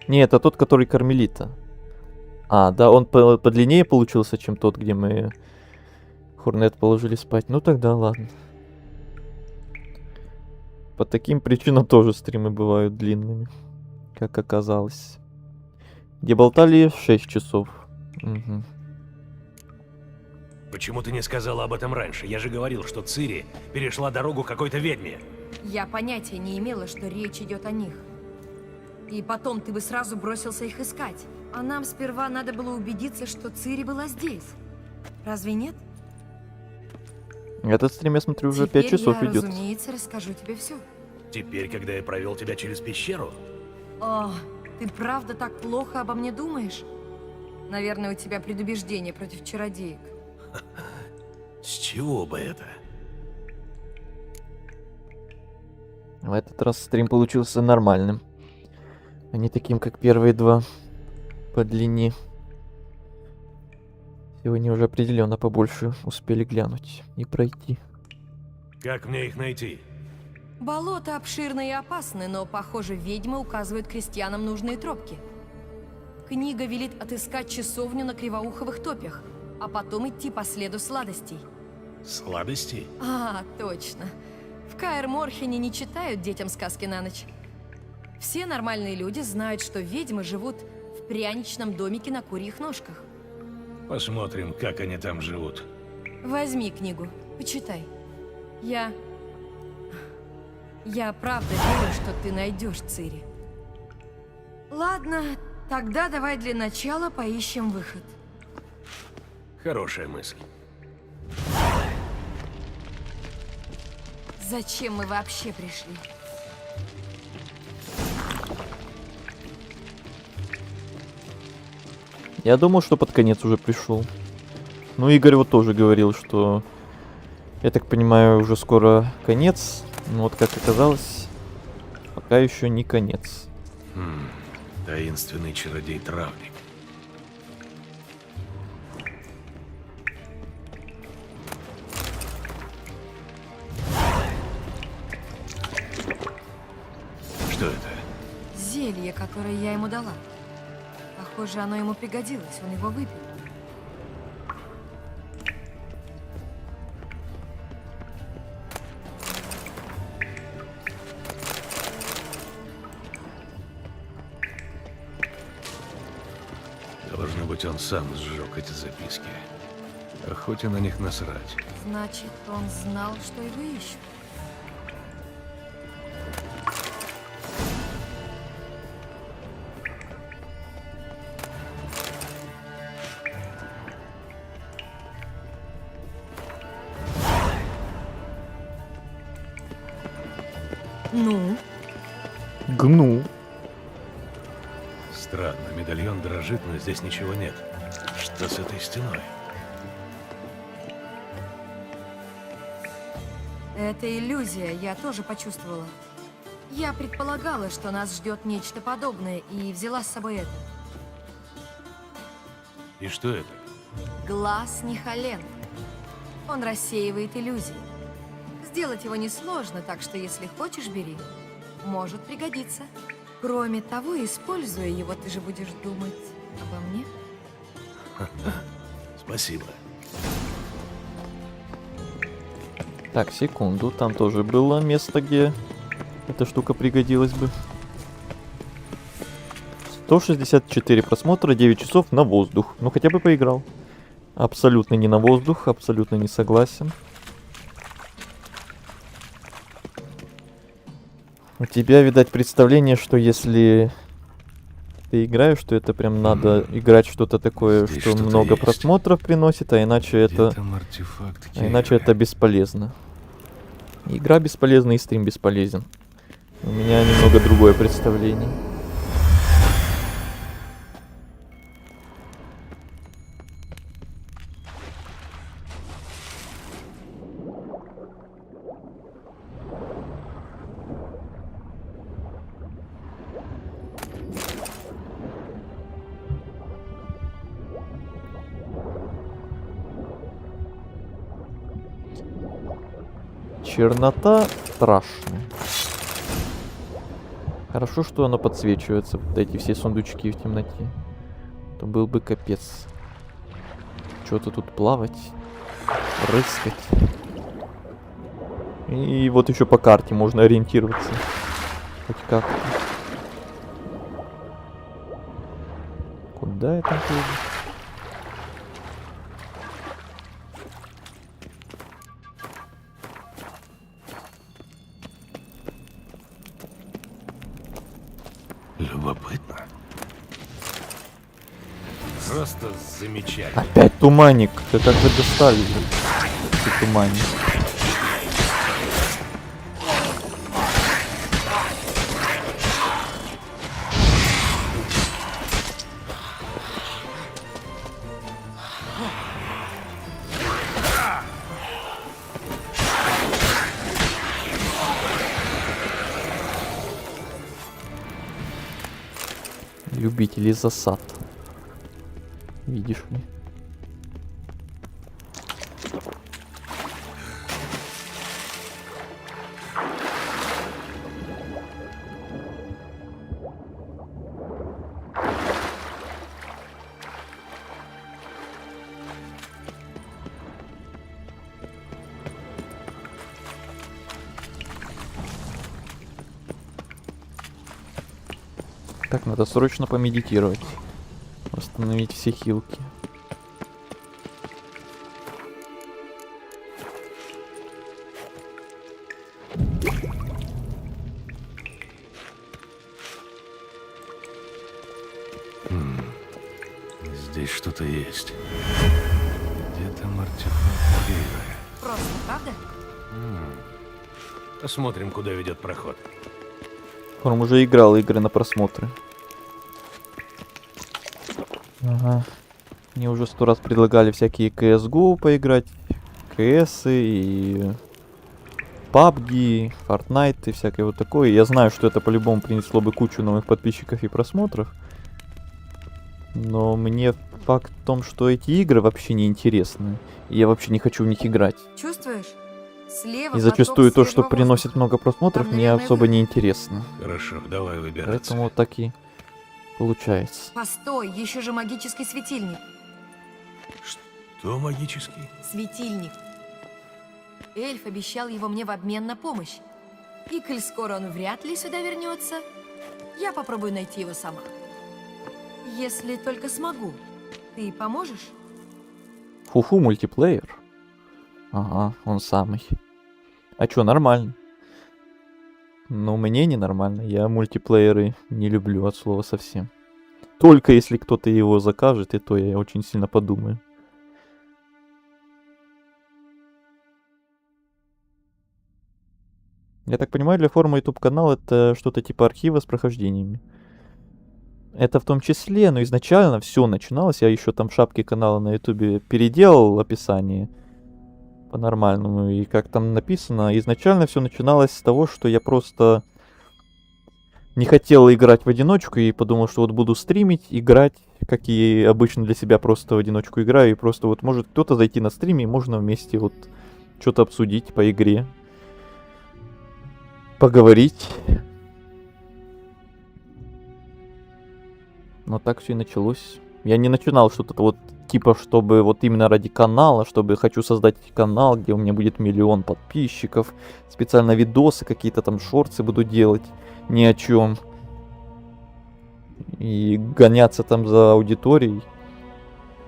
Не, это тот, который Кармелита. А, да, он подлиннее получился, чем тот, где мы Хорнет положили спать. Ну тогда ладно. По таким причинам тоже стримы бывают длинными, как оказалось. Где болтали 6 часов. Угу. Почему ты не сказала об этом раньше? Я же говорил, что Цири перешла дорогу какой-то ведьме. Я понятия не имела, что речь идет о них. И потом ты бы сразу бросился их искать. А нам сперва надо было убедиться, что Цири была здесь. Разве нет? Этот стрим, я смотрю, уже Теперь 5 часов я, идет. разумеется, расскажу тебе все. Теперь, когда я провел тебя через пещеру? О, ты правда так плохо обо мне думаешь? Наверное, у тебя предубеждение против чародеек. С чего бы это? В этот раз стрим получился нормальным. А не таким, как первые два по длине. Сегодня уже определенно побольше успели глянуть и пройти. Как мне их найти? Болото обширное и опасное, но, похоже, ведьмы указывают крестьянам нужные тропки. Книга велит отыскать часовню на Кривоуховых топях, а потом идти по следу сладостей. Сладостей? А, точно. В Каэр-Морхене не читают детям сказки на ночь. Все нормальные люди знают, что ведьмы живут в пряничном домике на курьих ножках. Посмотрим, как они там живут. Возьми книгу, почитай. Я правда верю, что ты найдешь Цири. Ладно, тогда давай для начала поищем выход. Хорошая мысль. Зачем мы вообще пришли? Я думал, что под конец уже пришел. Ну, Игорь вот тоже говорил, что, я так понимаю, уже скоро конец. Но вот как оказалось, пока еще не конец. Таинственный чародей-травник. Что это? Зелье, которое я ему дала. Похоже, оно ему пригодилось, он его выпил. Должно быть, он сам сжег эти записки. Охоте на них насрать. Значит, он знал, что его ищут. Ну? Гну. Странно, медальон дрожит, но здесь ничего нет. Что с этой стеной? Это иллюзия, я тоже почувствовала. Я предполагала, что нас ждет нечто подобное, и взяла с собой это. И что это? Глаз Нихален. Он рассеивает иллюзии. Сделать его несложно, так что если хочешь, бери. Может пригодиться. Кроме того, используя его, ты же будешь думать обо мне. Спасибо. Так, секунду. Там тоже было место, где эта штука пригодилась бы. 164 просмотра, 9 часов на воздух. Ну, хотя бы поиграл. Абсолютно не на воздух, абсолютно не согласен. У тебя, видать, представление, что если ты играешь, что это прям надо играть что-то такое, Здесь что что-то много есть. просмотров приносит, а иначе это... Там артефакт А иначе это бесполезно. Игра бесполезна и стрим бесполезен. У меня немного другое представление. Чернота страшная. Хорошо, что оно подсвечивается, вот эти все сундучки в темноте. то был бы капец. Что-то тут плавать, рыскать. И вот еще по карте можно ориентироваться. Хоть как-то. Куда я там пойду? Любопытно. Просто замечательно. Опять туманник. Ты как вы достали эти туманник? Любители засад. Видишь ли? Так, надо срочно помедитировать. Восстановить все хилки. Здесь что-то есть. Где там артефакт Кейра? Просто, правда? Посмотрим, куда ведет проход. Форум уже играл игры на просмотры. Ага. Мне уже 100 раз предлагали всякие CSGO поиграть. CS и PUBG, Fortnite и всякое вот такое. Я знаю, что это по-любому принесло бы кучу новых подписчиков и просмотров. Но мне факт в том, что эти игры вообще не интересны. И я вообще не хочу в них играть. Чувствуешь? Слева И зачастую поток то, что свежего приносит воздуха. много просмотров, Там, мне наверное, особо выход. не интересно. Хорошо, давай выбираться. Поэтому вот так и получается. Постой, еще же магический светильник. Что магический? Светильник. Эльф обещал его мне в обмен на помощь. И коль скоро он вряд ли сюда вернется, я попробую найти его сама. Если только смогу. Ты поможешь? Фу-фу, мультиплеер. Ага, он самый. А чё, нормально. Но мне ненормально. Я мультиплееры не люблю от слова совсем. Только если кто-то его закажет, и то я очень сильно подумаю. Я так понимаю, для форума YouTube канал это что-то типа архива с прохождениями. Это в том числе, но изначально все начиналось. Я еще там в шапке канала на YouTube переделал описание по-нормальному. И как там написано, изначально все начиналось с того, что я просто не хотел играть в одиночку и подумал, что вот буду стримить, играть, как и обычно для себя просто в одиночку играю. И просто вот может кто-то зайти на стрим, и можно вместе вот что-то обсудить по игре. Поговорить. Но так все и началось. Я не начинал что-то вот типа, чтобы вот именно ради канала, чтобы хочу создать канал, где у меня будет 1 000 000 подписчиков, специально видосы какие-то там, шорты буду делать, ни о чем. И гоняться там за аудиторией.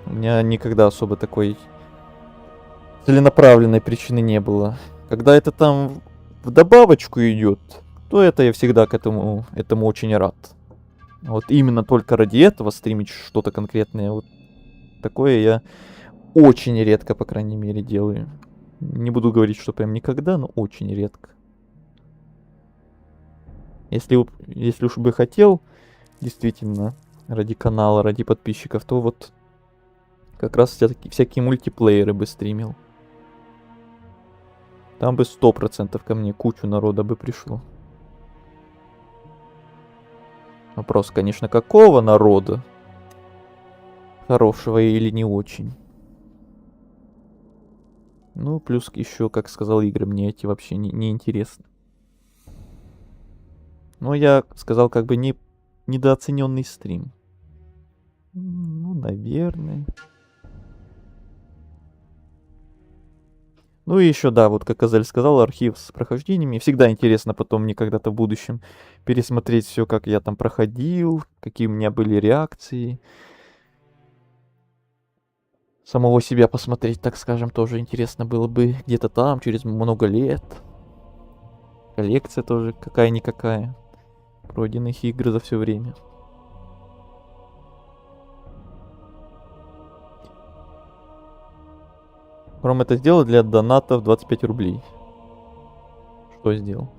У меня никогда особо такой целенаправленной причины не было. Когда это там в добавочку идет, то это я всегда к этому очень рад. Вот именно только ради этого стримить что-то конкретное, вот такое я очень редко, по крайней мере, делаю. Не буду говорить, что прям никогда, но очень редко. Если уж бы хотел, действительно, ради канала, ради подписчиков, то вот как раз всякие мультиплееры бы стримил. Там бы 100% ко мне кучу народа бы пришло. Вопрос, конечно, какого народа? Хорошего или не очень? Ну, плюс еще, как сказал Игорь, мне эти вообще не интересны. Но я сказал, как бы недооцененный стрим. Ну, наверное. Ну и еще, да, вот как Азель сказал, архив с прохождениями. Всегда интересно потом мне когда-то в будущем пересмотреть все, как я там проходил, какие у меня были реакции. Самого себя посмотреть, так скажем, тоже интересно было бы где-то там, через много лет. Коллекция тоже какая-никакая пройденных игр за все время. Ром это сделал для донатов 25 рублей. Что сделал?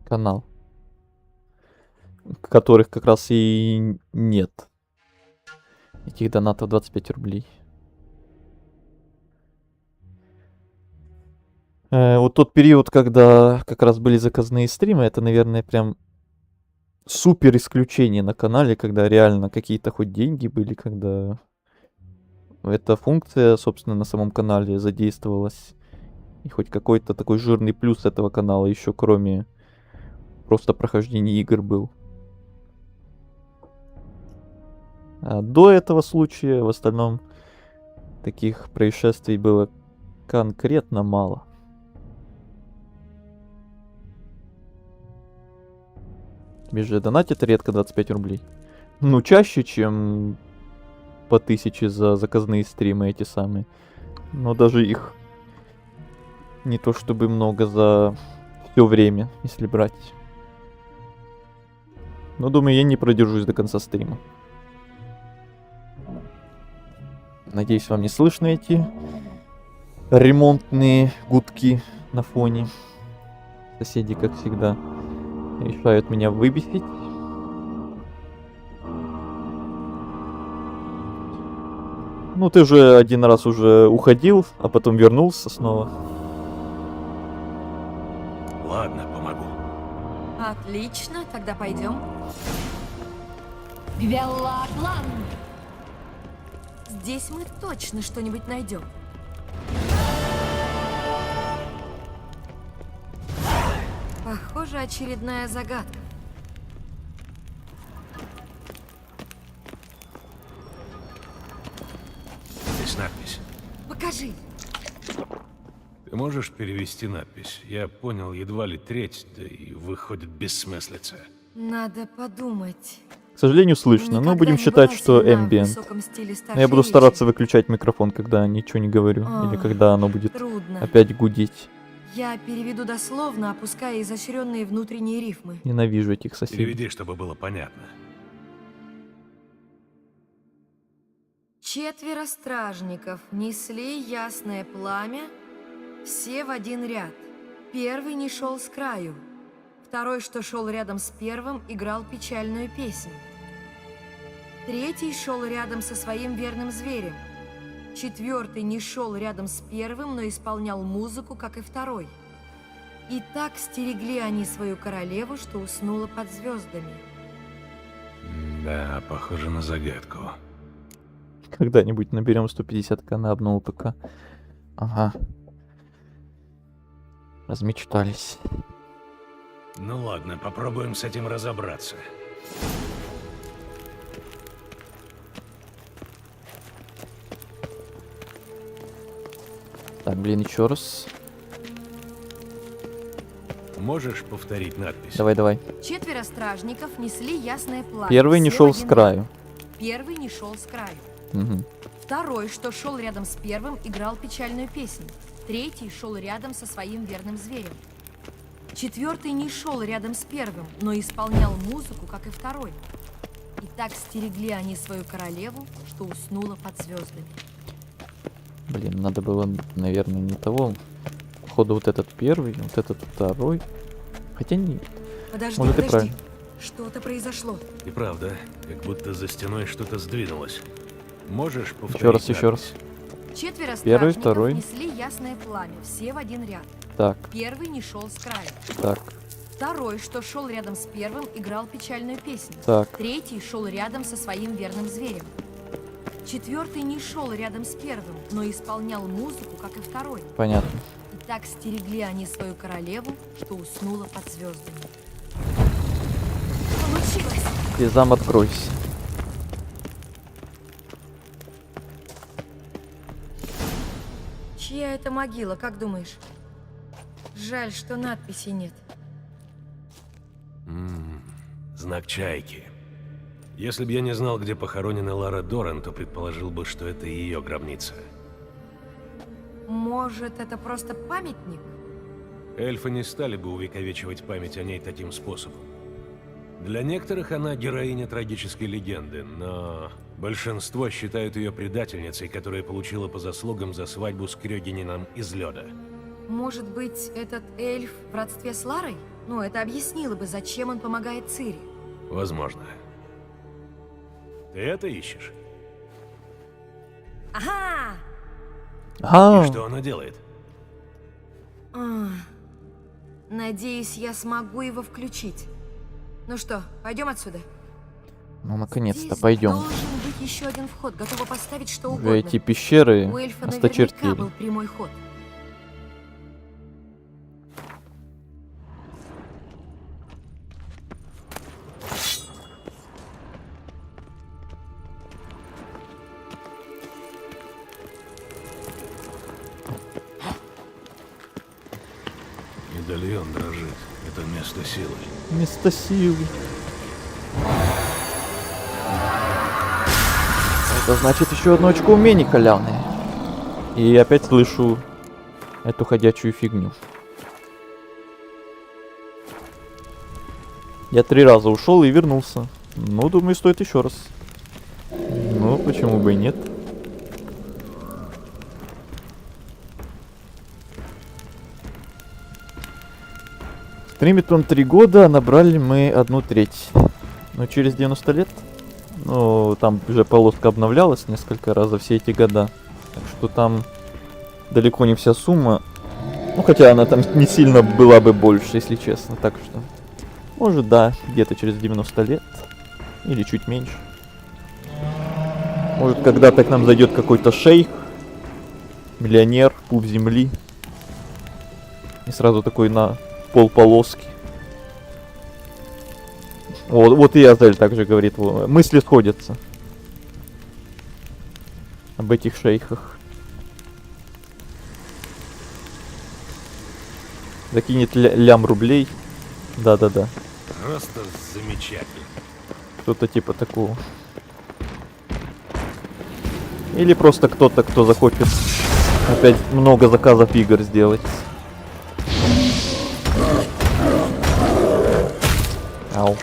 Канал. Которых как раз и нет. Этих донатов 25 рублей. Вот тот период, когда как раз были заказные стримы, это, наверное, прям супер исключение на канале, когда реально какие-то хоть деньги были, когда эта функция, собственно, на самом канале задействовалась. И хоть какой-то такой жирный плюс этого канала еще кроме просто прохождения игр был. А до этого случая в остальном таких происшествий было конкретно мало. Тебе же донатят редко 25 рублей. Ну, чаще, чем по 1000 за заказные стримы эти самые. Но даже их не то чтобы много за все время, если брать. Но думаю, я не продержусь до конца стрима. Надеюсь, вам не слышно эти ремонтные гудки на фоне. Соседи, как всегда, решают меня выбесить. Ну, ты же один раз уже уходил, а потом вернулся снова. Ладно, помогу. Отлично, тогда пойдем. Гвелладлан! Здесь мы точно что-нибудь найдем. Похоже, очередная загадка. Здесь надпись. Покажи. Ты можешь перевести надпись? Я понял едва ли треть, да и выходит бессмыслица. Надо подумать. К сожалению, слышно, но будем считать, что ambient. Но я буду стараться выключать микрофон, когда ничего не говорю. Или когда оно будет трудно. опять гудеть. Я переведу дословно, опуская изощренные внутренние рифмы. Ненавижу этих соседей. Переведи, чтобы было понятно. 4 стражников несли ясное пламя, все в один ряд. Первый не шел с краю. Второй, что шел рядом с первым, играл печальную песнь. Третий шел рядом со своим верным зверем. Четвертый не шел рядом с первым, но исполнял музыку, как и второй. И так стерегли они свою королеву, что уснула под звездами. Да, похоже на загадку. Когда-нибудь наберем 150к на обнову ПК. Ага. Размечтались. Ну ладно, попробуем с этим разобраться. Так, блин, еще раз. Можешь повторить надпись? Давай. 4 стражников несли ясное пламя. Первый не все шел в с один краю. ряд. Первый не шел с краю. Угу. Второй, что шел рядом с первым, играл печальную песню. Третий шел рядом со своим верным зверем. Четвертый не шел рядом с первым, но исполнял музыку, как и второй. И так стерегли они свою королеву, что уснула под звездами. Блин, надо было, наверное, не того. Походу, вот этот первый, вот этот второй. Хотя нет. Подожди, может, и подожди. правильно. Что-то произошло. И правда, как будто за стеной что-то сдвинулось. Можешь повторить Еще раз. 4 Первый, стражников второй. несли ясное пламя, все в один ряд. Так. Первый не шел с краю. Так. Второй, что шел рядом с первым, играл печальную песню. Так. Третий шел рядом со своим верным зверем. 4-й не шел рядом с первым, но исполнял музыку, как и 2-й. Понятно. И так стерегли они свою королеву, что уснула под звездами. Получилось! Сезам, откройся. Чья это могила, как думаешь? Жаль, что надписи нет. Знак чайки. Если бы я не знал, где похоронена Лара Доран, то предположил бы, что это ее гробница. Может, это просто памятник? Эльфы не стали бы увековечивать память о ней таким способом. Для некоторых она героиня трагической легенды, но большинство считают ее предательницей, которая получила по заслугам за свадьбу с Крёгенином из лёда. Может быть, этот эльф в родстве с Ларой? Ну, это объяснило бы, зачем он помогает Цири. Возможно. Ты это ищешь? Ага! И что она делает? Надеюсь, я смогу его включить. Ну что, пойдем отсюда? Ну, наконец-то, Здесь пойдем. должен быть еще один вход, готова поставить что Уже угодно. эти пещеры У эльфа наверняка осточертели. был прямой ход. Медальон дрожит. Это место силы. Место силы. Это значит еще одно очко умений халявное. И опять слышу эту ходячую фигню. Я 3 раза ушел и вернулся. Ну, думаю, стоит еще раз. Ну, почему бы и нет. Стримит он 3 года, а набрали мы 1/3. Но через 90 лет. Ну, там уже полоска обновлялась несколько раз за все эти года. Так что там далеко не вся сумма. Ну, хотя она там не сильно была бы больше, если честно. Так что, может, да, где-то через 90 лет. Или чуть меньше. Может, когда-то к нам зайдет какой-то шейх, миллионер, пуп земли. И сразу такой на полполоски. Вот и Азель также говорит, мысли сходятся об этих шейхах. Закинет лям рублей. Да-да-да. Просто замечательно. Что-то типа такого. Или просто кто-то, кто захочет опять много заказов игр сделать. Ау.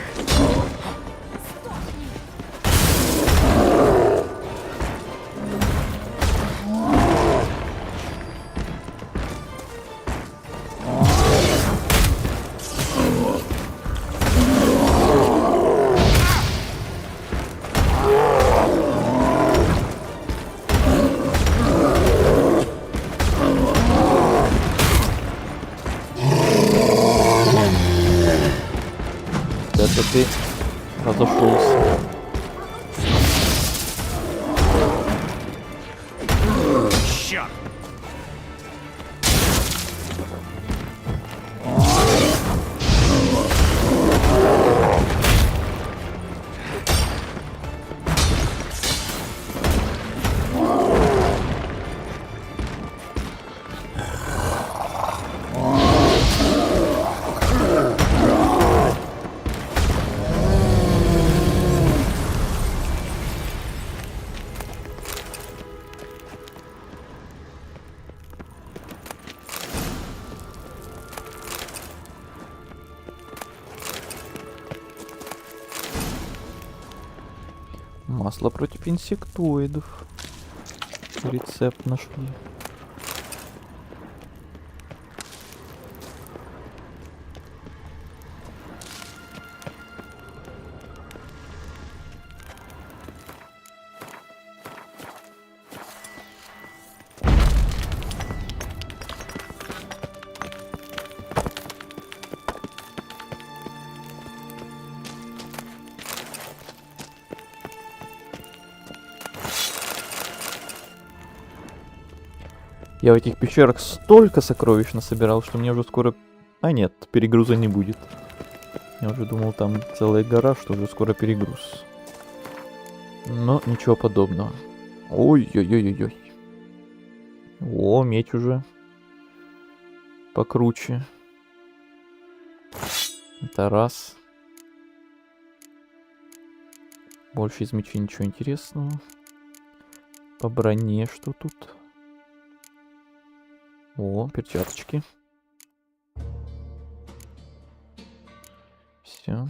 Это ты разошелся. Черт! Масло против инсектоидов. Рецепт нашли. Я в этих пещерах столько сокровищ насобирал, что мне уже скоро... А нет, перегруза не будет. Я уже думал, там целая гора, что уже скоро перегруз. Но ничего подобного. Ой-ой-ой-ой-ой. О, медь уже покруче. Это раз. Больше из мечей ничего интересного. По броне что тут? О, перчаточки. Все.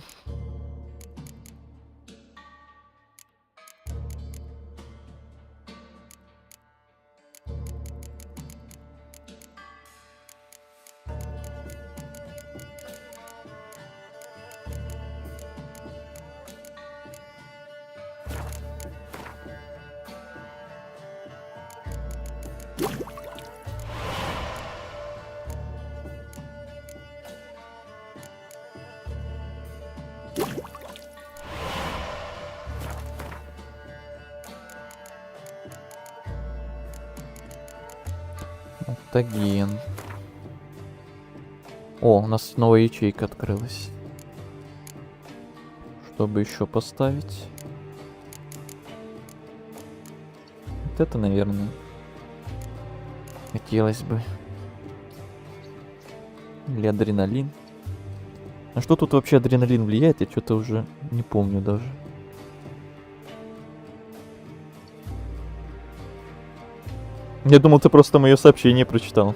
Таген. О, у нас новая ячейка открылась. Чтобы еще поставить? Вот это, наверное, хотелось бы. Или адреналин. На что тут вообще адреналин влияет? Я что-то уже не помню даже. Я думал, ты просто мое сообщение прочитал.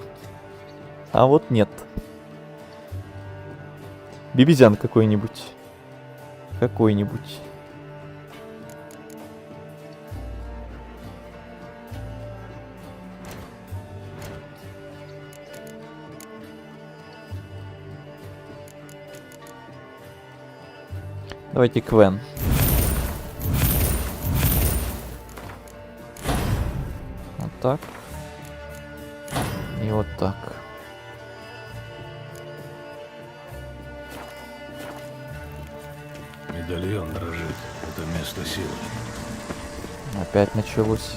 А вот нет. Бибизян какой-нибудь. Какой-нибудь. Давайте Квен. Вот так. И вот так. Медальон дрожит. Это место силы. Опять началось.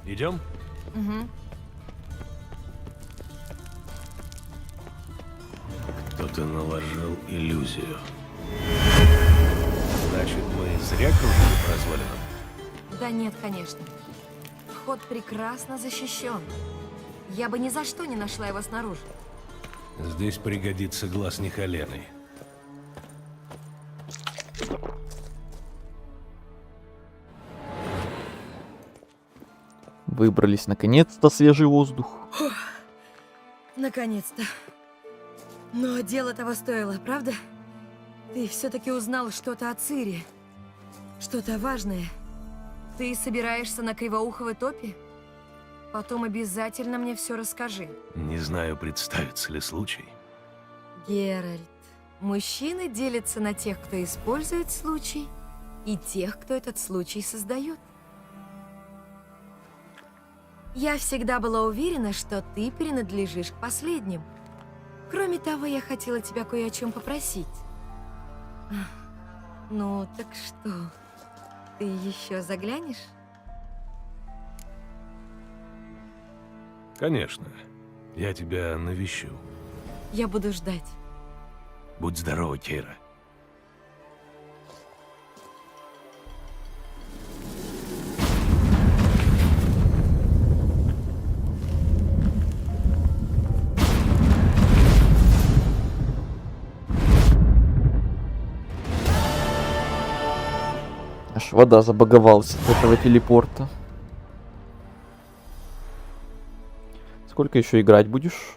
Идем? Угу. Кто-то наложил иллюзию. Значит, мы зря кружили по развалинам? Да нет, конечно. Вход прекрасно защищен. Я бы ни за что не нашла его снаружи. Здесь пригодится глаз Нихалены. Выбрались наконец-то, свежий воздух. Фух, наконец-то. Но дело того стоило, правда? Ты все-таки узнал что-то о Цире. Что-то важное. Ты собираешься на Кривоуховой топе? Потом обязательно мне все расскажи. Не знаю, представится ли случай. Геральт, мужчины делятся на тех, кто использует случай, и тех, кто этот случай создает. Я всегда была уверена, что ты принадлежишь к последним. Кроме того, я хотела тебя кое о чем попросить. Ну, так что, ты еще заглянешь? Конечно. Я тебя навещу. Я буду ждать. Будь здорова, Кейра. Аж вода забаговалась от этого телепорта. Сколько еще играть будешь?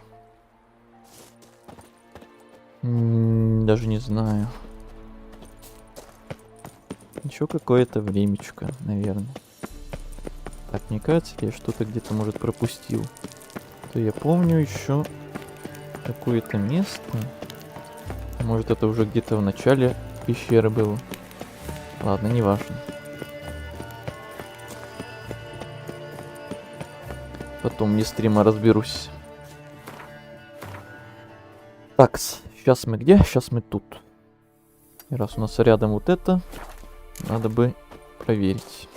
Даже не знаю. Еще какое-то времечко, наверное. Так, мне кажется, я что-то где-то, может, пропустил. То я помню еще какое-то место. Может, это уже где-то в начале пещеры было. Ладно, неважно. Потом вне стрима разберусь. Так, сейчас мы где? Сейчас мы тут. И раз у нас рядом вот это, надо бы проверить.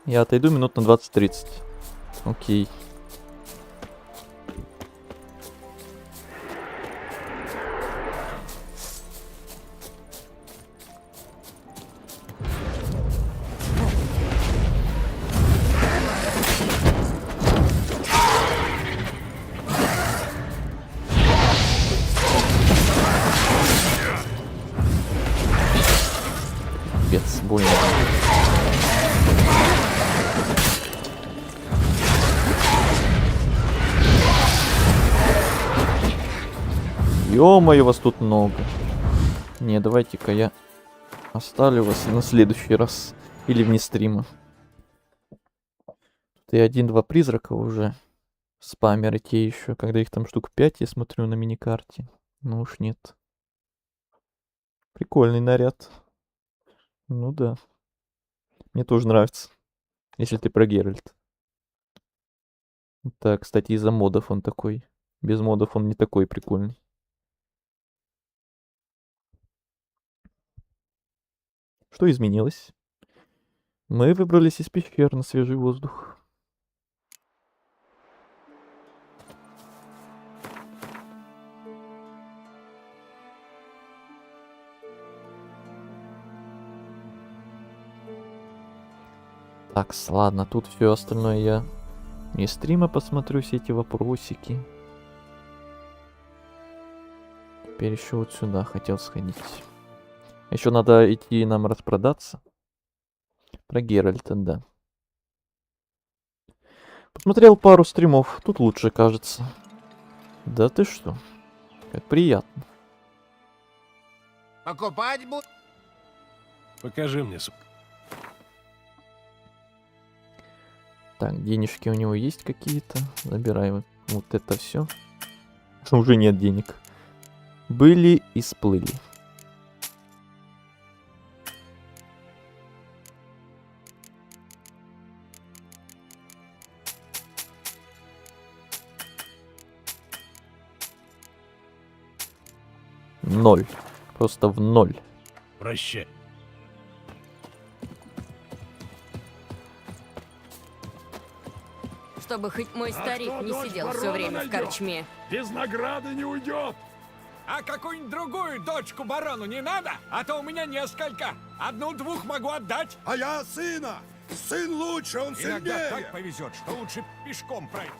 Я отойду минут на 20-30. Окей. Пипец, больно. Ё-моё, вас тут много. Не, давайте-ка я оставлю вас на следующий раз. Или вне стрима. Тут и 1-2 призрака уже. Спамеры те еще. Когда их там штук 5, я смотрю на миникарте. Ну уж нет. Прикольный наряд. Ну да. Мне тоже нравится. Если ты про Геральт. Так, кстати, из-за модов он такой. Без модов он не такой прикольный. Что изменилось? Мы выбрались из пещер на свежий воздух. Так, ладно, тут все остальное я не стрима посмотрю, все эти вопросики. Теперь еще вот сюда хотел сходить. Еще надо идти нам распродаться. Про Геральта, да. Посмотрел пару стримов, тут лучше, кажется. Да ты что? Как приятно. Покупать буду. Покажи мне. Так, денежки у него есть какие-то. Забирай вот это все. Уже нет денег. Были и сплыли. Ноль. Просто в ноль. Прощай. Чтобы хоть мой старик не сидел все время в корчме. Без награды не уйдет. А какую-нибудь другую дочку барону не надо? А то у меня несколько. Одну-двух могу отдать. А я сына! Сын лучше, он Иногда сильнее! так повезет, что лучше пешком пройти.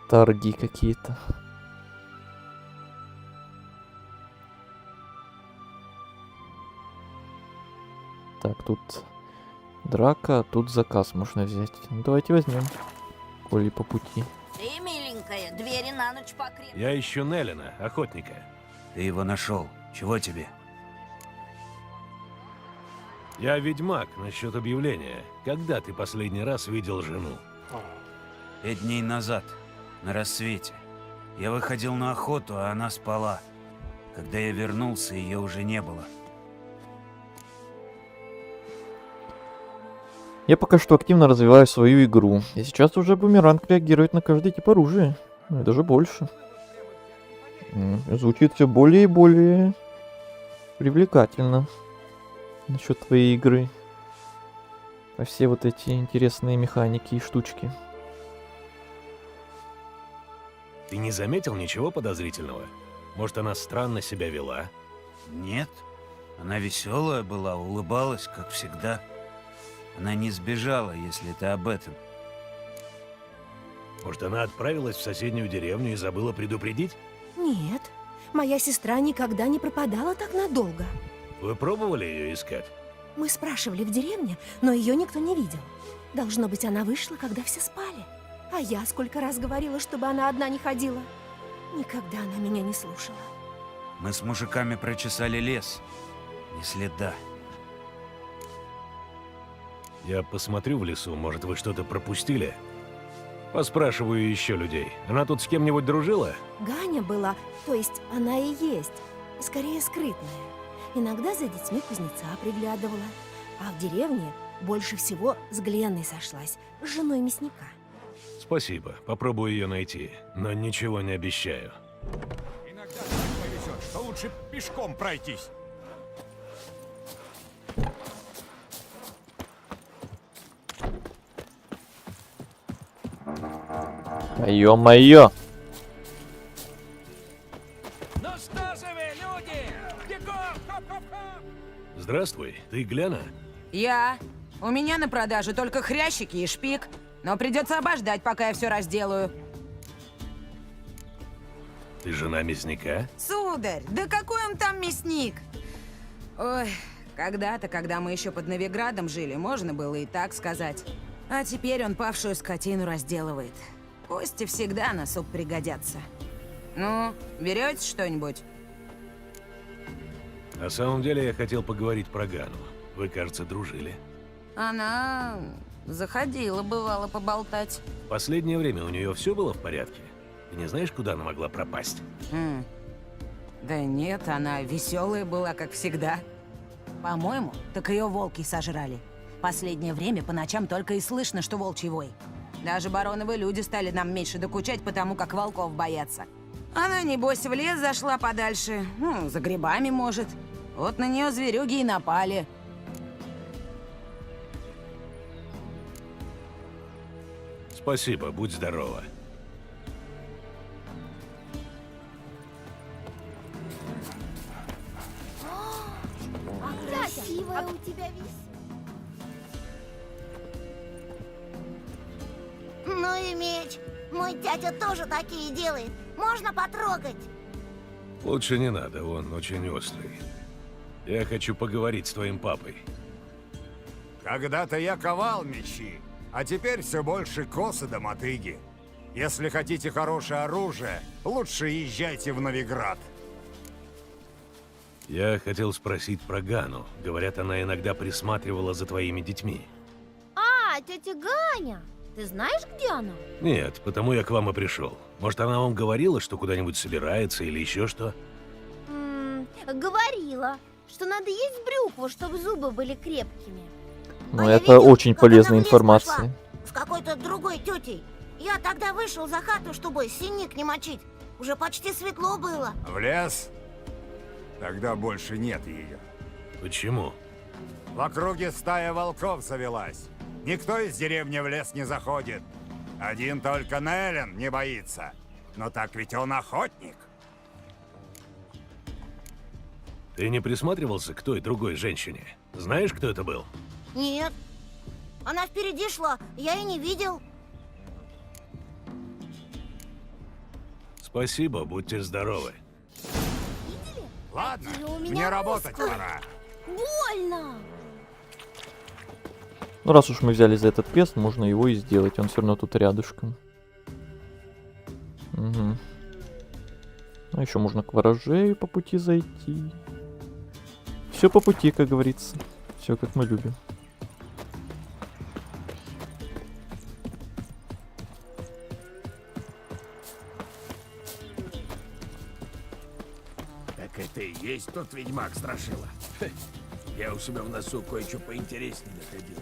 Торги какие-то. Так, тут драка, а тут заказ можно взять. Ну, давайте возьмем. Коли по пути. Ты, миленькая, двери на ночь покрепче. Я ищу Неллина, охотника. Ты его нашел. Чего тебе? Я ведьмак насчет объявления. Когда ты последний раз видел жену? 5 дней назад, на рассвете. Я выходил на охоту, а она спала. Когда я вернулся, ее уже не было. Я пока что активно развиваю свою игру. И сейчас уже бумеранг реагирует на каждый тип оружия. Ну и даже больше. Звучит все более и более привлекательно. Насчет твоей игры. А все вот эти интересные механики и штучки. Ты не заметил ничего подозрительного? Может, она странно себя вела? Нет. Она веселая была, улыбалась, как всегда. Она не сбежала, если ты об этом. Может, она отправилась в соседнюю деревню и забыла предупредить? Нет, моя сестра никогда не пропадала так надолго. Вы пробовали ее искать? Мы спрашивали в деревне, но ее никто не видел. Должно быть, она вышла, когда все спали. А я сколько раз говорила, чтобы она одна не ходила. Никогда она меня не слушала. Мы с мужиками прочесали лес. Ни следа. Я посмотрю в лесу, может, вы что-то пропустили? Поспрашиваю еще людей. Она тут с кем-нибудь дружила? Ганя была, то есть она и есть, скорее скрытная. Иногда за детьми кузнеца приглядывала. А в деревне больше всего с Гленной сошлась, с женой мясника. Спасибо, попробую ее найти, но ничего не обещаю. Иногда так повезет, что лучше пешком пройтись. Ё-моё! Ну что же вы, люди? Бегом! Хоп-хоп-хоп! Здравствуй, ты Глена? Я. У меня на продаже только хрящики и шпик. Но придется обождать, пока я все разделаю. Ты жена мясника? Сударь, да какой он там мясник? Ой, когда-то, когда мы еще под Новиградом жили, можно было и так сказать. А теперь он павшую скотину разделывает. Кости всегда на суп пригодятся. Ну, берете что-нибудь? На самом деле я хотел поговорить про Гану. Вы, кажется, дружили. Она заходила, бывало, поболтать. В последнее время у нее все было в порядке? Ты не знаешь, куда она могла пропасть? Да нет, она веселая была, как всегда. По-моему, так ее волки сожрали. Последнее время по ночам только и слышно, что волчий вой. Даже бароновые люди стали нам меньше докучать, потому как волков боятся. Она, небось, в лес зашла подальше. Ну, за грибами, может. Вот на нее зверюги и напали. Спасибо, будь здорова. Красивая у тебя вис. Ну и меч. Мой дядя тоже такие делает. Можно потрогать? Лучше не надо, он очень острый. Я хочу поговорить с твоим папой. Когда-то я ковал мечи, а теперь все больше косы да мотыги. Если хотите хорошее оружие, лучше езжайте в Новиград. Я хотел спросить про Гану. Говорят, она иногда присматривала за твоими детьми. А, тетя Ганя. Ты знаешь, где она? Нет, потому я к вам и пришел. Может, она вам говорила, что куда-нибудь собирается или еще что? Говорила, что надо есть брюкву, чтобы зубы были крепкими. Ну, это очень как она полезная в лес информация. пошла с какой-то другой тетей. Я тогда вышел за хату, чтобы синяк не мочить. Уже почти светло было. В лес? Тогда больше нет ее. Почему? В округе стая волков завелась. Никто из деревни в лес не заходит. Один только Нелен не боится. Но так ведь он охотник. Ты не присматривался к той другой женщине? Знаешь, кто это был? Нет. Она впереди шла, я и не видел. Спасибо, будьте здоровы. Ладно, У меня мне работать мускулы. пора. Больно. Ну, раз уж мы взяли за этот квест, можно его и сделать. Он все равно тут рядышком. Угу. А еще можно к ворожею по пути зайти. Все по пути, как говорится. Все как мы любим. Так это и есть тот ведьмак Страшила. Хе, я у себя в носу кое-что поинтереснее находил.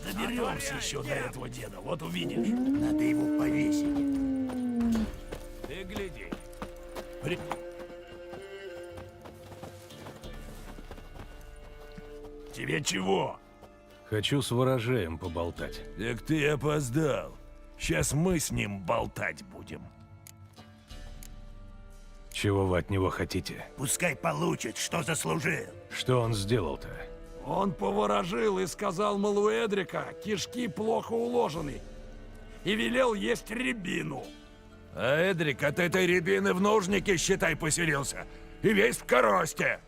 Доберемся еще до этого деда, вот увидишь. Надо его повесить. Ты гляди. Тебе чего? Хочу с ворожеем поболтать. Так ты опоздал. Сейчас мы с ним болтать будем. Чего вы от него хотите? Пускай получит, что заслужил. Что он сделал-то? Он поворожил и сказал, мол, у Эдрика кишки плохо уложены. И велел есть рябину. А Эдрик от этой рябины в нужнике, считай, поселился. И весь в коросте.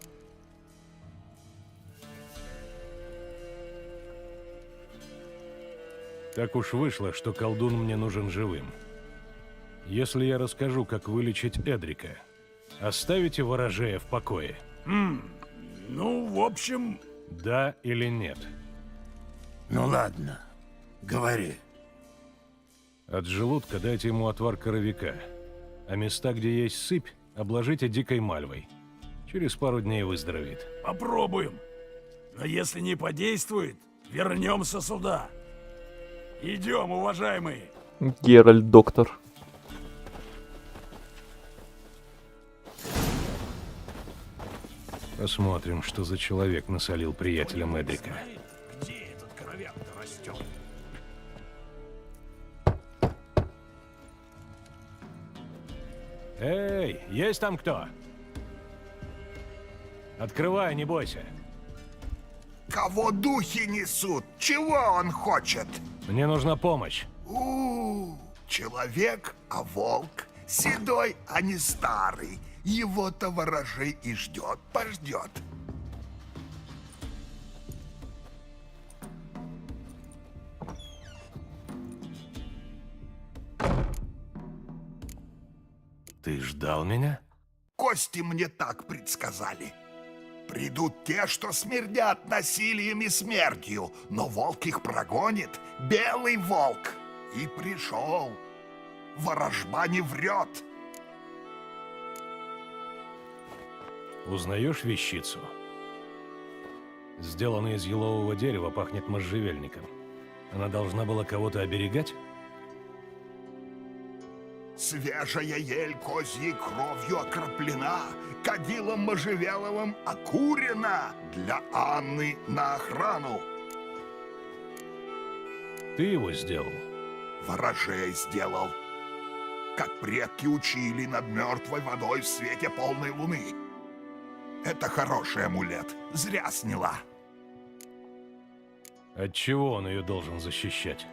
Так уж вышло, что колдун мне нужен живым. Если я расскажу, как вылечить Эдрика, оставите ворожея в покое? Ну, в общем... Да или нет? Ну ладно, говори. От желудка дайте ему отвар коровика, а места, где есть сыпь, обложите дикой мальвой. Через пару дней выздоровеет. Попробуем. Но если не подействует, вернемся сюда. Идем, уважаемые. Геральт, доктор. Посмотрим, что за человек насолил приятелям Эдрика. Где этот коровяк-то растет? Эй, есть там кто? Открывай, не бойся. Кого духи несут? Чего он хочет? Мне нужна помощь. Человек, а волк. Седой, а не старый. Его-то ворожей и ждет, пождет. Ты ждал меня? Кости мне так предсказали. Придут те, что смердят насилием и смертью, но волк их прогонит, белый волк. И пришел. Ворожба не врет. Узнаешь вещицу? Сделанная из елового дерева, пахнет можжевельником. Она должна была кого-то оберегать? Свежая ель козьей кровью окроплена, кадилом можжевеловым окурена, для Анны на охрану. Ты его сделал? Ворожей сделал. Как предки учили над мертвой водой в свете полной луны. Это хороший амулет. Зря сняла. От чего он ее должен защищать?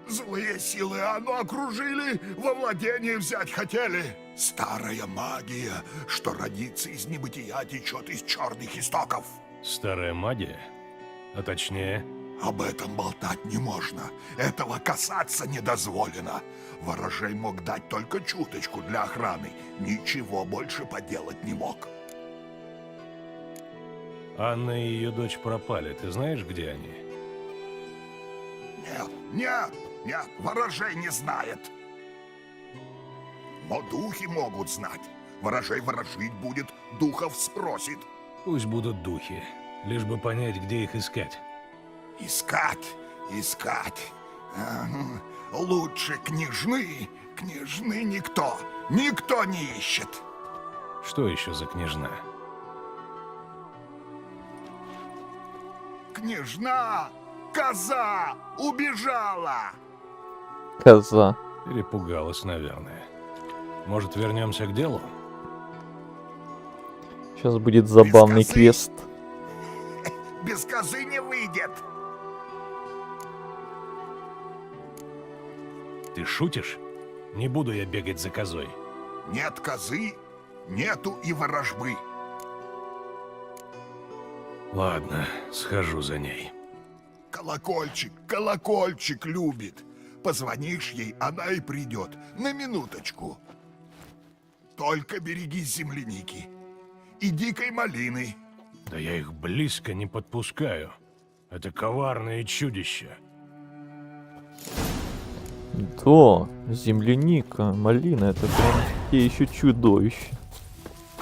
Злые силы оно окружили, во владение взять хотели. Старая магия, что родится из небытия, течет из черных истоков. Старая магия? А точнее? Об этом болтать не можно. Этого касаться не дозволено. Ворожей мог дать только чуточку для охраны. Ничего больше поделать не мог. Анна и ее дочь пропали. Ты знаешь, где они? Нет, ворожей не знает. Но духи могут знать. Ворожей ворожить будет, духов спросит. Пусть будут духи, лишь бы понять, где их искать. Искать. Лучше княжны никто не ищет. Что еще за княжна? Княжна! Коза! Убежала! Коза. Перепугалась, наверное. Может, вернемся к делу? Сейчас будет забавный квест. Без козы не выйдет. Ты шутишь? Не буду я бегать за козой. Нет козы, нету и ворожбы. Ладно, схожу за ней. Колокольчик любит. Позвонишь ей, она и придет. На минуточку. Только береги земляники. И дикой малины. Да я их близко не подпускаю. Это коварные чудища. Да, земляника, малина, это прям те еще чудовища.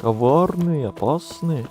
Коварные, опасные.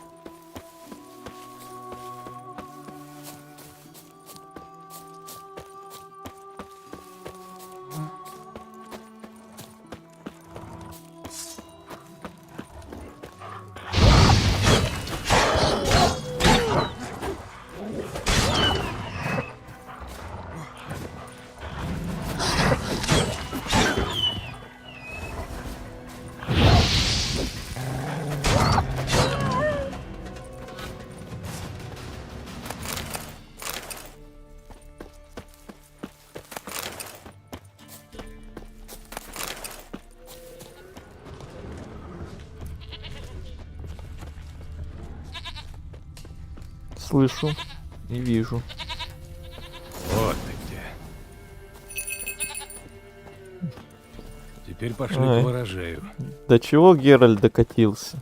Слышу и вижу. Вот ты где. Теперь пошли к ворожею. До чего Геральт докатился?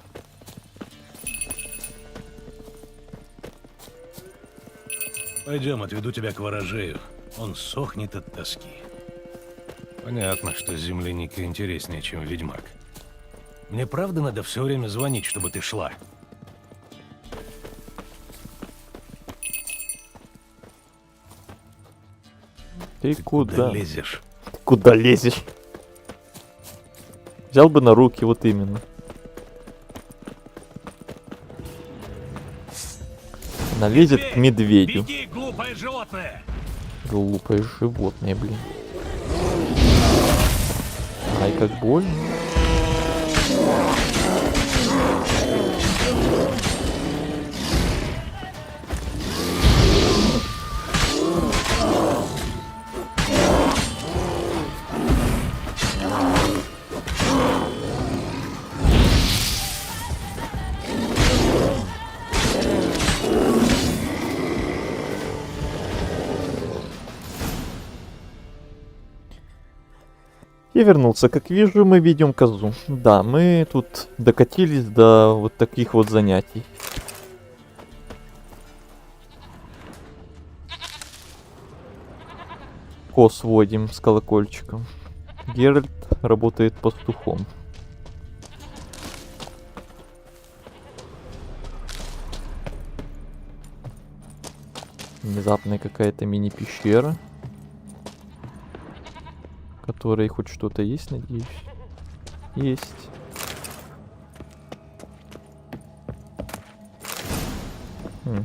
Пойдем, отведу тебя к ворожею. Он сохнет от тоски. Понятно, что земляника интереснее, чем ведьмак. Мне правда надо все время звонить, чтобы ты шла? Ты куда? лезешь? Куда лезешь? Взял бы на руки, вот именно. Она лезет к медведю. Беги, глупое животное! Глупое животное, блин. Ай, как больно. Я вернулся. Как вижу, мы ведем козу. Да, мы тут докатились до вот таких вот занятий. Коз водим с колокольчиком. Геральт работает пастухом. Внезапная какая-то мини-пещера. В которой хоть что-то есть, надеюсь. Есть.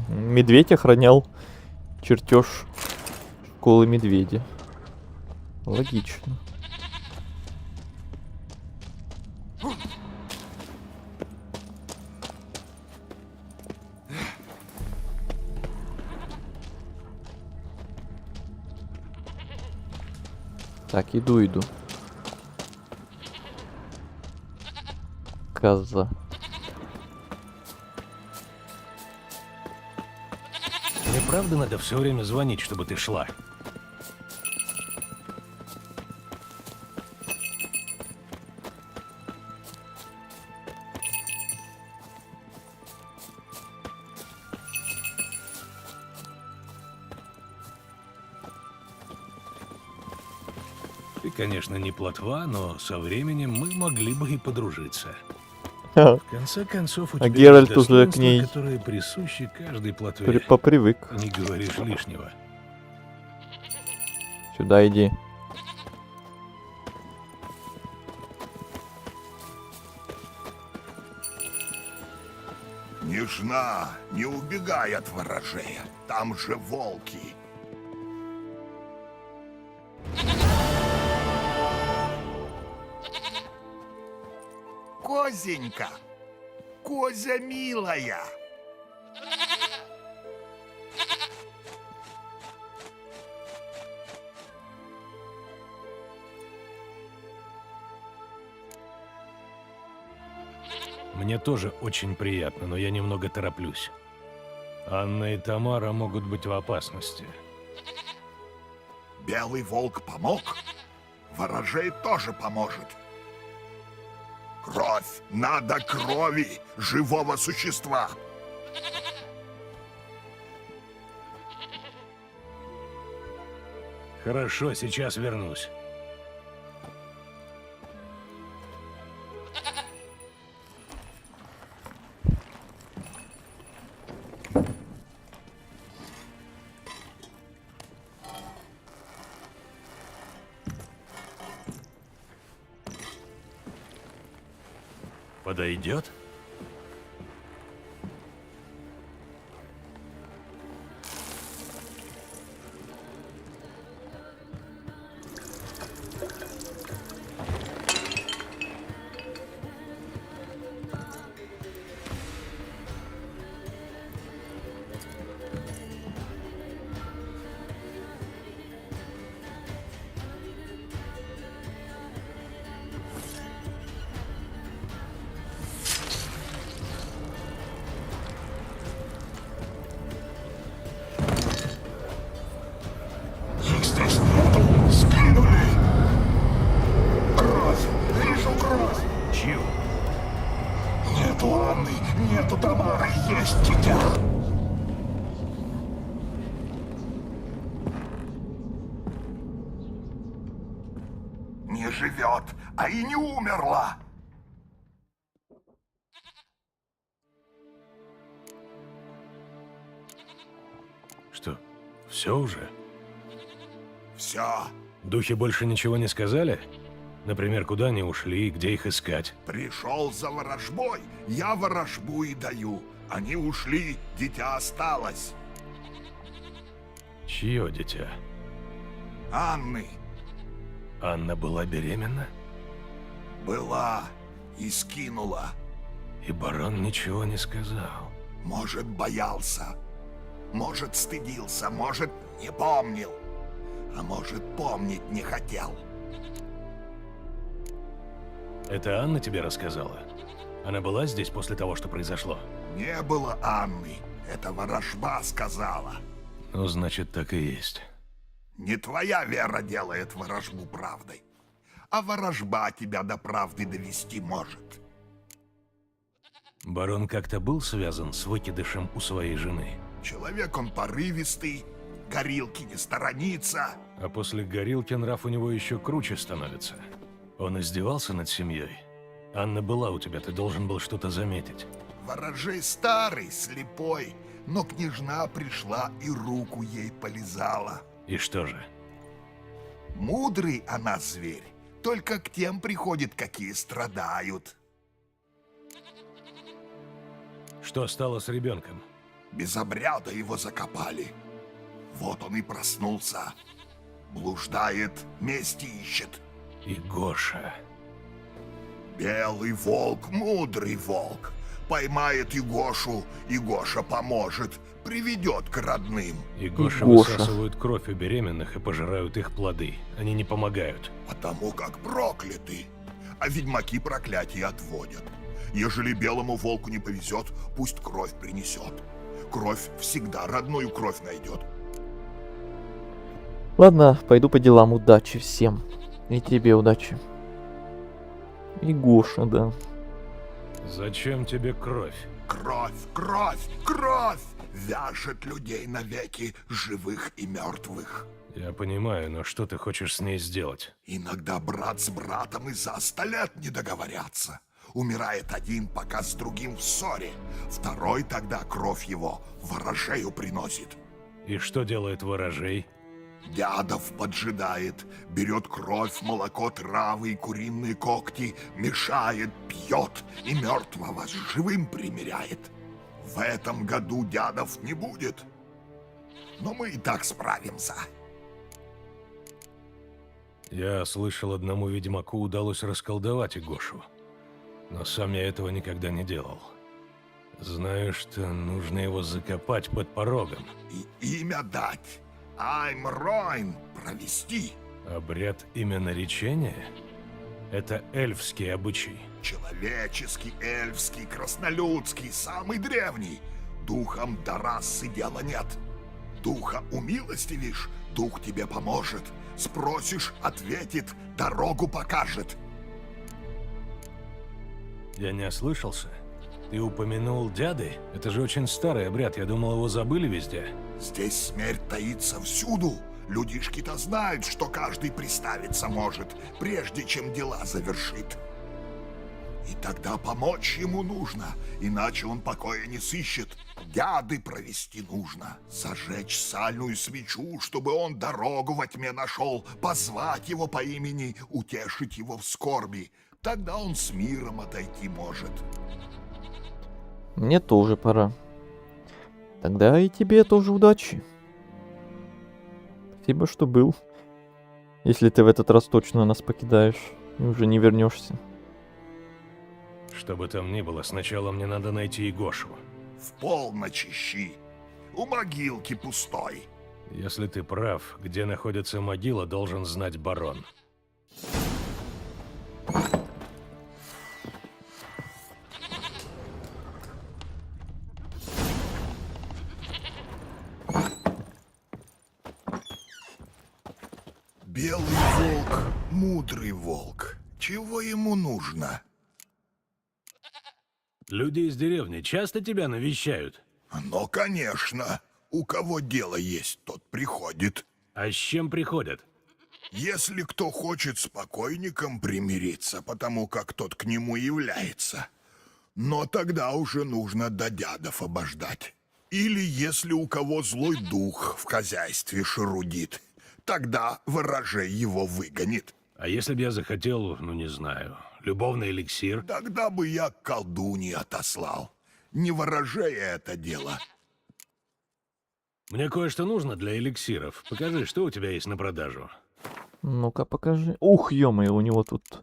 Медведь охранял чертеж школы медведя. Логично. Так, иду. Коза. Мне правда надо все время звонить, чтобы ты шла? Ты, конечно, не плотва, но со временем мы могли бы и подружиться. В конце концов, у тебя Геральт есть уже к достоинства, ней которые присущи каждой плотве. попривык. Не говоришь лишнего. Сюда иди. Нежна, не убегай от ворожея. Там же волки. Козенька, Козя милая. Мне тоже очень приятно, но я немного тороплюсь. Анна и Тамара могут быть в опасности. Белый волк помог, ворожей тоже поможет. Кровь, надо крови живого существа. Хорошо, сейчас вернусь. Подойдет? Не живет, а и не умерла. Что, все уже? Все. Духи больше ничего не сказали? Например, куда они ушли, где их искать? Пришел за ворожбой, я ворожбу и даю. Они ушли, дитя осталось. Чье дитя? Анны. Анна была беременна? Была и скинула. И барон ничего не сказал. Может, боялся. Может, стыдился, может, не помнил. А может, помнить не хотел. Это Анна тебе рассказала? Она была здесь после того, что произошло? Не было Анны. Это ворожба сказала. Ну, значит, так и есть. Не твоя вера делает ворожбу правдой, а ворожба тебя до правды довести может. Барон как-то был связан с выкидышем у своей жены? Человек он порывистый, горилки не сторонится. А после горилки нрав у него еще круче становится. Он издевался над семьей? Анна была у тебя, ты должен был что-то заметить. Ворожей старый, слепой, но княжна пришла и руку ей полизала. И что же? Мудрый она зверь, только к тем приходит, какие страдают. Что стало с ребенком? Без обряда его закопали. Вот он и проснулся. Блуждает, мести ищет. И Гоша. Белый волк, мудрый волк. Поймает Егошу, и Гоша поможет, приведет к родным. И Гоша высасывают кровь у беременных и пожирают их плоды. Они не помогают. Потому как прокляты. А ведьмаки проклятие отводят. Ежели белому волку не повезет, пусть кровь принесет. Кровь всегда родную кровь найдет. Ладно, пойду по делам. Удачи всем. И тебе удачи. И Гоша, да. Зачем тебе кровь? Кровь, кровь, кровь! Вяжет людей навеки, живых и мертвых. Я понимаю, но что ты хочешь с ней сделать? Иногда брат с братом и за 100 лет не договорятся. Умирает один, пока с другим в ссоре. Второй тогда кровь его ворожею приносит. И что делает ворожей? Дядов поджидает, берет кровь, молоко, травы и куриные когти, мешает, пьет и мертвого с живым примиряет. В этом году дядов не будет, но мы и так справимся. Я слышал, одному ведьмаку удалось расколдовать Игошу, но сам я этого никогда не делал. Знаю, что нужно его закопать под порогом. И имя дать. Аймройн провести. Обряд именоречения? Это эльфский обычай. Человеческий, эльфский, краснолюдский, самый древний. Духом до расы дела нет. Духа умилостивишь, дух тебе поможет. Спросишь, ответит, дорогу покажет. Я не ослышался? Ты упомянул дяды? Это же очень старый обряд, я думал, его забыли везде. Здесь смерть таится всюду. Людишки-то знают, что каждый приставиться может, прежде чем дела завершит. И тогда помочь ему нужно, иначе он покоя не сыщет. Дяды провести нужно, зажечь сальную свечу, чтобы он дорогу во тьме нашел, позвать его по имени, утешить его в скорби. Тогда он с миром отойти может. Мне тоже пора. Тогда и тебе тоже удачи. Спасибо, что был. Если ты в этот раз точно нас покидаешь и уже не вернешься. Что бы там ни было, сначала мне надо найти Игошу. В полночь ищи. У могилки пустой. Если ты прав, где находится могила, должен знать барон. Белый волк, мудрый волк. Чего ему нужно? Люди из деревни часто тебя навещают? Ну, конечно. У кого дело есть, тот приходит. А с чем приходят? Если кто хочет с покойником примириться, потому как тот к нему является, но тогда уже нужно до дядов обождать. Или если у кого злой дух в хозяйстве шарудит, тогда ворожей его выгонит. А если бы я захотел, ну не знаю, любовный эликсир? Тогда бы я к колдуне отослал. Не ворожей это дело. Мне кое-что нужно для эликсиров. Покажи, что у тебя есть на продажу. Ну-ка покажи. Ух, ё-моё, у него тут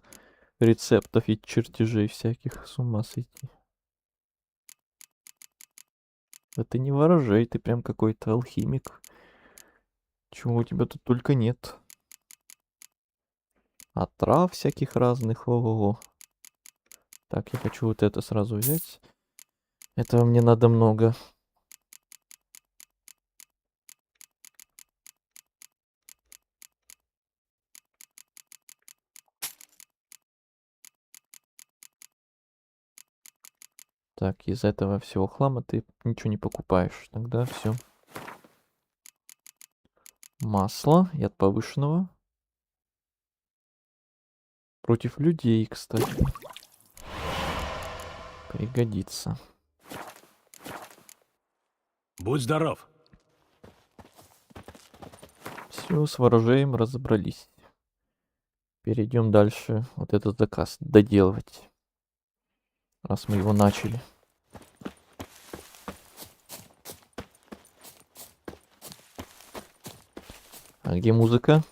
рецептов и чертежей всяких. С ума сойти. Это не ворожей, ты прям какой-то алхимик. Чего у тебя тут только нет. А трав всяких разных. Ого-го. Так, я хочу вот это сразу взять. Этого мне надо много. Так, из этого всего хлама ты ничего не покупаешь. Тогда все. Масло, яд повышенного. Против людей, кстати. Пригодится. Будь здоров. Все, с ворожеем разобрались. Перейдем дальше. Вот этот заказ доделывать. Раз мы его начали. А где музыка?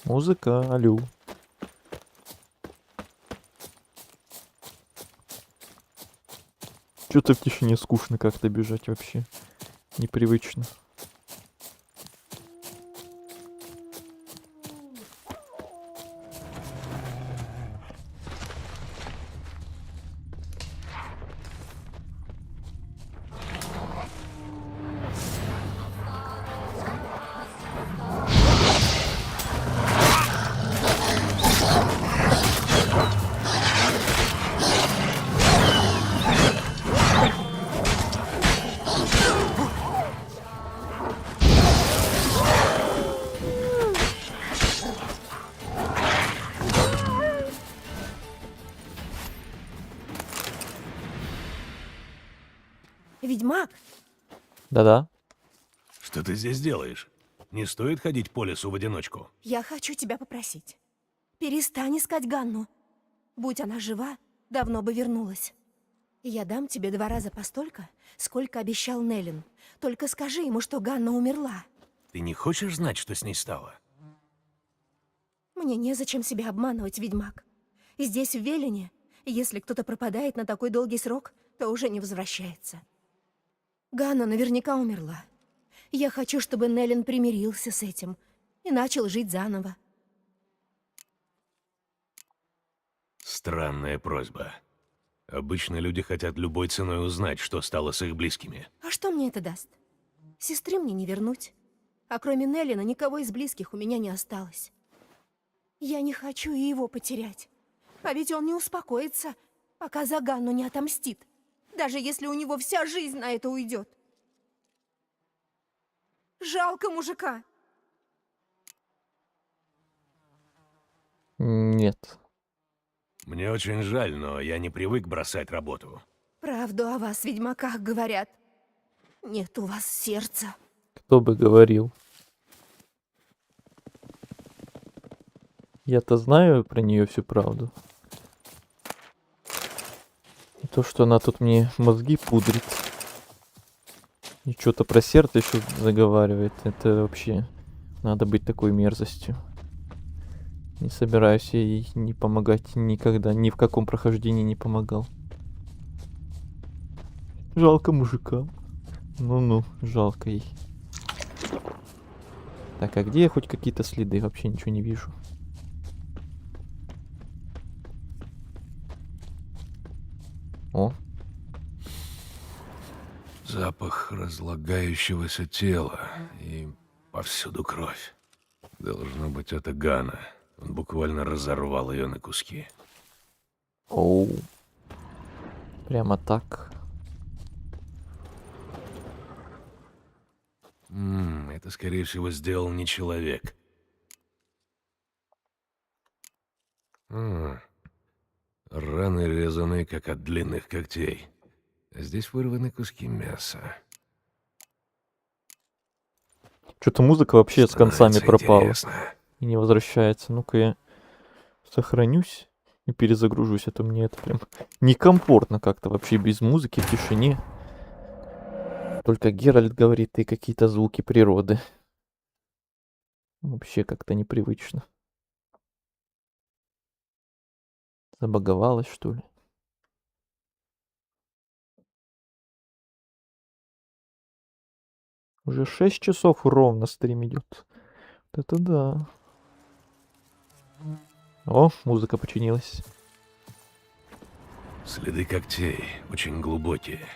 Музыка, алло. Что-то в тишине скучно как-то бежать вообще. Непривычно. Ведьмак, Да-да. Что ты здесь делаешь? Не стоит ходить по лесу в одиночку. я хочу тебя попросить. Перестань искать Ганну. Будь она жива, давно бы вернулась. Я дам тебе 2 раза постолько, сколько обещал Неллин. Только скажи ему, что Ганна умерла. Ты не хочешь знать, что с ней стало? Мне незачем себя обманывать, ведьмак. Здесь, в Велине, если кто-то пропадает на такой долгий срок, то уже не возвращается. Ганна наверняка умерла. Я хочу, чтобы Неллин примирился с этим и начал жить заново. Странная просьба. Обычно люди хотят любой ценой узнать, что стало с их близкими. А что мне это даст? Сестры мне не вернуть. А кроме Неллина никого из близких у меня не осталось. Я не хочу и его потерять. А ведь он не успокоится, пока за Ганну не отомстит. Даже если у него вся жизнь на это уйдет. Жалко мужика. Нет. Мне очень жаль, но я не привык бросать работу. Правду о вас, ведьмаках, говорят. Нет у вас сердца. Кто бы говорил. Я-то знаю про нее всю правду. И то, что она тут мне мозги пудрит. И что-то про сердце еще заговаривает. Это вообще надо быть такой мерзостью. Не собираюсь ей не помогать никогда. Ни в каком прохождении не помогал. Жалко мужика. Ну-ну, жалко ей. Так, а где хоть какие-то следы? Вообще ничего не вижу. О. Запах разлагающегося тела и повсюду кровь. Должно быть, это Ганна. Он буквально разорвал ее на куски. Оу. Прямо так. это, скорее всего, сделал не человек. Раны резаные, как от длинных когтей. А здесь вырваны куски мяса. Что-то музыка вообще с концами Становится пропала. интересно. И не возвращается. Ну-ка я сохранюсь и перезагружусь, а то мне это прям некомфортно как-то вообще без музыки, в тишине. Только Геральт говорит и какие-то звуки природы. Вообще как-то непривычно. Забаговалась, что ли? Уже 6 часов ровно стрим идет. Это да. О, музыка починилась. Следы когтей очень глубокие.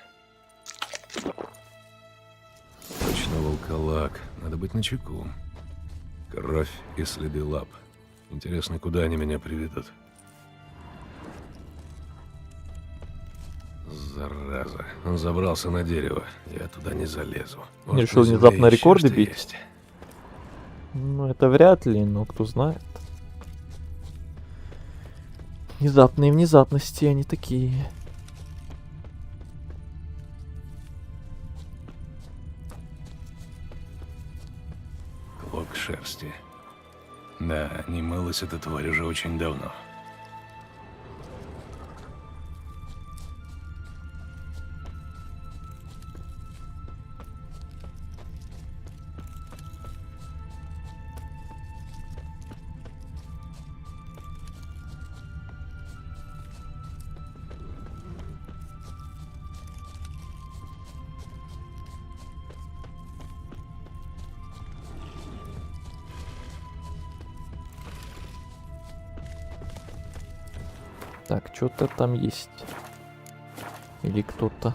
Точно волколак. Надо быть начеку. Кровь и следы лап. Интересно, куда они меня приведут? Зараза. Он забрался на дерево. Я туда не залезу. Может, Решил на земле внезапно еще рекорды что бить? есть. Ну, это вряд ли, но кто знает. Внезапные внезапности, они такие. Клок шерсти. Да, не мылась эта тварь уже очень давно. Так, что-то там есть. Или кто-то.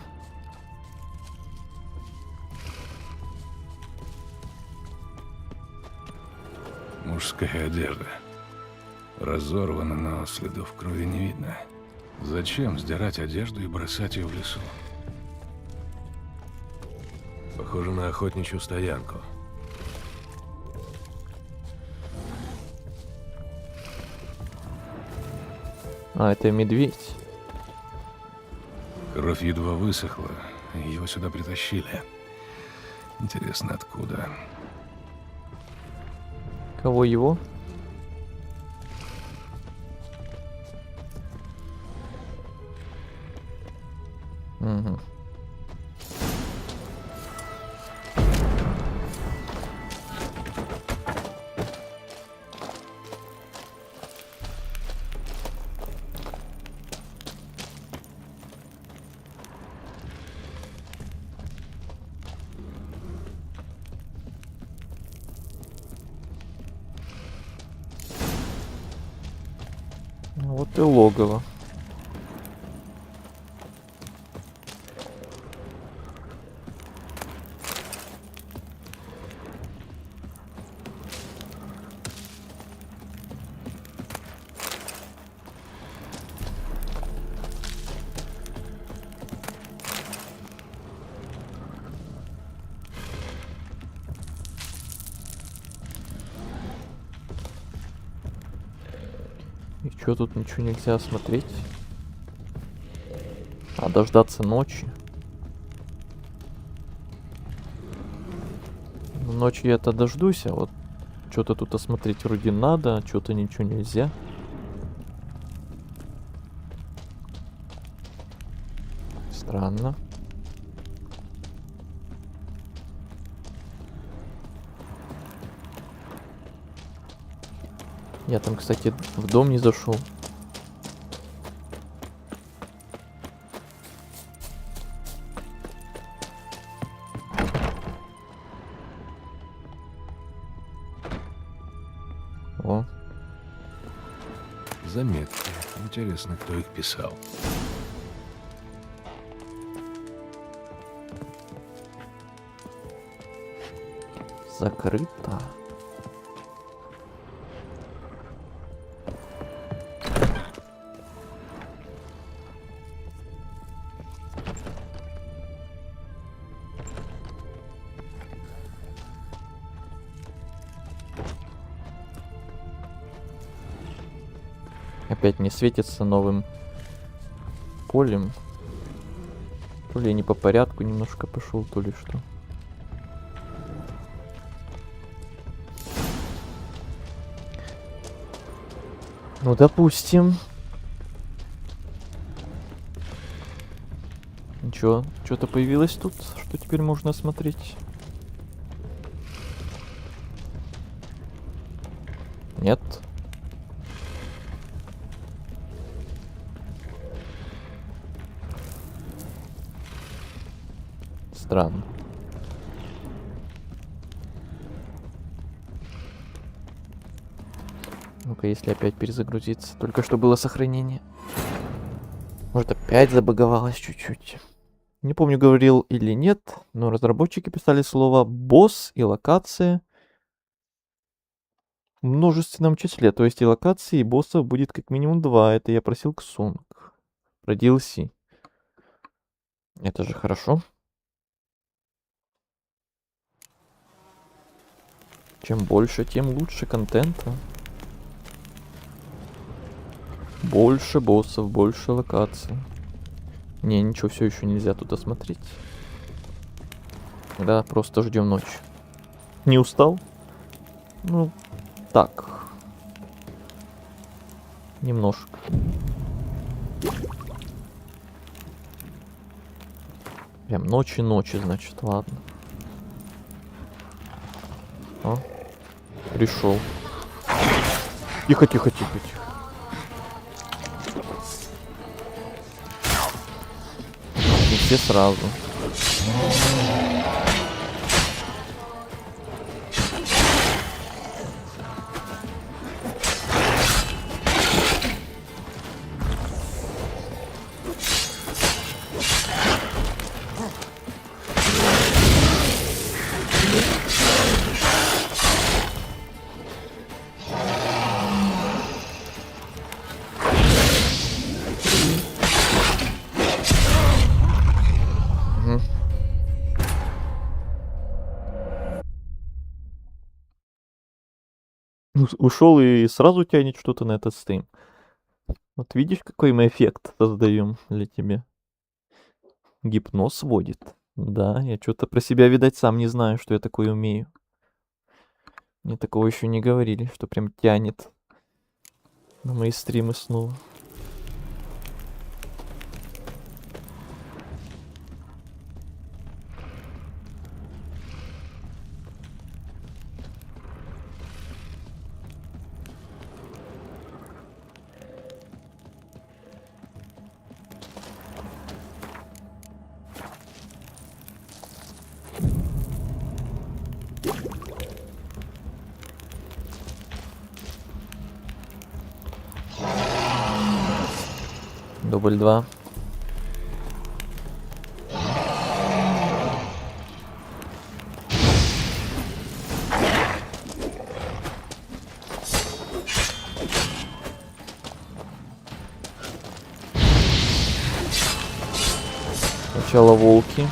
Мужская одежда. Разорвана, но следов крови не видно. Зачем сдирать одежду и бросать ее в лесу? Похоже на охотничью стоянку. А, это медведь. Кровь едва высохла, и его сюда притащили. Интересно, откуда? Кого его? Угу. Вот и логово. И чё, тут ничего нельзя осмотреть? А дождаться ночи? Ну, ночью я-то дождусь, а вот что-то тут осмотреть вроде надо, а что-то ничего нельзя. Странно. Я там, кстати, в дом не зашел. О. Заметки. Интересно, кто их писал. Закрыто. опять не светится новым полем. То ли я не по порядку немножко пошел, то ли что. Ну, допустим. Ничего, что-то появилось тут, что теперь можно осмотреть. Нет. Странно. Ну-ка, если опять перезагрузиться. Только что было сохранение. Может, опять забаговалось чуть-чуть. Не помню, говорил или нет, но разработчики писали слово «босс» и «локация» в множественном числе. То есть и локаций, и боссов будет как минимум 2. Это я просил Ксунг. Про DLC. Это же хорошо. Чем больше, тем лучше контента. Больше боссов, больше локаций. Не, ничего, все еще нельзя тут осмотреть. Да, просто ждем ночь. Не устал? Ну, так. Немножко. Прям ночи, значит, ладно. О, пришел. Тихо. Не все сразу. Ушел и сразу тянет что-то на этот стрим. Вот видишь, какой мы эффект создаем для тебя. Гипноз сводит. Да, я что-то про себя, видать, сам не знаю, что я такое умею. Мне такого еще не говорили, что прям тянет на мои стримы снова. Дубль 2. Сначала волки.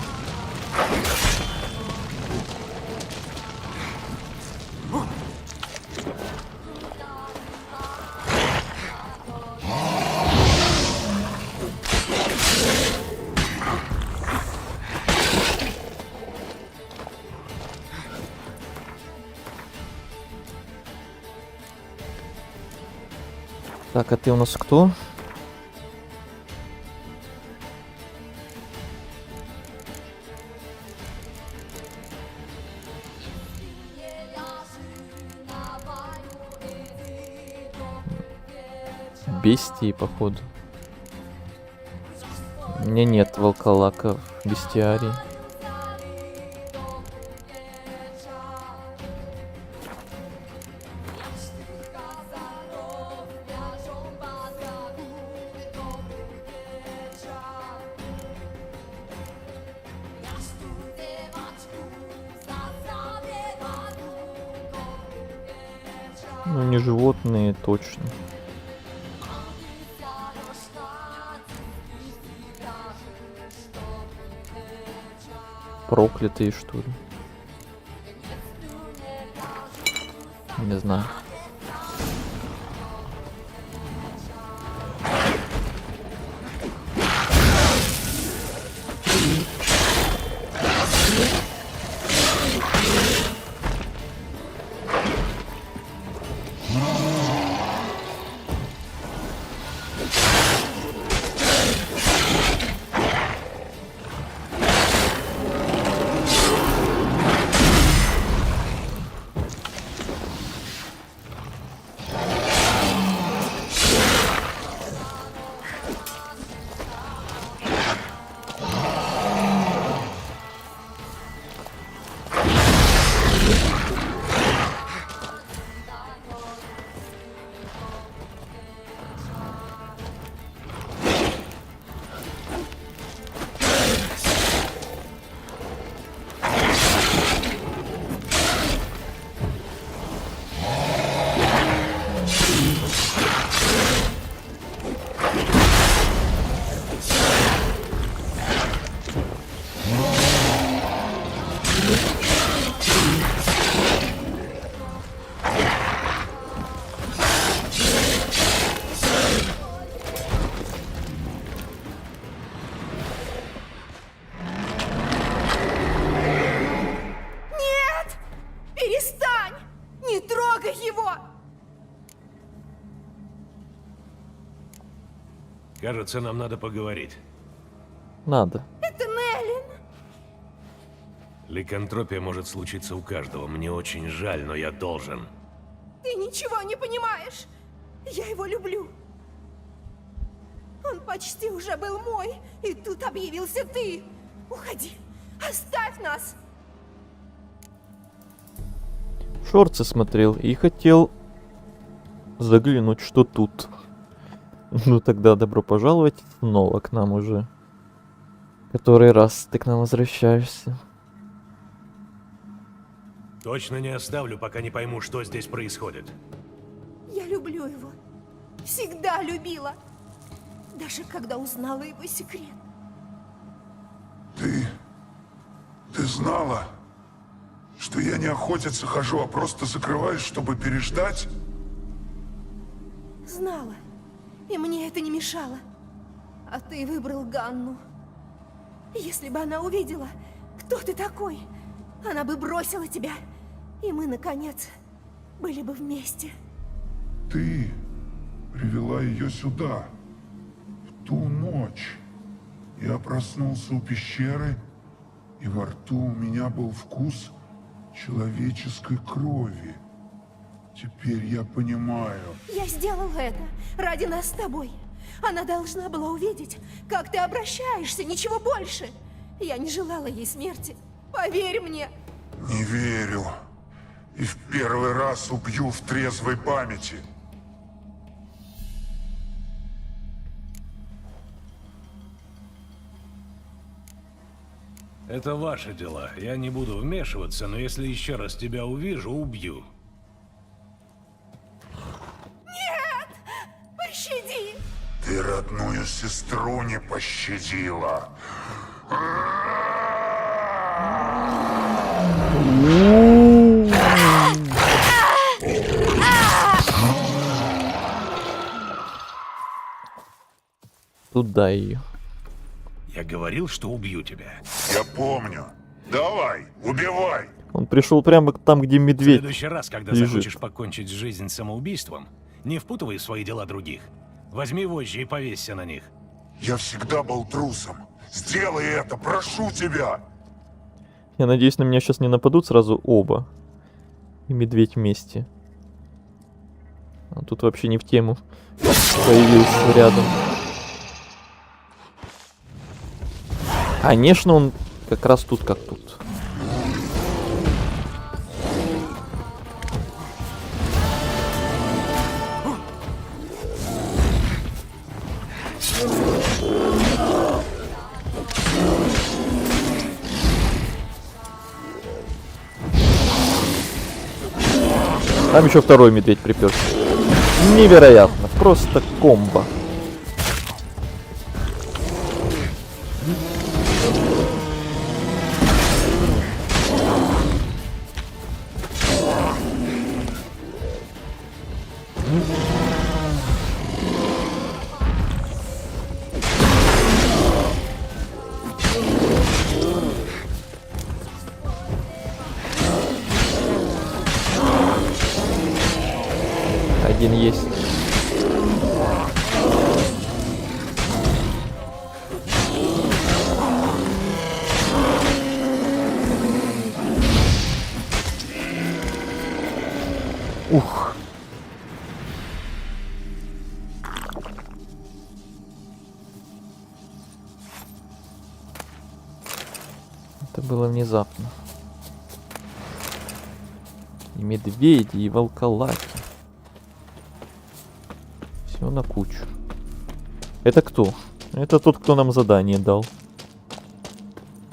Так, а ты у нас кто? Бестии, походу. У меня нет волколака в бестиарии. Ну, не животные, точно. Проклятые, что ли? Не знаю. Кажется, нам надо поговорить. Надо. Это Мелин! Ликантропия может случиться у каждого. Мне очень жаль, но я должен. Ты ничего не понимаешь! Я его люблю! Он почти уже был мой, и тут объявился ты! Уходи! Оставь нас! Шорцы смотрел и хотел заглянуть, что тут. Ну тогда добро пожаловать снова к нам уже. Который раз ты к нам возвращаешься. Точно не оставлю, пока не пойму, что здесь происходит. Я люблю его. Всегда любила. Даже когда узнала его секрет. Ты знала, что я не охотиться хожу, а просто закрываюсь, чтобы переждать? Знала. И мне это не мешало. А ты выбрал Ганну. Если бы она увидела, кто ты такой, она бы бросила тебя. И мы, наконец, были бы вместе. Ты привела ее сюда, в ту ночь. Я проснулся у пещеры, и во рту у меня был вкус человеческой крови. Теперь я понимаю. Я сделала это ради нас с тобой. Она должна была увидеть, как ты обращаешься, ничего больше. Я не желала ей смерти. Поверь мне. Не верю. И в первый раз убью в трезвой памяти. Это ваши дела. Я не буду вмешиваться, но если еще раз тебя увижу, убью. Нет! Пощади! Ты родную сестру не пощадила. Туда ее. Я говорил, что убью тебя. Я помню. Давай, убивай. Он пришел прямо там, где В медведь следующий раз, когда лежит. захочешь покончить жизнь самоубийством, не впутывай в свои дела других. Возьми вожжи и повесься на них. Я всегда был трусом. Сделай это, прошу тебя. Я надеюсь, на меня сейчас не нападут сразу оба. И медведь вместе. А тут вообще не в тему. Появился рядом. Конечно, он как раз тут, как тут. Там еще второй медведь приперся. Невероятно, просто комбо. Один есть. Ух. Это было внезапно. И медведи, и волколаки. Все на кучу. Это кто? Это тот, кто нам задание дал.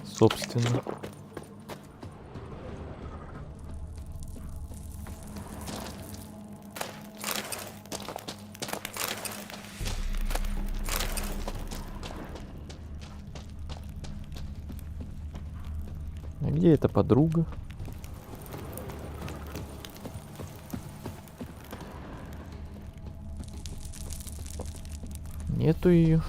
Собственно. А где эта подруга? Нету ее.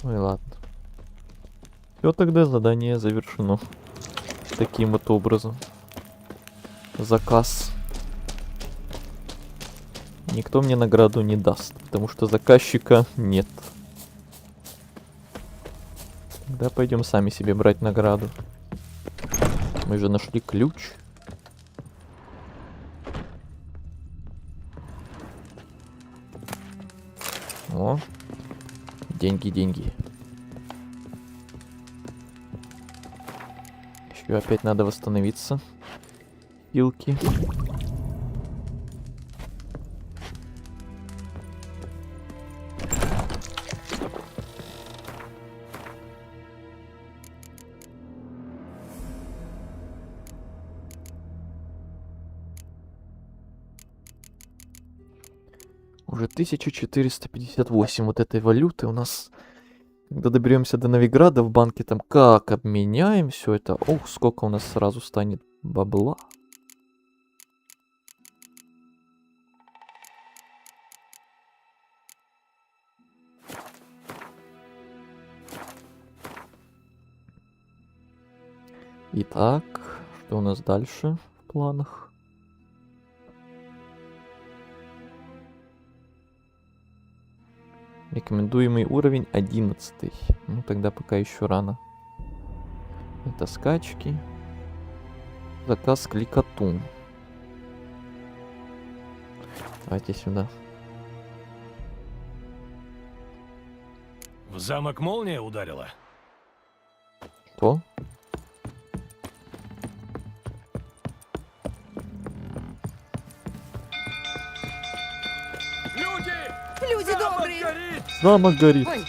Ой, ладно. Все, тогда задание завершено. Таким вот образом. заказ. Никто мне награду не даст, потому что заказчика нет. Тогда пойдем сами себе брать награду. Мы же нашли ключ. О, деньги, деньги. Еще опять надо восстановиться. Пилки. Уже 1458 вот этой валюты у нас. Когда доберемся до Новиграда в банке, там как обменяем все это. Ох, сколько у нас сразу станет бабла. Итак, что у нас дальше в планах? Рекомендуемый уровень 11. Ну, тогда пока еще рано. Это скачки. Заказ кликатун. Давайте сюда. В замок молния ударила? Что? Люди добрые! Замок горит. Ой.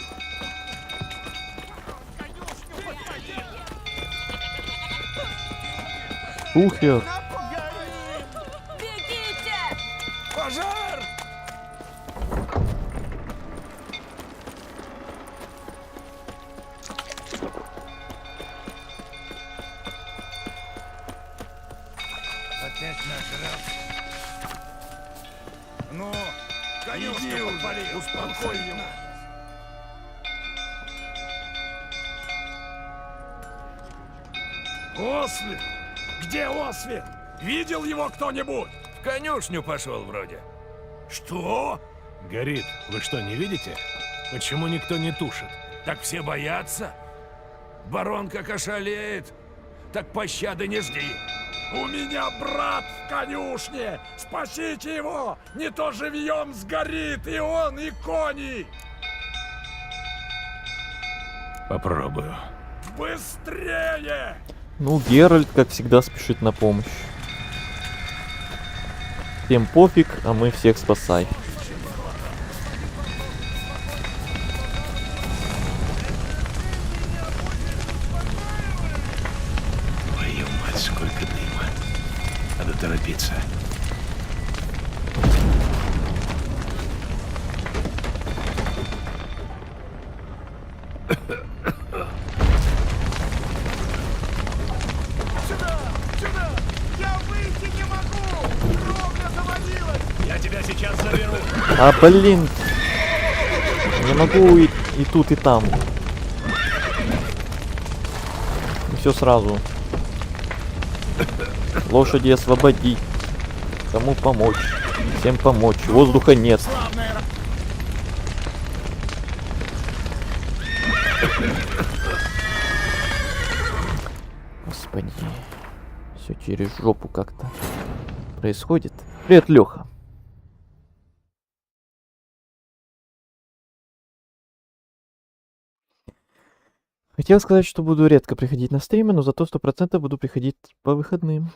Ухер. Пожар! Опять нажрался. Ну, Иди конюшню уже, подпали, успокой его. Освин! Где Освин? Видел его кто-нибудь? В конюшню пошел вроде. Что? Горит. Вы что, не видите? Почему никто не тушит? Так все боятся? Барон как ошалеет. Так пощады не жди. У меня брат в конюшне! Спасите его! Не то живьем сгорит и он, и кони! Попробую. Быстрее! Ну, Геральт, как всегда, спешит на помощь. Всем пофиг, а мы всех спасай. Твою мать, сколько дыма. Надо торопиться. Сюда! Сюда! Я выйти не могу! Кровля завалилась! Я тебя сейчас заберу. А, блин. Не могу и тут, и там. Все сразу. Лошади освободить. Кому помочь? Всем помочь. Воздуха нет. Господи. Все через жопу как-то происходит. Привет, Леха. Хотел сказать, что буду редко приходить на стримы, но зато 100% буду приходить по выходным.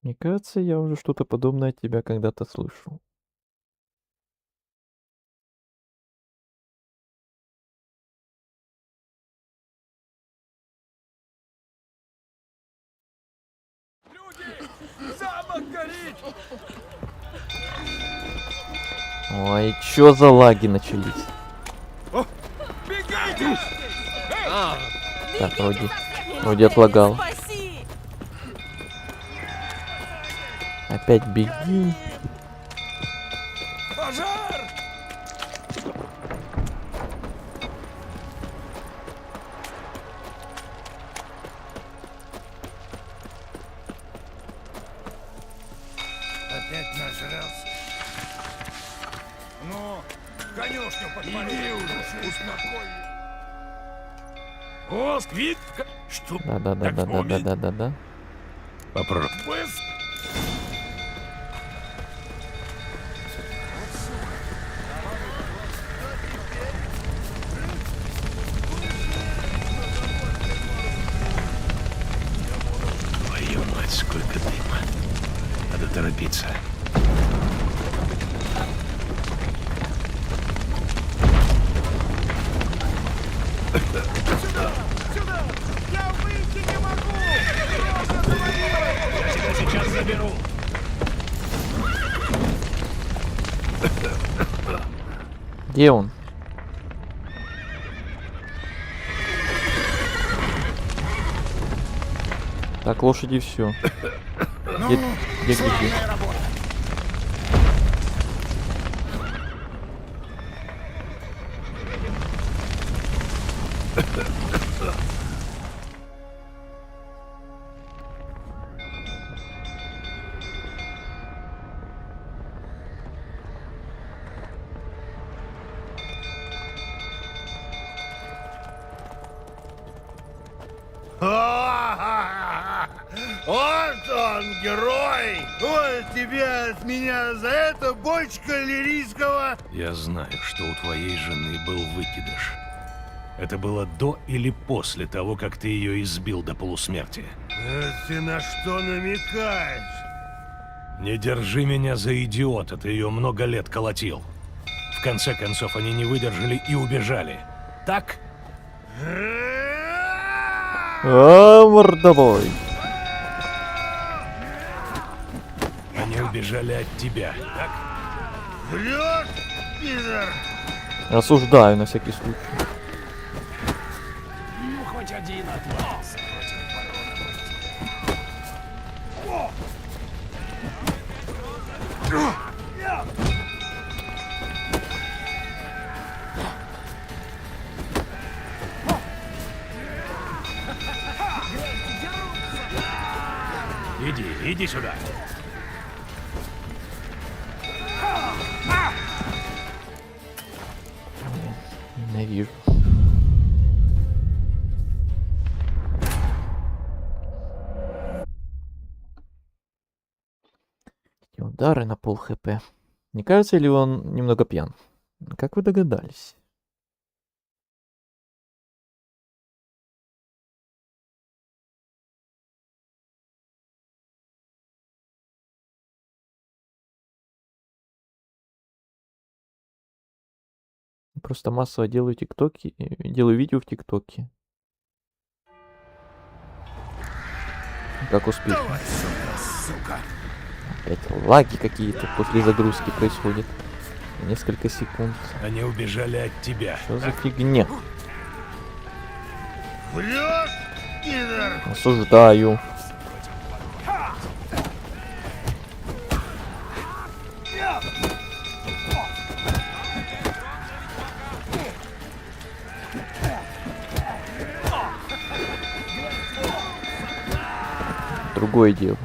Мне кажется, я уже что-то подобное от тебя когда-то слышал. Замок горит! Ой, чё за лаги начались? Бегите! Так, вроде отлагал. Опять беги. Пожар! опять нажрался. Ну, конюшню подпали уже, успокой. О, сквит! Что? Да. Попробуй. Твою мать, сколько дыма. Надо торопиться. Сюда! Я выйти не могу! Я тебя сейчас заберу. Где он? Так, лошади все. Где? Вот он, герой! Вот тебе от меня за это бочка лирийского... Я знаю, что у твоей жены был выкидыш. Это было до или после того, как ты ее избил до полусмерти? Ты на что намекаешь? Не держи меня за идиота, ты ее много лет колотил. В конце концов, они не выдержали и убежали. Так? Мордобой. Они убежали от тебя, так? Врешь, пидор! Осуждаю на всякий случай. Ну, хоть один отвалился против Иди сюда. Ненавижу. Эти удары на пол хп. Не кажется ли он немного пьян? Как вы догадались? Просто массово делаю тиктоки, делаю видео в тиктоке. Как успехи? Давай сюда, сука! Опять лаги какие-то после загрузки происходят. Несколько секунд. Они убежали от тебя. Что за фигня? Врешь, пидор! Осуждаю. Другое дело.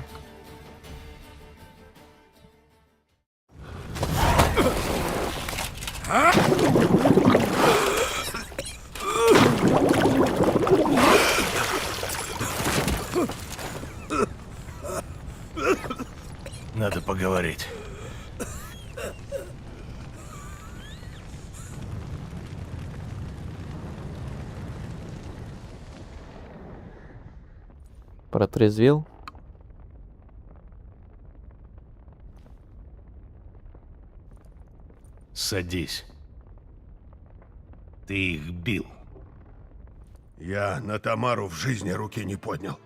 Надо поговорить. Протрезвел. Садись. Ты их бил. Я на Тамару в жизни руки не поднял.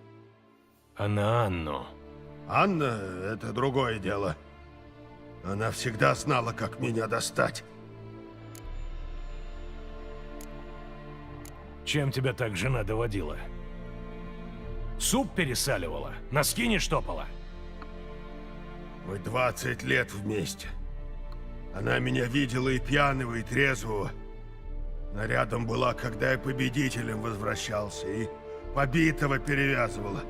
А на Анну? Анна — это другое дело. Она всегда знала, как меня достать. Чем тебя так жена доводила? Суп пересаливала? Носки не штопала? Мы 20 лет вместе. Она меня видела и пьяного, и трезвого. Она рядом была, когда я победителем возвращался, и побитого перевязывала.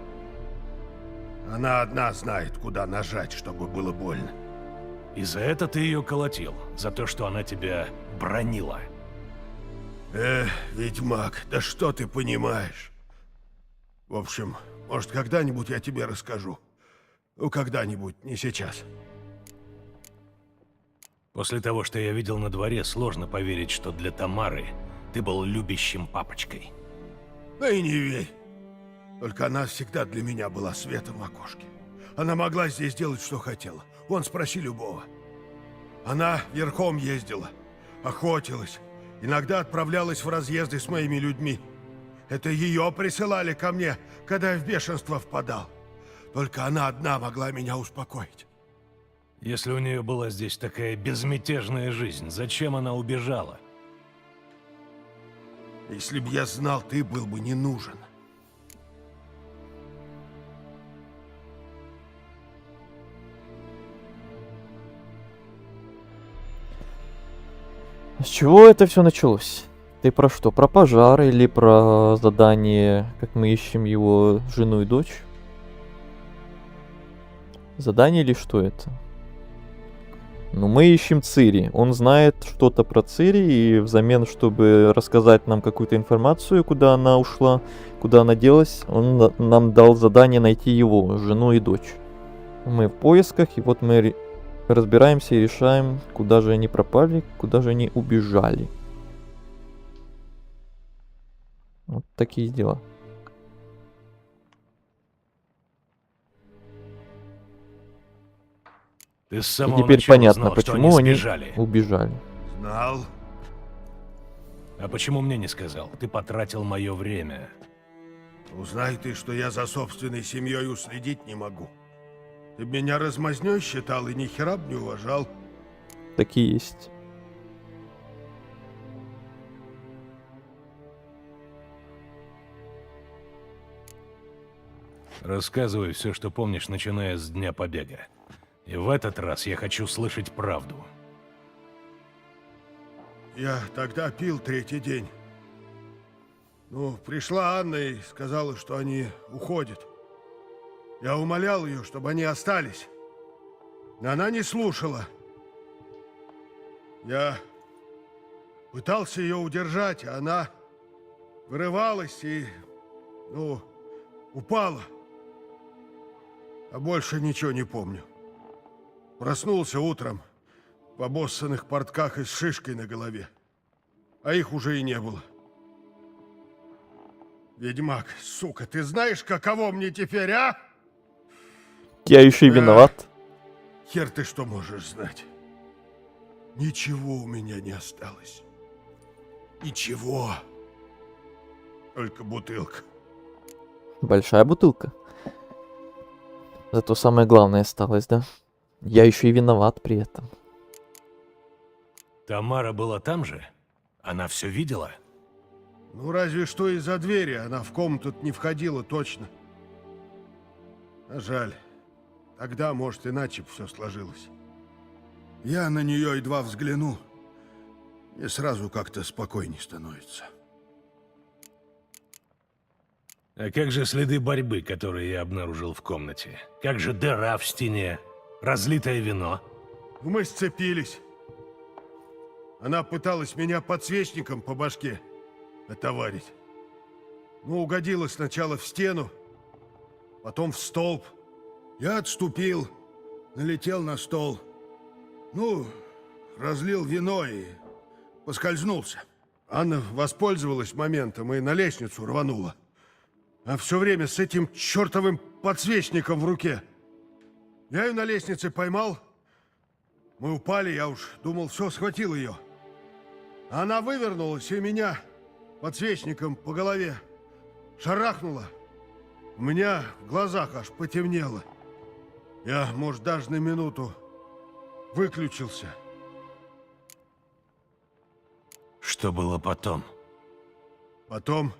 Она одна знает, куда нажать, чтобы было больно. И за это ты ее колотил? За то, что она тебя бронила? Ведьмак, да что ты понимаешь? В общем, может, когда-нибудь я тебе расскажу. Ну, когда-нибудь, не сейчас. После того, что я видел на дворе, сложно поверить, что для Тамары ты был любящим папочкой. Да и не верь. Только она всегда для меня была светом в окошке. Она могла здесь делать, что хотела. Вон, спроси любого. Она верхом ездила, охотилась, иногда отправлялась в разъезды с моими людьми. Это ее присылали ко мне, когда я в бешенство впадал. Только она одна могла меня успокоить. Если у нее была здесь такая безмятежная жизнь, зачем она убежала? Если б я знал, ты был бы не нужен. С чего это все началось? Ты про что? Про пожар или про задание, как мы ищем его жену и дочь? Задание или что это? Ну, мы ищем Цири. Он знает что-то про Цири, и взамен, чтобы рассказать нам какую-то информацию, куда она ушла, куда она делась, он нам дал задание найти его, жену и дочь. Мы в поисках, и вот мы разбираемся и решаем, куда же они пропали, куда же они убежали. Вот такие дела. Ты с И самого теперь начала понятно, знал, что почему они сбежали. убежали. Знал. А почему мне не сказал? Ты потратил мое время. Узнай ты, что я за собственной семьей уследить не могу. Ты б меня размазнёй считал и ни хера б не уважал. Такие есть. Рассказывай все, что помнишь, начиная с дня побега. И в этот раз я хочу слышать правду. Я тогда пил третий день. Ну, пришла Анна и сказала, что они уходят. Я умолял ее, чтобы они остались. Но она не слушала. Я пытался ее удержать, а она вырывалась и, ну, упала. А больше ничего не помню. Проснулся утром в обоссанных портках и с шишкой на голове. А их уже и не было. Ведьмак, сука, ты знаешь, каково мне теперь, а? Я еще и виноват. Хер ты что можешь знать? Ничего у меня не осталось. Ничего. Только бутылка. Большая бутылка. Зато самое главное осталось, да? Я еще и виноват при этом. Тамара была там же? Она все видела? Ну, разве что из-за двери. Она в комнату не входила точно. А жаль. Тогда, может, иначе все сложилось. Я на нее едва взгляну, и сразу как-то спокойней становится. А как же следы борьбы, которые я обнаружил в комнате? Как же дыра в стене? Разлитое вино? Мы сцепились. Она пыталась меня подсвечником по башке отоварить. Ну, угодила сначала в стену, потом в столб. Я отступил, налетел на стол. Ну, разлил вино и поскользнулся. Анна воспользовалась моментом и на лестницу рванула. А все время с этим чертовым подсвечником в руке. Я ее на лестнице поймал. Мы упали, я уж думал, все, схватил ее. А она вывернулась и меня подсвечником по голове шарахнула. У меня в глазах аж потемнело. Я, может, даже на минуту выключился. Что было потом? Потом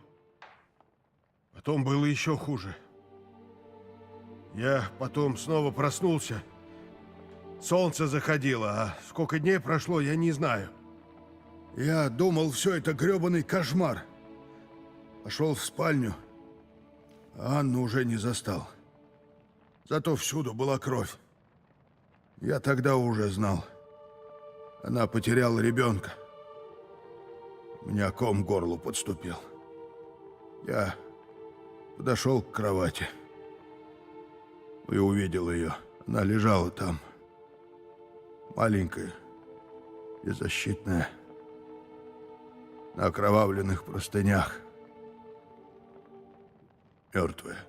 было еще хуже. Я потом снова проснулся. Солнце заходило, а сколько дней прошло, я не знаю. Я думал, все это гребаный кошмар. Пошел в спальню, а Анну уже не застал. Зато всюду была кровь. Я тогда уже знал. Она потеряла ребенка. У меня ком к горлу подступил. Я подошел к кровати и увидел ее. Она лежала там, маленькая, беззащитная, на окровавленных простынях, мертвая.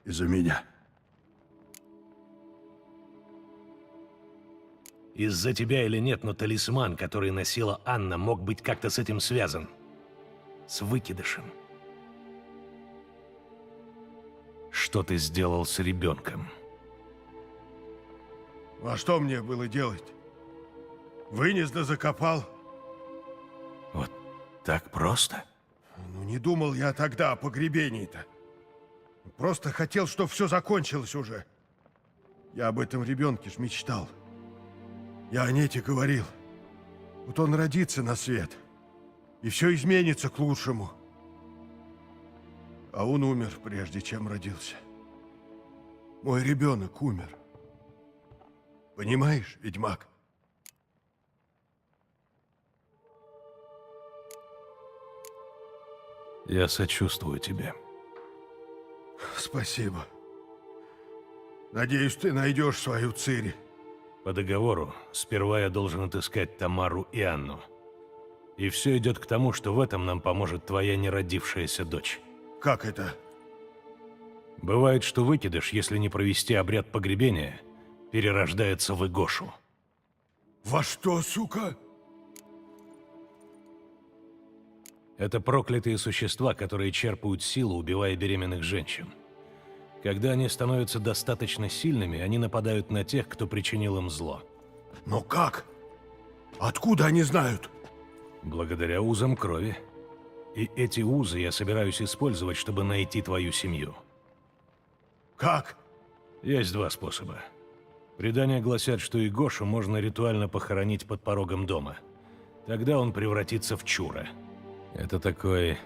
Из-за меня. Из-за тебя или нет, но талисман, который носила Анна, мог быть как-то с этим связан. С выкидышем. Что ты сделал с ребенком? А что мне было делать? Вынес да закопал. Вот так просто? Ну, не думал я тогда о погребении-то. Просто хотел, чтобы все закончилось уже. Я об этом ребенке ж мечтал. Я о Нете говорил. Вот он родится на свет, и все изменится к лучшему. А он умер, прежде чем родился. Мой ребенок умер. Понимаешь, ведьмак? Я сочувствую тебе. Спасибо. Надеюсь, ты найдешь свою Цири. По договору, сперва я должен отыскать Тамару и Анну. И все идет к тому, что в этом нам поможет твоя неродившаяся дочь. Как это? Бывает, что выкидыш, если не провести обряд погребения, перерождается в Игошу. Во что, сука? Это проклятые существа, которые черпают силу, убивая беременных женщин. Когда они становятся достаточно сильными, они нападают на тех, кто причинил им зло. Но как? Откуда они знают? Благодаря узам крови. И эти узы я собираюсь использовать, чтобы найти твою семью. Как? Есть два способа. Предания гласят, что Игошу можно ритуально похоронить под порогом дома. Тогда он превратится в Чура. Это такой...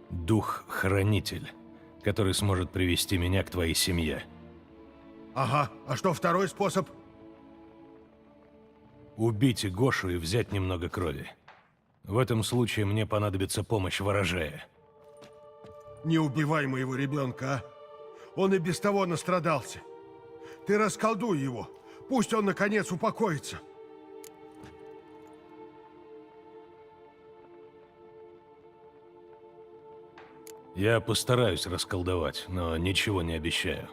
дух-хранитель, который сможет привести меня к твоей семье. Ага, а что второй способ? Убить Игошу и взять немного крови. В этом случае мне понадобится помощь ворожея. Не убивай моего ребенка, а? Он и без того настрадался. Ты расколдуй его. Пусть он, наконец, упокоится. Я постараюсь расколдовать, но ничего не обещаю.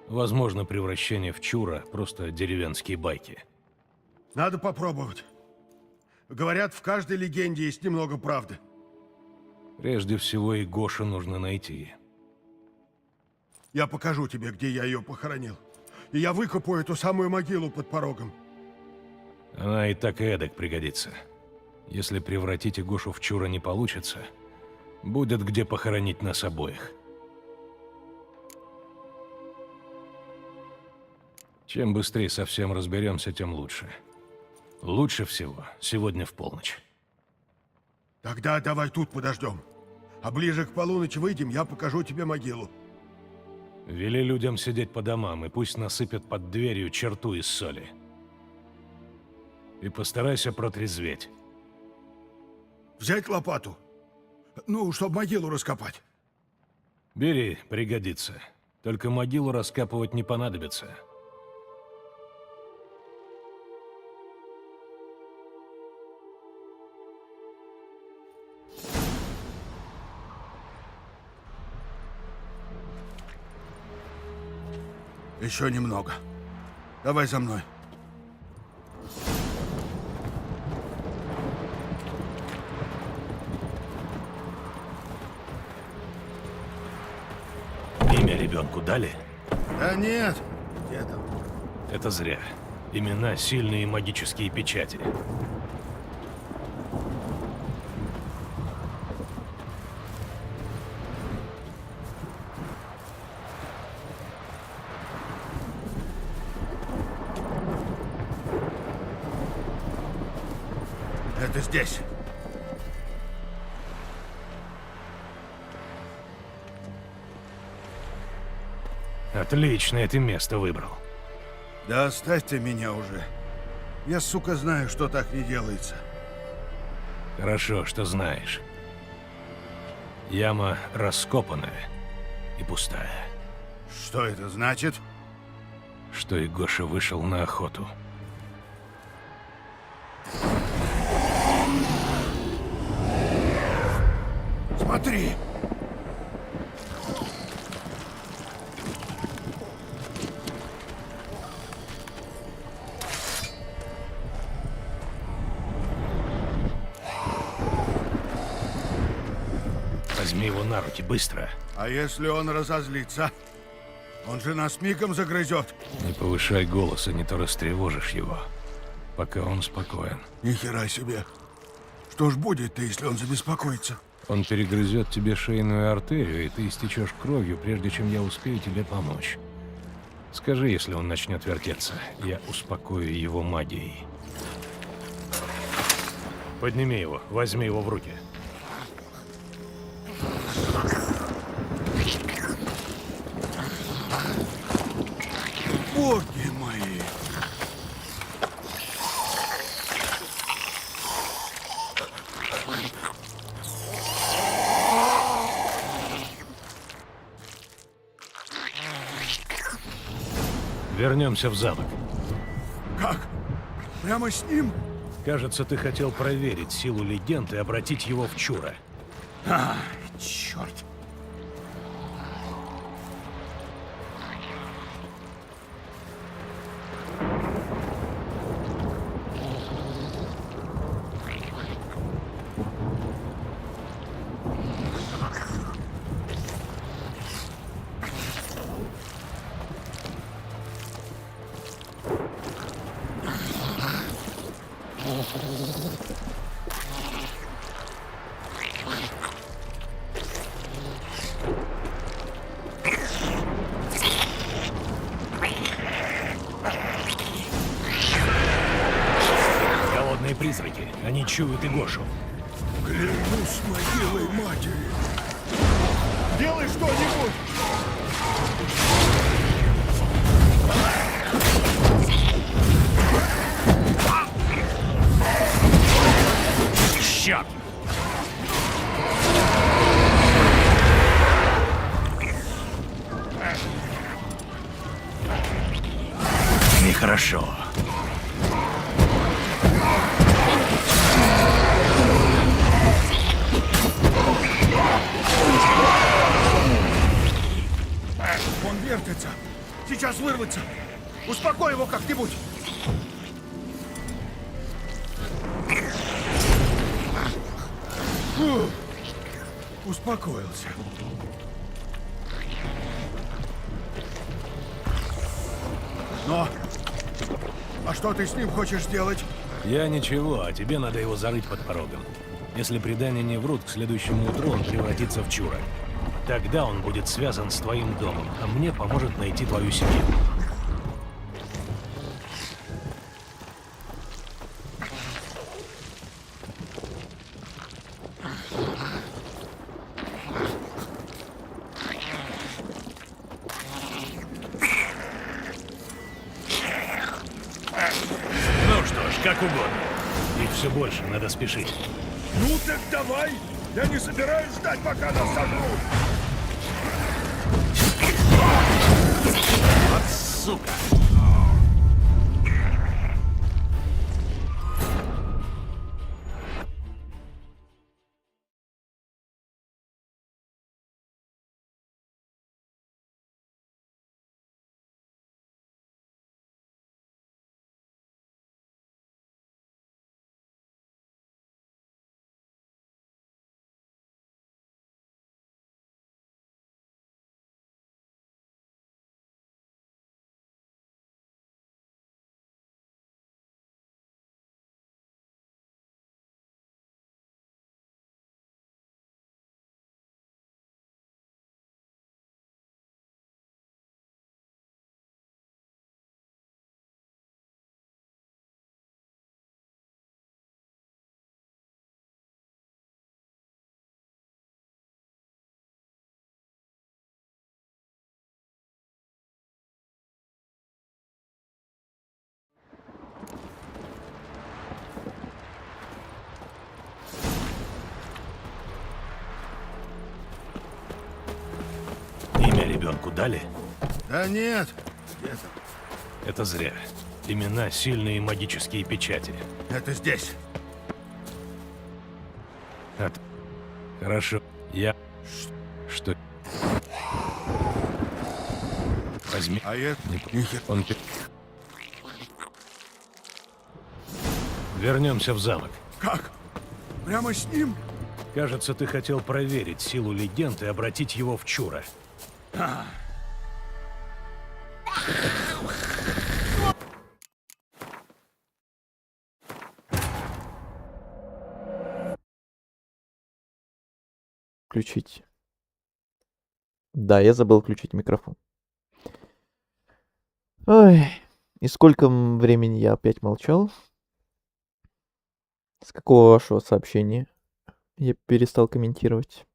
Возможно, превращение в Чура – просто деревенские байки. Надо попробовать. Говорят, в каждой легенде есть немного правды. Прежде всего, Игошу нужно найти. Я покажу тебе, где я ее похоронил. И я выкопаю эту самую могилу под порогом. Она и так и эдак пригодится. Если превратить Игошу в Чура не получится, будет где похоронить нас обоих. Чем быстрее совсем разберемся, тем лучше. Лучше всего сегодня в полночь. Тогда давай тут подождем. А ближе к полуночи выйдем, я покажу тебе могилу. Вели людям сидеть по домам, и пусть насыпят под дверью черту из соли. И постарайся протрезветь. Взять лопату? Ну, чтобы могилу раскопать. Бери, пригодится. Только могилу раскапывать не понадобится. Еще немного. Давай за мной. Имя ребенку дали? Да нет. Где там? Это зря. Имена — сильные магические печати. Это здесь. Отличное ты место выбрал. Да оставьте меня уже. Я, сука, знаю, что так не делается. Хорошо, что знаешь. Яма раскопанная и пустая. Что это значит? Что и Гоша вышел на охоту. Смотри! Возьми его на руки, быстро. А если он разозлится? Он же нас мигом загрызет. Не повышай голос, а не то растревожишь его. Пока он спокоен. Ни хера себе. Что ж будет-то, если он забеспокоится? Он перегрызет тебе шейную артерию, и ты истечешь кровью, прежде чем я успею тебе помочь. Скажи, если он начнет вертеться. Я успокою его магией. Подними его, возьми его в руки. Боги мои! Вернемся в замок. Как? Прямо с ним? Кажется, ты хотел проверить силу легенд и обратить его в чура. А, черт. Голодные призраки. Они чуют и Гошу. Клянусь могилой матери. Делай что-нибудь! Черт! Нехорошо. Он вертится. Сейчас вырвется. Успокой его как-нибудь. Фу. Успокоился. Но, а что ты с ним хочешь сделать? Я ничего, а тебе надо его зарыть под порогом. Если предания не врут, к следующему утру он превратится в чура. Тогда он будет связан с твоим домом, а мне поможет найти твою семью. Ну что ж, как угодно. Их все больше, надо спешить. Ну так давай! Я не собираюсь ждать, пока нас сожрут! Вот сука! дали? Да нет. Где там? Это зря. Имена, сильные магические печати. Это здесь. Хорошо. Я... Что? Возьми. А это... Он... Вернемся в замок. Как? Прямо с ним? Кажется, ты хотел проверить силу легенд и обратить его в чура. Включить. Да, я забыл включить микрофон. Ой, и сколько времени я опять молчал? С какого вашего сообщения я перестал комментировать?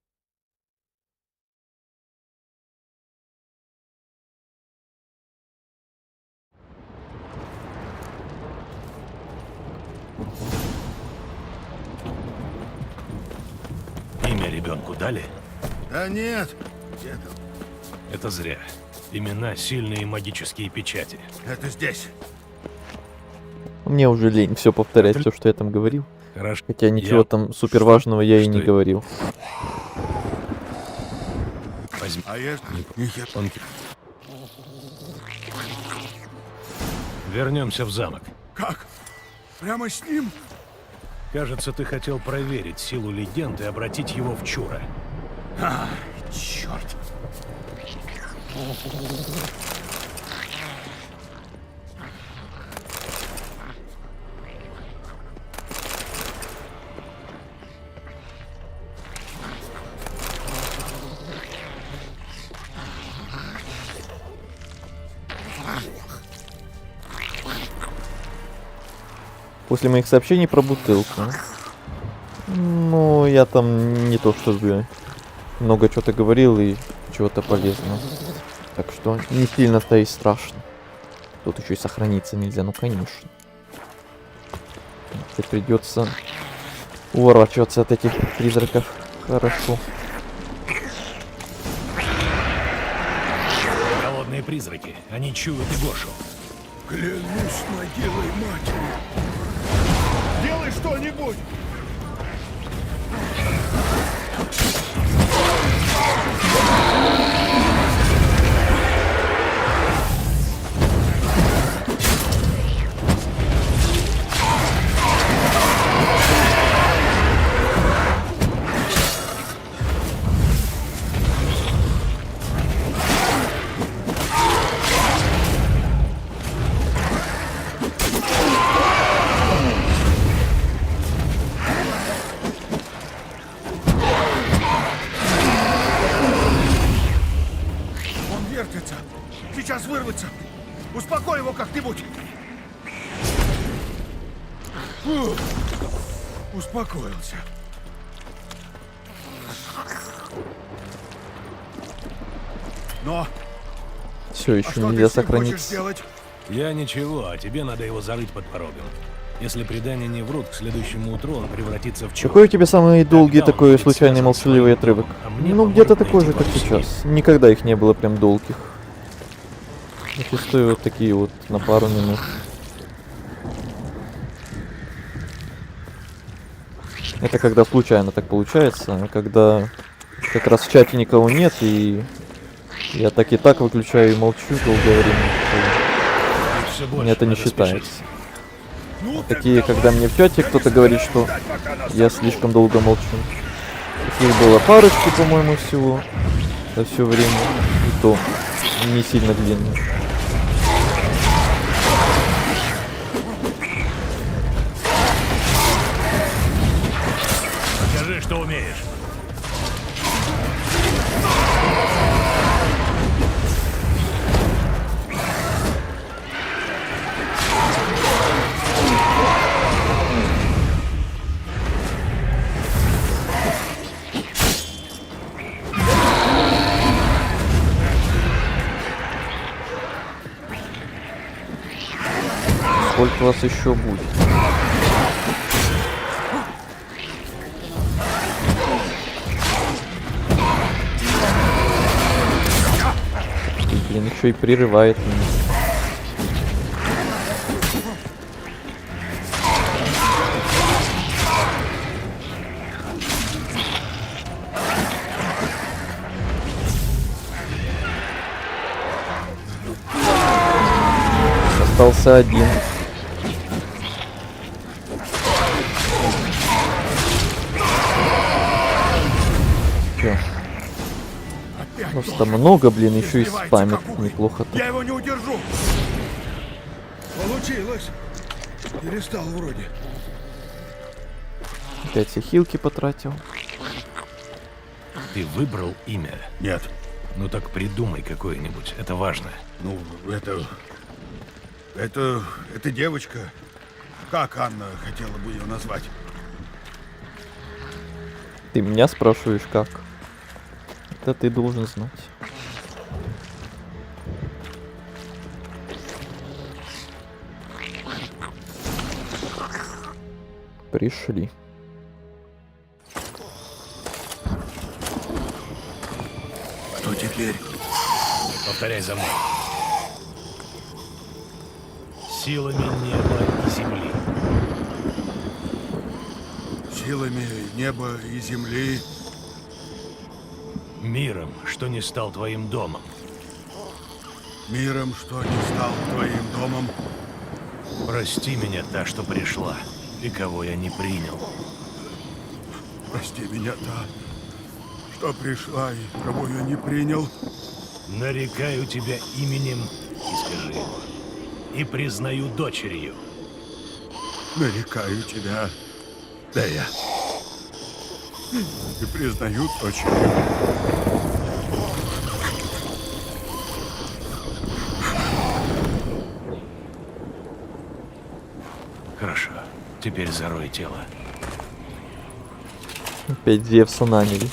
Имя ребенку дали? Да нет. Где там? Это зря. Имена, сильные магические печати. Это здесь. Мне уже лень все повторять, все, что я там говорил. Хорошо. Хотя ничего там супер важного я и не говорил. Возьми. А я... Он... Вернемся в замок. Как? Прямо с ним? Кажется, ты хотел проверить силу легенд и обратить его в чура. Черт. После моих сообщений про бутылку. Ну, я там не то чтобы много чего-то говорил и чего-то полезного. Так что не сильно-то и страшно. Тут еще и сохраниться нельзя, ну конечно. Теперь придется уворачиваться от этих призраков. Хорошо. Голодные призраки. Они чуют и Гошу. Клянусь могилой матери. Делай что-нибудь! Сейчас вырваться. Успокой его как-нибудь. Успокоился. Но... Все, еще нельзя сохраниться. Я ничего, а тебе надо его зарыть под порогом. Если предания не врут, к следующему утру он превратится в чудо. Какой у тебя самый долгий такой случайный молчаливый отрывок? Ну, где-то такой же, как сейчас. Никогда их не было прям долгих. Зачастую вот такие вот на пару минут. Это когда случайно так получается, а когда как раз в чате никого нет, и я так и так выключаю и молчу долгое время. Мне это не считается. А такие, когда мне в чате кто-то говорит, что я слишком долго молчу. Таких было парочку, по-моему, всего за все время. И то не сильно длинно. Покажи, что умеешь. Сколько вас еще будет? еще и прерывает меня. Остался один. Чё? Просто много, блин, еще и спамит неплохо. Я его не удержу. Получилось. Перестал вроде. Опять все хилки потратил. Ты выбрал имя? Нет. Ну так придумай какое-нибудь, это важно. Ну, это девочка. Как Анна хотела бы ее назвать? Ты меня спрашиваешь, как? Это ты должен знать. Пришли. Что теперь? Повторяй за мной. Силами неба и земли. Силами неба и земли. Миром, что не стал твоим домом. Миром, что не стал твоим домом. Прости меня, та, что пришла, и кого я не принял. Прости меня, та, что пришла и кого я не принял. Нарекаю тебя именем, и скажи его, и признаю дочерью. Нарекаю тебя, Дея. И признаю дочерью. Хорошо, теперь зарой тело. Опять Зевса наняли.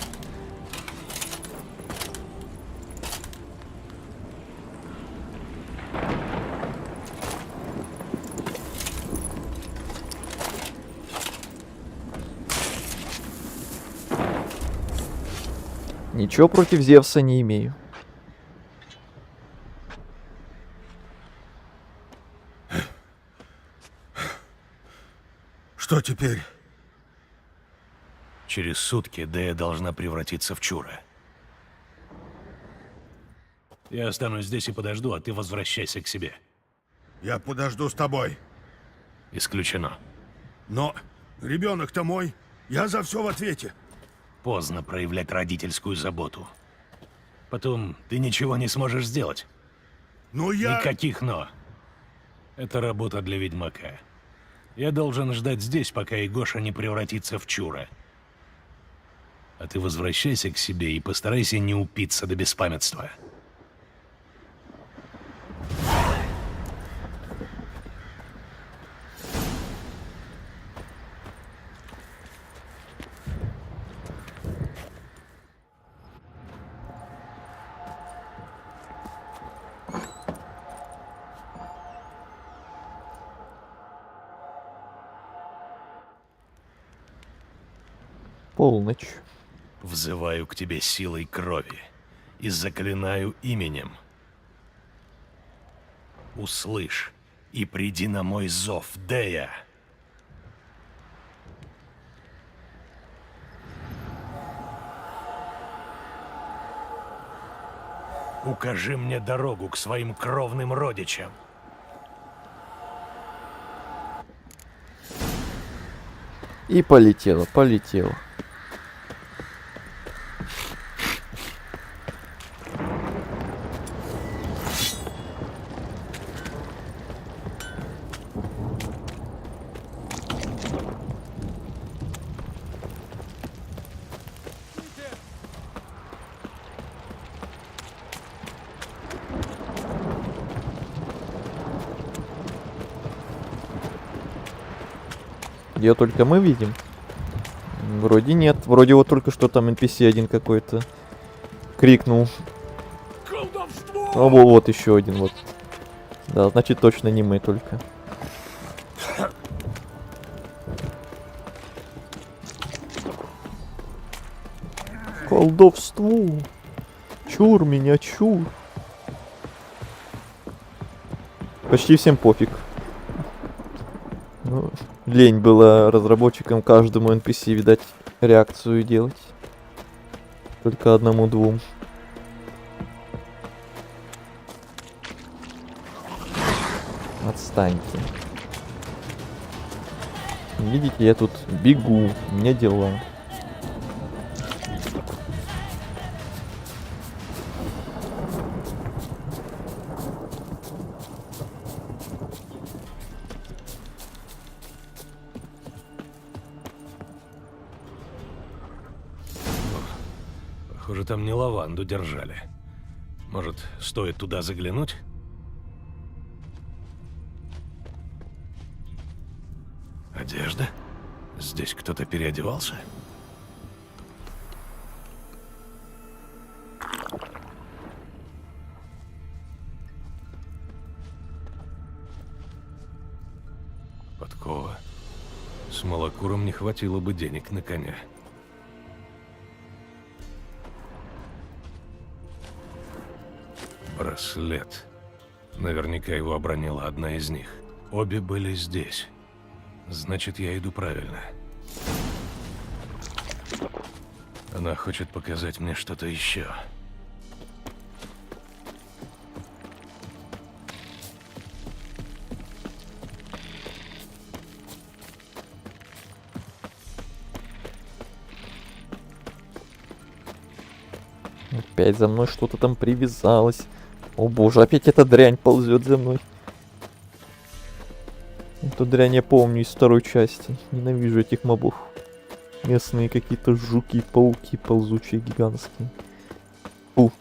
Ничего против Зевса не имею. Что теперь? Через сутки Дея должна превратиться в Чура. Я останусь здесь и подожду, а ты возвращайся к себе. Я подожду с тобой. Исключено. Но ребенок-то мой. Я за все в ответе. Поздно проявлять родительскую заботу. Потом ты ничего не сможешь сделать. Но я... Никаких «но». Это работа для ведьмака. Я должен ждать здесь, пока Игоша не превратится в Чура. А ты возвращайся к себе и постарайся не упиться до беспамятства. Полночь. Взываю к тебе силой крови и заклинаю именем. Услышь и приди на мой зов, Дея. Укажи мне дорогу к своим кровным родичам. И полетело, полетело. Ее только мы видим? Вроде нет. Вроде вот только что там NPC один какой-то крикнул. О, вот еще один вот. Да, значит точно не мы только. Колдовство. Чур меня, чур. Почти всем пофиг. Ну, лень было разработчикам каждому NPC, видать, реакцию делать. Только одному-двум. Отстаньте. Видите, я тут бегу, у меня дела. Похоже, там не лаванду держали. Может, стоит туда заглянуть? Одежда? Здесь кто-то переодевался? Подкова. С Малакуром не хватило бы денег на коня. Браслет. Наверняка его обронила одна из них. Обе были здесь. Значит, я иду правильно. Она хочет показать мне что-то еще. Опять за мной что-то там привязалось. О боже, опять эта дрянь ползет за мной. Эту дрянь я помню из второй части. Ненавижу этих мобов. Местные какие-то жуки, пауки ползучие, гигантские. Фу.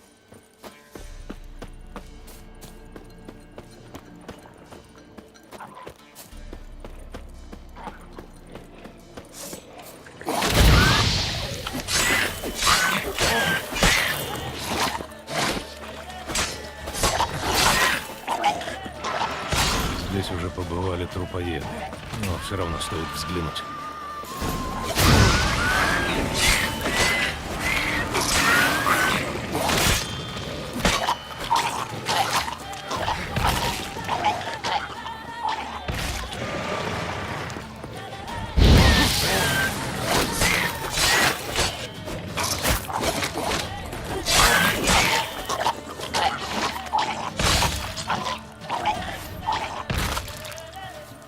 Здесь уже побывали трупоеды, но все равно стоит взглянуть.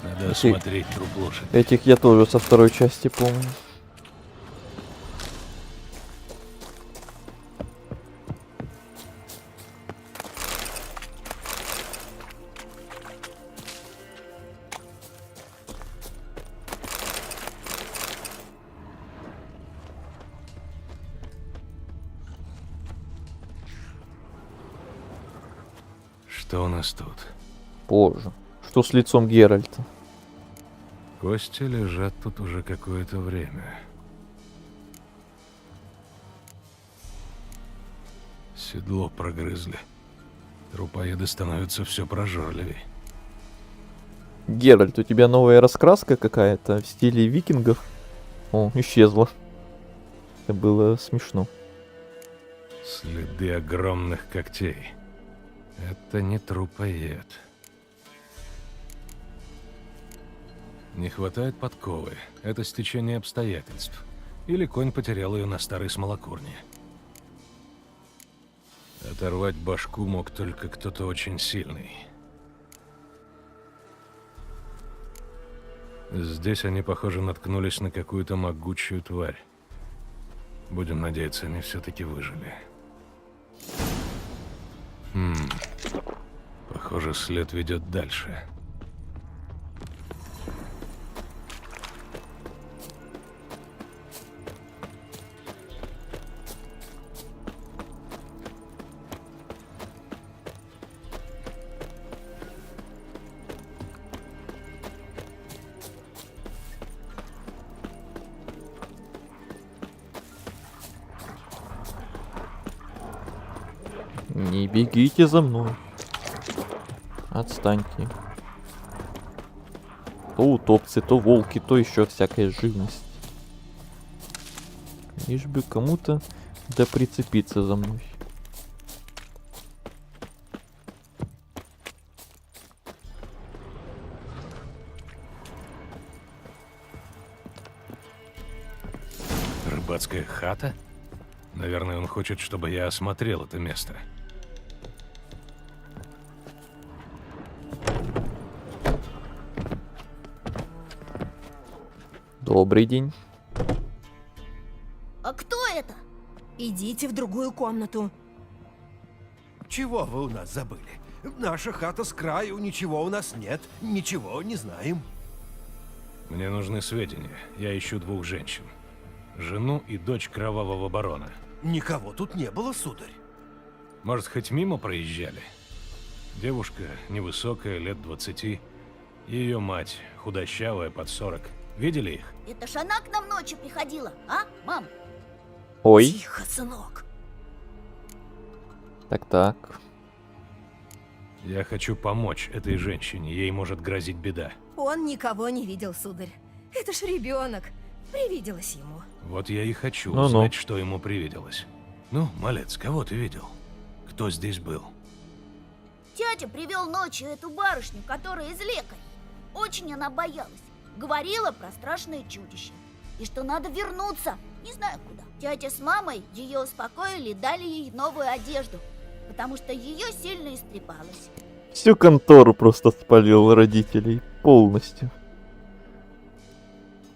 Надо осмотреть труп лошади. Этих я тоже со второй части помню. Что у нас тут? Боже, что с лицом Геральта? Кости лежат тут уже какое-то время. Седло прогрызли. Трупоеды становятся все прожорливей. Геральт, у тебя новая раскраска какая-то в стиле викингов? О, исчезла. Это было смешно. Следы огромных когтей. Это не трупоед. Не хватает подковы. Это стечение обстоятельств. Или конь потерял ее на старой смолокурне. Оторвать башку мог только кто-то очень сильный. Здесь они, похоже, наткнулись на какую-то могучую тварь. Будем надеяться, они все-таки выжили. Похоже, след ведет дальше. Не бегите за мной. Отстаньте. То утопцы, то волки, то еще всякая живность. Лишь бы кому-то да прицепиться за мной. Рыбацкая хата? Наверное, он хочет, чтобы я осмотрел это место. Добрый день. А кто это? Идите в другую комнату. Чего вы у нас забыли? Наша хата с краю, ничего у нас нет, ничего не знаем. Мне нужны сведения. Я ищу 2 женщин. Жену и дочь кровавого барона. Никого тут не было, сударь. Может, хоть мимо проезжали? Девушка невысокая, лет 20. Ее мать, худощавая, под 40. Видели их? Это ж она к нам ночью приходила, а, мам? Ой. Тихо, сынок. Так. Я хочу помочь этой женщине. Ей может грозить беда. Он никого не видел, сударь. Это ж ребенок. Привиделось ему. Вот я и хочу Ну-ну. узнать, что ему привиделось. Ну, малец, кого ты видел? Кто здесь был? Тятя привел ночью эту барышню, которая из лекаря. Очень она боялась. Говорила про страшное чудище. И что надо вернуться, не знаю куда. Тятя с мамой ее успокоили и дали ей новую одежду, потому что ее сильно истрепалась. Всю контору просто спалил родителей. Полностью.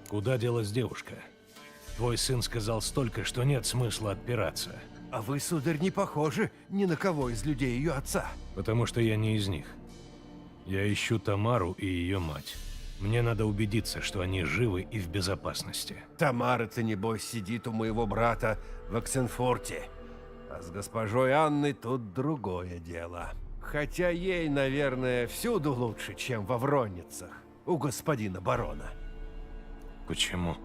Куда делась девушка? Твой сын сказал столько, что нет смысла отпираться. А вы, сударь, не похожи ни на кого из людей ее отца. Потому что я не из них. Я ищу Тамару и ее мать. Мне надо убедиться, что они живы и в безопасности. Тамара-то, небось, сидит у моего брата в Оксенфорте. А с госпожой Анной тут другое дело. Хотя ей, наверное, всюду лучше, чем во Вронницах, у господина барона. Почему?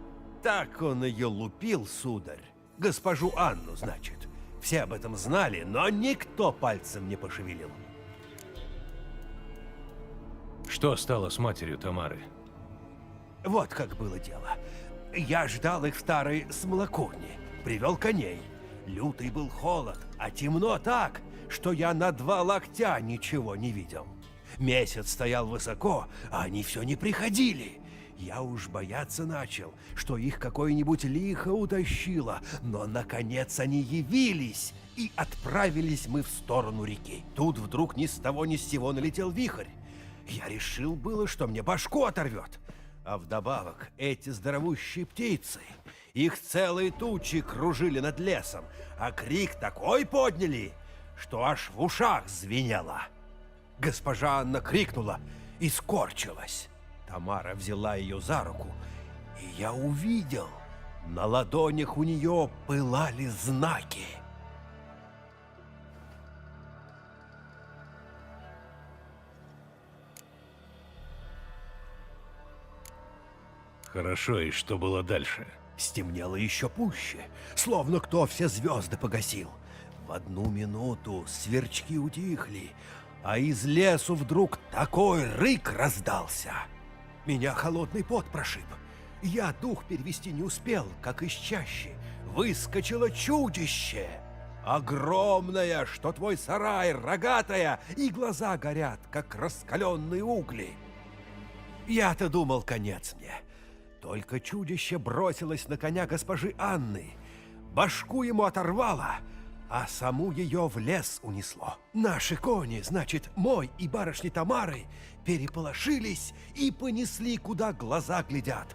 Так он ее лупил, сударь. Госпожу Анну, значит. Все об этом знали, но никто пальцем не пошевелил. Что стало с матерью Тамары? Вот как было дело. Я ждал их в старой смолокурне. Привел коней. Лютый был холод, а темно так, что я на 2 локтя ничего не видел. Месяц стоял высоко, а они все не приходили. Я уж бояться начал, что их какое-нибудь лихо утащило, но наконец они явились, и отправились мы в сторону реки. Тут вдруг ни с того ни с сего налетел вихрь. Я решил было, что мне башку оторвет. А вдобавок эти здоровущие птицы, их целые тучи кружили над лесом, а крик такой подняли, что аж в ушах звенело. Госпожа Анна крикнула и скорчилась. Тамара взяла ее за руку, и я увидел, на ладонях у нее пылали знаки. Хорошо, и что было дальше? Стемнело еще пуще, словно кто все звезды погасил. В одну минуту сверчки утихли, а из лесу вдруг такой рык раздался. Меня холодный пот прошиб. Я дух перевести не успел, как из чащи выскочило чудище. Огромное, что твой сарай, рогатая, и глаза горят, как раскаленные угли. Я-то думал, конец мне. Только чудище бросилось на коня госпожи Анны. Башку ему оторвало, а саму ее в лес унесло. Наши кони, значит, мой и барышни Тамары, переполошились и понесли, куда глаза глядят.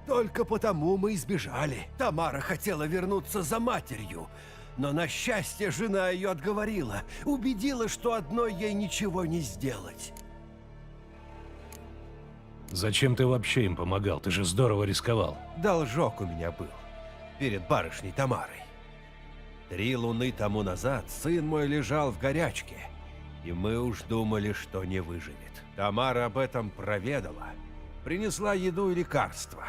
Только потому мы избежали. Тамара хотела вернуться за матерью, но на счастье жена ее отговорила, убедила, что одной ей ничего не сделать. Зачем ты вообще им помогал? Ты же здорово рисковал. Должок у меня был перед барышней Тамарой. 3 луны тому назад сын мой лежал в горячке, и мы уж думали, что не выживет. Тамара об этом проведала, принесла еду и лекарства.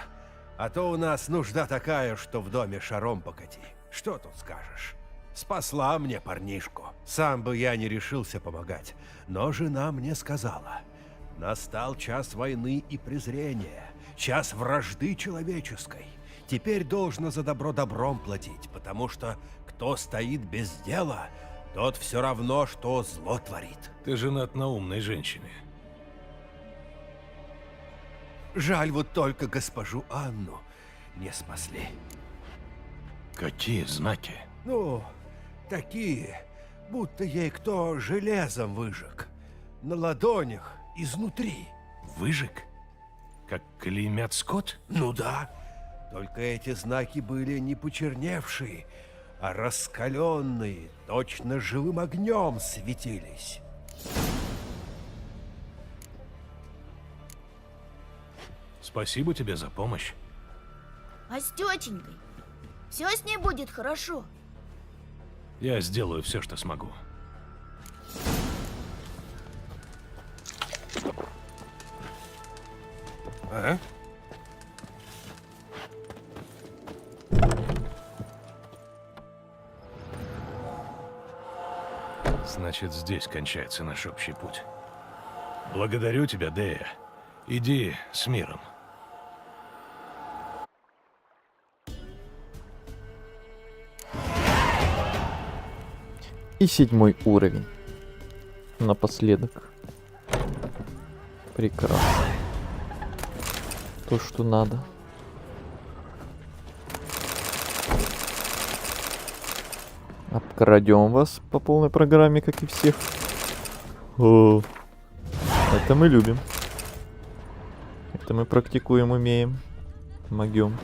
А то у нас нужда такая, что в доме шаром покати. Что тут скажешь? Спасла мне парнишку. Сам бы я не решился помогать, но жена мне сказала: настал час войны и презрения, час вражды человеческой. Теперь должно за добро добром платить, потому что кто стоит без дела, тот все равно, что зло творит. Ты женат на умной женщине. Жаль вот только госпожу Анну не спасли. Какие знаки? Ну, такие, будто ей кто железом выжег. На ладонях, изнутри. Выжиг? Как клеймят скот? Ну да. Только эти знаки были не почерневшие, а раскаленные, точно живым огнем светились. Спасибо тебе за помощь. А с тетенькой? Все с ней будет хорошо. Я сделаю все, что смогу. А? Значит, здесь кончается наш общий путь. Благодарю тебя, Дея. Иди с миром. И 7 уровень. Напоследок. Прекрасно. То, что надо. Обкрадем вас по полной программе, как и всех. О, это мы любим. Это мы практикуем, умеем. Могем.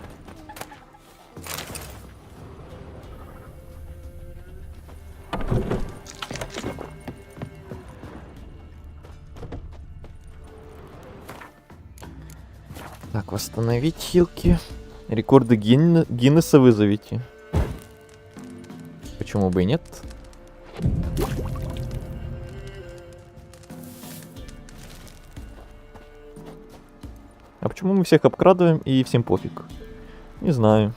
Так, восстановить хилки. Рекорды Гиннесса вызовите. Почему бы и нет? А почему мы всех обкрадываем и всем пофиг? Не знаю.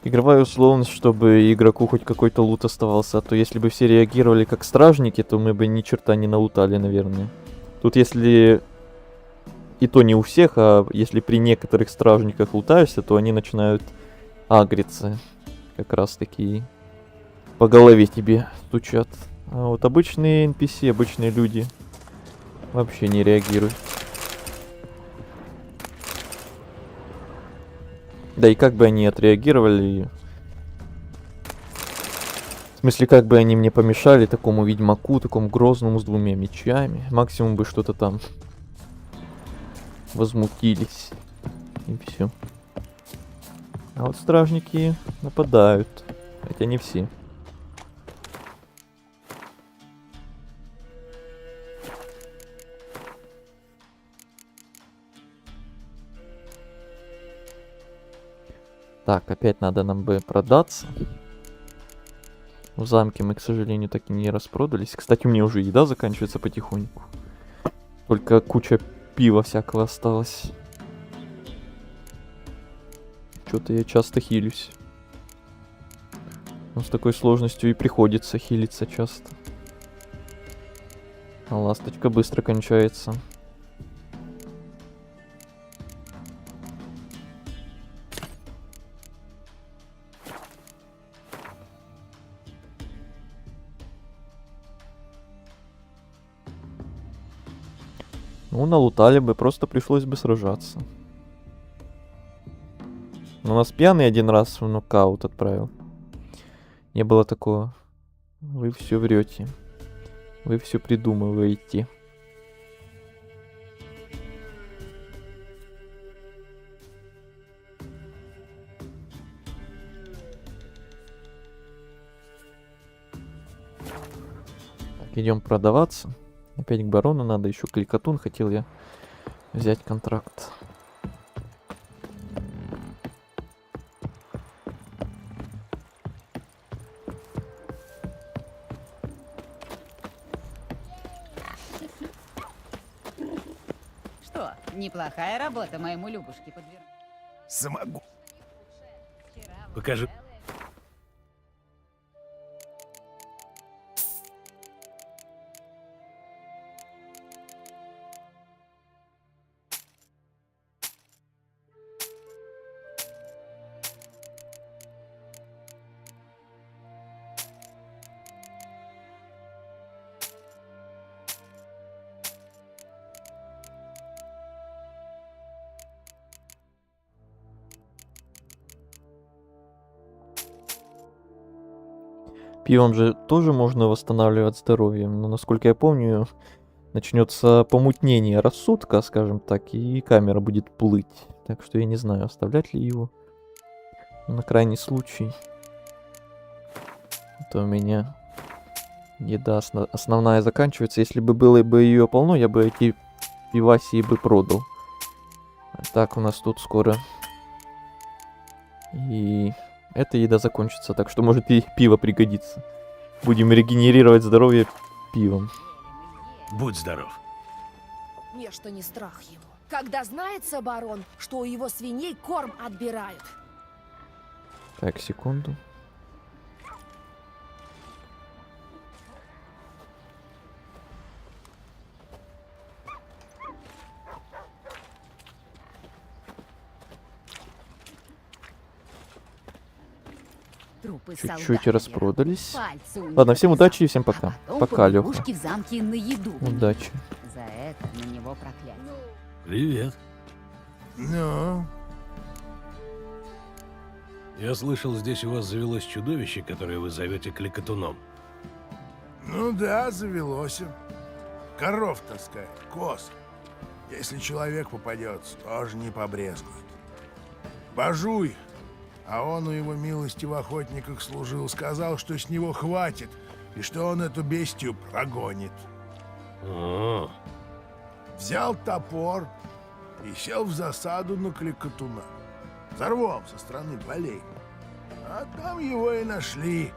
Игровая условность, чтобы игроку хоть какой-то лут оставался. А то если бы все реагировали как стражники, то мы бы ни черта не налутали, наверное. Тут если... И то не у всех, а если при некоторых стражниках лутаешься, то они начинают агриться. Как раз таки по голове тебе стучат. А вот обычные NPC, обычные люди вообще не реагируют. Да и как бы они отреагировали... В смысле, как бы они мне помешали, такому ведьмаку, такому грозному с 2 мечами. Максимум бы что-то там возмутились. И все. А вот стражники нападают. Хотя не все. Так, опять надо нам бы продаться. В замке мы, к сожалению, так и не распродались. Кстати, у меня уже еда заканчивается потихоньку. Только куча пива всякого осталось. Что-то я часто хилюсь. Но с такой сложностью и приходится хилиться часто. А ласточка быстро кончается. Ну, налутали бы, просто пришлось бы сражаться. Но нас пьяный один раз в нокаут отправил. Не было такого. Вы все врете. Вы все придумываете. Так, идем продаваться. Опять к барону надо, еще кликатун хотел я взять контракт. Что, неплохая работа моему Любушке подвернуть. Смогу. Покажи. Пивом же тоже можно восстанавливать здоровье, но, насколько я помню, начнется помутнение рассудка, скажем так, и камера будет плыть. Так что я не знаю, оставлять ли его на крайний случай. Это у меня еда основная заканчивается. Если бы было бы ее полно, я бы эти пивасии бы продал. А так у нас тут скоро и эта еда закончится, так что может и пиво пригодится. Будем регенерировать здоровье пивом. Будь здоров. Не, что не страх его. Когда знается барон, что у его свиней корм отбирают. Так, секунду. Чуть-чуть распродались. Ладно, всем удачи и всем пока. Пока, Лёха. В замке на еду. Удачи. За это на него проклятие. Привет. Ну? Я слышал, здесь у вас завелось чудовище, которое вы зовете Кликотуном. Ну да, завелось. Коров таскает, коз. Если человек попадется, тоже не побрезгует. Бажуй, а он у его милости в охотниках служил, сказал, что с него хватит, и что он эту бестию прогонит. О, Взял топор и сел в засаду на Кликотуна. Взорвом со стороны полей. А там его и нашли.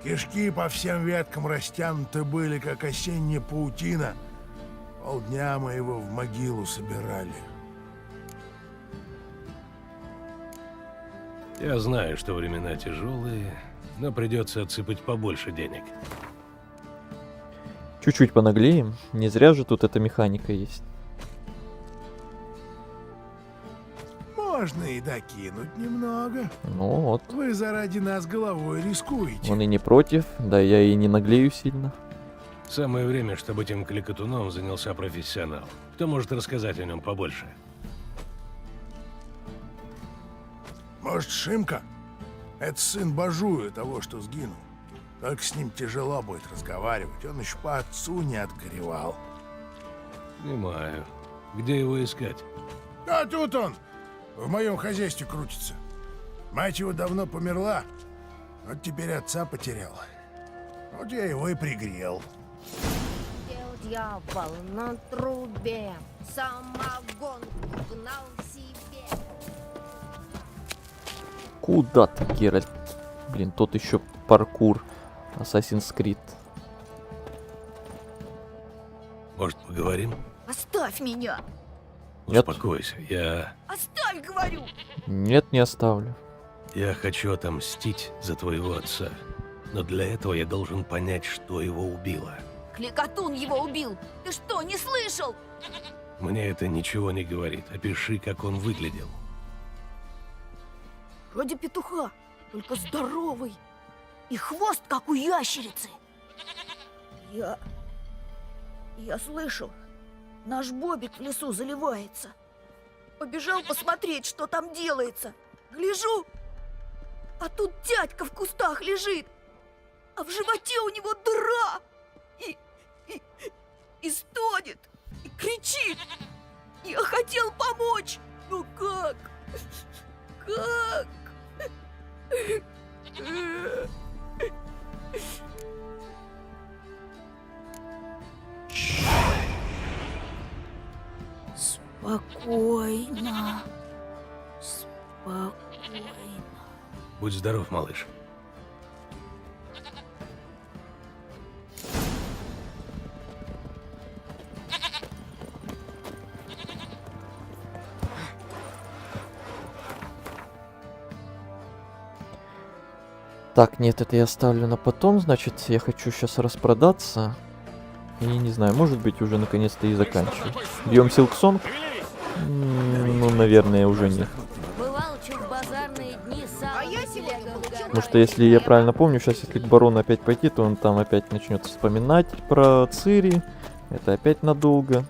Кишки по всем веткам растянуты были, как осенняя паутина. Полдня мы его в могилу собирали. я знаю, что времена тяжелые, но придется отсыпать побольше денег. Чуть-чуть понаглеем. Не зря же тут эта механика есть. Можно и докинуть немного. Ну вот. Вы заради нас головой рискуете. Он и не против, да я и не наглею сильно. Самое время, чтобы этим Кликотуном занялся профессионал. Кто может рассказать о нем побольше? Может, Шимка? Это сын Бажуя, того, что сгинул. Только с ним тяжело будет разговаривать. Он еще по отцу не отгоревал. Понимаю. Где его искать? А тут он! В моем хозяйстве крутится. Мать его давно померла. Вот теперь отца потерял. Вот я его и пригрел. Дьявол на трубе, самогон гнал себе. Куда ты, Геральт? Блин, тот еще паркур. Assassin's Creed. Может, поговорим? Оставь меня! Нет. Успокойся, я Оставь, говорю! Нет, не оставлю. хочу отомстить за твоего отца. Но для этого я должен понять, что его убило. Кликотун его убил! Ты что, не слышал? Мне это ничего не говорит. Опиши, как он выглядел. Вроде петуха, только здоровый. И хвост, как у ящерицы. Я слышал, наш Бобик в лесу заливается. Побежал посмотреть, что там делается. Гляжу, а тут дядька в кустах лежит, а в животе у него дыра. И стонет, и кричит. Я хотел помочь, но как? Как? Спокойно. Спокойно. Будь здоров, малыш. Так, нет, это я оставлю на потом. Значит, я хочу сейчас распродаться. И не знаю, может быть, уже наконец-то и заканчиваю. Бьем Силксонг? Ну, наверное, уже нет. Потому что, если я правильно помню, сейчас, если к барону опять пойти, то он там опять начнет вспоминать про Цири. Это опять надолго.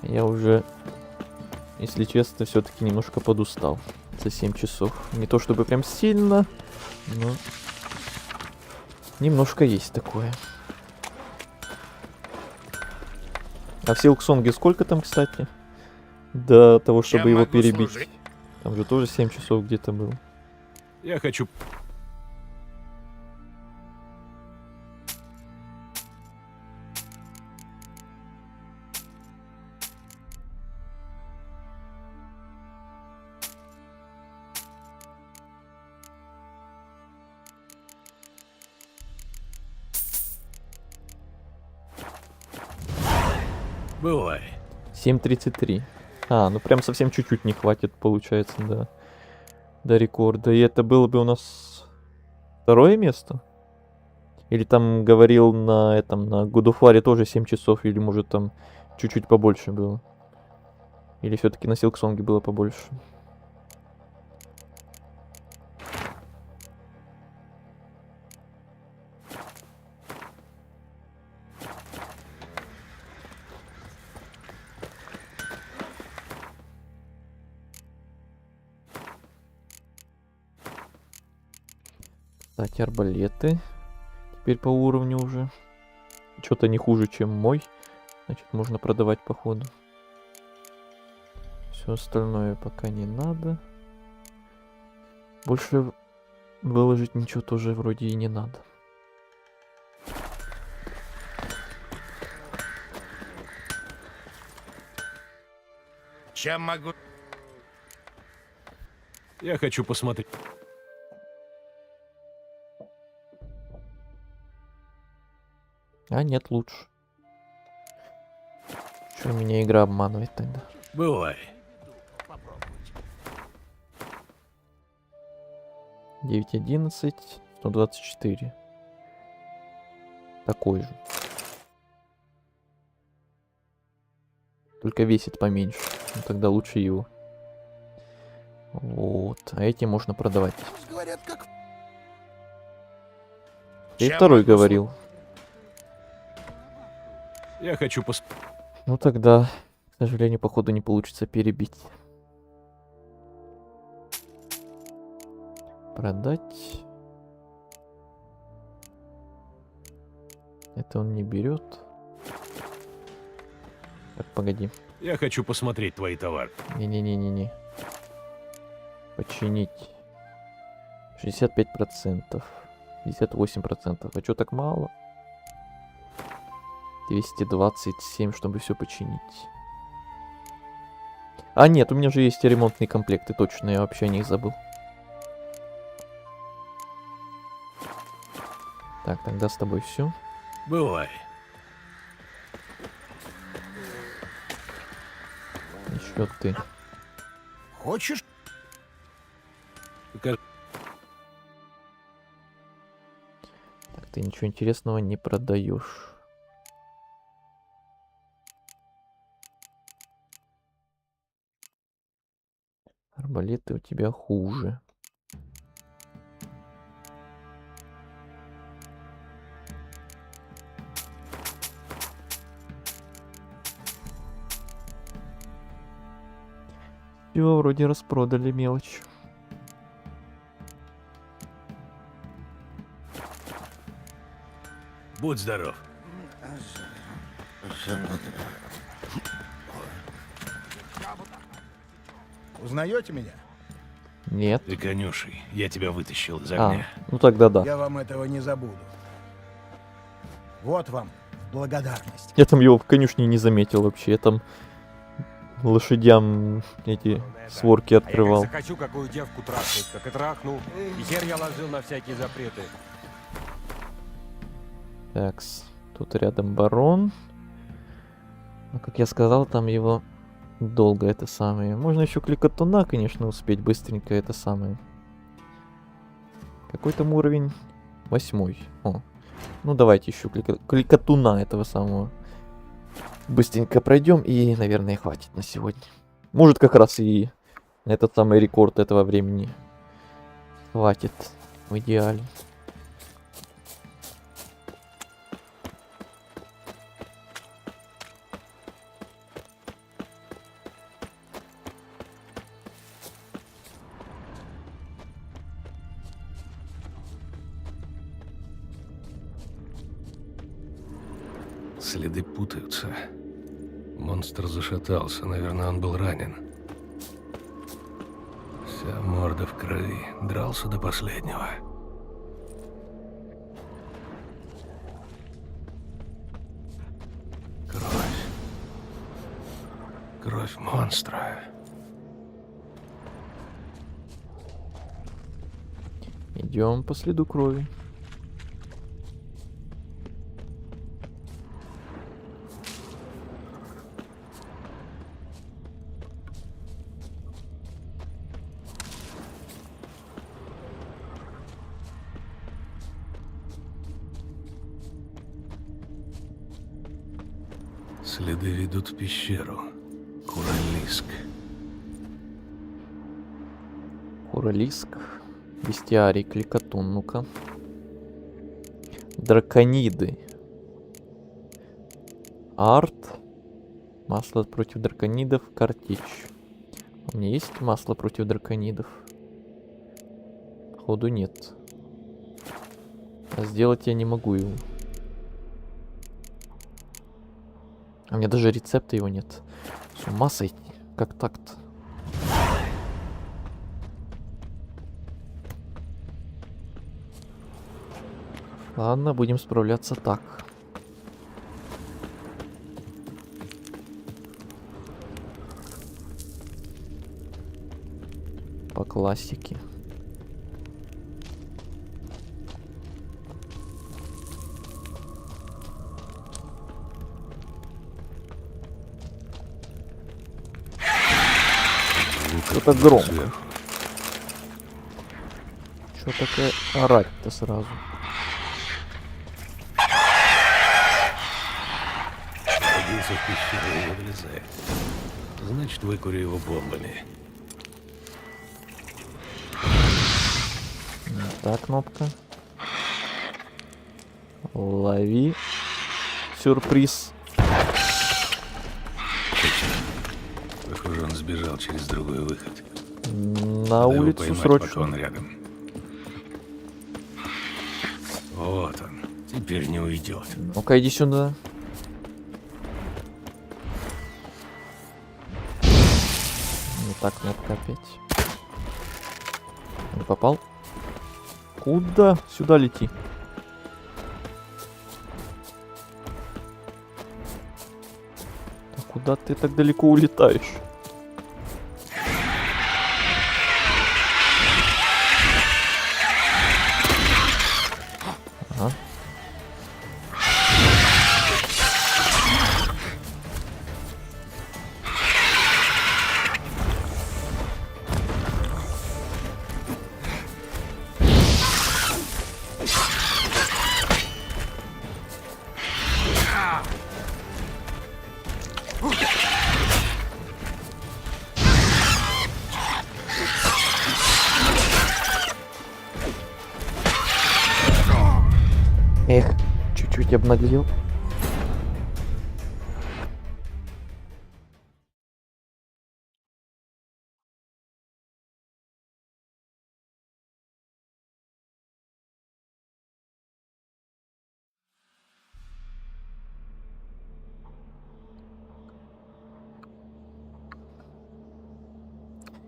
Я уже, если честно, все-таки немножко подустал за 7 часов. Не то чтобы прям сильно, но Немножко есть такое. А в Силксонге сколько там, кстати? До того, чтобы Чем его могу перебить. служить? Там же тоже 7 часов где-то было. Я хочу... Бывай. 7:33. А, ну прям совсем чуть-чуть не хватит, получается, да. До рекорда. И это было бы у нас второе место? Или там говорил на этом, на God of War тоже 7 часов, или может там чуть-чуть побольше было? Или все-таки на Силксонге было побольше? Кстати, арбалеты. Теперь по уровню уже. Что-то не хуже, чем мой. Значит, можно продавать по ходу. Все остальное пока не надо. Больше выложить ничего тоже вроде и не надо. Чем могу... Я хочу посмотреть. А нет, лучше. Что меня игра обманывает тогда? Бывай. 9:11, 124. Такой же. Только весит поменьше. Ну, тогда лучше его. Вот. А эти можно продавать. Говорят, как... И второй говорил. Я хочу Ну тогда, к сожалению, походу не получится перебить. Продать. Это он не берет. Так, погоди. Я хочу посмотреть твои товары. Не-не-не-не-не. Починить. 65%. 58%. А чё так мало? 227, чтобы все починить. А, нет, у меня же есть ремонтные комплекты, точно, я вообще о них забыл. Так, тогда с тобой все. Бывай. Еще ты. Хочешь? Так, ты ничего интересного не продаешь. Арбалеты у тебя хуже. Все, вроде распродали мелочь. Будь здоров. Узнаете меня? Нет. Ты конюший. Я тебя вытащил из А, огня. ну тогда да. Я вам этого не забуду. Вот вам благодарность. Я там его в конюшне не заметил вообще. Я там лошадям эти сворки открывал. А я как захочу какую девку трахнуть, так и трахну. И хер я ложил на всякие запреты. Такс. Тут рядом барон. Но, как я сказал, там его долго это самое. Можно еще кликатуна, конечно, успеть быстренько это самое. Какой там уровень? 8. О. Ну давайте еще кликатуна этого самого. Быстренько пройдем и, наверное, хватит на сегодня. Может, как раз и этот самый рекорд этого времени хватит в идеале. Следы путаются. Монстр зашатался, наверное, он был ранен. Вся морда в крови, дрался до последнего. Кровь. Кровь монстра. Идем по следу крови. Следы ведут в пещеру. Куралиск. Куралиск. Бестиарий, кликатун, ну-ка. Дракониды. Арт. Масло против драконидов, картечь. У меня есть масло против драконидов? Походу нет. А сделать я не могу его. А у меня даже рецепта его нет. С ума сойти. Как так-то? Ладно, будем справляться так. По классике. Что-то громко. Что такое орать-то сразу? Родился в пещеру и не вылезает. Значит, выкурю его бомбами. Так, кнопка. Лови. Сюрприз. Похоже, он сбежал через другой выход. На Надо его улицу поймать, срочно. пока он рядом. Вот он. Теперь не уйдет. Ну-ка, иди сюда. Не так, кнопка опять. Не попал? Куда? Сюда лети. А куда ты так далеко улетаешь? Ага. Эх, чуть-чуть обнаглел.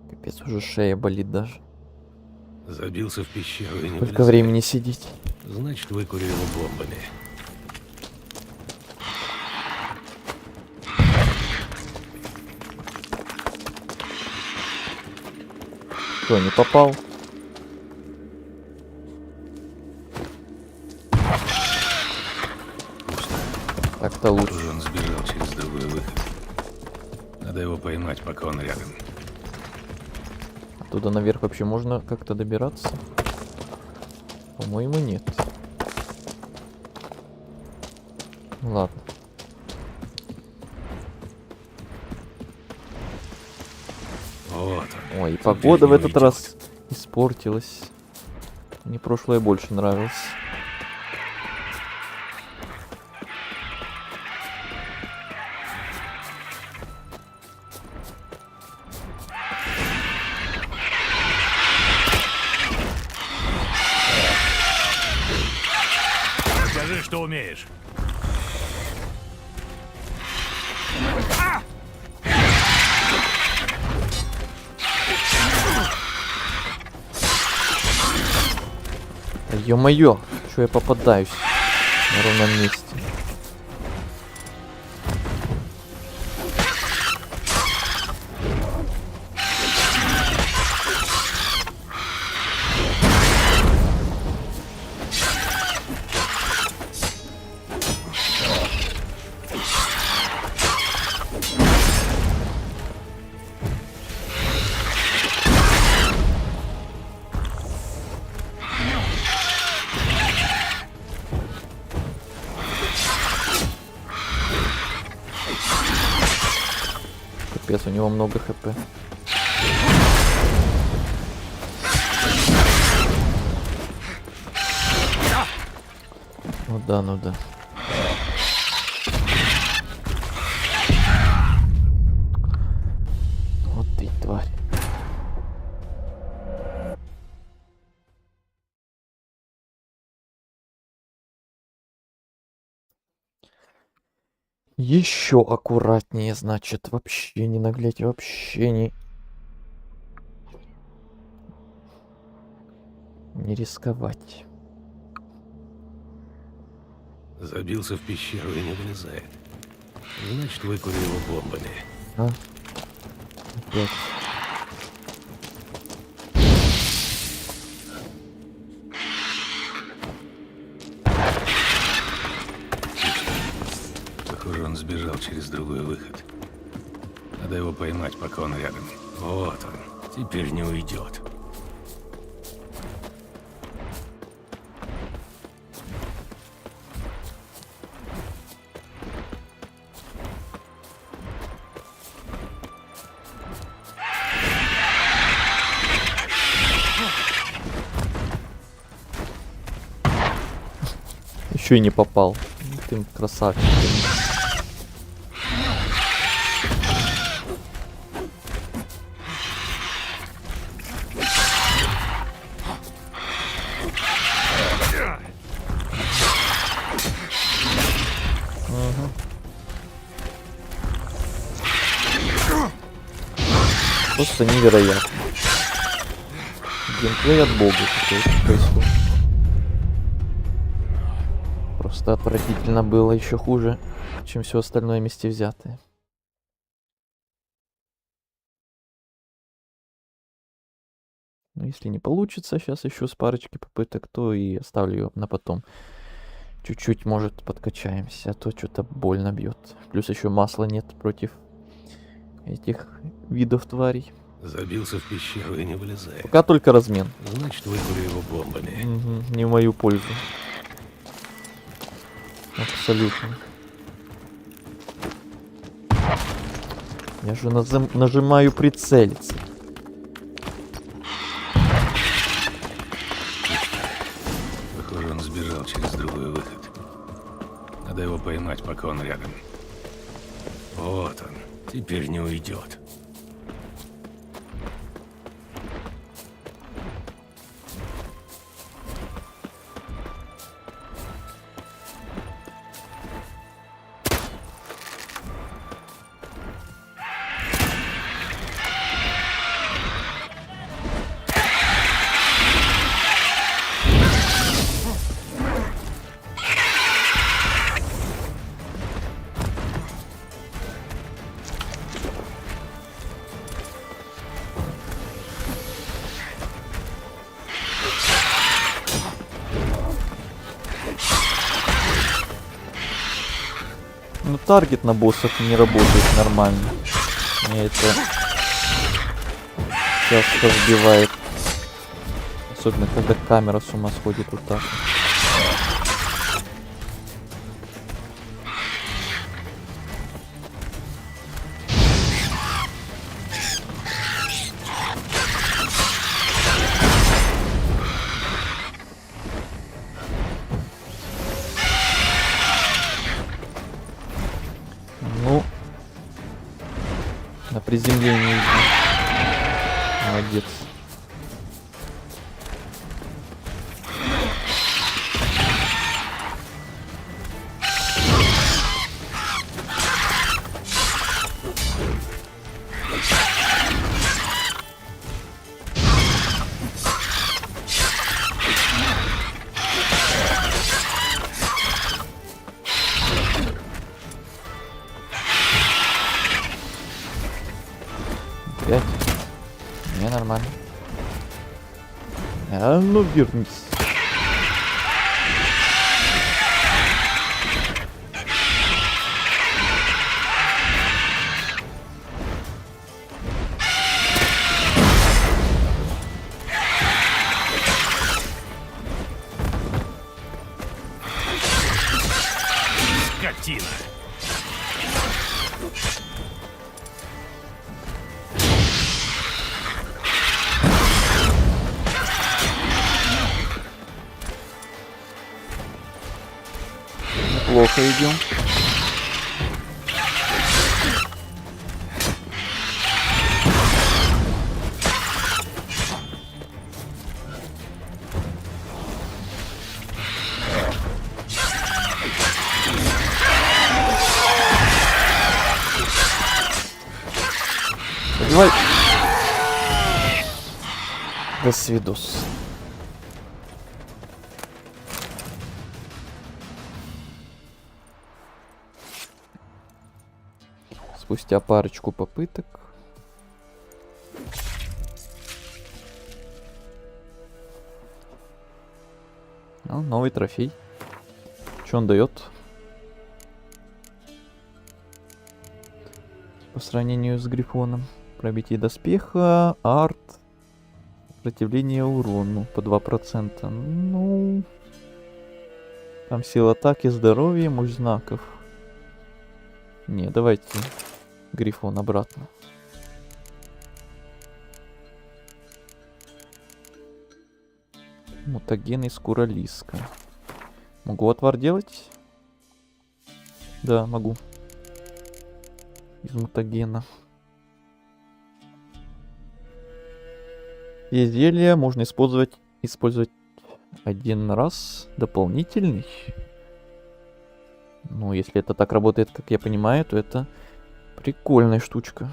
Капец, уже шея болит даже. Забился в пещеру и не Сколько вылезает. времени сидеть? Значит, выкурю его бомбами. Что, не попал? Так-то лучше. Похоже, он сбежал через другой выход. Надо его поймать, пока он рядом. Оттуда наверх вообще можно как-то добираться? По-моему, нет. Ладно. Вот он. Ой, и Теперь погода в не этот уйдет. раз испортилась. Мне прошлое больше нравилось. Покажи, что умеешь. Ё-моё, что я попадаюсь на ровном месте. Капец, у него много хп. Ну да, ну да. Вот ты тварь. Еще аккуратнее, значит, вообще не наглеть, вообще не рисковать. Забился в пещеру и не вылезает. Значит, выкурю его бомбами. А? Опять. Похоже, он сбежал через другой выход. Надо его поймать, пока он рядом. Вот он. Теперь не уйдет. Еще и не попал. Ты красавчик. Просто невероятно. Геймплей от бога какой-то происходит. Просто отвратительно было, еще хуже, чем все остальное вместе взятое. Но если не получится сейчас еще с парочки попыток, то и оставлю ее на потом. Чуть-чуть, может, подкачаемся, а то что-то больно бьет. Плюс еще масла нет против этих видов тварей. Забился в пещеру и не вылезает. Пока только размен. Значит, выкурю его бомбами. Угу, не в мою пользу. Абсолютно. Я же нажимаю прицелиться. Похоже, он сбежал через другой выход. Надо его поймать, пока он рядом. Вот он. Теперь не уйдет. Ну, таргет на боссах не работает нормально. Мне это часто сбивает. Особенно, когда камера с ума сходит вот так. Ну, на приземлении. Молодец. опять. Не, нормально. А ну вернись. Скотина! Плохо идем. Давай. До свидос. Спустя парочку попыток. Ну, новый трофей. Что он дает? По сравнению с Грифоном. Пробитие доспеха, арт, сопротивление урону по 2%. Ну, там сила атаки, здоровье, мощь знаков. Не, давайте Грифон обратно. Мутаген и скуролиска. Могу отвар делать? Да, могу. Из мутагена. Есть зелья, можно использовать один раз. Дополнительный. Ну, если это так работает, как я понимаю, то это прикольная штучка.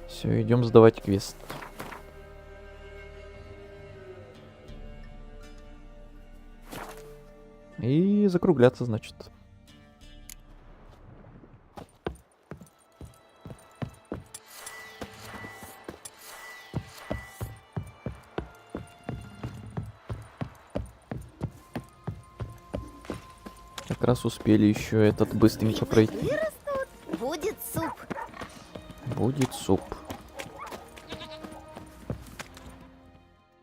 Все, идем сдавать квест. И закругляться, значит. Как раз успели еще этот быстренько пройти. Вырастут, будет суп. Будет суп.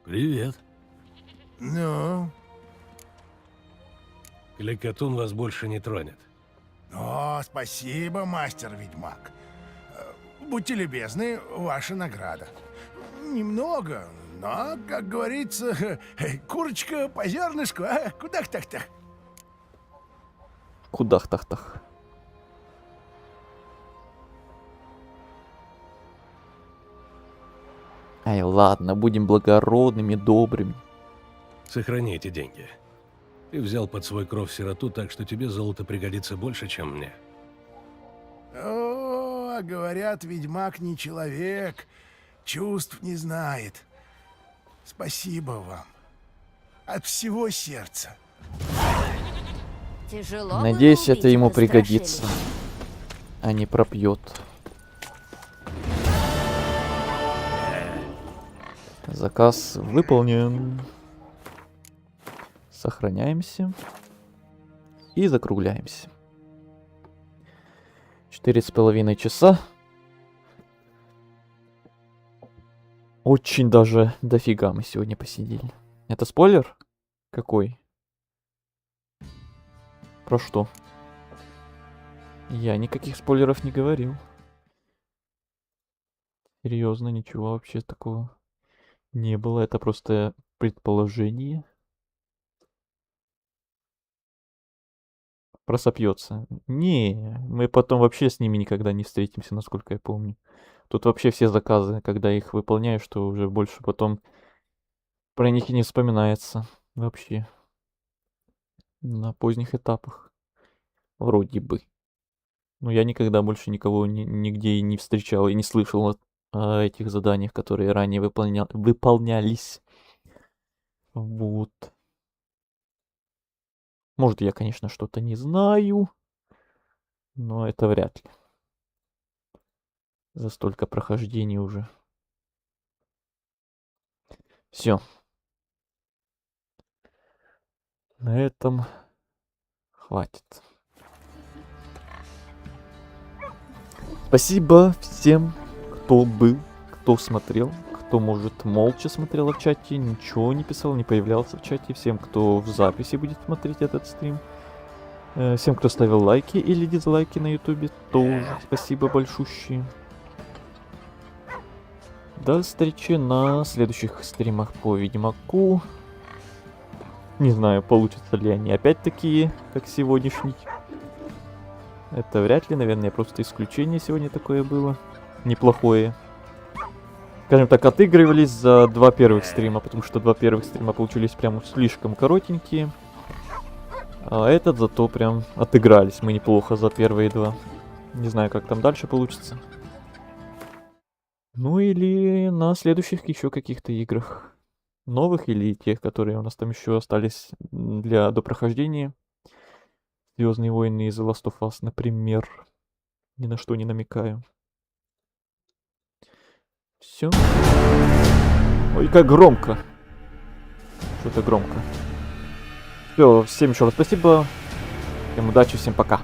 Привет. Ну? Кликатун вас больше не тронет. О, спасибо, мастер-ведьмак. Будьте любезны, ваша награда. Немного, но, как говорится, курочка по зернышку, а? Кудах-тах-тах. Кудах-тах-тах. Ай, ладно, будем благородными, добрыми. Сохрани эти деньги. Ты взял под свой кров сироту, так что тебе золото пригодится больше, чем мне. О, а говорят, ведьмак не человек, чувств не знает. Спасибо вам. От всего сердца. Тяжело Надеюсь, было это убить ему это пригодится, страшилище. а не пропьет. Заказ выполнен. Сохраняемся. И закругляемся. 4,5 часа. Очень даже дофига мы сегодня посидели. Это спойлер? Какой? Про что? Я никаких спойлеров не говорил. Серьезно, ничего вообще такого не было. Это просто предположение. Просопьется. Не, мы потом вообще с ними никогда не встретимся, насколько я помню. Тут вообще все заказы, когда их выполняешь, что уже больше потом про них и не вспоминается. Вообще. На поздних этапах. Вроде бы. Но я никогда больше никого нигде и не встречал и не слышал этих заданиях, которые ранее выполнялись. Вот. Может, я, конечно, что-то не знаю, но это вряд ли. За столько прохождений уже. Все. На этом хватит. Спасибо всем, кто был, кто смотрел, кто, может, молча смотрел в чате, ничего не писал, не появлялся в чате. Всем, кто в записи будет смотреть этот стрим. Всем, кто ставил лайки или дизлайки на ютубе, тоже спасибо большущее. До встречи на следующих стримах по Ведьмаку. Не знаю, получится ли они опять такие, как сегодняшний. Это вряд ли, наверное, просто исключение сегодня такое было. Неплохое. Скажем так, отыгрывались за 2 первых стрима, потому что 2 первых стрима получились прям слишком коротенькие. А этот зато прям отыгрались мы неплохо за первые 2. Не знаю, как там дальше получится. Ну или на следующих еще каких-то играх. Новых или тех, которые у нас там еще остались для допрохождения. Звездные войны и The Last of Us, например. Ни на что не намекаю. Все. Ой, как громко. Что-то громко. Все, всем еще раз спасибо. Всем удачи, всем пока.